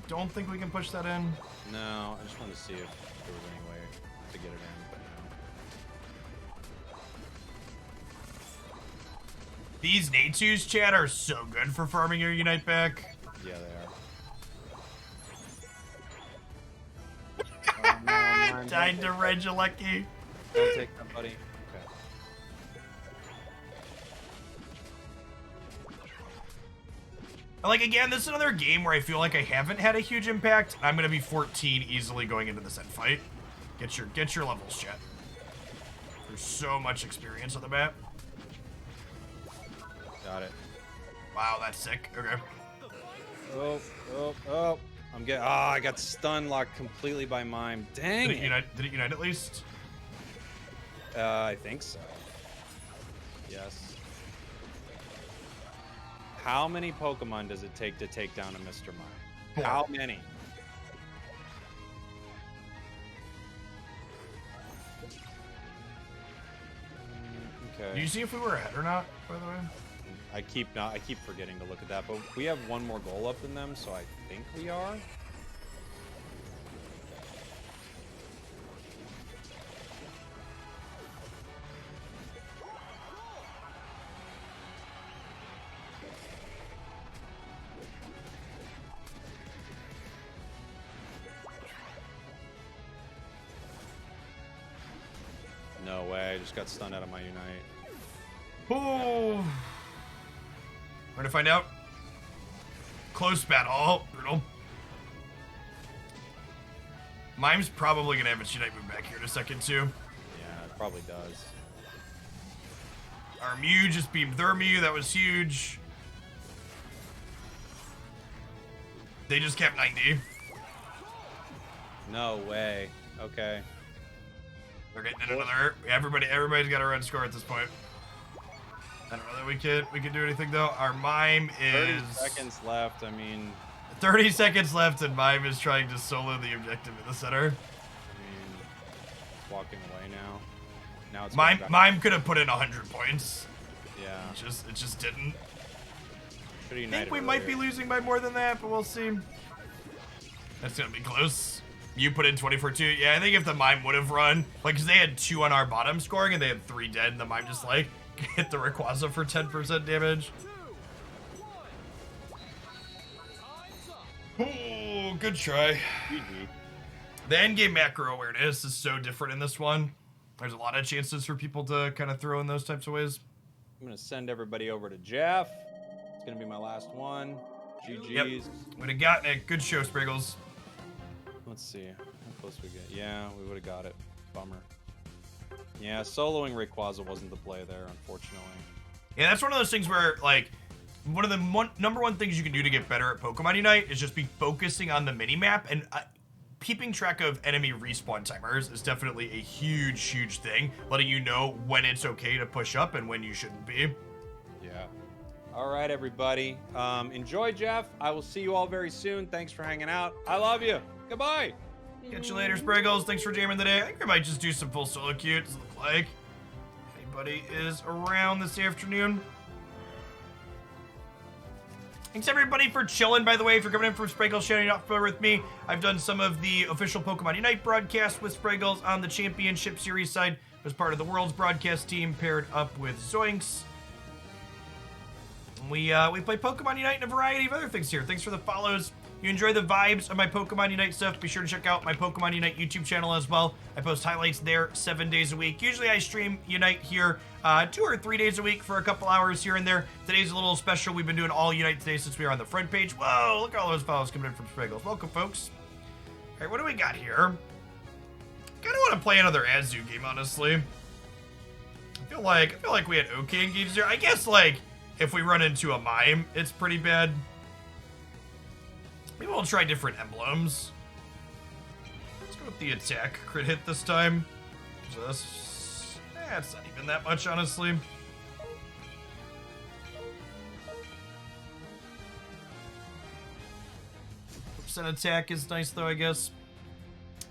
Don't think we can push that in. No, I just wanted to see if there was any way to get it in, but no. These Natsus, chat, are so good for farming your Unite back. Yeah, they are. Oh, no, Died to Regieleki. Don't take that, buddy. Okay. Like, again, this is another game where I feel like I haven't had a huge impact. I'm gonna be 14 easily going into this end fight. Get your levels, chat. There's so much experience on the map. Got it. Wow, that's sick. Okay. Oh. I got stun locked completely by Mime. Dang Did it. it unite at least? I think so. Yes. How many Pokemon does it take to take down a Mr. Mime? 4. How many? Okay. Do you see if we were ahead or not, by the way? I keep forgetting to look at that, but we have one more goal up than them, so I think we are. No way, I just got stunned out of my Unite. Ooh. We're gonna find out. Close battle. Oh, brutal. Mime's probably gonna have its Unite move back here in a second, too. Yeah, it probably does. Our Mew just beamed their Mew. That was huge. They just kept 90. No way. Okay. They're getting in another. Everybody's got a red score at this point. I don't know that we could do anything though. Our Mime is 30 seconds left. I mean, 30 seconds left, and Mime is trying to solo the objective in the center. it's walking away now. Now it's Mime could have put in 100 points. Yeah. It just didn't. Should've I think we united might be earlier. losing by more than that, but we'll see. That's gonna be close. You put in 20 for 2. Yeah, I think if the Mime would have run, like, because they had 2 on our bottom scoring and they had 3 dead, and the Mime just, like, hit the Rayquaza for 10% damage. Oh, good try. GG. The endgame macro awareness is so different in this one. There's a lot of chances for people to kind of throw in those types of ways. I'm going to send everybody over to Jeff. It's going to be my last one. GG's. Yep. Would have gotten it. Good show, Spriggles. Let's see. How close we get? Yeah, we would have got it. Bummer. Yeah, soloing Rayquaza wasn't the play there, unfortunately. Yeah, that's one of those things where, like, one of the number one things you can do to get better at Pokemon Unite is just be focusing on the minimap, and keeping track of enemy respawn timers is definitely a huge, huge thing, letting you know when it's okay to push up and when you shouldn't be. Yeah. All right, everybody. Enjoy, Jeff. I will see you all very soon. Thanks for hanging out. I love you. Goodbye. Catch you later, Spriggles. Thanks for jamming today. I think we might just do some full solo queue. Does it look like anybody is around this afternoon? Thanks everybody for chilling, by the way, for coming in from Spriggles, sharing out with me. I've done some of the official Pokemon Unite broadcasts with Spriggles on the Championship Series side. Was part of the World's broadcast team, paired up with Zoinks. We play Pokemon Unite and a variety of other things here. Thanks for the follows. You enjoy the vibes of my Pokemon Unite stuff, be sure to check out my Pokemon Unite YouTube channel as well. I post highlights there 7 days a week. Usually I stream Unite here 2 or 3 days a week for a couple hours here and there. Today's a little special. We've been doing all Unite today since we are on the front page. Whoa, look at all those follows coming in from Spriggles. Welcome, folks. All right, what do we got here? Kind of want to play another Azu game, honestly. I feel like we had okay engages here. I guess, like, if we run into a Mime, it's pretty bad. Maybe we'll try different emblems. Let's go with the attack crit hit this time. Just, it's not even that much, honestly. Percent attack is nice, though, I guess.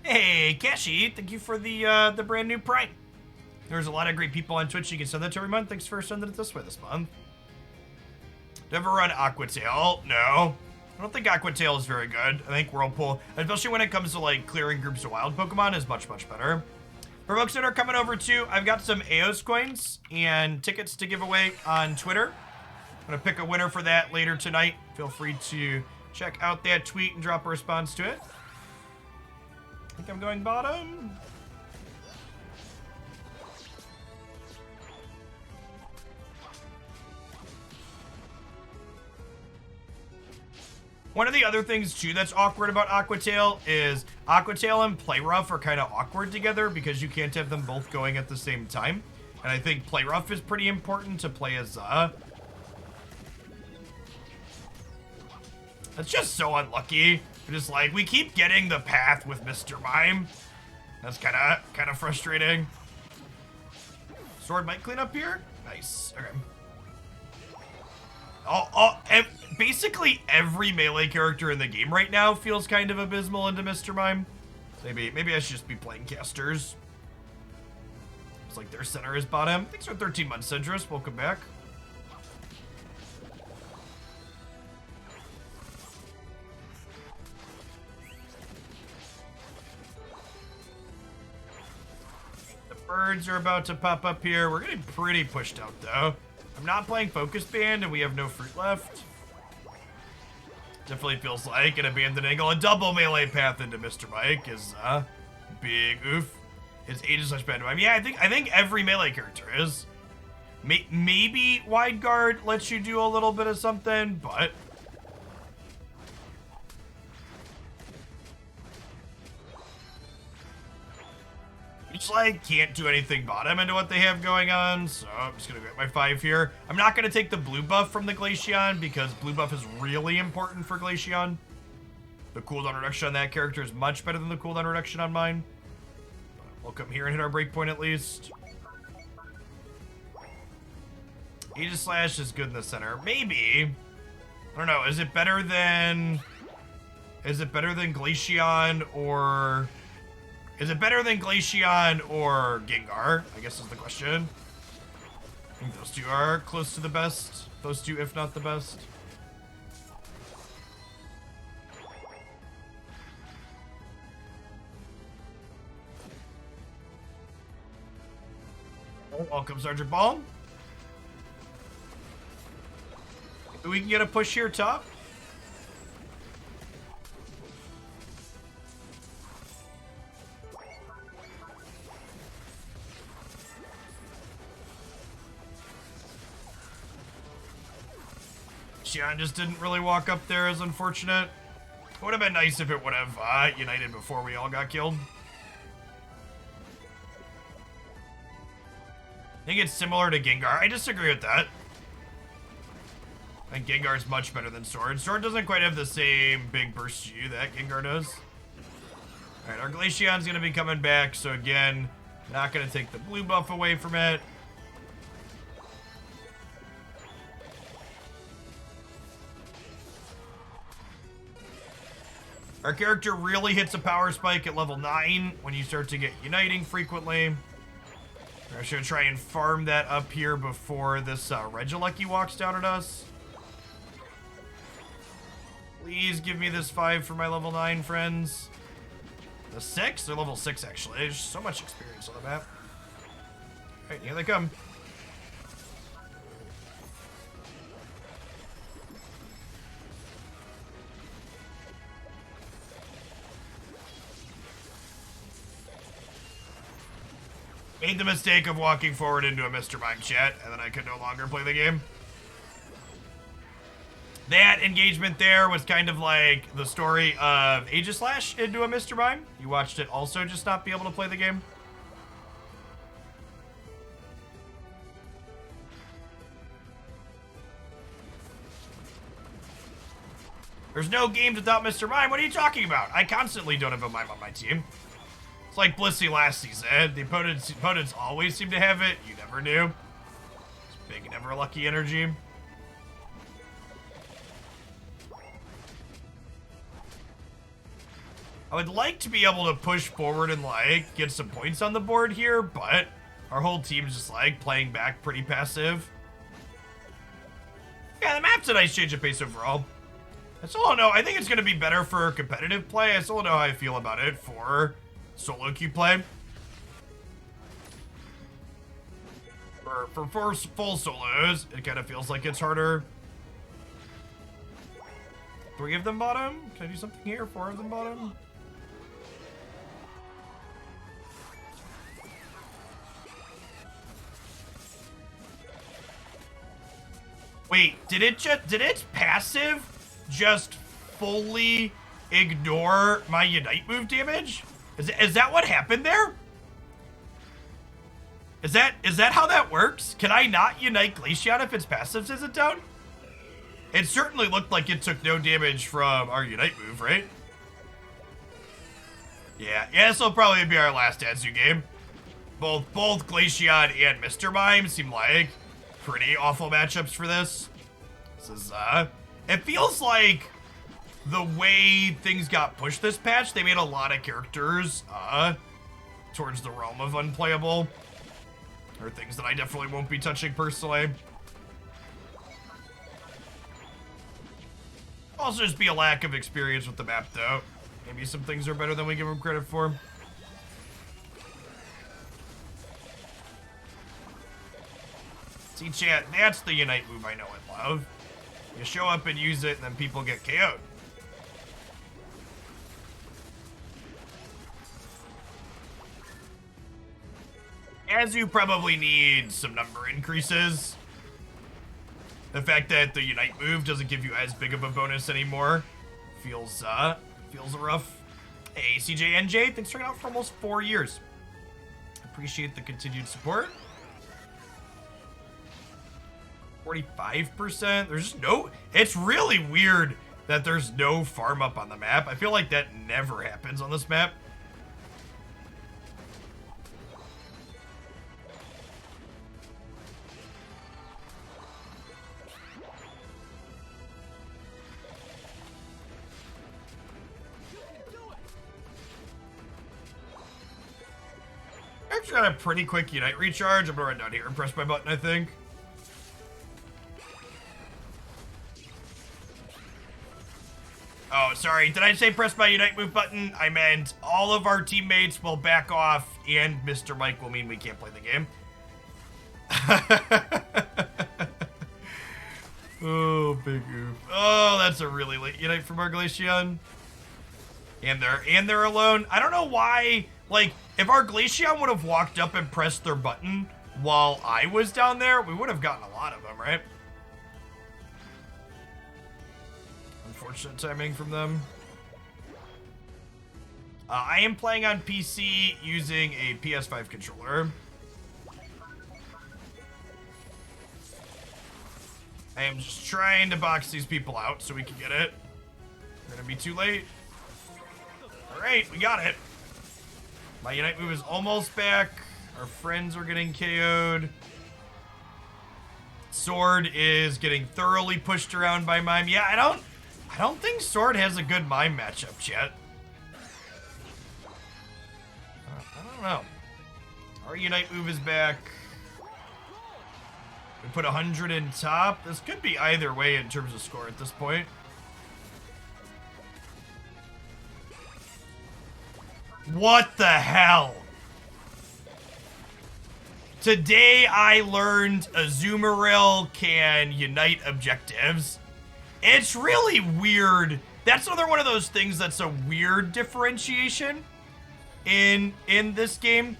Hey, Kashi, thank you for the brand new Prime. There's a lot of great people on Twitch. You can send that to every month. Thanks for sending it this way this month. Never run Aquatail? No. I don't think Aquatail is very good. I think Whirlpool, especially when it comes to like clearing groups of wild Pokemon, is much, much better. For folks that are coming over too, I've got some Aeos coins and tickets to give away on Twitter. I'm gonna pick a winner for that later tonight. Feel free to check out that tweet and drop a response to it. I think I'm going bottom. One of the other things, too, that's awkward about Aquatail is Aquatail and Play Rough are kind of awkward together because you can't have them both going at the same time. And I think Play Rough is pretty important to play as That's just so unlucky. We're just like, we keep getting the path with Mr. Mime. That's kind of frustrating. Sword might clean up here. Nice. Okay. Basically every melee character in the game right now feels kind of abysmal into Mr. Mime. Maybe I should just be playing casters. It's like their center is bottom. Thanks for 13 months, Cendrus. Welcome back. The birds are about to pop up here. We're getting pretty pushed out, though. I'm not playing Focus Band, and we have no fruit left. Definitely feels like an abandoned angle. A double melee path into Mr. Mike is big oof. His Aegis slash bad. I mean, yeah, I think every melee character is. Maybe Wide Guard lets you do a little bit of something, but just like can't do anything bottom into what they have going on, so I'm just gonna get my 5 here. I'm not gonna take the blue buff from the Glaceon because blue buff is really important for Glaceon. The cooldown reduction on that character is much better than the cooldown reduction on mine. But we'll come here and hit our breakpoint at least. Aegis Slash is good in the center. Maybe. I don't know. Is it better than Glaceon or... Is it better than Glaceon or Gengar? I guess is the question. I think those two are close to the best. Those two, if not the best. Welcome, Sergeant Ball. We can get a push here top. Glaceon just didn't really walk up there is unfortunate. It would have been nice if it would have united before we all got killed. I think it's similar to Gengar. I disagree with that. I think Gengar's much better than Sword. Sword doesn't quite have the same big burst to you that Gengar does. Alright, our Glaceon's gonna be coming back, so again, not gonna take the blue buff away from it. Our character really hits a power spike at level 9 when you start to get uniting frequently. We're just gonna try and farm that up here before this Regieleki walks down at us. Please give me this 5 for my level 9 friends. The 6? They're level 6 actually. There's so much experience on the map. Alright, here they come. Made the mistake of walking forward into a Mr. Mime chat, and then I could no longer play the game. That engagement there was kind of like the story of Aegislash into a Mr. Mime. You watched it also just not be able to play the game. There's no games without Mr. Mime. What are you talking about? I constantly don't have a Mime on my team. It's like Blissey last season. The opponents always seem to have it. You never knew. It's big, never lucky energy. I would like to be able to push forward and, like, get some points on the board here, but our whole team's just, like, playing back pretty passive. Yeah, the map's a nice change of pace overall. I still don't know. I think it's going to be better for competitive play. I still don't know how I feel about it for solo queue play. For full solos, it kind of feels like it's harder. 3 of them bottom? Can I do something here? 4 of them bottom? Wait, did its passive just fully ignore my Unite move damage? Is that what happened there? Is that how that works? Can I not Unite Glaceon if its passive isn't down? It certainly looked like it took no damage from our Unite move, right? Yeah, this will probably be our last Anzu game. Both Glaceon and Mr. Mime seem like pretty awful matchups for this. This is, it feels like the way things got pushed this patch, they made a lot of characters, towards the realm of unplayable. Or things that I definitely won't be touching personally. Also just be a lack of experience with the map, though. Maybe some things are better than we give them credit for. See, chat, that's the Unite move I know and love. You show up and use it, and then people get KO'd. As you probably need some number increases. The fact that the Unite move doesn't give you as big of a bonus anymore feels rough. Hey, CJNJ, thanks for hanging out for almost 4 years. Appreciate the continued support. 45%. There's just no... It's really weird that there's no farm up on the map. I feel like that never happens on this map. Actually got a pretty quick Unite recharge. I'm gonna run down here and press my button, I think. Oh, sorry. Did I say press my Unite move button? I meant all of our teammates will back off and Mr. Mike will mean we can't play the game. Oh, big oof. Oh, that's a really late Unite from our Glaceon. And they're alone. I don't know why. Like, if our Glaceon would have walked up and pressed their button while I was down there, we would have gotten a lot of them, right? unfortunate timing from them. I am playing on PC using a PS5 controller. I am just trying to box these people out so we can get it. We're gonna be too late. Alright, we got it. My Unite move is almost back. Our friends are getting KO'd. Sword is getting thoroughly pushed around by Mime. Yeah, I don't think Sword has a good Mime matchup yet. I don't know. Our Unite move is back. We put 100 in top. This could be either way in terms of score at this point. What the hell? Today I learned Azumarill can unite objectives. It's really weird. That's another one of those things that's a weird differentiation in this game.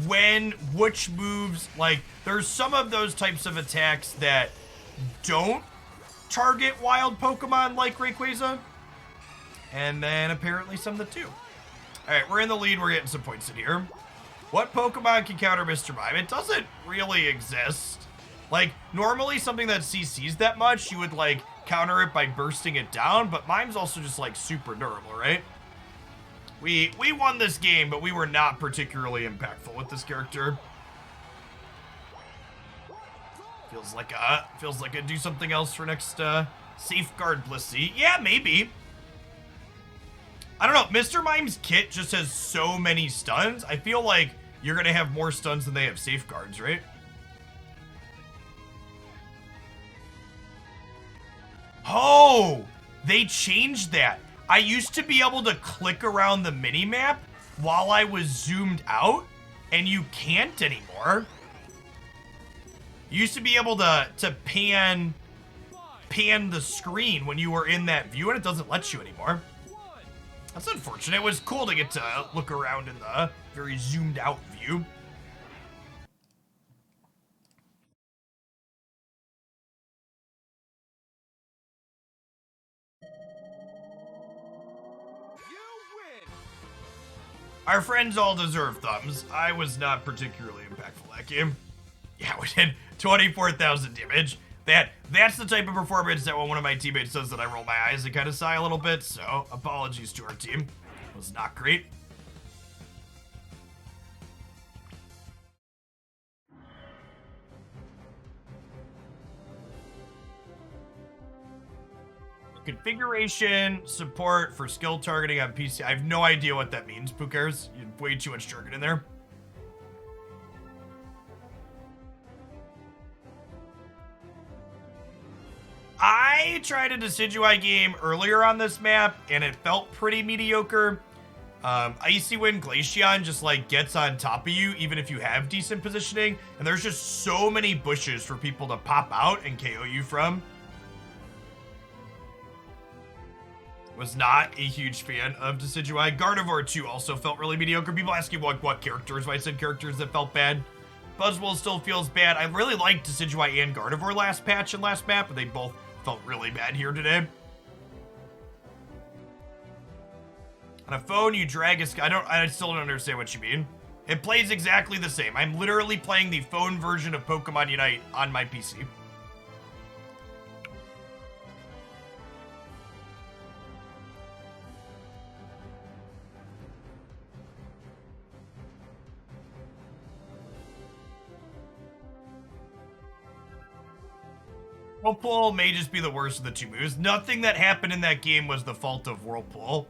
When which moves, like, there's some of those types of attacks that don't target wild Pokemon like Rayquaza. And then apparently some that do. Alright, we're in the lead. We're getting some points in here. What Pokemon can counter Mr. Mime? It doesn't really exist. Like, normally something that CCs that much, you would, like, counter it by bursting it down, but Mime's also just, like, super durable, right? We won this game, but we were not particularly impactful with this character. Feels like a do something else for next, Safeguard Blissey. Yeah, maybe. I don't know, Mr. Mime's kit just has so many stuns. I feel like you're gonna have more stuns than they have safeguards, right? Oh, they changed that. I used to be able to click around the mini-map while I was zoomed out, and you can't anymore. You used to be able to pan the screen when you were in that view, and it doesn't let you anymore. That's unfortunate. It was cool to get to look around in the very zoomed out view. Our friends all deserve thumbs. I was not particularly impactful that game. Yeah, we did 24,000 damage. That's the type of performance that when one of my teammates says that I roll my eyes and kind of sigh a little bit, so apologies to our team. It was not great. Configuration support for skill targeting on PC. I have no idea what that means. Who cares? You have way too much jargon in there. I tried a Decidueye game earlier on this map, and it felt pretty mediocre. Icy Wind Glaceon just, like, gets on top of you, even if you have decent positioning, and there's just so many bushes for people to pop out and KO you from. Was not a huge fan of Decidueye. Gardevoir 2 also felt really mediocre. People ask you what characters, I said characters that felt bad. Buzzwole still feels bad. I really liked Decidueye and Gardevoir last patch and last map, but they both felt really bad here today. On a phone, you drag a... I still don't understand what you mean. It plays exactly the same. I'm literally playing the phone version of Pokemon Unite on my PC. Whirlpool may just be the worst of the two moves. Nothing that happened in that game was the fault of Whirlpool.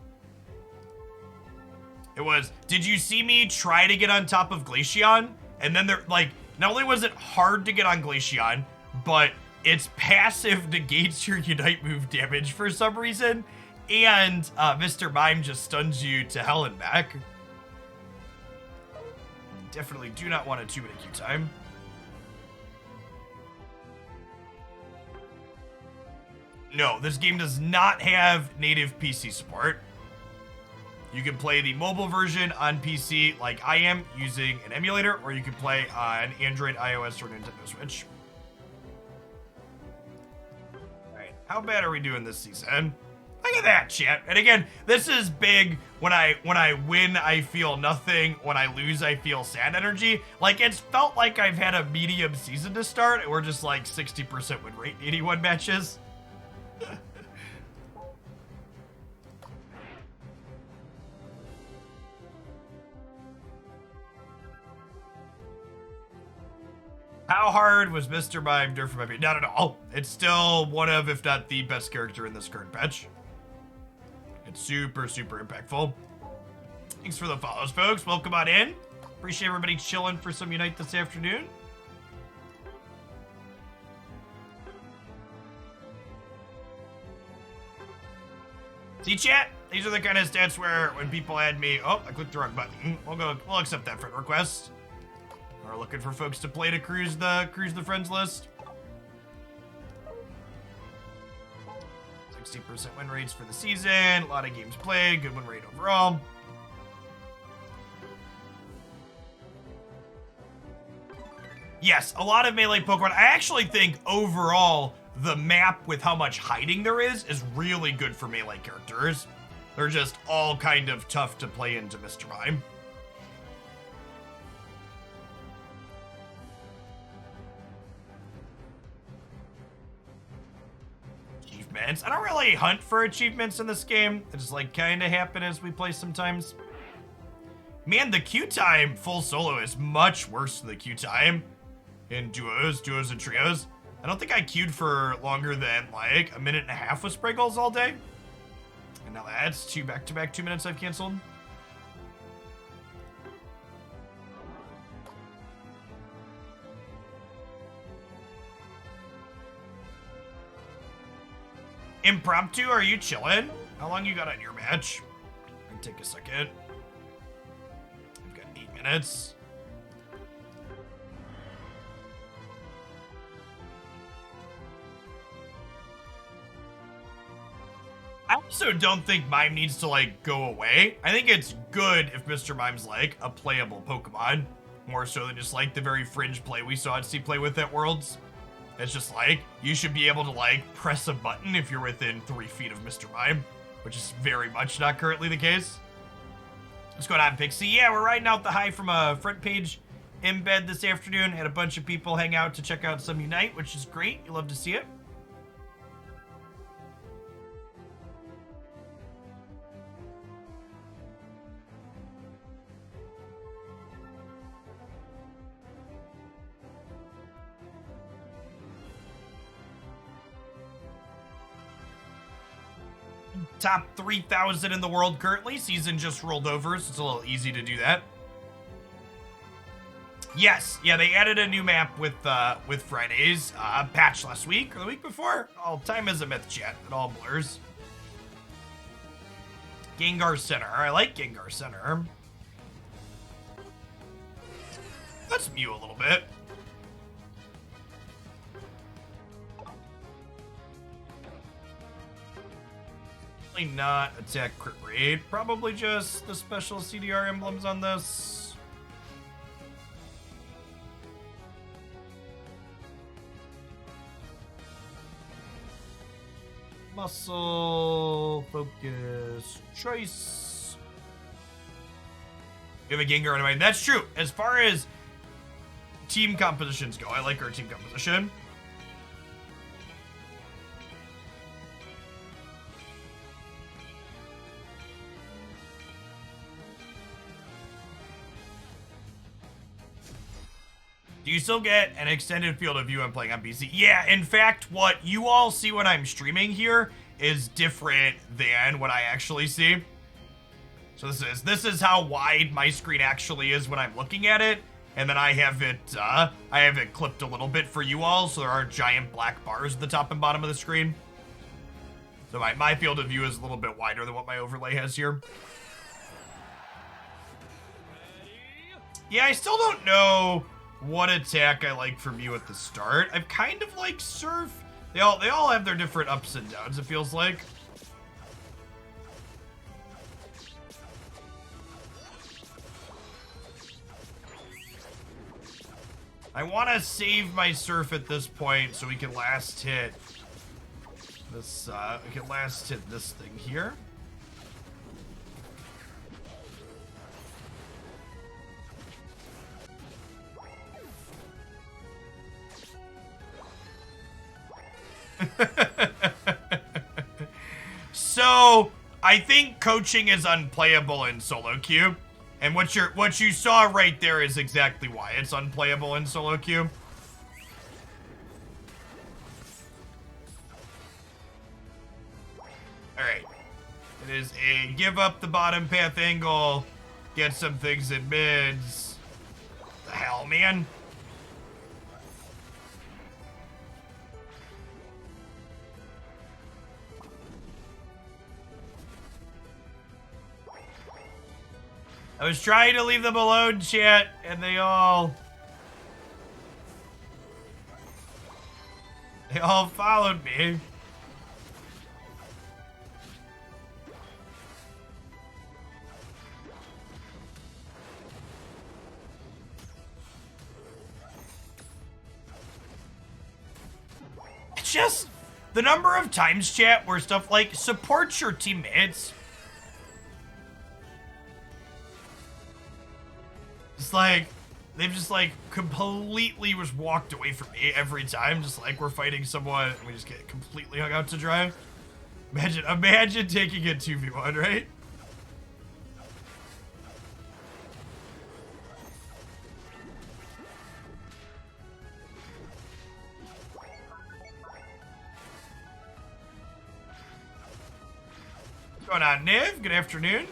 It was, did you see me try to get on top of Glaceon? And then they're like, not only was it hard to get on Glaceon, but its passive negates your Unite move damage for some reason. And Mr. Mime just stuns you to hell and back. Definitely do not want a 2-minute queue time. No, this game does not have native PC support. You can play the mobile version on PC like I am using an emulator, or you can play on Android, iOS, or Nintendo Switch. Alright, how bad are we doing this season? Look at that, chat. And again, this is big. When I win, I feel nothing. When I lose, I feel sad energy. Like, it's felt like I've had a medium season to start. We're just like 60% win rate, 81 matches. How hard was Mr. Mime for my Not at all. It's still one of, if not the best character in this current patch. It's super, super impactful. Thanks for the follows, folks. Welcome on in. Appreciate everybody chilling for some Unite this afternoon. See, chat? These are the kind of stats where when people add me, oh, I clicked the wrong button. We'll accept that friend request. We're looking for folks to play to cruise the friends list. 60% win rates for the season. A lot of games played. Good win rate overall. Yes, a lot of melee Pokemon. I actually think overall the map with how much hiding there is really good for melee characters. They're just all kind of tough to play into Mr. Mime. Achievements. I don't really hunt for achievements in this game. They just like kind of happen as we play sometimes. Man, the queue time full solo is much worse than the queue time in duos and trios. I don't think I queued for longer than like a minute and a half with Spriggles all day. And now that's two back-to-back 2 minutes I've canceled. Impromptu, are you chilling? How long you got on your match? I can take a second. I've got 8 minutes. I also don't think Mime needs to, like, go away. I think it's good if Mr. Mime's, like, a playable Pokemon. More so than just, like, the very fringe play we saw at C Play with at Worlds. It's just, like, you should be able to, like, press a button if you're within 3 feet of Mr. Mime, which is very much not currently the case. What's going on, Pixie? Yeah, we're riding out the high from a front page embed this afternoon. Had a bunch of people hang out to check out some Unite, which is great. You love to see it. Top 3,000 in the world currently. Season just rolled over, so it's a little easy to do that. Yes, yeah, they added a new map with Fridays. Patch last week or the week before. Oh, time is a myth, chat. It all blurs. Gengar Center. I like Gengar Center. Let's Mew a little bit. Not attack crit rate, probably just the special CDR emblems on this. Muscle, focus, choice. We have a Gengar in mind. That's true. As far as team compositions go, I like our team composition. Do you still get an extended field of view when playing on PC? Yeah, in fact, what you all see when I'm streaming here is different than what I actually see. So this is how wide my screen actually is when I'm looking at it, and then I have it clipped a little bit for you all, so there are giant black bars at the top and bottom of the screen. So my field of view is a little bit wider than what my overlay has here. Yeah, I still don't know what attack I like from you at the start. I've kind of like Surf. They all have their different ups and downs, it feels like. I want to save my Surf at this point so we can last hit This, we can last hit this thing here. So, I think coaching is unplayable in solo queue. And what you saw right there is exactly why it's unplayable in solo queue. Alright. It is a give up the bottom path angle, get some things in mids. The hell, man? I was trying to leave them alone, chat, and they all followed me. It's just the number of times, chat, where stuff like support your teammates. It's like, they've just like completely just walked away from me every time, just like we're fighting someone and we just get completely hung out to dry. Imagine taking a 2v1, right? What's going on, Niv? Good afternoon.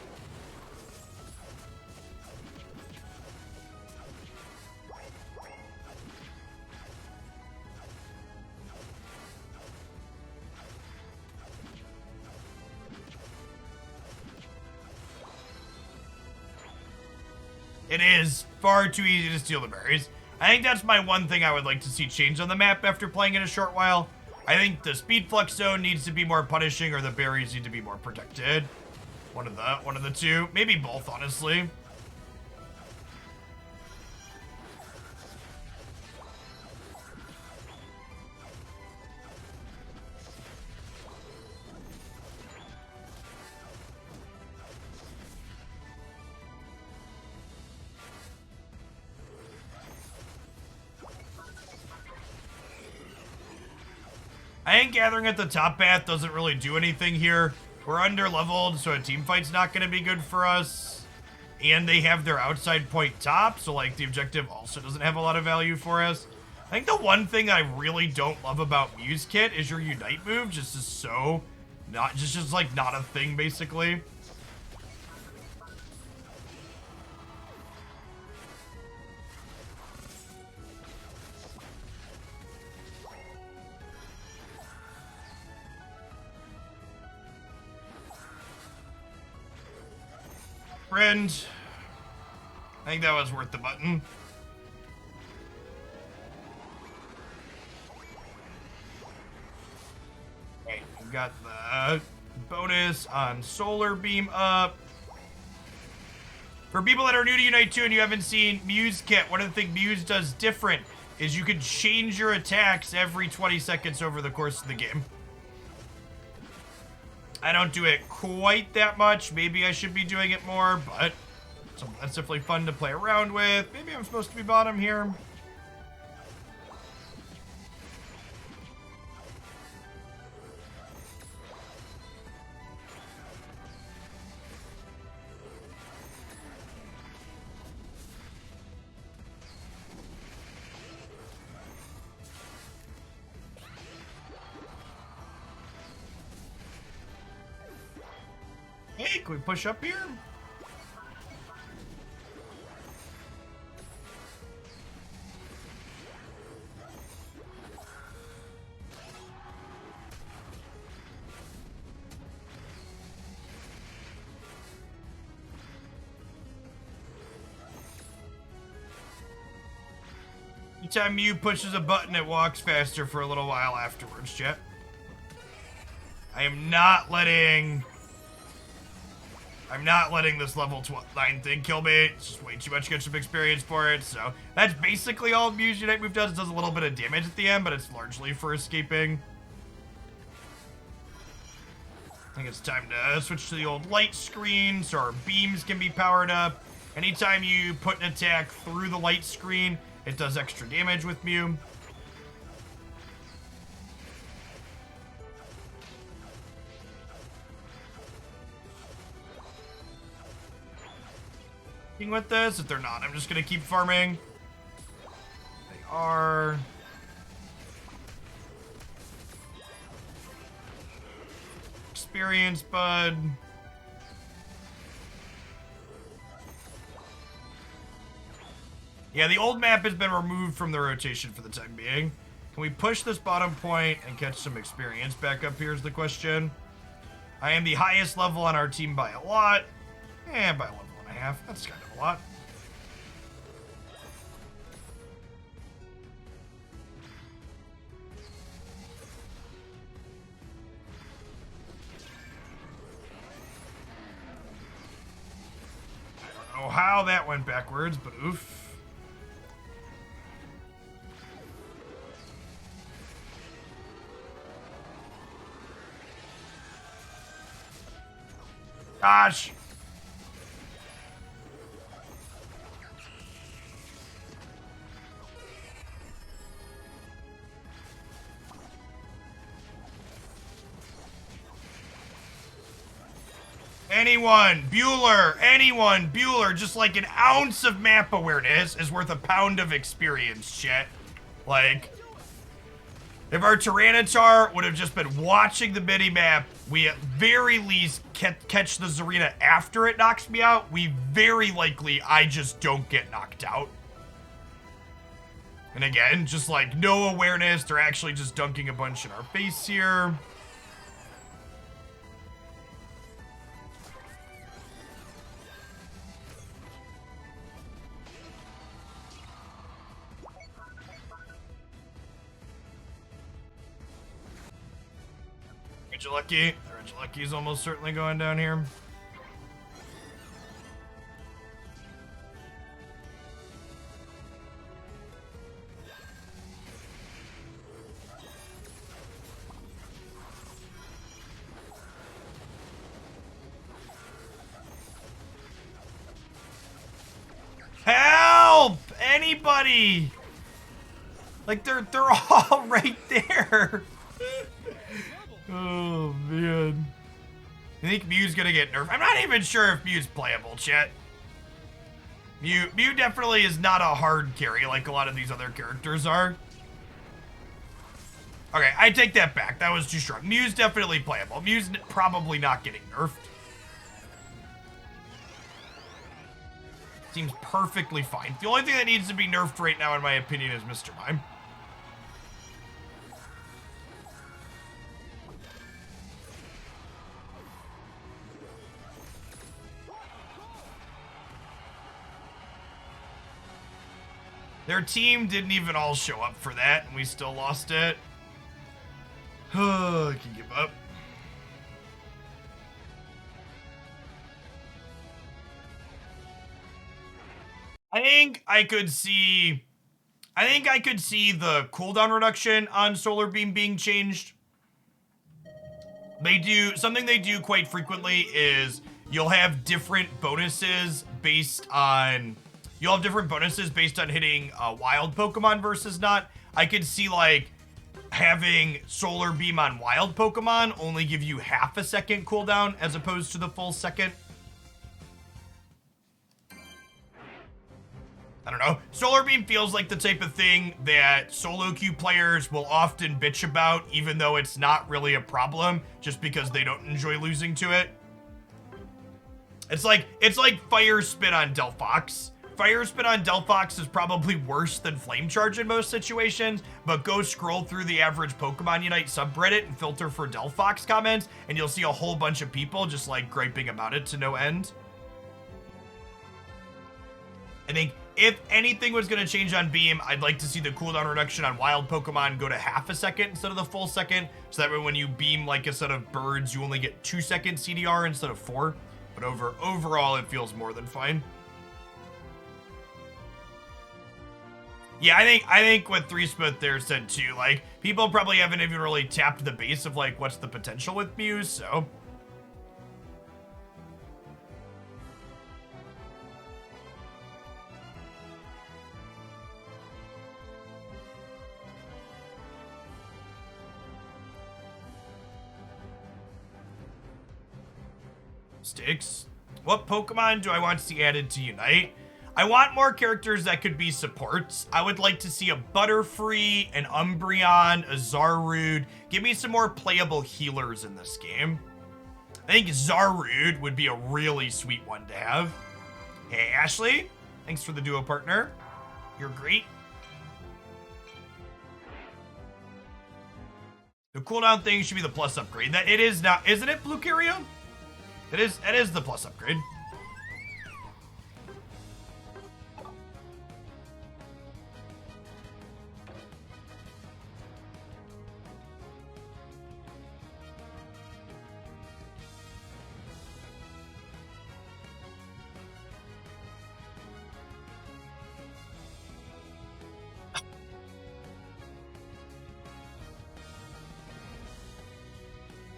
It is far too easy to steal the berries. I think that's my one thing I would like to see change on the map after playing it a short while. I think the speed flux zone needs to be more punishing, or the berries need to be more protected. One of the two. Maybe both, honestly. I think gathering at the top path doesn't really do anything here. We're under-leveled, so a team fight's not going to be good for us. And they have their outside point top, so like the objective also doesn't have a lot of value for us. I think the one thing I really don't love about Muse Kit is your Unite move just is so not just like not a thing, basically. Friend, I think that was worth the button. Okay, we got the bonus on Solar Beam up. For people that are new to Unite 2 and you haven't seen Muse Kit, one of the things Muse does different is you can change your attacks every 20 seconds over the course of the game. I don't do it quite that much. Maybe I should be doing it more, but that's definitely fun to play around with. Maybe I'm supposed to be bottom here. Hey, can we push up here? Anytime Mew pushes a button, it walks faster for a little while afterwards, chat. I am not letting this level 9 thing kill me. It's just way too much to get some experience for it, so that's basically all Muse Unite move does. It does a little bit of damage at the end, but it's largely for escaping. think it's time to switch to the old light screen so our beams can be powered up. Anytime you put an attack through the light screen, it does extra damage with Mew. With this, if they're not, I'm just gonna keep farming. They are. Experience, bud. Yeah, the old map has been removed from the rotation for the time being. Can we push this bottom point and catch some experience back up here is the question. I am the highest level on our team by a lot. Eh, by a level and a half. That's kind of a lot. I don't know how that went backwards, but oof. Gosh. Anyone, Bueller, just like an ounce of map awareness is worth a pound of experience, chat. Like, if our Tyranitar would have just been watching the mini-map, we at very least catch the Zarina after it knocks me out, I just don't get knocked out. And again, just like no awareness, they're actually just dunking a bunch in our face here. Regilucky. The Regilucky's almost certainly going down here. Help! Anybody! Like they're all right there. Oh, man. I think Mew's gonna get nerfed. I'm not even sure if Mew's playable, chat. Mew definitely is not a hard carry like a lot of these other characters are. Okay, I take that back. That was too strong. Mew's definitely playable. Mew's probably not getting nerfed. Seems perfectly fine. The only thing that needs to be nerfed right now, in my opinion, is Mr. Mime. Their team didn't even all show up for that, and we still lost it. I can give up. I think I could see the cooldown reduction on Solar Beam being changed. Something they do quite frequently is you'll have different bonuses based on hitting wild Pokemon versus not. I could see like having Solar Beam on wild Pokemon only give you half a second cooldown as opposed to the full second. I don't know. Solar Beam feels like the type of thing that solo queue players will often bitch about, even though it's not really a problem, just because they don't enjoy losing to it. It's like Fire Spin on Delphox. Fire Spin on Delphox is probably worse than Flame Charge in most situations, but go scroll through the average Pokemon Unite subreddit and filter for Delphox comments, and you'll see a whole bunch of people just like griping about it to no end. I think if anything was going to change on Beam, I'd like to see the cooldown reduction on wild Pokemon go to half a second instead of the full second, so that way when you beam like a set of birds, you only get 2 second CDR instead of 4. But overall, it feels more than fine. Yeah, I think what 3Smith there said too, like, people probably haven't even really tapped the base of like what's the potential with Mew, so Sticks. What Pokemon do I want to see added to Unite? I want more characters that could be supports. I would like to see a Butterfree, an Umbreon, a Zarude. Give me some more playable healers in this game. I think Zarude would be a really sweet one to have. Hey, Ashley. Thanks for the duo partner. You're great. The cooldown thing should be the plus upgrade. That it is not, isn't it, Blue Carrion? It is the plus upgrade.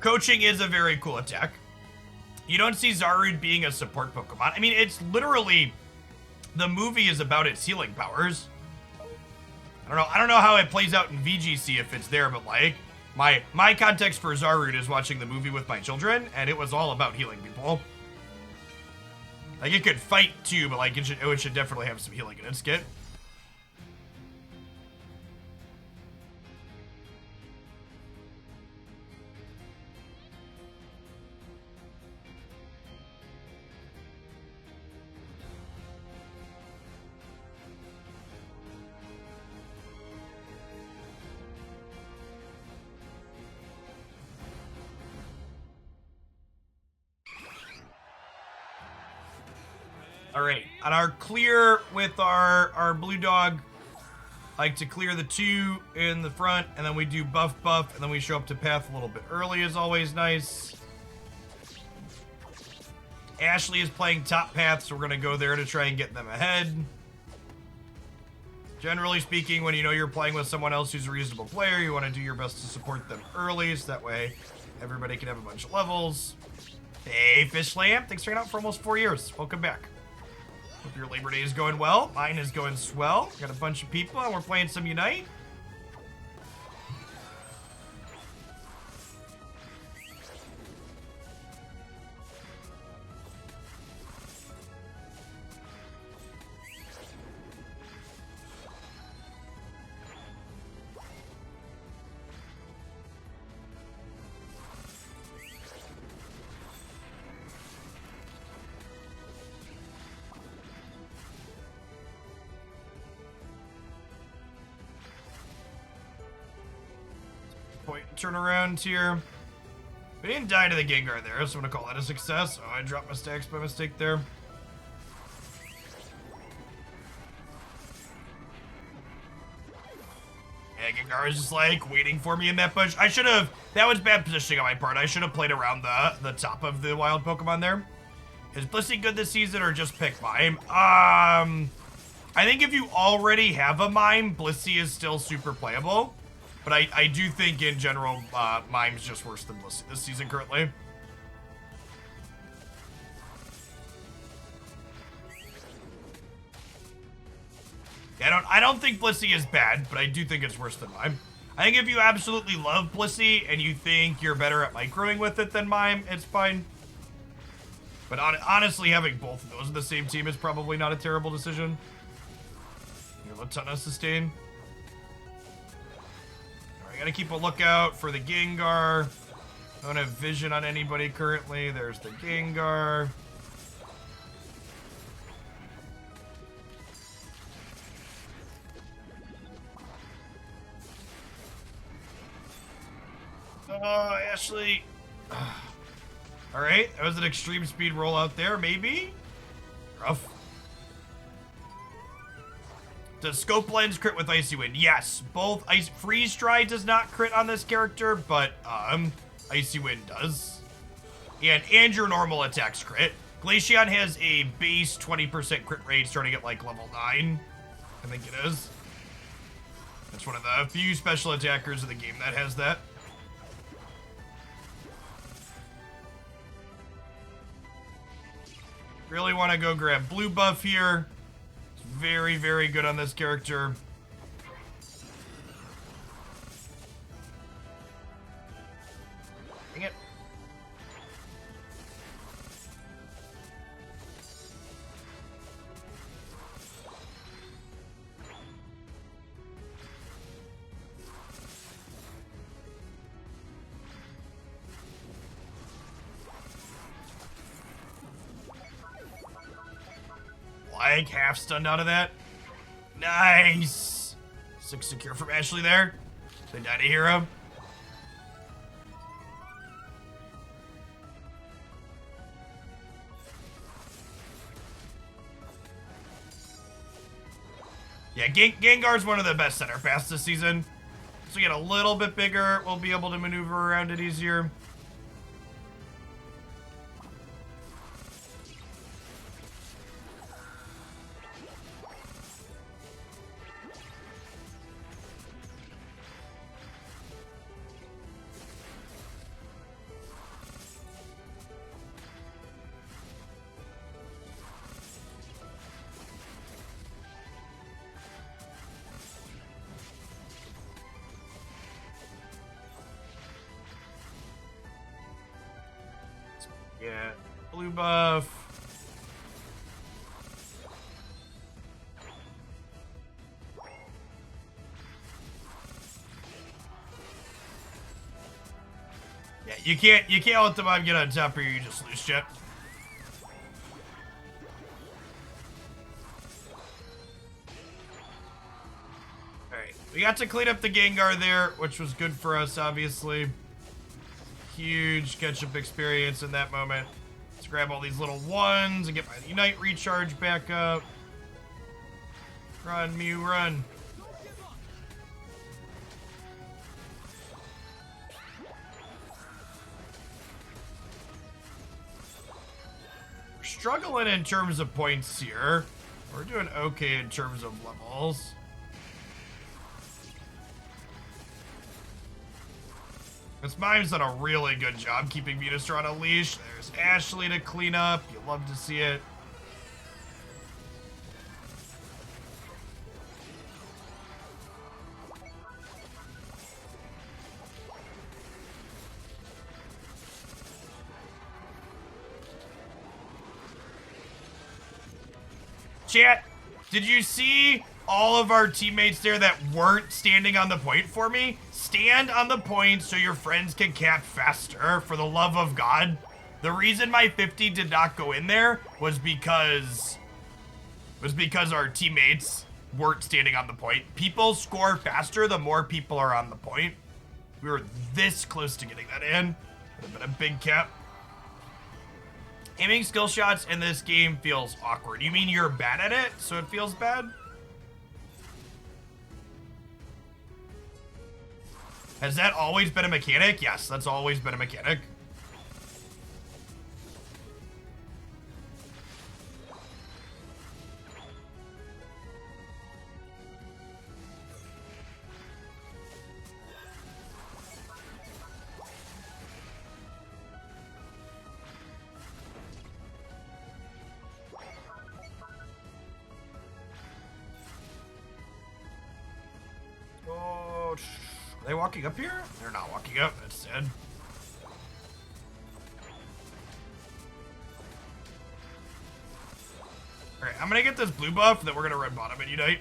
Coaching is a very cool attack. You don't see Zarude being a support Pokemon. I mean, it's literally, the movie is about its healing powers. I don't know how it plays out in VGC if it's there, but like, my context for Zarude is watching the movie with my children, and it was all about healing people. Like, it could fight too, but like, it should definitely have some healing in its kit. All right, on our clear with our blue dog, I like to clear the 2 in the front, and then we do buff, and then we show up to path a little bit early is always nice. Ashley is playing top path, so we're gonna go there to try and get them ahead. Generally speaking, when you know you're playing with someone else who's a reasonable player, you want to do your best to support them early, so that way everybody can have a bunch of levels. Hey, Fish Lamp, thanks for hanging out for almost 4 years. Welcome back. Hope your Labor Day is going well. Mine is going swell. Got a bunch of people, and we're playing some Unite. Point turn around here. We didn't die to the Gengar there, so I'm gonna call that a success. Oh, I dropped my stacks by mistake there. Yeah, Gengar is just like waiting for me in that bush. I should have, that was bad positioning on my part. I should have played around the top of the wild Pokemon there. Is Blissey good this season or just pick Mime? I think if you already have a Mime, Blissey is still super playable. But I do think, in general, Mime's just worse than Blissey this season currently. Yeah, I don't think Blissey is bad, but I do think it's worse than Mime. I think if you absolutely love Blissey and you think you're better at microing with it than Mime, it's fine. But honestly, having both of those in the same team is probably not a terrible decision. You have a ton of sustain. Gotta keep a lookout for the Gengar. Don't have vision on anybody currently. There's the Gengar. Oh, Ashley. Alright, that was an extreme speed rollout there, maybe? Rough. Does Scope Lens crit with Icy Wind? Yes, both Freeze Dry does not crit on this character, but Icy Wind does. And your normal attacks crit. Glaceon has a base 20% crit rate starting at like level 9. I think it is. That's one of the few special attackers in the game that has that. Really want to go grab blue buff here. Very, very good on this character. Dang it. like half stunned out of that. Nice. 6 secure from Ashley there. They died a hero. Yeah, Gengar's one of the best center paths this season. So we get a little bit bigger, we'll be able to maneuver around it easier. Yeah, blue buff. Yeah, you can't let the mob get on top or you just lose shit. Alright, we got to clean up the Gengar there, which was good for us, obviously. Huge catch-up experience in that moment. Let's grab all these little ones and get my Unite recharge back up. Run, Mew, run. We're struggling in terms of points here. We're doing okay in terms of levels. This Mime's done a really good job keeping Venusaur on a leash. There's Ashley to clean up. You'll love to see it. Chat, did you see all of our teammates there that weren't standing on the point for me? Stand on the point so your friends can cap faster, for the love of God. The reason my 50 did not go in there was because our teammates weren't standing on the point. People score faster the more people are on the point. We were this close to getting that in. Would have been a big cap. Aiming skill shots in this game feels awkward. You mean you're bad at it, so it feels bad? Has that always been a mechanic? Yes, that's always been a mechanic. Oh, are they walking up here? They're not walking up, that's sad. Alright, I'm gonna get this blue buff, then we're gonna run bottom and Unite.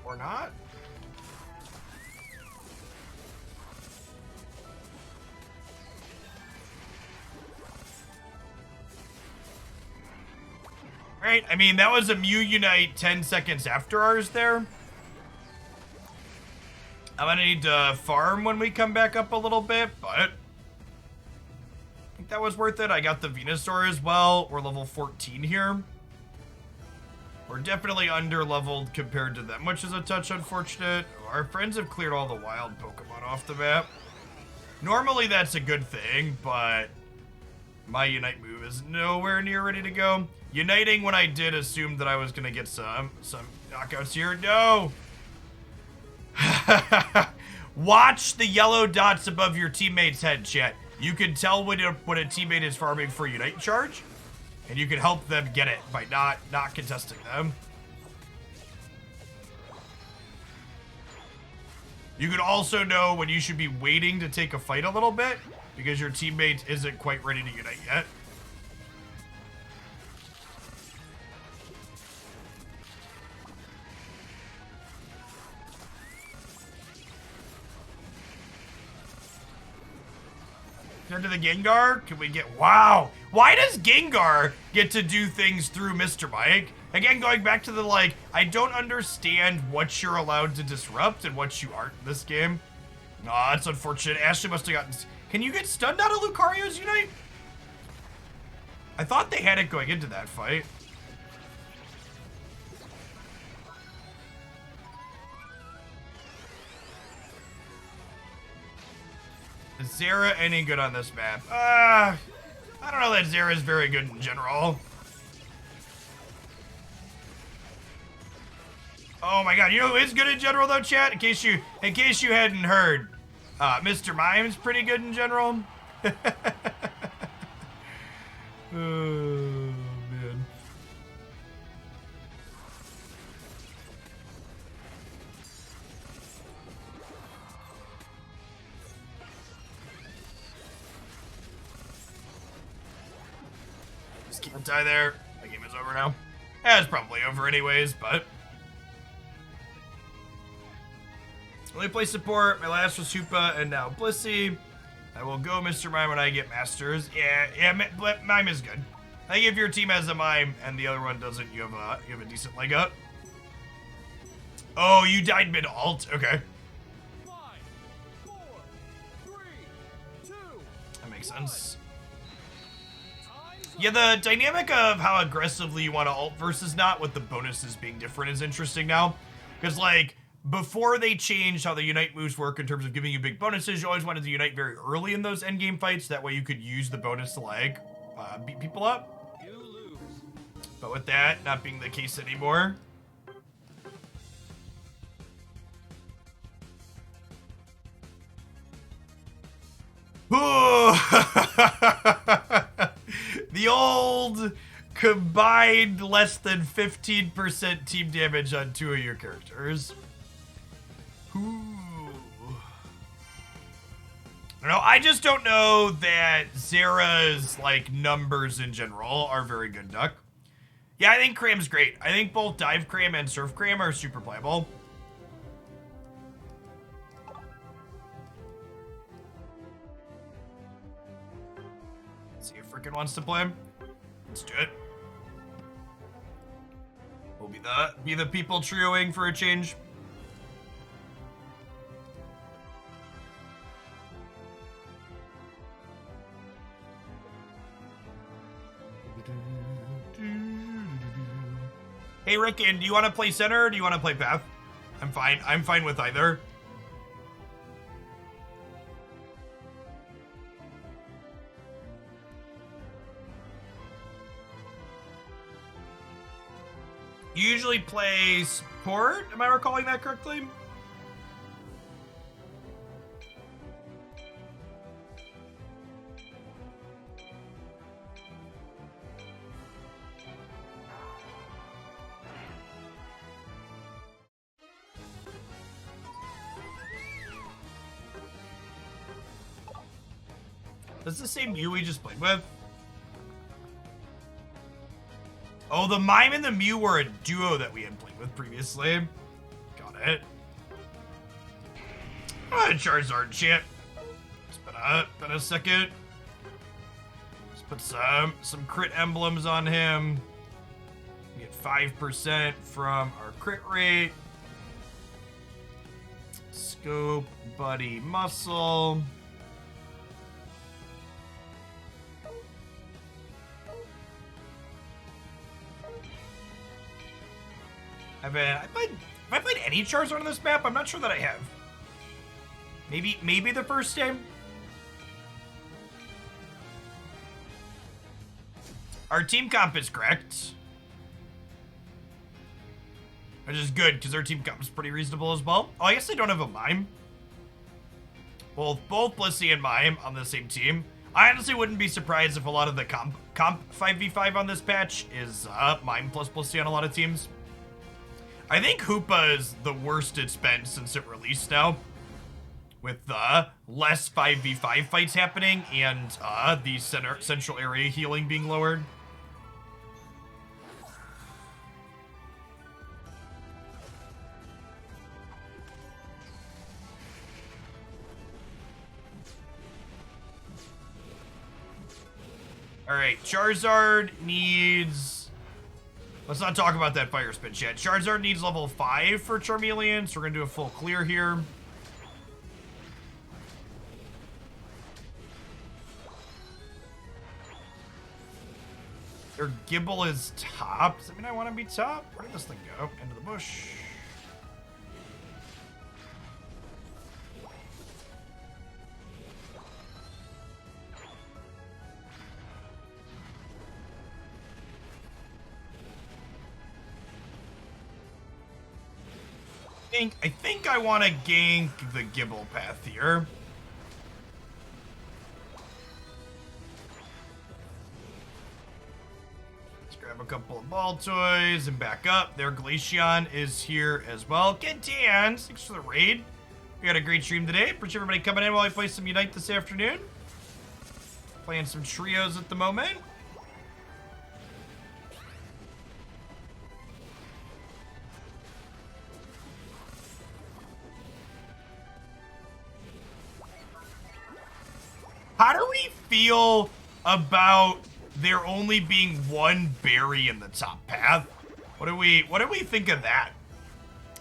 Or not? Right, I mean, that was a Mew Unite 10 seconds after ours there. I'm gonna need to farm when we come back up a little bit, but I think that was worth it. I got the Venusaur as well. We're level 14 here. We're definitely under-leveled compared to them, which is a touch unfortunate. Our friends have cleared all the wild Pokemon off the map. Normally that's a good thing, but my Unite move is nowhere near ready to go. Uniting when I did assume that I was gonna get some knockouts here. No! Watch the yellow dots above your teammate's head, chat. You can tell when a teammate is farming for Unite charge, and you can help them get it by not contesting them. You can also know when you should be waiting to take a fight a little bit, because your teammate isn't quite ready to Unite yet. Compared to the Gengar, can we get... Wow. Why does Gengar get to do things through Mr. Mike? Again, going back to the, like, I don't understand what you're allowed to disrupt and what you aren't in this game. Aw, that's unfortunate. Ashley must have gotten... Can you get stunned out of Lucario's Unite? I thought they had it going into that fight. Is Zera any good on this map? I don't know that Zera is very good in general. Oh my god, you know who is good in general though, chat? In case you hadn't heard. Mr. Mime's pretty good in general. Oh man. Just can't die there. The game is over now. Yeah, it's probably over anyways, but... Only play support, my last was Hoopa, and now Blissey. I will go Mr. Mime when I get Masters. Yeah, Mime is good. I think if your team has a Mime and the other one doesn't, you have a decent leg up. Oh, you died mid-alt? Okay. 5, 4, 3, 2. That makes sense. Yeah, the dynamic of how aggressively you want to ult versus not with the bonuses being different is interesting now. Because, like, before they changed how the Unite moves work in terms of giving you big bonuses, you always wanted to Unite very early in those endgame fights. That way you could use the bonus to, like, beat people up. You lose. But with that not being the case anymore... The old combined less than 15% team damage on 2 of your characters. Ooh. No, I just don't know that Zera's, like, numbers in general are very good, Duck. Yeah, I think Cram's great. I think both Dive Cram and Surf Cram are super playable. Let's see if Frickin' wants to play him. Let's do it. We'll be the people trioing for a change. Hey Rickon, do you want to play center or do you want to play path? I'm fine. I'm fine with either. You usually play support? Am I recalling that correctly? That's the same Mew we just played with. Oh, the Mime and the Mew were a duo that we had played with previously. Got it. Charizard shit. It's been a second. Let's put some crit emblems on him. We get 5% from our crit rate. Scope, Buddy, Muscle. Have I played any Charizard on this map? I'm not sure that I have. Maybe the first time? Our team comp is correct. Which is good, because our team comp is pretty reasonable as well. Oh, I guess I don't have a Mime. Both Blissey and Mime on the same team. I honestly wouldn't be surprised if a lot of the comp 5v5 on this patch is Mime plus Blissey on a lot of teams. I think Hoopa is the worst it's been since it released now. With less 5v5 fights happening and the central area healing being lowered. Alright, Charizard needs... Let's not talk about that Fire Spin yet. Charizard needs level 5 for Charmeleon, so we're going to do a full clear here. Their Gibble is top. Does that mean I want to be top? Where did this thing go? Into the bush. I think I want to gank the Gibble path here. Let's grab a couple of ball toys and back up. Their Glaceon is here as well. Good Dan, thanks for the raid. We had a great stream today. Appreciate everybody coming in while I play some Unite this afternoon. Playing some trios at the moment. How do we feel about there only being one berry in the top path? What do we think of that?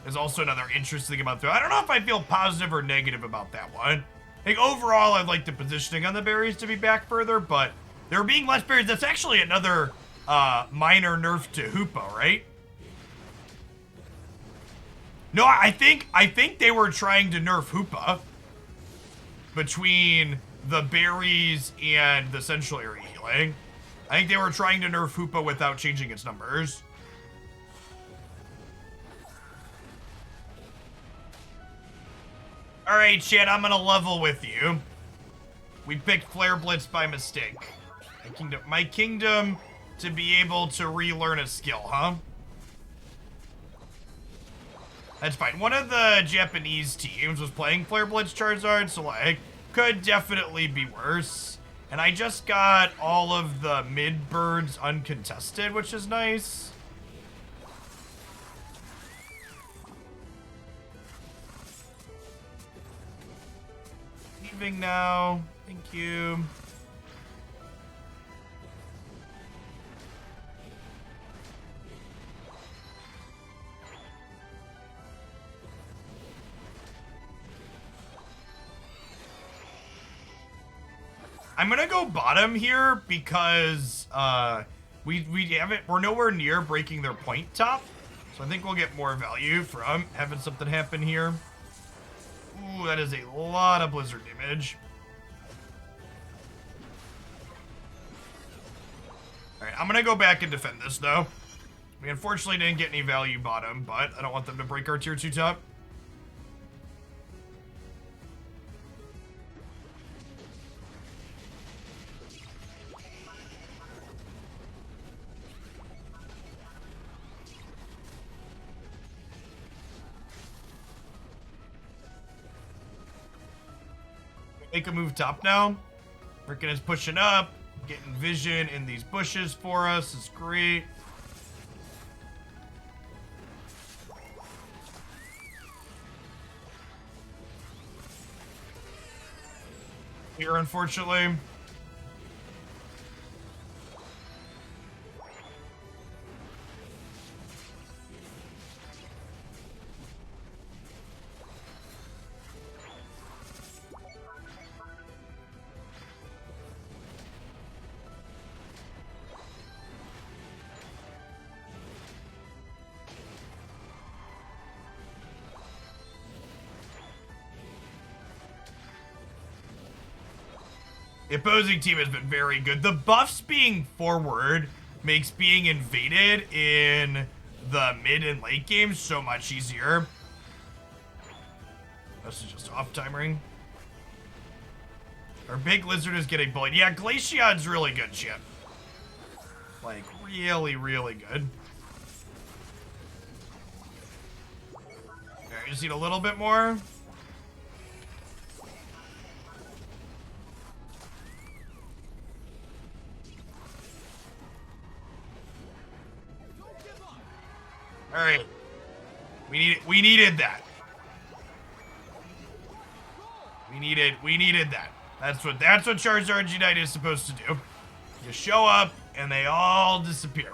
There's also another interesting thing about that. I don't know if I feel positive or negative about that one. I think overall I'd like the positioning on the berries to be back further, but there being less berries, that's actually another minor nerf to Hoopa, right? No, I think they were trying to nerf Hoopa between the berries and the central area healing. I think they were trying to nerf Hoopa without changing its numbers. Alright, chat, I'm gonna level with you. We picked Flare Blitz by mistake. My kingdom to be able to relearn a skill, huh? That's fine. One of the Japanese teams was playing Flare Blitz Charizard, so like, could definitely be worse. And I just got all of the mid birds uncontested, which is nice. Leaving now. Thank you. I'm gonna go bottom here because we're nowhere near breaking their point top, so I think we'll get more value from having something happen here. Ooh, that is a lot of blizzard damage. All right, I'm gonna go back and defend this though. We unfortunately didn't get any value bottom, but I don't want them to break our tier 2 top. Make a move top now. Frickin' is pushing up, getting vision in these bushes for us. It's great. Here, unfortunately. The opposing team has been very good. The buffs being forward makes being invaded in the mid and late game so much easier. This is just off timering. Our big lizard is getting bullied. Yeah, Glaceon's really good, Chip. Like, really, really good. Alright, just need a little bit more. All right, we needed that. We needed that. That's what Charizard Unite is supposed to do. You show up, and they all disappear.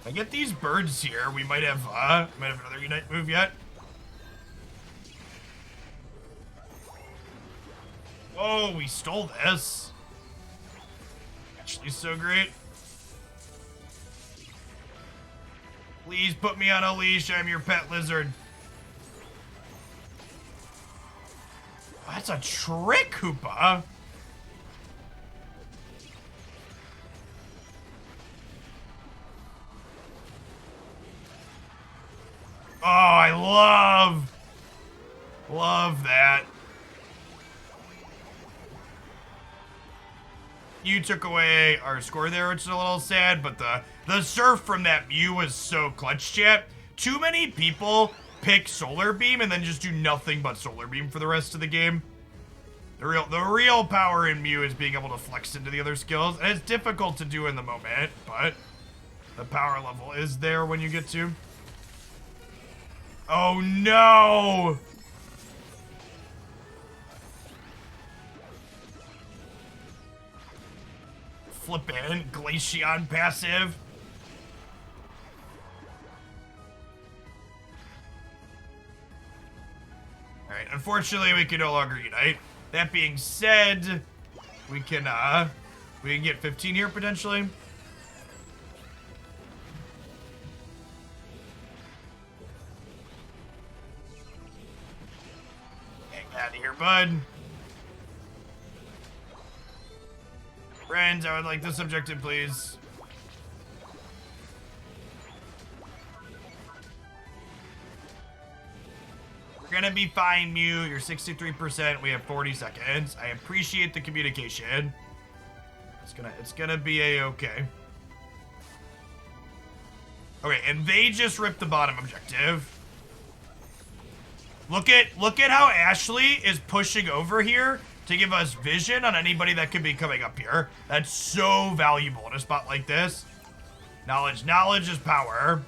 I get these birds here. We might have another Unite move yet. Oh, we stole this. Actually, so great. Please put me on a leash. I'm your pet lizard. Oh, that's a trick, Hoopa. Oh, I love that. You took away our score there, which is a little sad, but the surf from that Mew was so clutch, chat. Too many people pick Solar Beam and then just do nothing but Solar Beam for the rest of the game. The real power in Mew is being able to flex into the other skills, and it's difficult to do in the moment, but the power level is there when you get to. Oh no! Flippin' Glaceon passive. Alright, unfortunately we can no longer unite. That being said, we can get 15 here potentially. Get out of here, bud. Friends, I would like this objective, please. We're gonna be fine, Mew. You're 63%. We have 40 seconds. I appreciate the communication. It's gonna be a-okay. Okay, and they just ripped the bottom objective. Look at how Ashley is pushing over here to give us vision on anybody that could be coming up here. That's so valuable in a spot like this. Knowledge is power.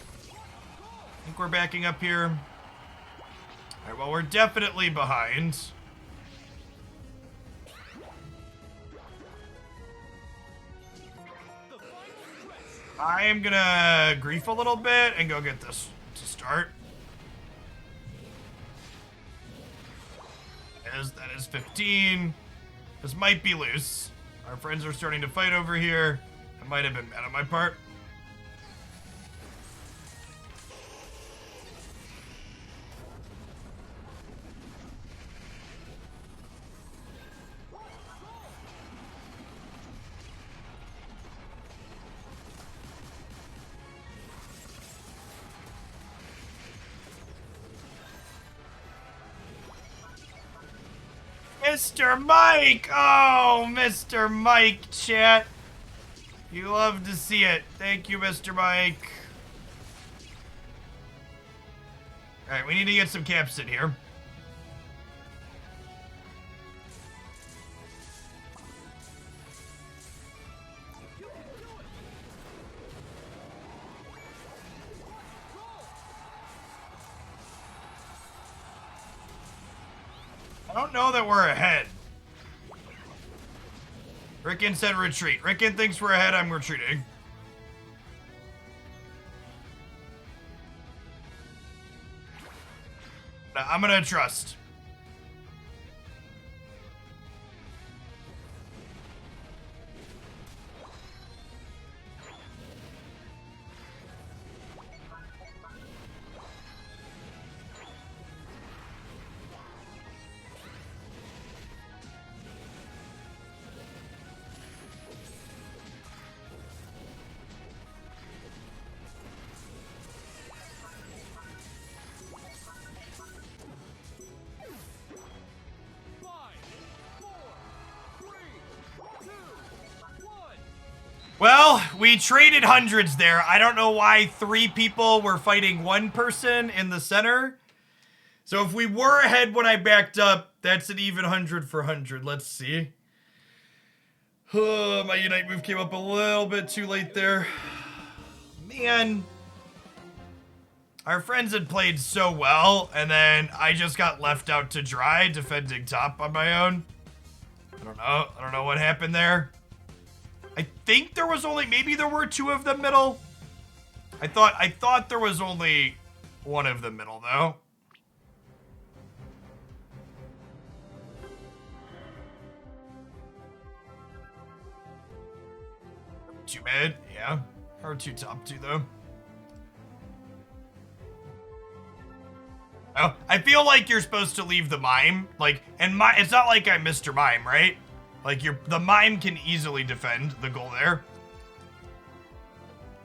I think we're backing up here. All right, well, we're definitely behind. I am gonna grief a little bit and go get this to start. That is 15. This might be loose. Our friends are starting to fight over here. That might have been bad on my part. Mr. Mike! Oh, Mr. Mike, chat. You love to see it. Thank you, Mr. Mike. Alright, we need to get some camps in here. I don't know that we're ahead. Rickon said retreat. Rickon thinks we're ahead, I'm retreating. Now, I'm gonna trust. Well, we traded hundreds there. I don't know why 3 people were fighting 1 person in the center. So if we were ahead when I backed up, that's an even 100 for 100. Let's see. Oh, my Unite move came up a little bit too late there. Man. Our friends had played so well, and then I just got left out to dry defending top on my own. I don't know. I don't know what happened there. I think there was only, maybe there were 2 of them middle. I thought there was only 1 of them middle, though. 2 mid, yeah. Or 2 top 2, though. Oh, I feel like you're supposed to leave the Mime. Like, and it's not like I'm Mr. Mime, right? Like, the Mime can easily defend the goal there.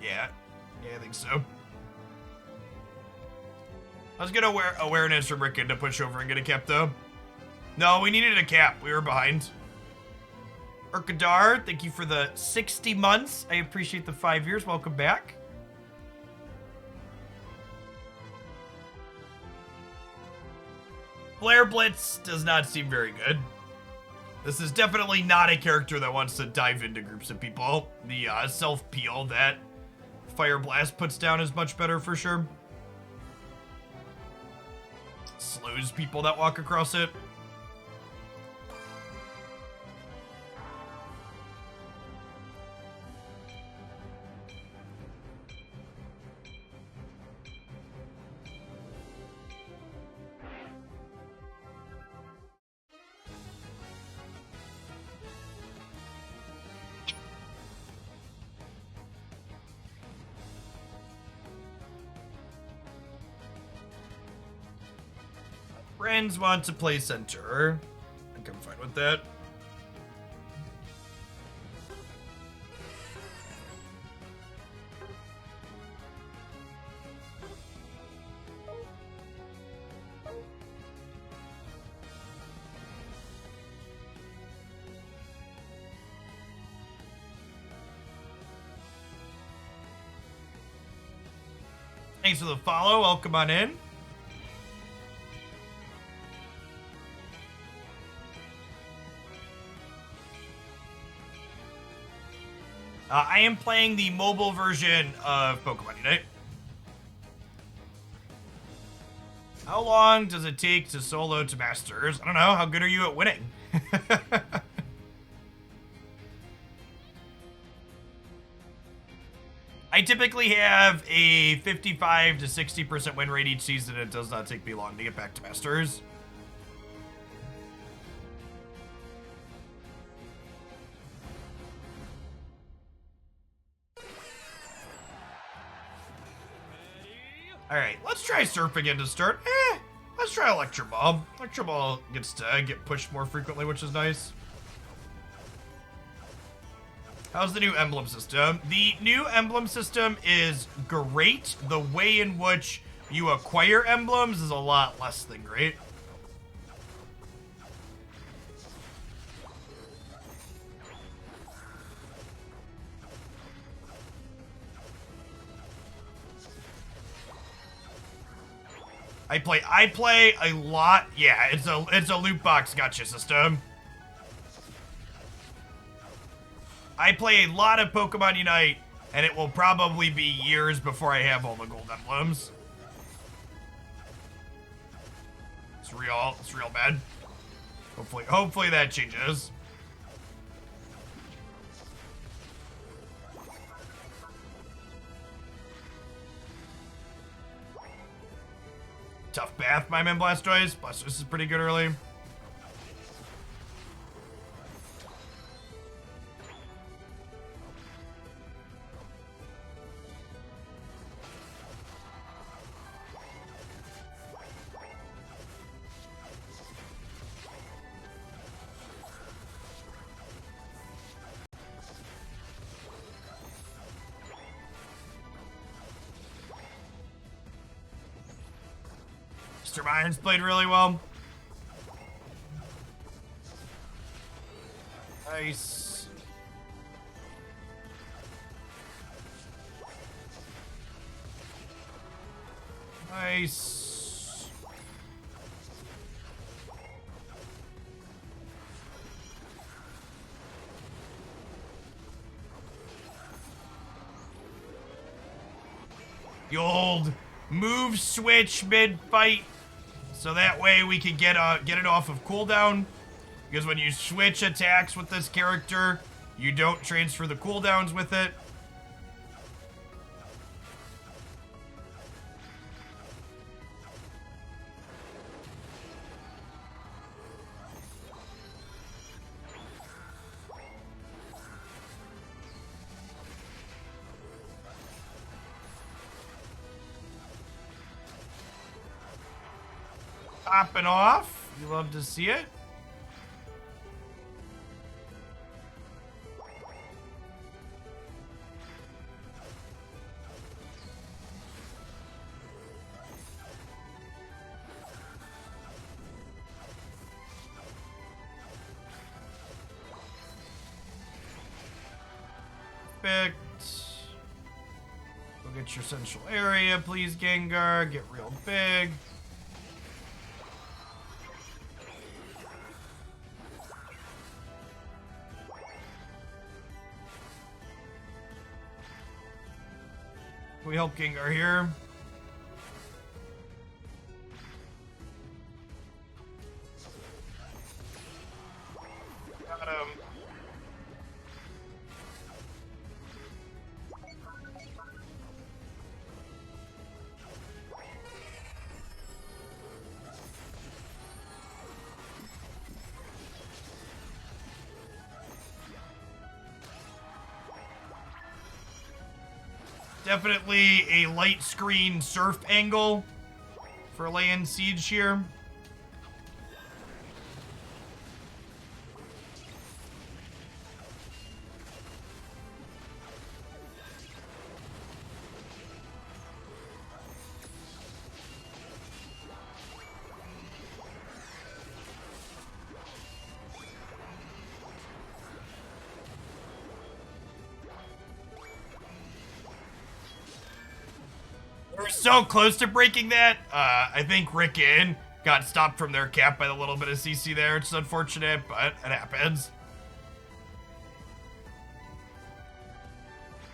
Yeah. Yeah, I think so. Let's get awareness from Rickon to push over and get a cap, though. No, we needed a cap. We were behind. Urkadar, thank you for the 60 months. I appreciate the 5 years. Welcome back. Flare Blitz does not seem very good. This is definitely not a character that wants to dive into groups of people. The self-peel that Fire Blast puts down is much better for sure. Slows people that walk across it. Friends want to play center. I think I'm fine with that. Thanks for the follow. Welcome on in. I am playing the mobile version of Pokemon Unite. How long does it take to solo to Masters? I don't know. How good are you at winning? I typically have a 55 to 60% win rate each season. It does not take me long to get back to Masters. Alright, let's try Surf again to start. Let's try Electro Ball. Electro Ball gets to get pushed more frequently, which is nice. How's the new Emblem system? The new Emblem system is great. The way in which you acquire emblems is a lot less than great. I play a lot. Yeah, it's a loot box gotcha system. I play a lot of Pokemon Unite, and it will probably be years before I have all the gold emblems. It's real bad. Hopefully that changes. Tough bath, Mime and Blastoise. Blastoise is pretty good early. Mr. Mine's played really well. Nice. Nice. The old move switch mid-fight. So that way we can get it off of cooldown. Because when you switch attacks with this character, you don't transfer the cooldowns with it. Popping off. You love to see it. Perfect. Go get your central area, please, Gengar. Get real big. We help Gengar here. Got him. Definitely a light screen surf angle for laying siege here. We're so close to breaking that. I think Rick In got stopped from their cap by the little bit of CC there. It's unfortunate, but it happens.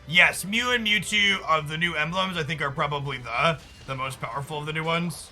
Yes, Mew and Mewtwo of the new emblems, I think, are probably the most powerful of the new ones.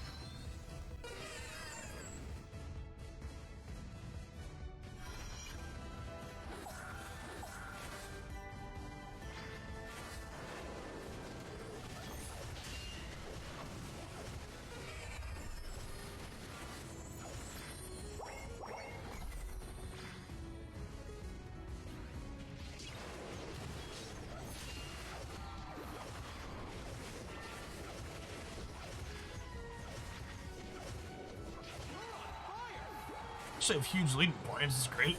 Actually have huge leading points. This is great.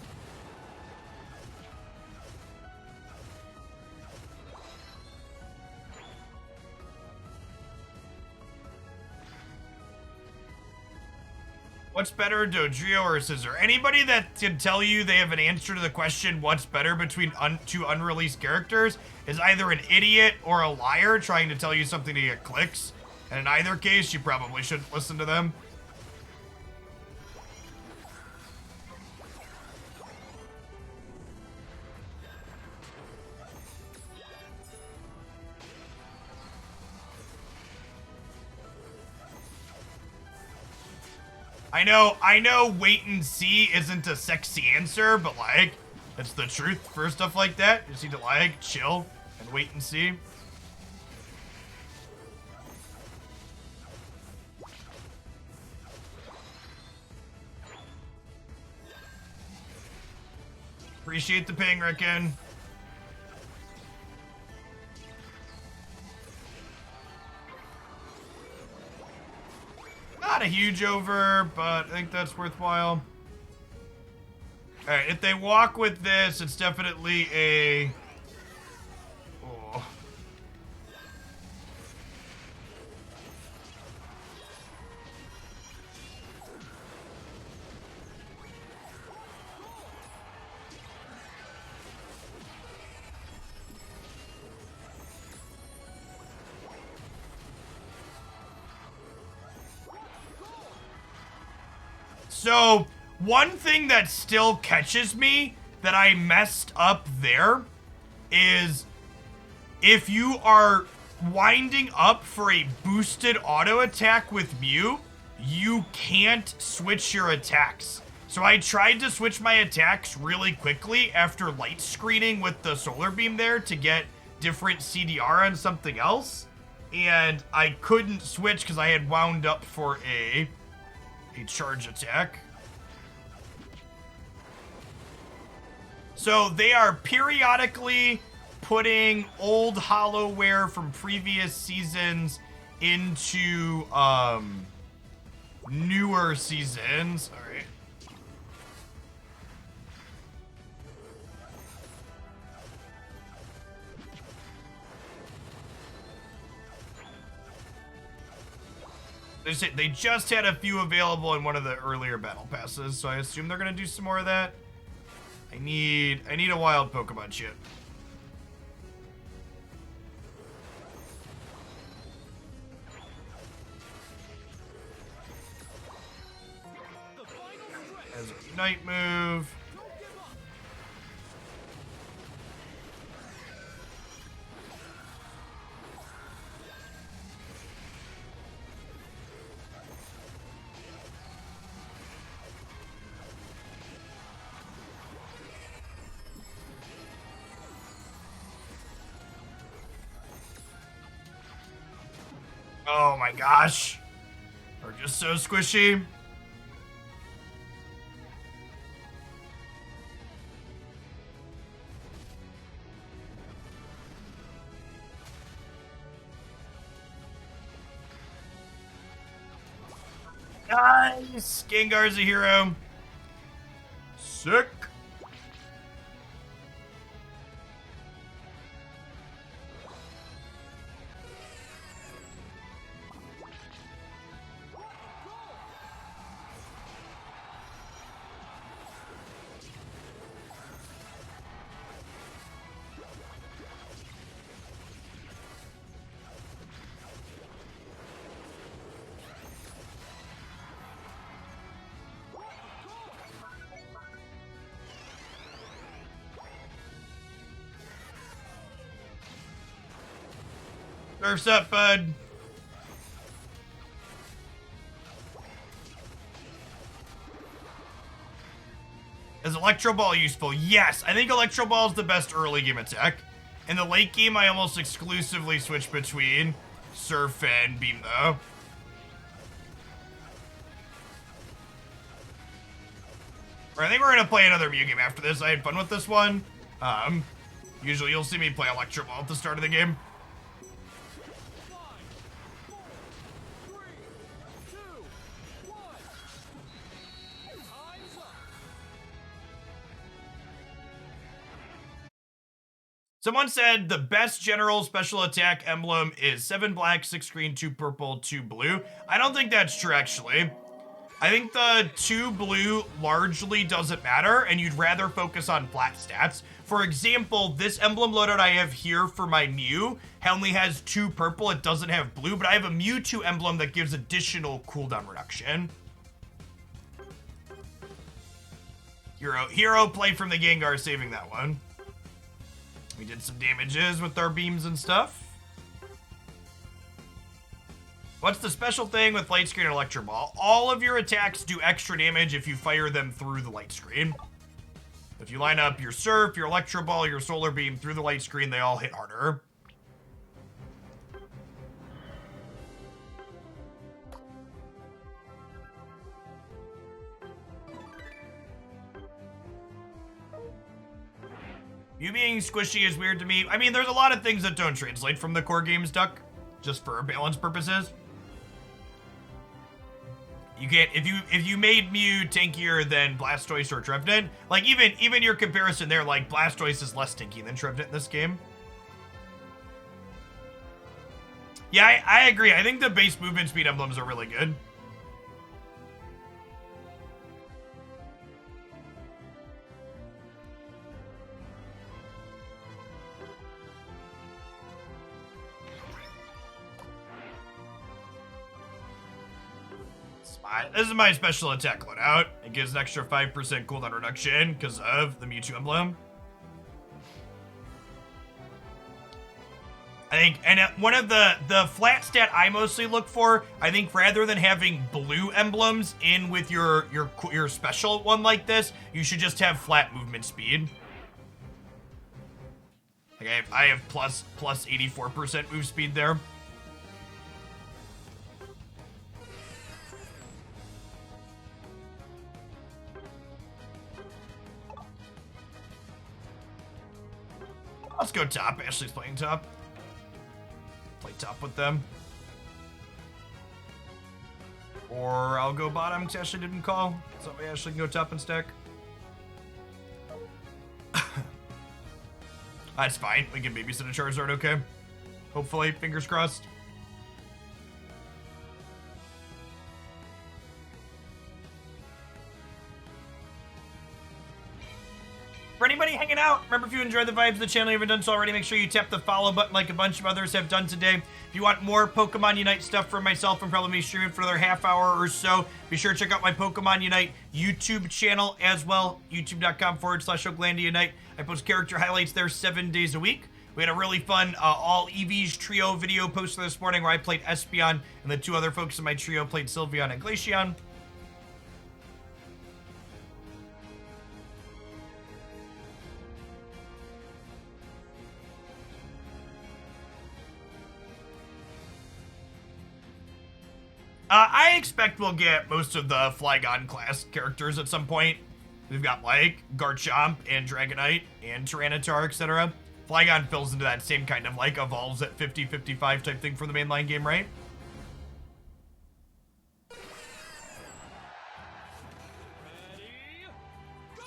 What's better, Dodrio or Scissor? Anybody that can tell you they have an answer to the question what's better between two unreleased characters is either an idiot or a liar trying to tell you something to get clicks. And in either case, you probably shouldn't listen to them. I know wait and see isn't a sexy answer, but like, it's the truth for stuff like that. You just need to like, chill, and wait and see. Appreciate the ping, Rickon. Not a huge over, but I think that's worthwhile. Alright, if they walk with this, it's definitely a... Oh. So, one thing that still catches me that I messed up there is if you are winding up for a boosted auto attack with Mew, you can't switch your attacks. So I tried to switch my attacks really quickly after light screening with the solar beam there to get different CDR on something else, and I couldn't switch because I had wound up for a charge attack. So they are periodically putting old hollowware from previous seasons into newer seasons. All right. They just had a few available in one of the earlier battle passes, so I assume they're gonna do some more of that. I need a wild Pokemon chip. As a Ignite move. Oh my gosh. They're just so squishy. Nice! Gengar's a hero. Sick. Surf's up, bud. Is Electro Ball useful? Yes, I think Electro Ball is the best early game attack. In the late game, I almost exclusively switch between Surf and Beam, though. I think we're gonna play another Mew game after this. I had fun with this one. Usually you'll see me play Electro Ball at the start of the game. Someone said the best general special attack emblem is 7 black, 6 green, 2 purple, 2 blue. I don't think that's true, actually. I think the 2 blue largely doesn't matter, and you'd rather focus on flat stats. For example, this emblem loadout I have here for my Mew only has 2 purple. It doesn't have blue, but I have a Mewtwo emblem that gives additional cooldown reduction. Hero play from the Gengar, saving that one. We did some damages with our beams and stuff. What's the special thing with light screen and Electro Ball? All of your attacks do extra damage if you fire them through the light screen. If you line up your Surf, your Electro Ball, your Solar Beam through the light screen, they all hit harder. You being squishy is weird to me. I mean, there's a lot of things that don't translate from the core games, Duck, just for balance purposes. You can't, if you made Mew tankier than Blastoise or Trevenant, like even your comparison there, like Blastoise is less tanky than Trevenant in this game. Yeah, I agree. I think the base movement speed emblems are really good. This is my special attack loadout. It gives an extra 5% cooldown reduction because of the Mewtwo emblem. I think, and one of the flat stat I mostly look for, I think rather than having blue emblems in with your special one like this, you should just have flat movement speed. Like I have plus 84% move speed there. Let's go top. Ashley's playing top. Play top with them. Or I'll go bottom because Ashley didn't call. So Ashley can go top and stack. That's fine. We can babysit a Charizard, okay? Hopefully, fingers crossed. For anybody hanging out, remember if you enjoy the vibes of the channel, you haven't done so already, make sure you tap the follow button like a bunch of others have done today. If you want more Pokemon Unite stuff from myself and probably me streaming for another half hour or so, be sure to check out my Pokemon Unite YouTube channel as well, youtube.com/OGlandiaUnite. I post character highlights there 7 days a week. We had a really fun all EVs trio video posted this morning where I played Espeon and the two other folks in my trio played Sylveon and Glaceon. I expect we'll get most of the Flygon class characters at some point. We've got like Garchomp and Dragonite and Tyranitar, etc. Flygon fills into that same kind of like evolves at 50-55 type thing for the mainline game, right? Ready, go!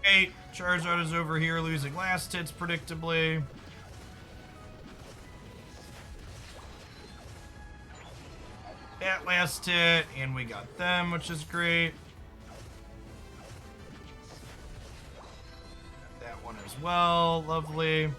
Okay, Charizard is over here losing last hits predictably. That last hit, and we got them, which is great. That one as well, lovely.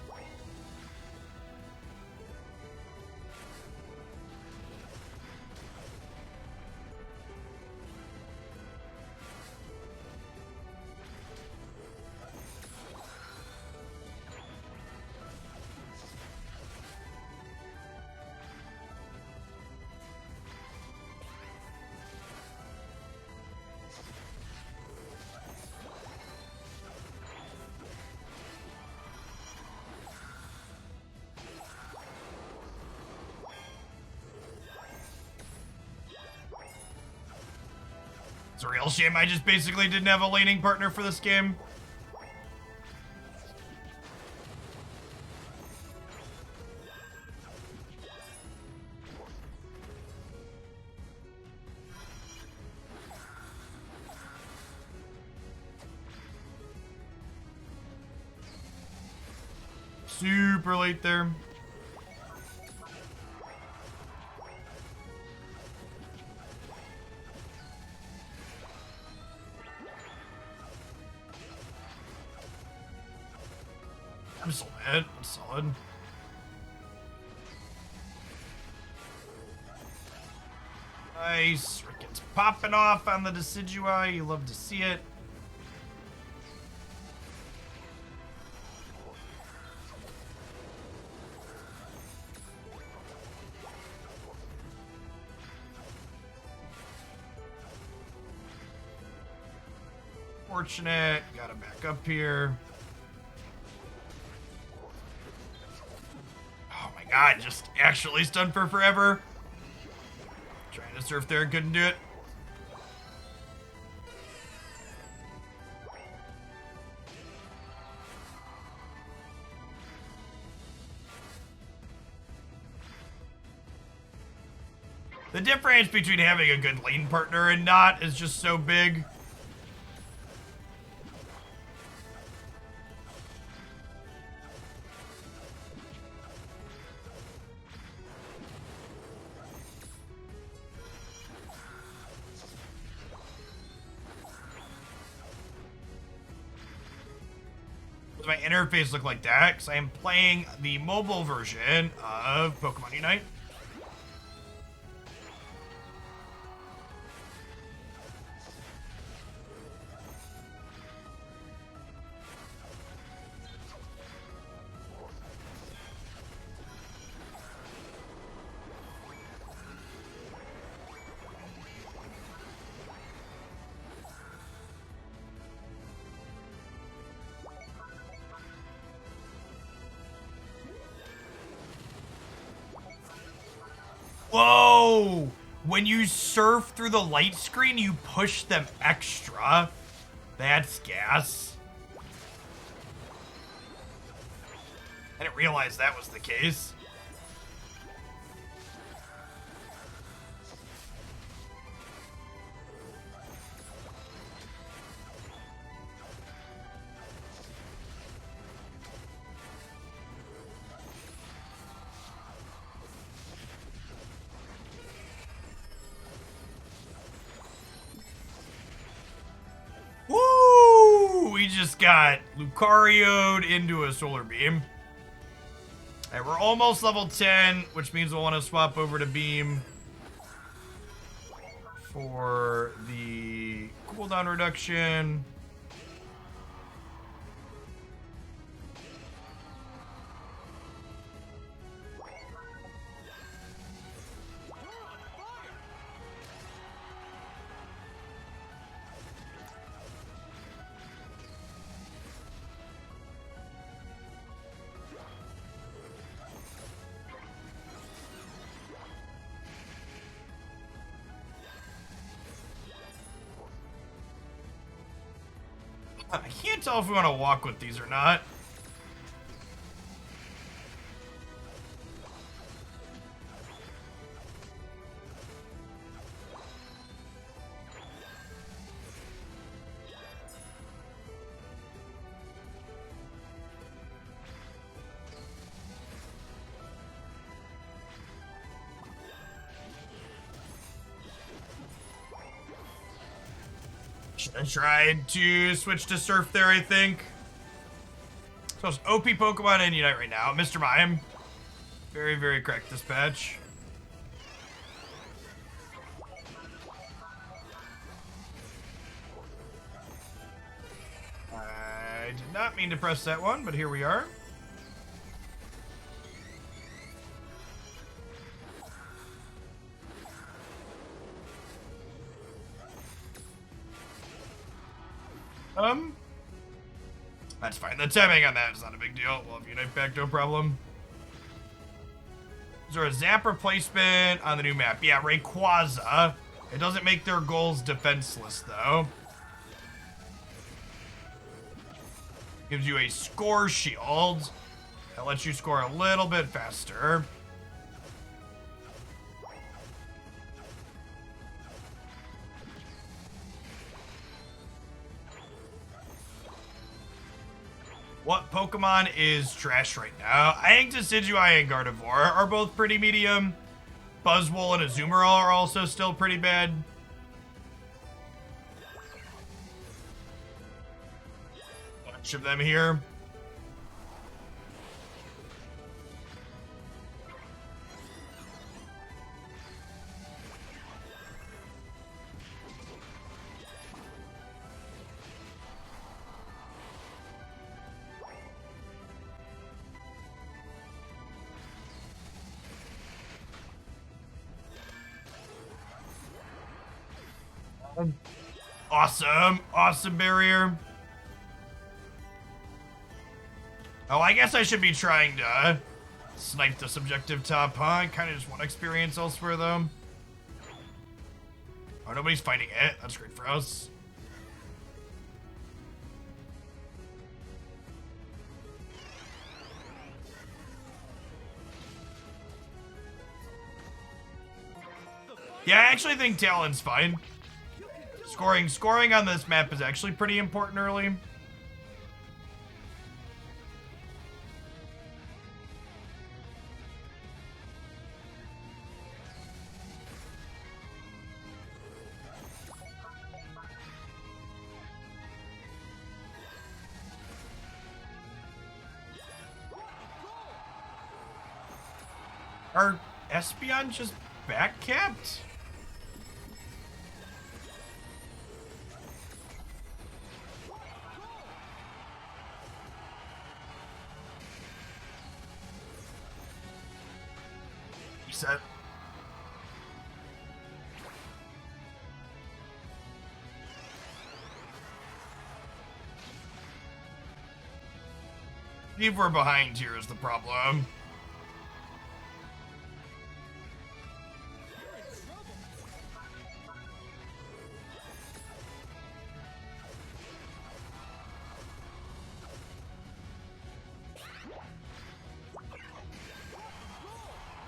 It's a real shame I just basically didn't have a laning partner for this game. Super late there. I'm still mad. I'm solid. Nice. Ricketts popping off on the Decidueye. You love to see it. Fortunate. Gotta back up here. God, just actually stunned for forever. Trying to surf there, couldn't do it. The The difference between having a good lane partner and not is just so big. Does my interface look like that? Because I am playing the mobile version of Pokemon Unite. Whoa! When you surf through the light screen, you push them extra. That's gas. I didn't realize that was the case. Woo! We just got Lucario'd into a Solar Beam. Alright, we're almost level 10, which means we'll want to swap over to Beam for the cooldown reduction. I can't tell if we want to walk with these or not. I tried to switch to Surf there, I think. So it's OP Pokemon in Unite right now. Mr. Mime. Very, very correct this patch. I did not mean to press that one, but here we are. That's fine. The timing on that is not a big deal. We'll have Unite back, no problem. Is there a Zap replacement on the new map? Yeah, Rayquaza. It doesn't make their goals defenseless, though. Gives you a score shield. That lets you score a little bit faster. What Pokemon is trash right now? I think Decidueye and Gardevoir are both pretty medium. Buzzwole and Azumarill are also still pretty bad. Bunch of them here. Awesome. Awesome barrier. Oh, I guess I should be trying to snipe the subjective top, huh? I kind of just want experience elsewhere, though. Oh, nobody's fighting it. That's great for us. The Yeah, I actually think Talon's fine. Scoring on this map is actually pretty important early. Are Espeon just back-capped? Reset. I believe we're behind here is the problem.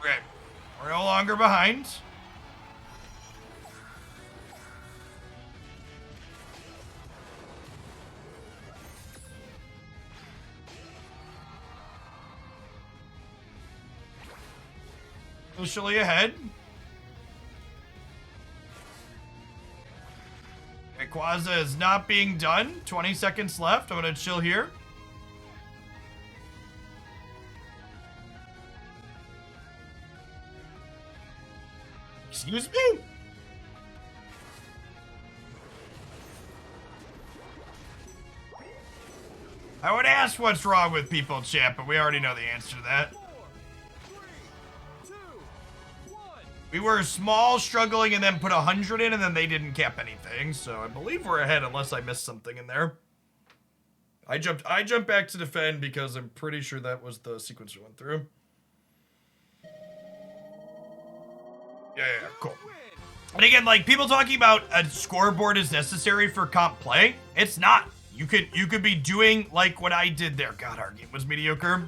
Okay, we're no longer behind. Officially ahead. Rayquaza is not being done. 20 seconds left. I'm gonna chill here. Excuse me? I would ask what's wrong with people, chat, but we already know the answer to that. 4, 3, 2, 1. We were small, struggling, and then put 100 in, and then they didn't cap anything. So I believe we're ahead, unless I missed something in there. I jumped back to defend because I'm pretty sure that was the sequence we went through. Yeah, cool. And again, like, people talking about a scoreboard is necessary for comp play. It's not. You could be doing like what I did there. God, our game was mediocre.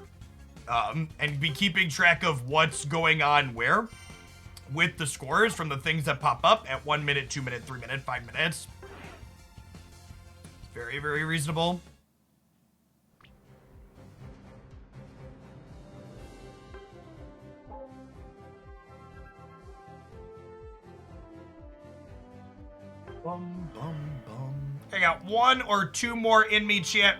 And be keeping track of what's going on where with the scores from the things that pop up at 1 minute, 2 minute, 3 minute, 5 minutes. Very, very reasonable. Bum, bum, bum. I got 1 or 2 more in me, chat.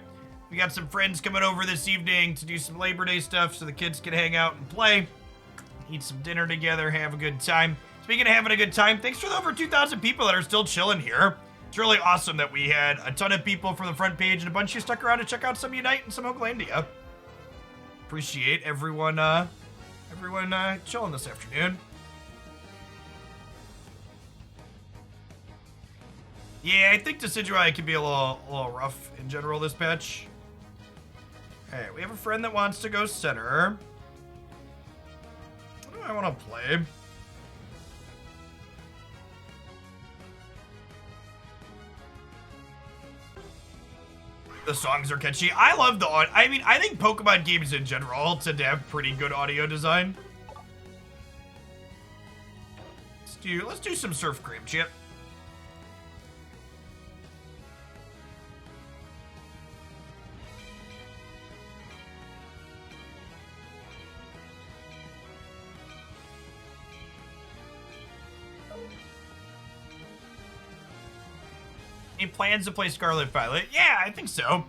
We got some friends coming over this evening to do some Labor Day stuff so the kids can hang out and play. Eat some dinner together, have a good time. Speaking of having a good time, thanks for the over 2,000 people that are still chilling here. It's really awesome that we had a ton of people from the front page and a bunch of you stuck around to check out some Unite and some Hoaglandia. Appreciate everyone chilling this afternoon. Yeah, I think Decidueye can be a little rough in general this patch. Okay, we have a friend that wants to go center. What do I want to play? The songs are catchy. I love the audio. I mean, I think Pokemon games in general tend to have pretty good audio design. Let's do some Surf Cream, Chip. Any plans to play Scarlet Violet? Yeah, I think so.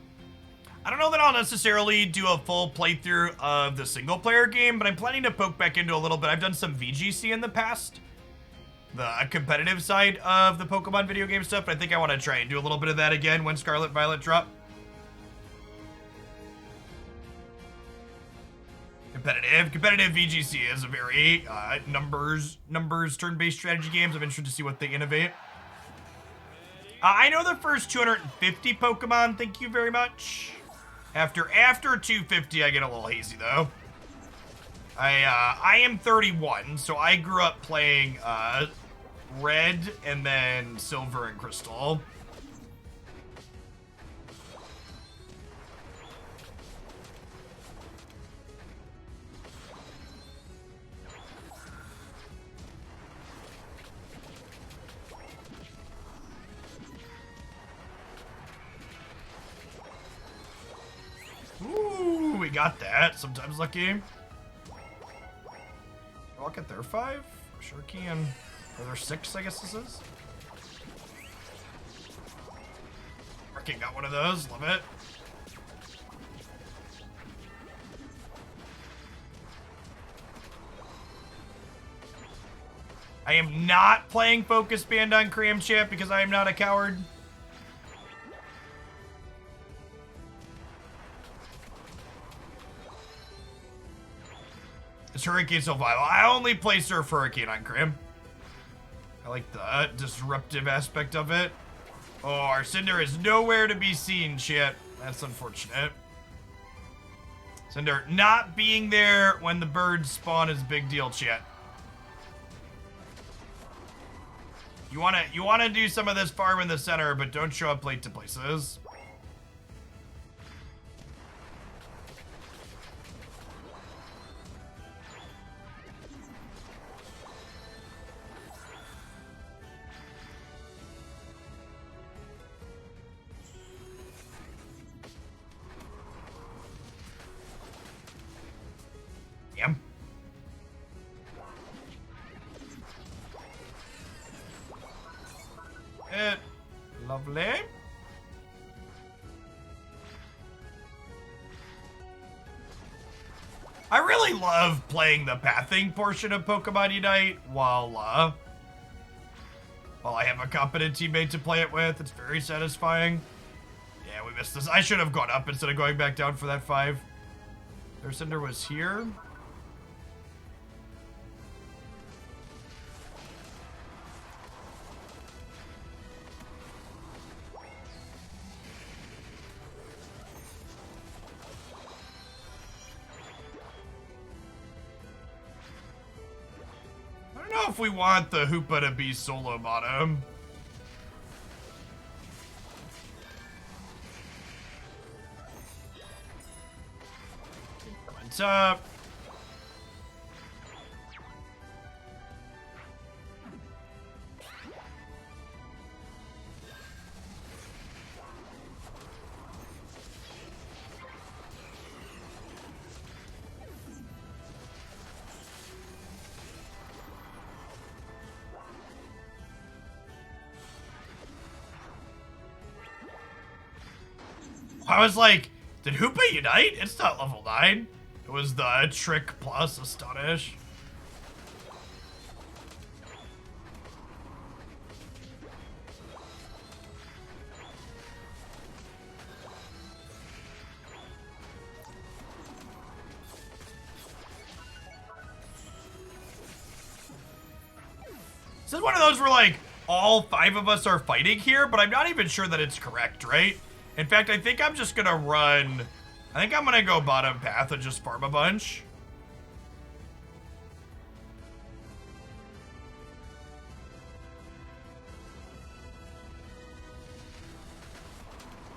I don't know that I'll necessarily do a full playthrough of the single player game, but I'm planning to poke back into a little bit. I've done some VGC in the past, the competitive side of the Pokemon video game stuff, but I think I want to try and do a little bit of that again when Scarlet Violet drop. Competitive VGC is a very numbers turn-based strategy games. I'm interested to see what they innovate. I know the first 250 Pokemon, thank you very much. After 250, I get a little hazy, though. I am 31, so I grew up playing Red and then Silver and Crystal. got that. Sometimes lucky. Can I walk at their 5? Sure can. Or their 6, I guess this is. Okay, got one of those. Love it. I am not playing Focus Band on Cram Chat because I am not a coward. Is Hurricane still viable? I only play Surf Hurricane on Cram. I like the disruptive aspect of it. Oh, our Cinder is nowhere to be seen, chat. That's unfortunate. Cinder not being there when the birds spawn is a big deal, chat. You wanna do some of this farm in the center, but don't show up late to places. Damn. Lovely. I really love playing the pathing portion of Pokemon Unite while I have a competent teammate to play it with. It's very satisfying. Yeah, we missed this. I should have gone up instead of going back down for that 5. Their Cinder was here. I don't know if we want the Hoopa to be solo bottom. What's up? I was like, did Hoopa Unite? It's not level 9. It was the Trick plus Astonish. This is one of those where, like, all 5 of us are fighting here, but I'm not even sure that it's correct, right? In fact, I think I'm just gonna run... I think I'm gonna go bottom path and just farm a bunch.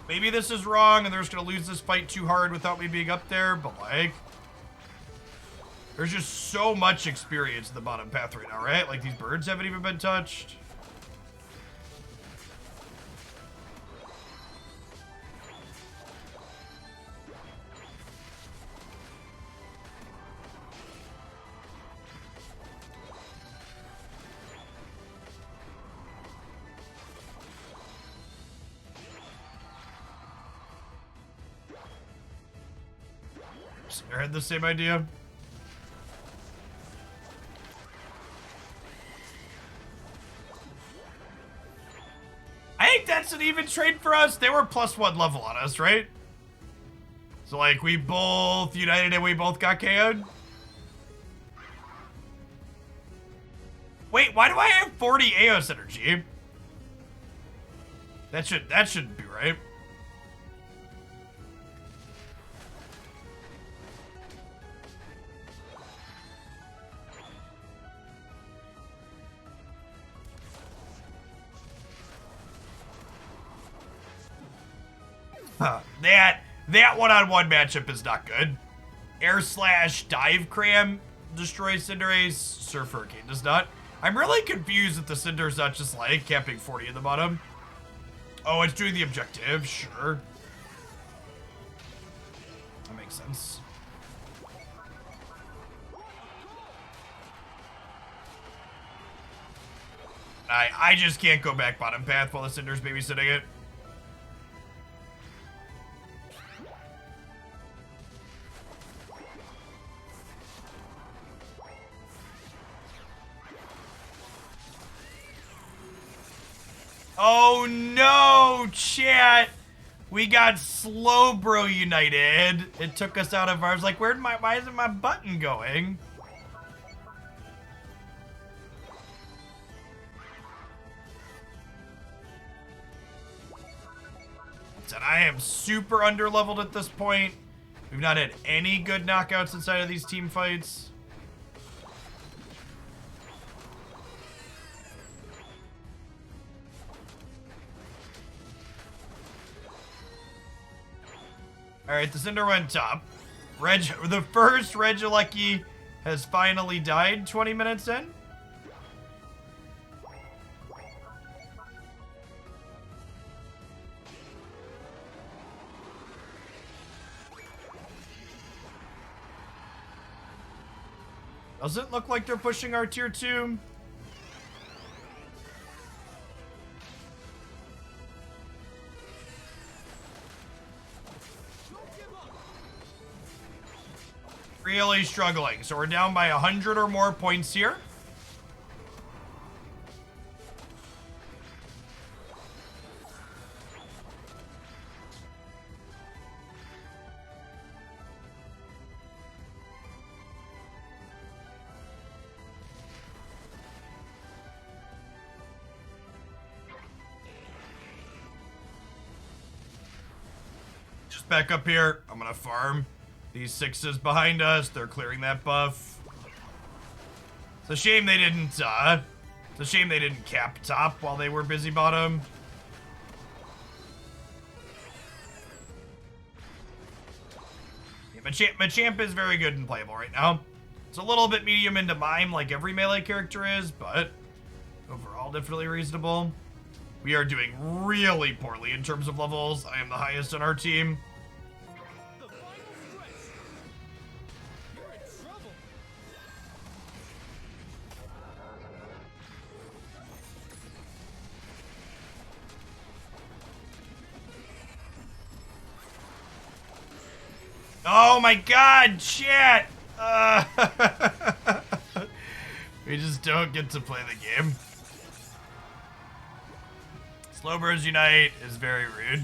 Maybe this is wrong and they're just gonna lose this fight too hard without me being up there, but like... There's just so much experience in the bottom path right now, right? Like, these birds haven't even been touched. I had the same idea. I think that's an even trade for us. They were +1 level on us, right? So, like, we both united and we both got KO'd. Wait, why do I have 40 AOS energy? That shouldn't be right. That one-on-one matchup is not good. Air Slash Dive Cram destroys Cinderace. Surf Hurricane does not. I'm really confused that the Cinder's not just like camping 40 in the bottom. Oh, it's doing the objective. Sure. That makes sense. I just can't go back bottom path while the Cinder's babysitting it. Oh no, chat! We got Slowbro United. It took us out of ours. Like, why isn't my button going? And I am super underleveled at this point. We've not had any good knockouts inside of these team fights. Alright, the Cinder went top. The first Regieleki has finally died 20 minutes in. Doesn't look like they're pushing our tier 2. Really struggling. So we're down by 100 or more points here. Just back up here. I'm gonna farm. These 6s behind us, they're clearing that buff. It's a shame they didn't, cap top while they were busy bottom. Yeah, Machamp is very good and playable right now. It's a little bit medium into Mime like every melee character is, but overall definitely reasonable. We are doing really poorly in terms of levels. I am the highest on our team. Oh my god, chat! We just don't get to play the game. Slowbros Unite is very rude.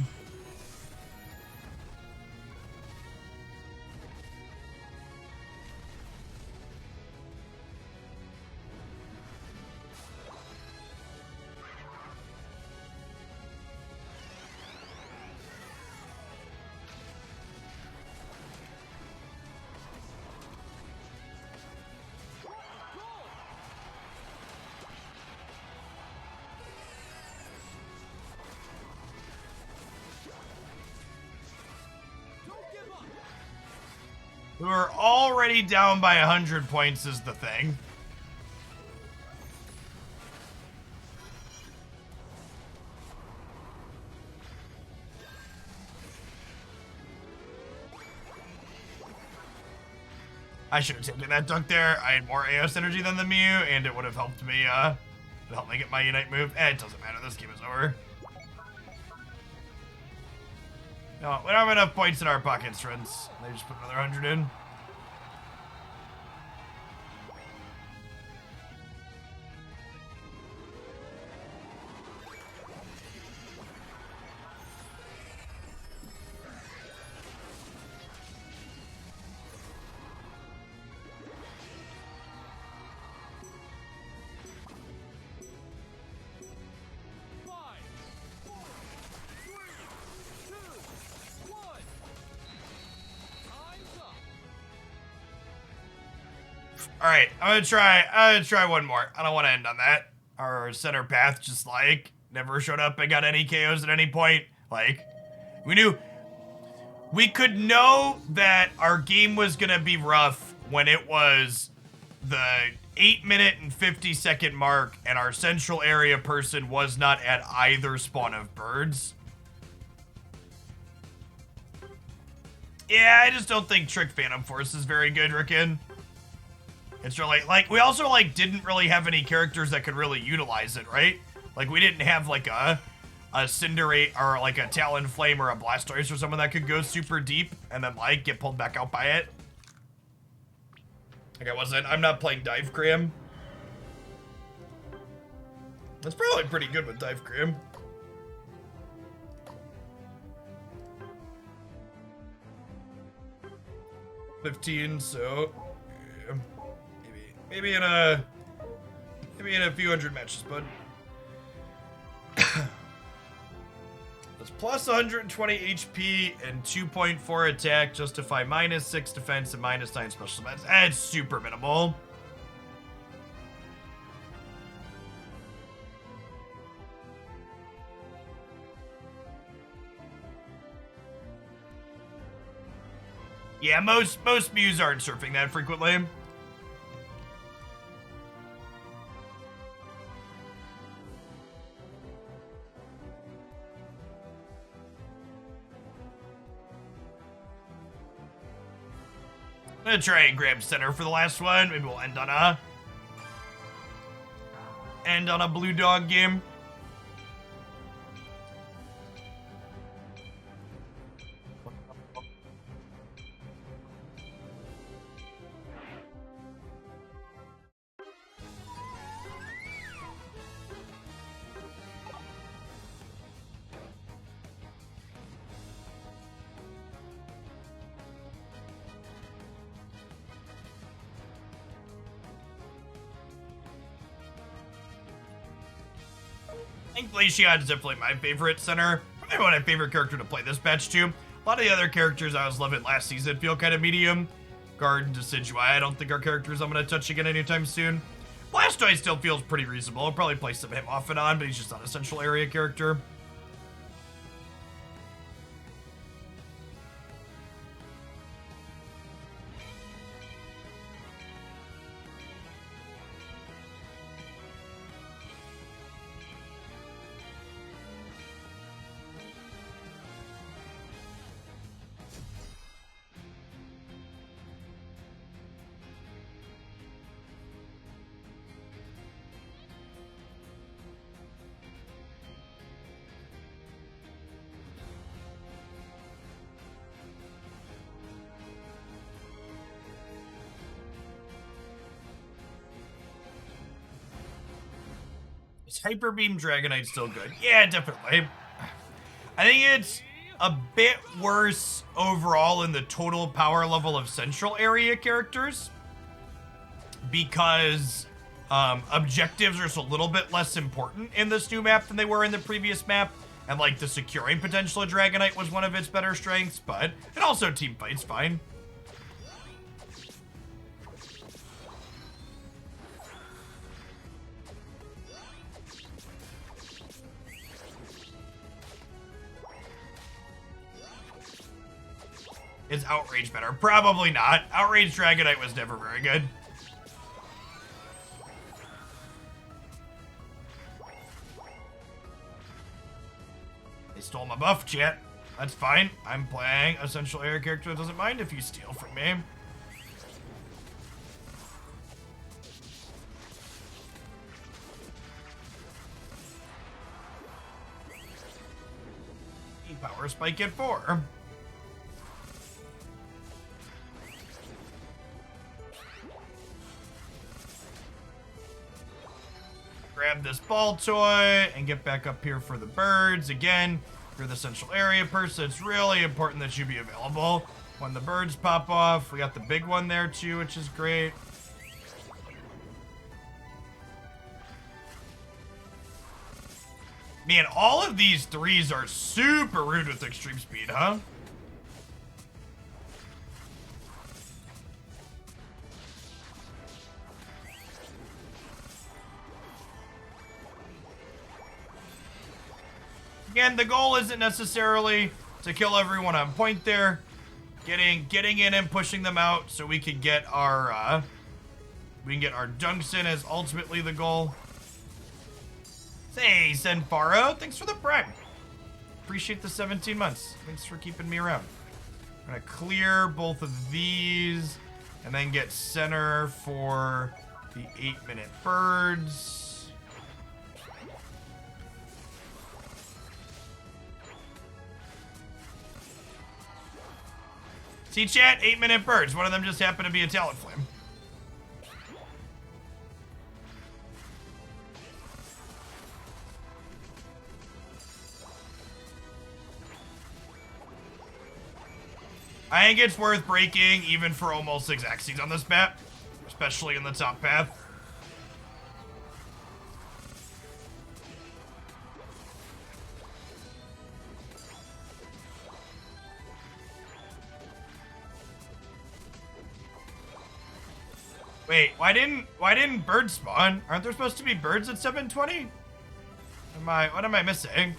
We're already down by 100 points is the thing. I should have taken that dunk there. I had more AOS energy than the Mew, and it would have helped me, get my Unite move. It doesn't matter. This game is over. No, we don't have enough points in our pockets, friends. They just put another 100 in. Alright, I'm gonna try one more. I don't want to end on that. Our center path just, like, never showed up and got any KOs at any point. Like, we could know that our game was gonna be rough when it was the 8-minute and 50-second mark and our central area person was not at either spawn of birds. Yeah, I just don't think Trick Phantom Force is very good, Rickon. It's really, like, we also, like, didn't really have any characters that could really utilize it, right? Like, we didn't have, like, a Cinderace or, like, a Talonflame or a Blastoise or someone that could go super deep and then, like, get pulled back out by it. Like, I'm not playing Dive Cram. That's probably pretty good with Dive Cram. $15, so yeah, maybe in a few hundred matches, bud. That's plus 120 HP and 2.4 attack, justify -6 defense and -9 special defense. That's super minimal. Yeah, most Mews aren't surfing that frequently. I'm gonna try and grab center for the last one. Maybe we'll end on a blue dog game. I think Glaceon is definitely my favorite center. Probably my favorite character to play this batch too. A lot of the other characters I was loving last season feel kind of medium. Guard and Decidueye, I don't think are characters I'm going to touch again anytime soon. Blastoise still feels pretty reasonable. I'll probably play some of him off and on, but he's just not a central area character. Is Hyper Beam Dragonite still good? Yeah, definitely. I think it's a bit worse overall in the total power level of central area characters because objectives are just a little bit less important in this new map than they were in the previous map. And like the securing potential of Dragonite was one of its better strengths, but and also team fight's fine. Is Outrage better? Probably not. Outrage Dragonite was never very good. They stole my buff, chat. That's fine. I'm playing a central area character that doesn't mind if you steal from me. Power Spike at 4. Grab this ball toy and get back up here for the birds. Again, if you're the central area person, it's really important that you be available when the birds pop off. We got the big one there too, which is great. Man, all of these threes are super rude with extreme speed, huh? Again, the goal isn't necessarily to kill everyone on point there. Getting in and pushing them out so we can get our dunks in is ultimately the goal. Hey, Senfaro, thanks for the prime. Appreciate the 17 months. Thanks for keeping me around. I'm gonna clear both of these. And then get center for the 8-minute birds. See, chat, 8-minute birds. One of them just happened to be a Talonflame. I think it's worth breaking even for almost 6 axes on this map, especially in the top path. Wait, why didn't birds spawn? Aren't there supposed to be birds at 7:20? What am I missing?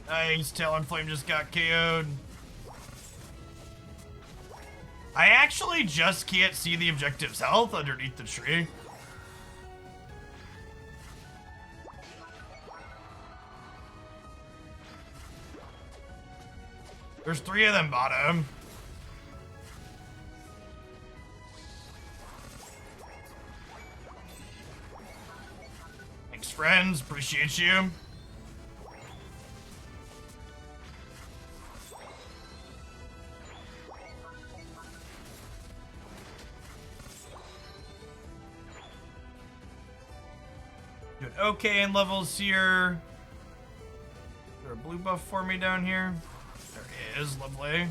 Nice, Talonflame just got KO'd. I actually just can't see the objective's health underneath the tree. There's 3 of them bottom. Thanks, friends. Appreciate you. Doing okay in levels here. Is there a blue buff for me down here? There is, lovely.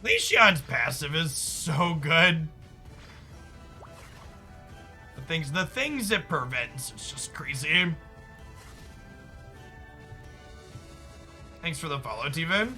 Leishion's passive is so good. The things it prevents, it's just crazy. Thanks for the follow, T-Vin.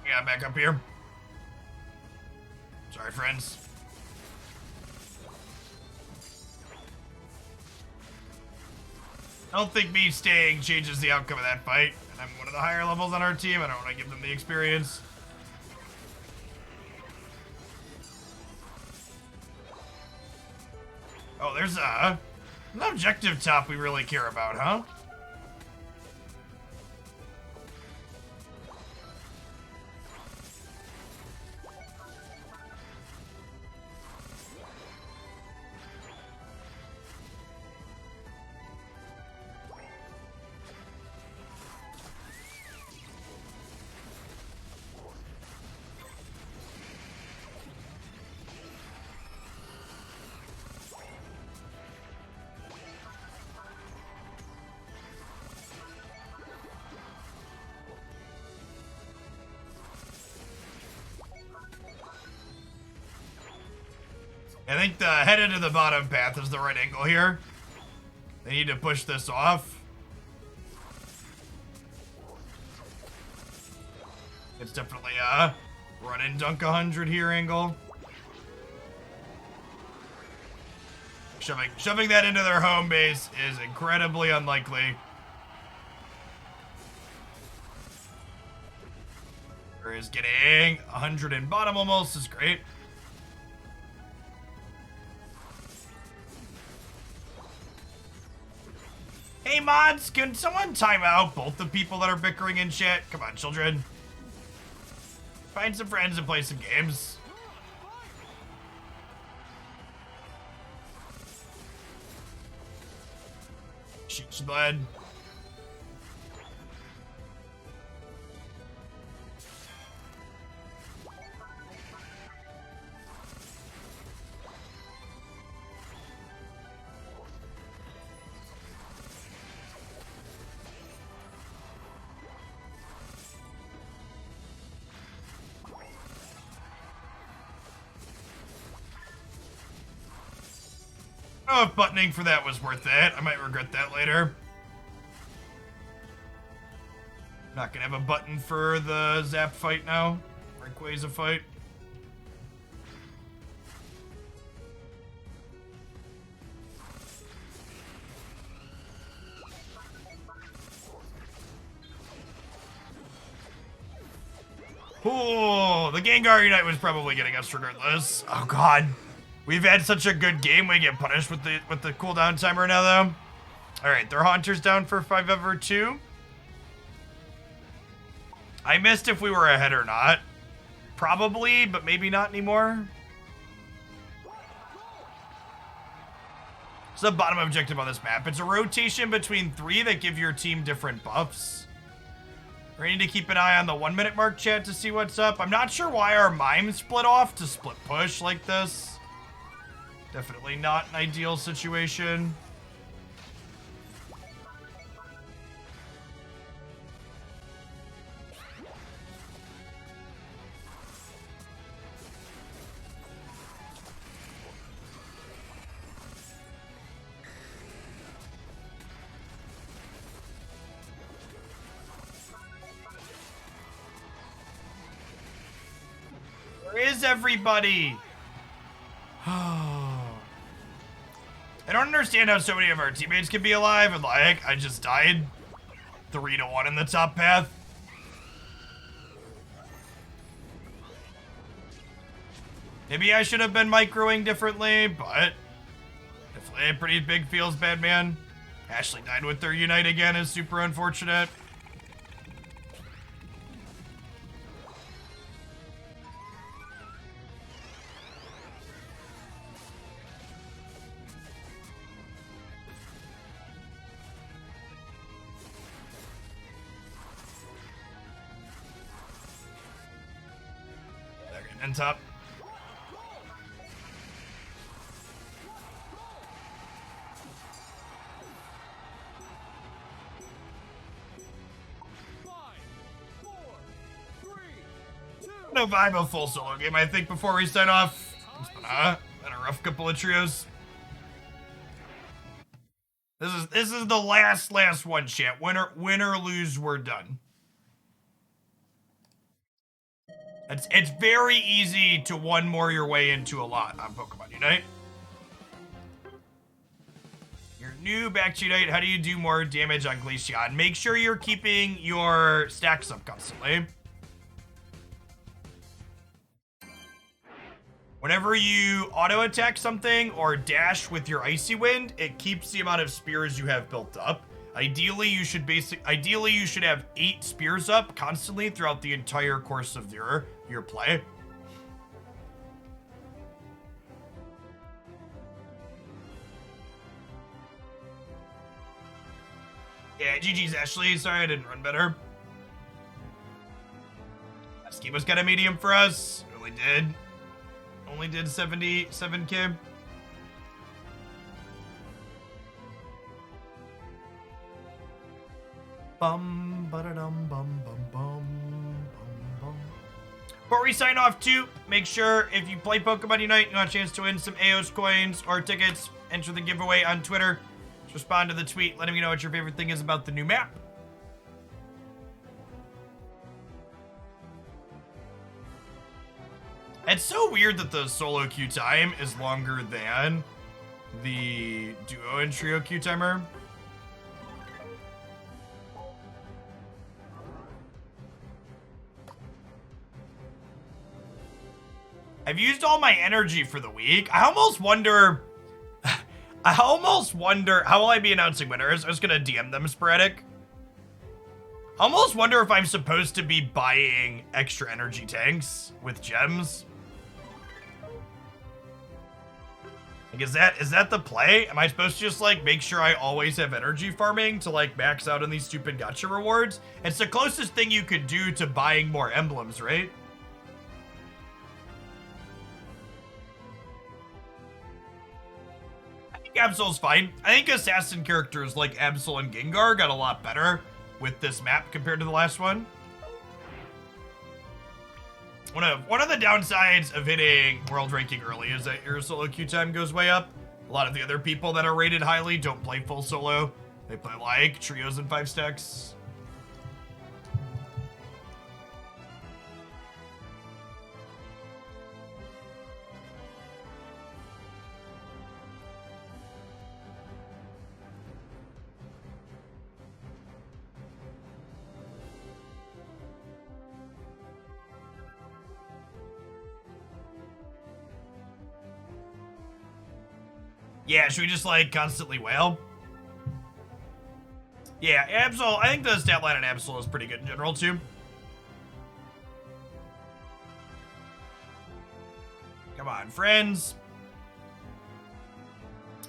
Yeah, back up here. Sorry, friends. I don't think me staying changes the outcome of that fight. And I'm one of the higher levels on our team. I don't want to give them the experience. Oh, there's an objective top we really care about, huh? I think the headed to the bottom path is the right angle here. They need to push this off. It's definitely a run and dunk 100 here angle. Shoving that into their home base is incredibly unlikely. Is getting 100 in bottom almost is great. Hey mods, can someone time out both the people that are bickering in chat? Come on, children. Find some friends and play some games. She's bled. Oh, if buttoning for that was worth it. I might regret that later. Not gonna have a button for the Zap fight now. Rayquaza fight. Oh, the Gengar Unite was probably getting us regardless. Oh god. We've had such a good game, we get punished with the cooldown timer now though. Alright, their Haunter's down for 5-ever-2. I missed if we were ahead or not. Probably, but maybe not anymore. It's the bottom objective on this map. It's a rotation between 3 that give your team different buffs. We need to keep an eye on the 1-minute mark, chat, to see what's up. I'm not sure why our Mime split off to split push like this. Definitely not an ideal situation. Where is everybody? I don't understand how so many of our teammates can be alive and like, I just died 3-1 in the top path. Maybe I should have been microing differently, but definitely a pretty big feels bad, man. Ashley died with their Unite again is super unfortunate. And top. No vibe of full solo game, I think, before we start off. It's been a rough couple of trios. This is the last one, chat. Win or lose, we're done. It's very easy to one more your way into a lot on Pokemon Unite. You're new back to Unite. How do you do more damage on Glaceon? Make sure you're keeping your stacks up constantly. Whenever you auto attack something or dash with your Icy Wind, it keeps the amount of spears you have built up. Ideally, you should have 8 spears up constantly throughout the entire course of your play. Yeah, GG's Ashley. Sorry I didn't run better. That scheme was kind of medium for us. Only did 77k. Bum ba-da-dum bum bum bum bum bum. Before we sign off too, make sure if you play Pokemon Unite, you want a chance to win some AOS coins or tickets, enter the giveaway on Twitter. Just respond to the tweet, letting me know what your favorite thing is about the new map. It's so weird that the solo queue time is longer than the duo and trio queue timer. I've used all my energy for the week. I almost wonder how will I be announcing winners? I was gonna DM them sporadic. I almost wonder if I'm supposed to be buying extra energy tanks with gems. Like, is that the play? Am I supposed to just, like, make sure I always have energy farming to, like, max out on these stupid gacha rewards? It's the closest thing you could do to buying more emblems, right? I think Absol's fine. I think assassin characters like Absol and Gengar got a lot better with this map compared to the last one. One of the downsides of hitting world ranking early is that your solo queue time goes way up. A lot of the other people that are rated highly don't play full solo. They play like trios and 5 stacks. Yeah, should we just, like, constantly wail? Yeah, Absol, I think the stat line on Absol is pretty good in general, too. Come on, friends.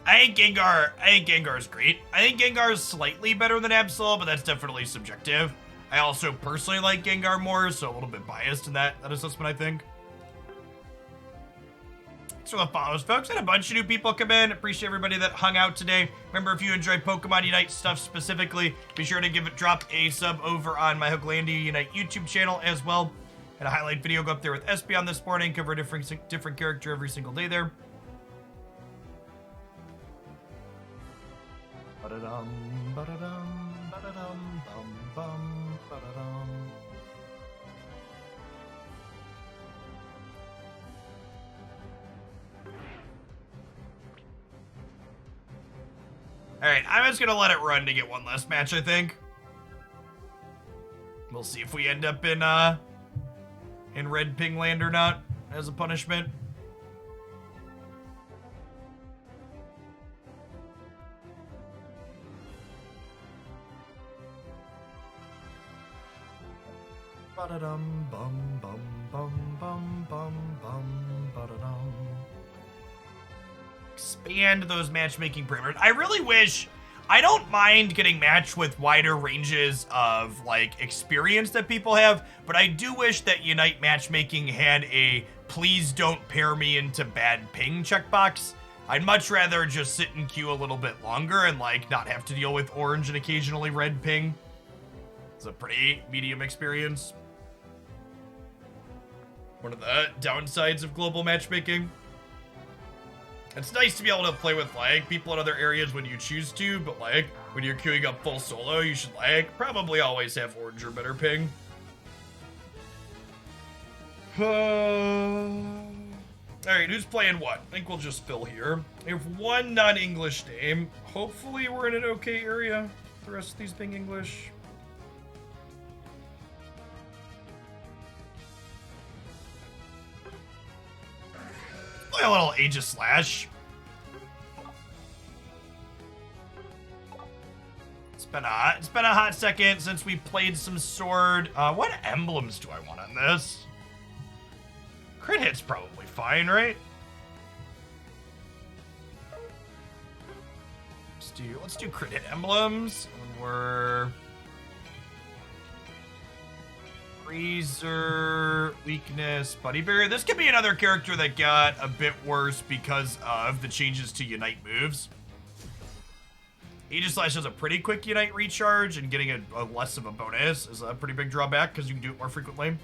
I think Gengar's great. I think Gengar's slightly better than Absol, but that's definitely subjective. I also personally like Gengar more, so a little bit biased in that assessment, I think. For the follows, folks. Had a bunch of new people come in. Appreciate everybody that hung out today. Remember, if you enjoy Pokemon Unite stuff specifically, be sure to drop a sub over on my Hooklandia Unite YouTube channel as well. Had a highlight video go up there with Espeon this morning. Cover a different character every single day there. Ba-da-dum, ba-da-dum, ba-da-dum, bum-bum, ba-da-dum. Alright, I'm just gonna let it run to get one last match, I think. We'll see if we end up in Red Ping Land or not, as a punishment. Ba-da-dum, bum, bum, bum, bum, bum, bum, ba-da-dum. Expand those matchmaking parameters. I really wish, I don't mind getting matched with wider ranges of like experience that people have, but I do wish that Unite matchmaking had a please don't pair me into bad ping checkbox. I'd much rather just sit in queue a little bit longer and like not have to deal with orange and occasionally red ping. It's a pretty medium experience. One of the downsides of global matchmaking. It's nice to be able to play with, like, people in other areas when you choose to, but, like, when you're queuing up full solo, you should, like, probably always have orange or better ping. Alright, who's playing what? I think we'll just fill here. We have one non-English name. Hopefully we're in an okay area. The rest of these being English. Play a little Aegis Slash. It's been a hot second since we played some Sword. What emblems do I want on this? Crit hit's probably fine, right? Let's do crit hit emblems. And we're Freezer, weakness, Buddy Barrier. This could be another character that got a bit worse because of the changes to Unite moves. Aegis Slash has a pretty quick Unite recharge, and getting a less of a bonus is a pretty big drawback because you can do it more frequently.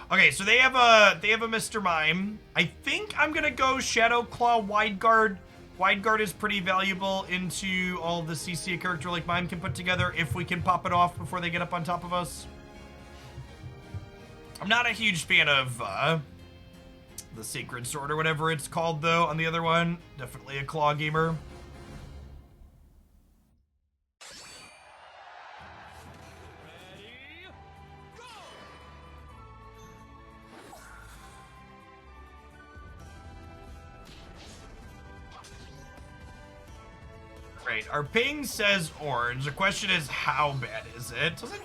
Okay, so they have a Mr. Mime. I think I'm gonna go Shadow Claw Wide Guard. Wide Guard is pretty valuable into all the CC a character like Mime can put together if we can pop it off before they get up on top of us. I'm not a huge fan of the Sacred Sword or whatever it's called, though, on the other one. Definitely a Claw gamer. Right, our ping says orange. The question is, how bad is it? Doesn't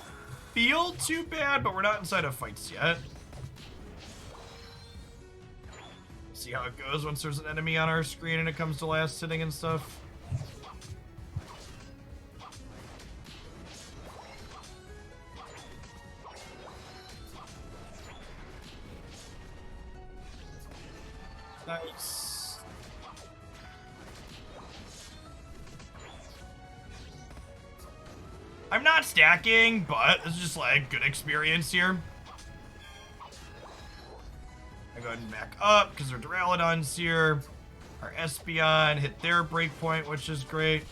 feel too bad, but we're not inside of fights yet. See how it goes once there's an enemy on our screen and it comes to last hitting and stuff. Nice. I'm not stacking, but this is just like good experience here. I go ahead and back up because our Duraludon's here. Our Espeon hit their breakpoint, which is great.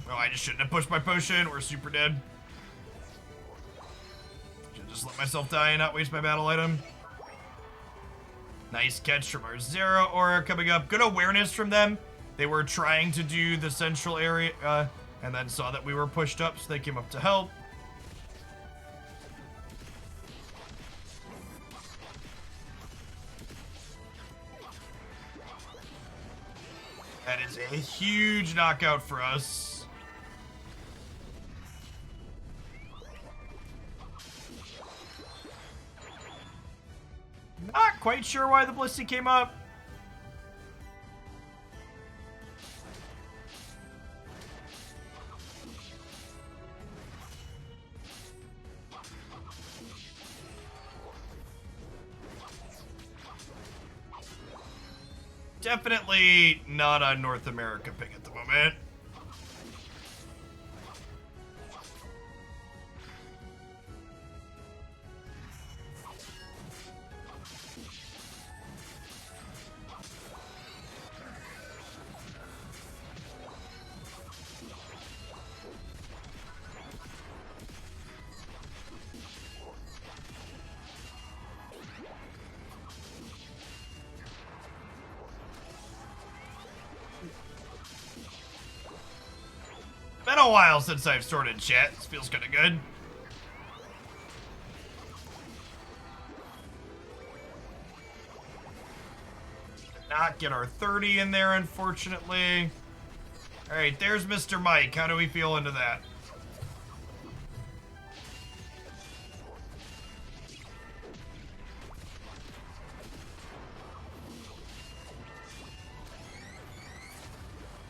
Oh, I just shouldn't have pushed my potion. We're super dead. Should just let myself die and not waste my battle item. Nice catch from our Zero Aura coming up. Good awareness from them. They were trying to do the central area and then saw that we were pushed up, so they came up to help. That is a huge knockout for us. Not quite sure why the Blissey came up. Definitely not a North America pick at the moment. Been a while since I've sorted chat. This feels kind of good. Did not get our 30 in there, unfortunately. Alright, there's Mr. Mike. How do we feel into that?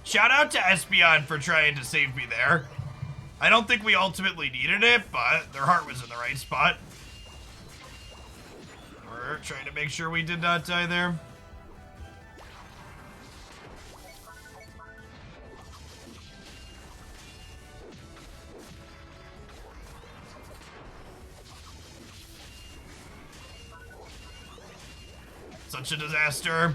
Shout out to Espeon for trying to save me there. I don't think we ultimately needed it, but their heart was in the right spot. We're trying to make sure we did not die there. Such a disaster.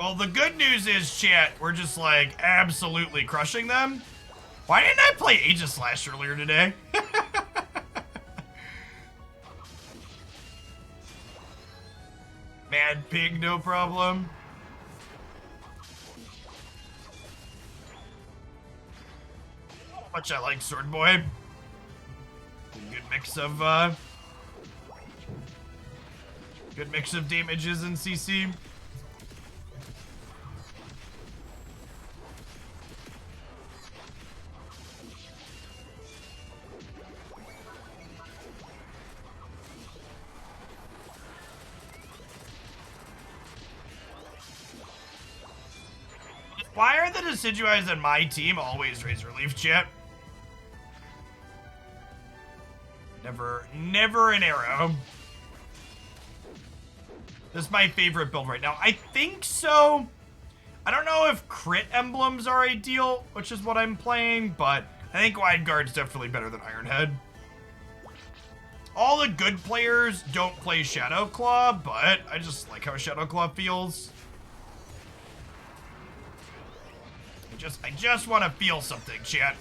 Well, the good news is, chat, we're just, like, absolutely crushing them. Why didn't I play Aegislash earlier today? Mad Pig, no problem. How much I like Sword Boy. Good mix of, good mix of damages in CC. Why are the Decidueyes on my team always Razor Leaf, chat? Never an arrow. This is my favorite build right now. I think so. I don't know if crit emblems are ideal, which is what I'm playing, but I think Wide Guard's definitely better than Iron Head. All the good players don't play Shadow Claw, but I just like how Shadow Claw feels. I just want to feel something, chat.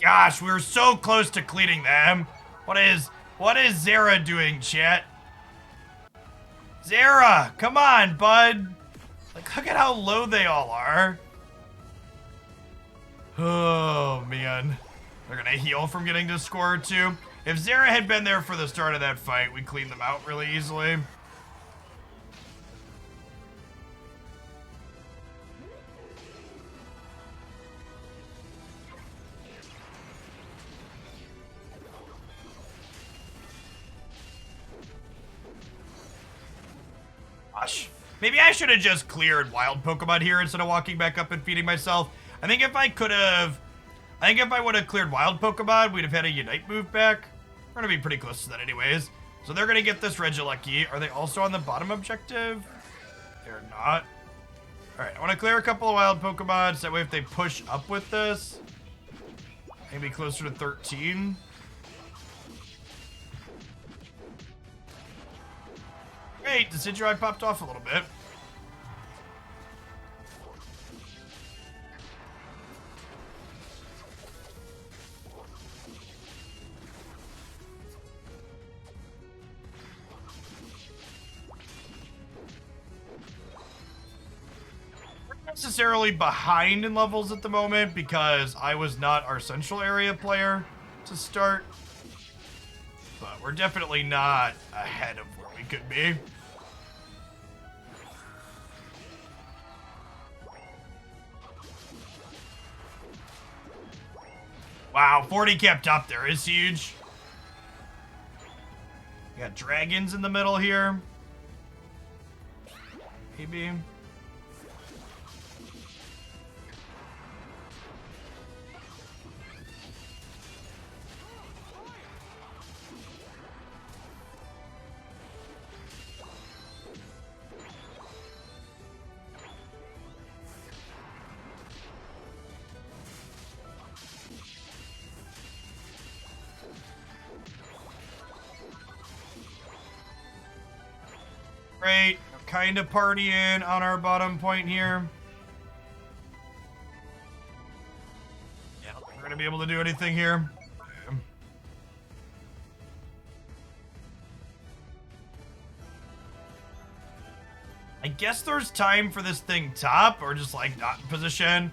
Gosh, we were so close to cleaning them. What is Zera doing, chat? Zera, come on, bud. Like, look at how low they all are. Oh, man. They're gonna heal from getting to score 2. If Zera had been there for the start of that fight, we cleaned them out really easily. Gosh. Maybe I should have just cleared wild Pokemon here instead of walking back up and feeding myself. I think if I would have cleared wild Pokemon, we'd have had a Unite move back. We're going to be pretty close to that anyways. So they're going to get this Regieleki. Are they also on the bottom objective? They're not. Alright, I want to clear a couple of wild Pokemon, so that way if they push up with this, maybe closer to 13. Great, Decidueye popped off a little bit. Necessarily behind in levels at the moment because I was not our central area player to start, but we're definitely not ahead of where we could be. Wow, 40 kept up there is huge. We got dragons in the middle here. Maybe. Great, kind of partying on our bottom point here. Yeah, we're gonna be able to do anything here. I guess there's time for this thing top, or just like not in position.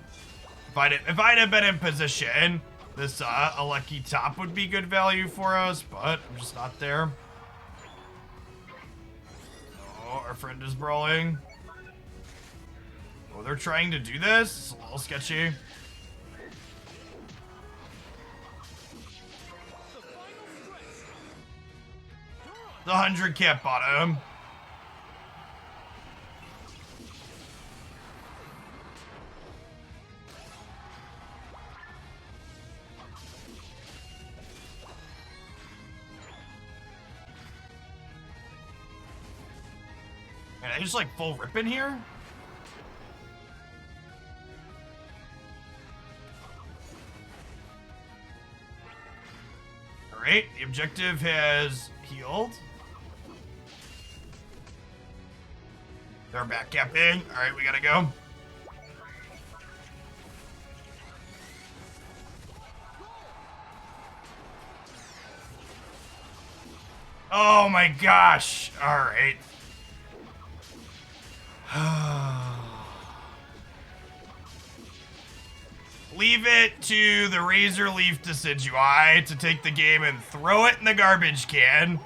If I'd have been in position, this a lucky top would be good value for us, but I'm just not there. Oh, our friend is brawling. Oh, they're trying to do this? It's a little sketchy. The 100 cap bottom. Man, I just like full rip in here? Alright, the objective has healed. They're back capping. Alright, we gotta go. Oh my gosh. Alright. Leave it to the Razor Leaf Decidueye to take the game and throw it in the garbage can.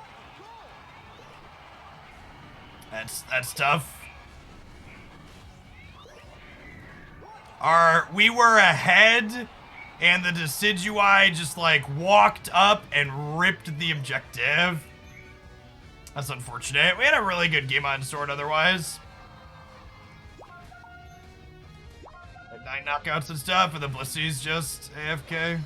That's tough. We were ahead, and the Decidueye just like walked up and ripped the objective. That's unfortunate. We had a really good game on Sword otherwise. 9 knockouts and stuff, and the Blissey's just AFK.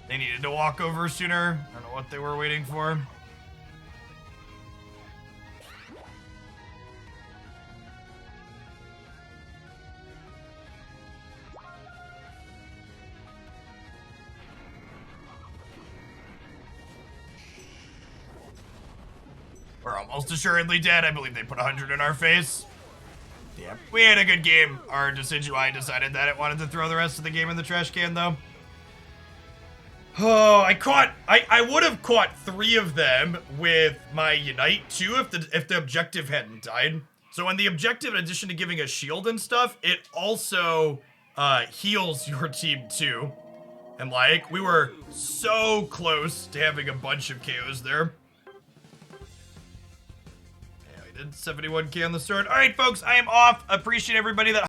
They needed to walk over sooner. I don't know what they were waiting for. We're almost assuredly dead. I believe they put 100 in our face. Yeah, we had a good game. Our Decidueye decided that it wanted to throw the rest of the game in the trash can, though. Oh, I would have caught 3 of them with my Unite, too, if the objective hadn't died. So when the objective, in addition to giving a shield and stuff, it also heals your team too. And like, we were so close to having a bunch of KOs there. Yeah, we did 71k on the start. All right, folks, I am off. Appreciate everybody that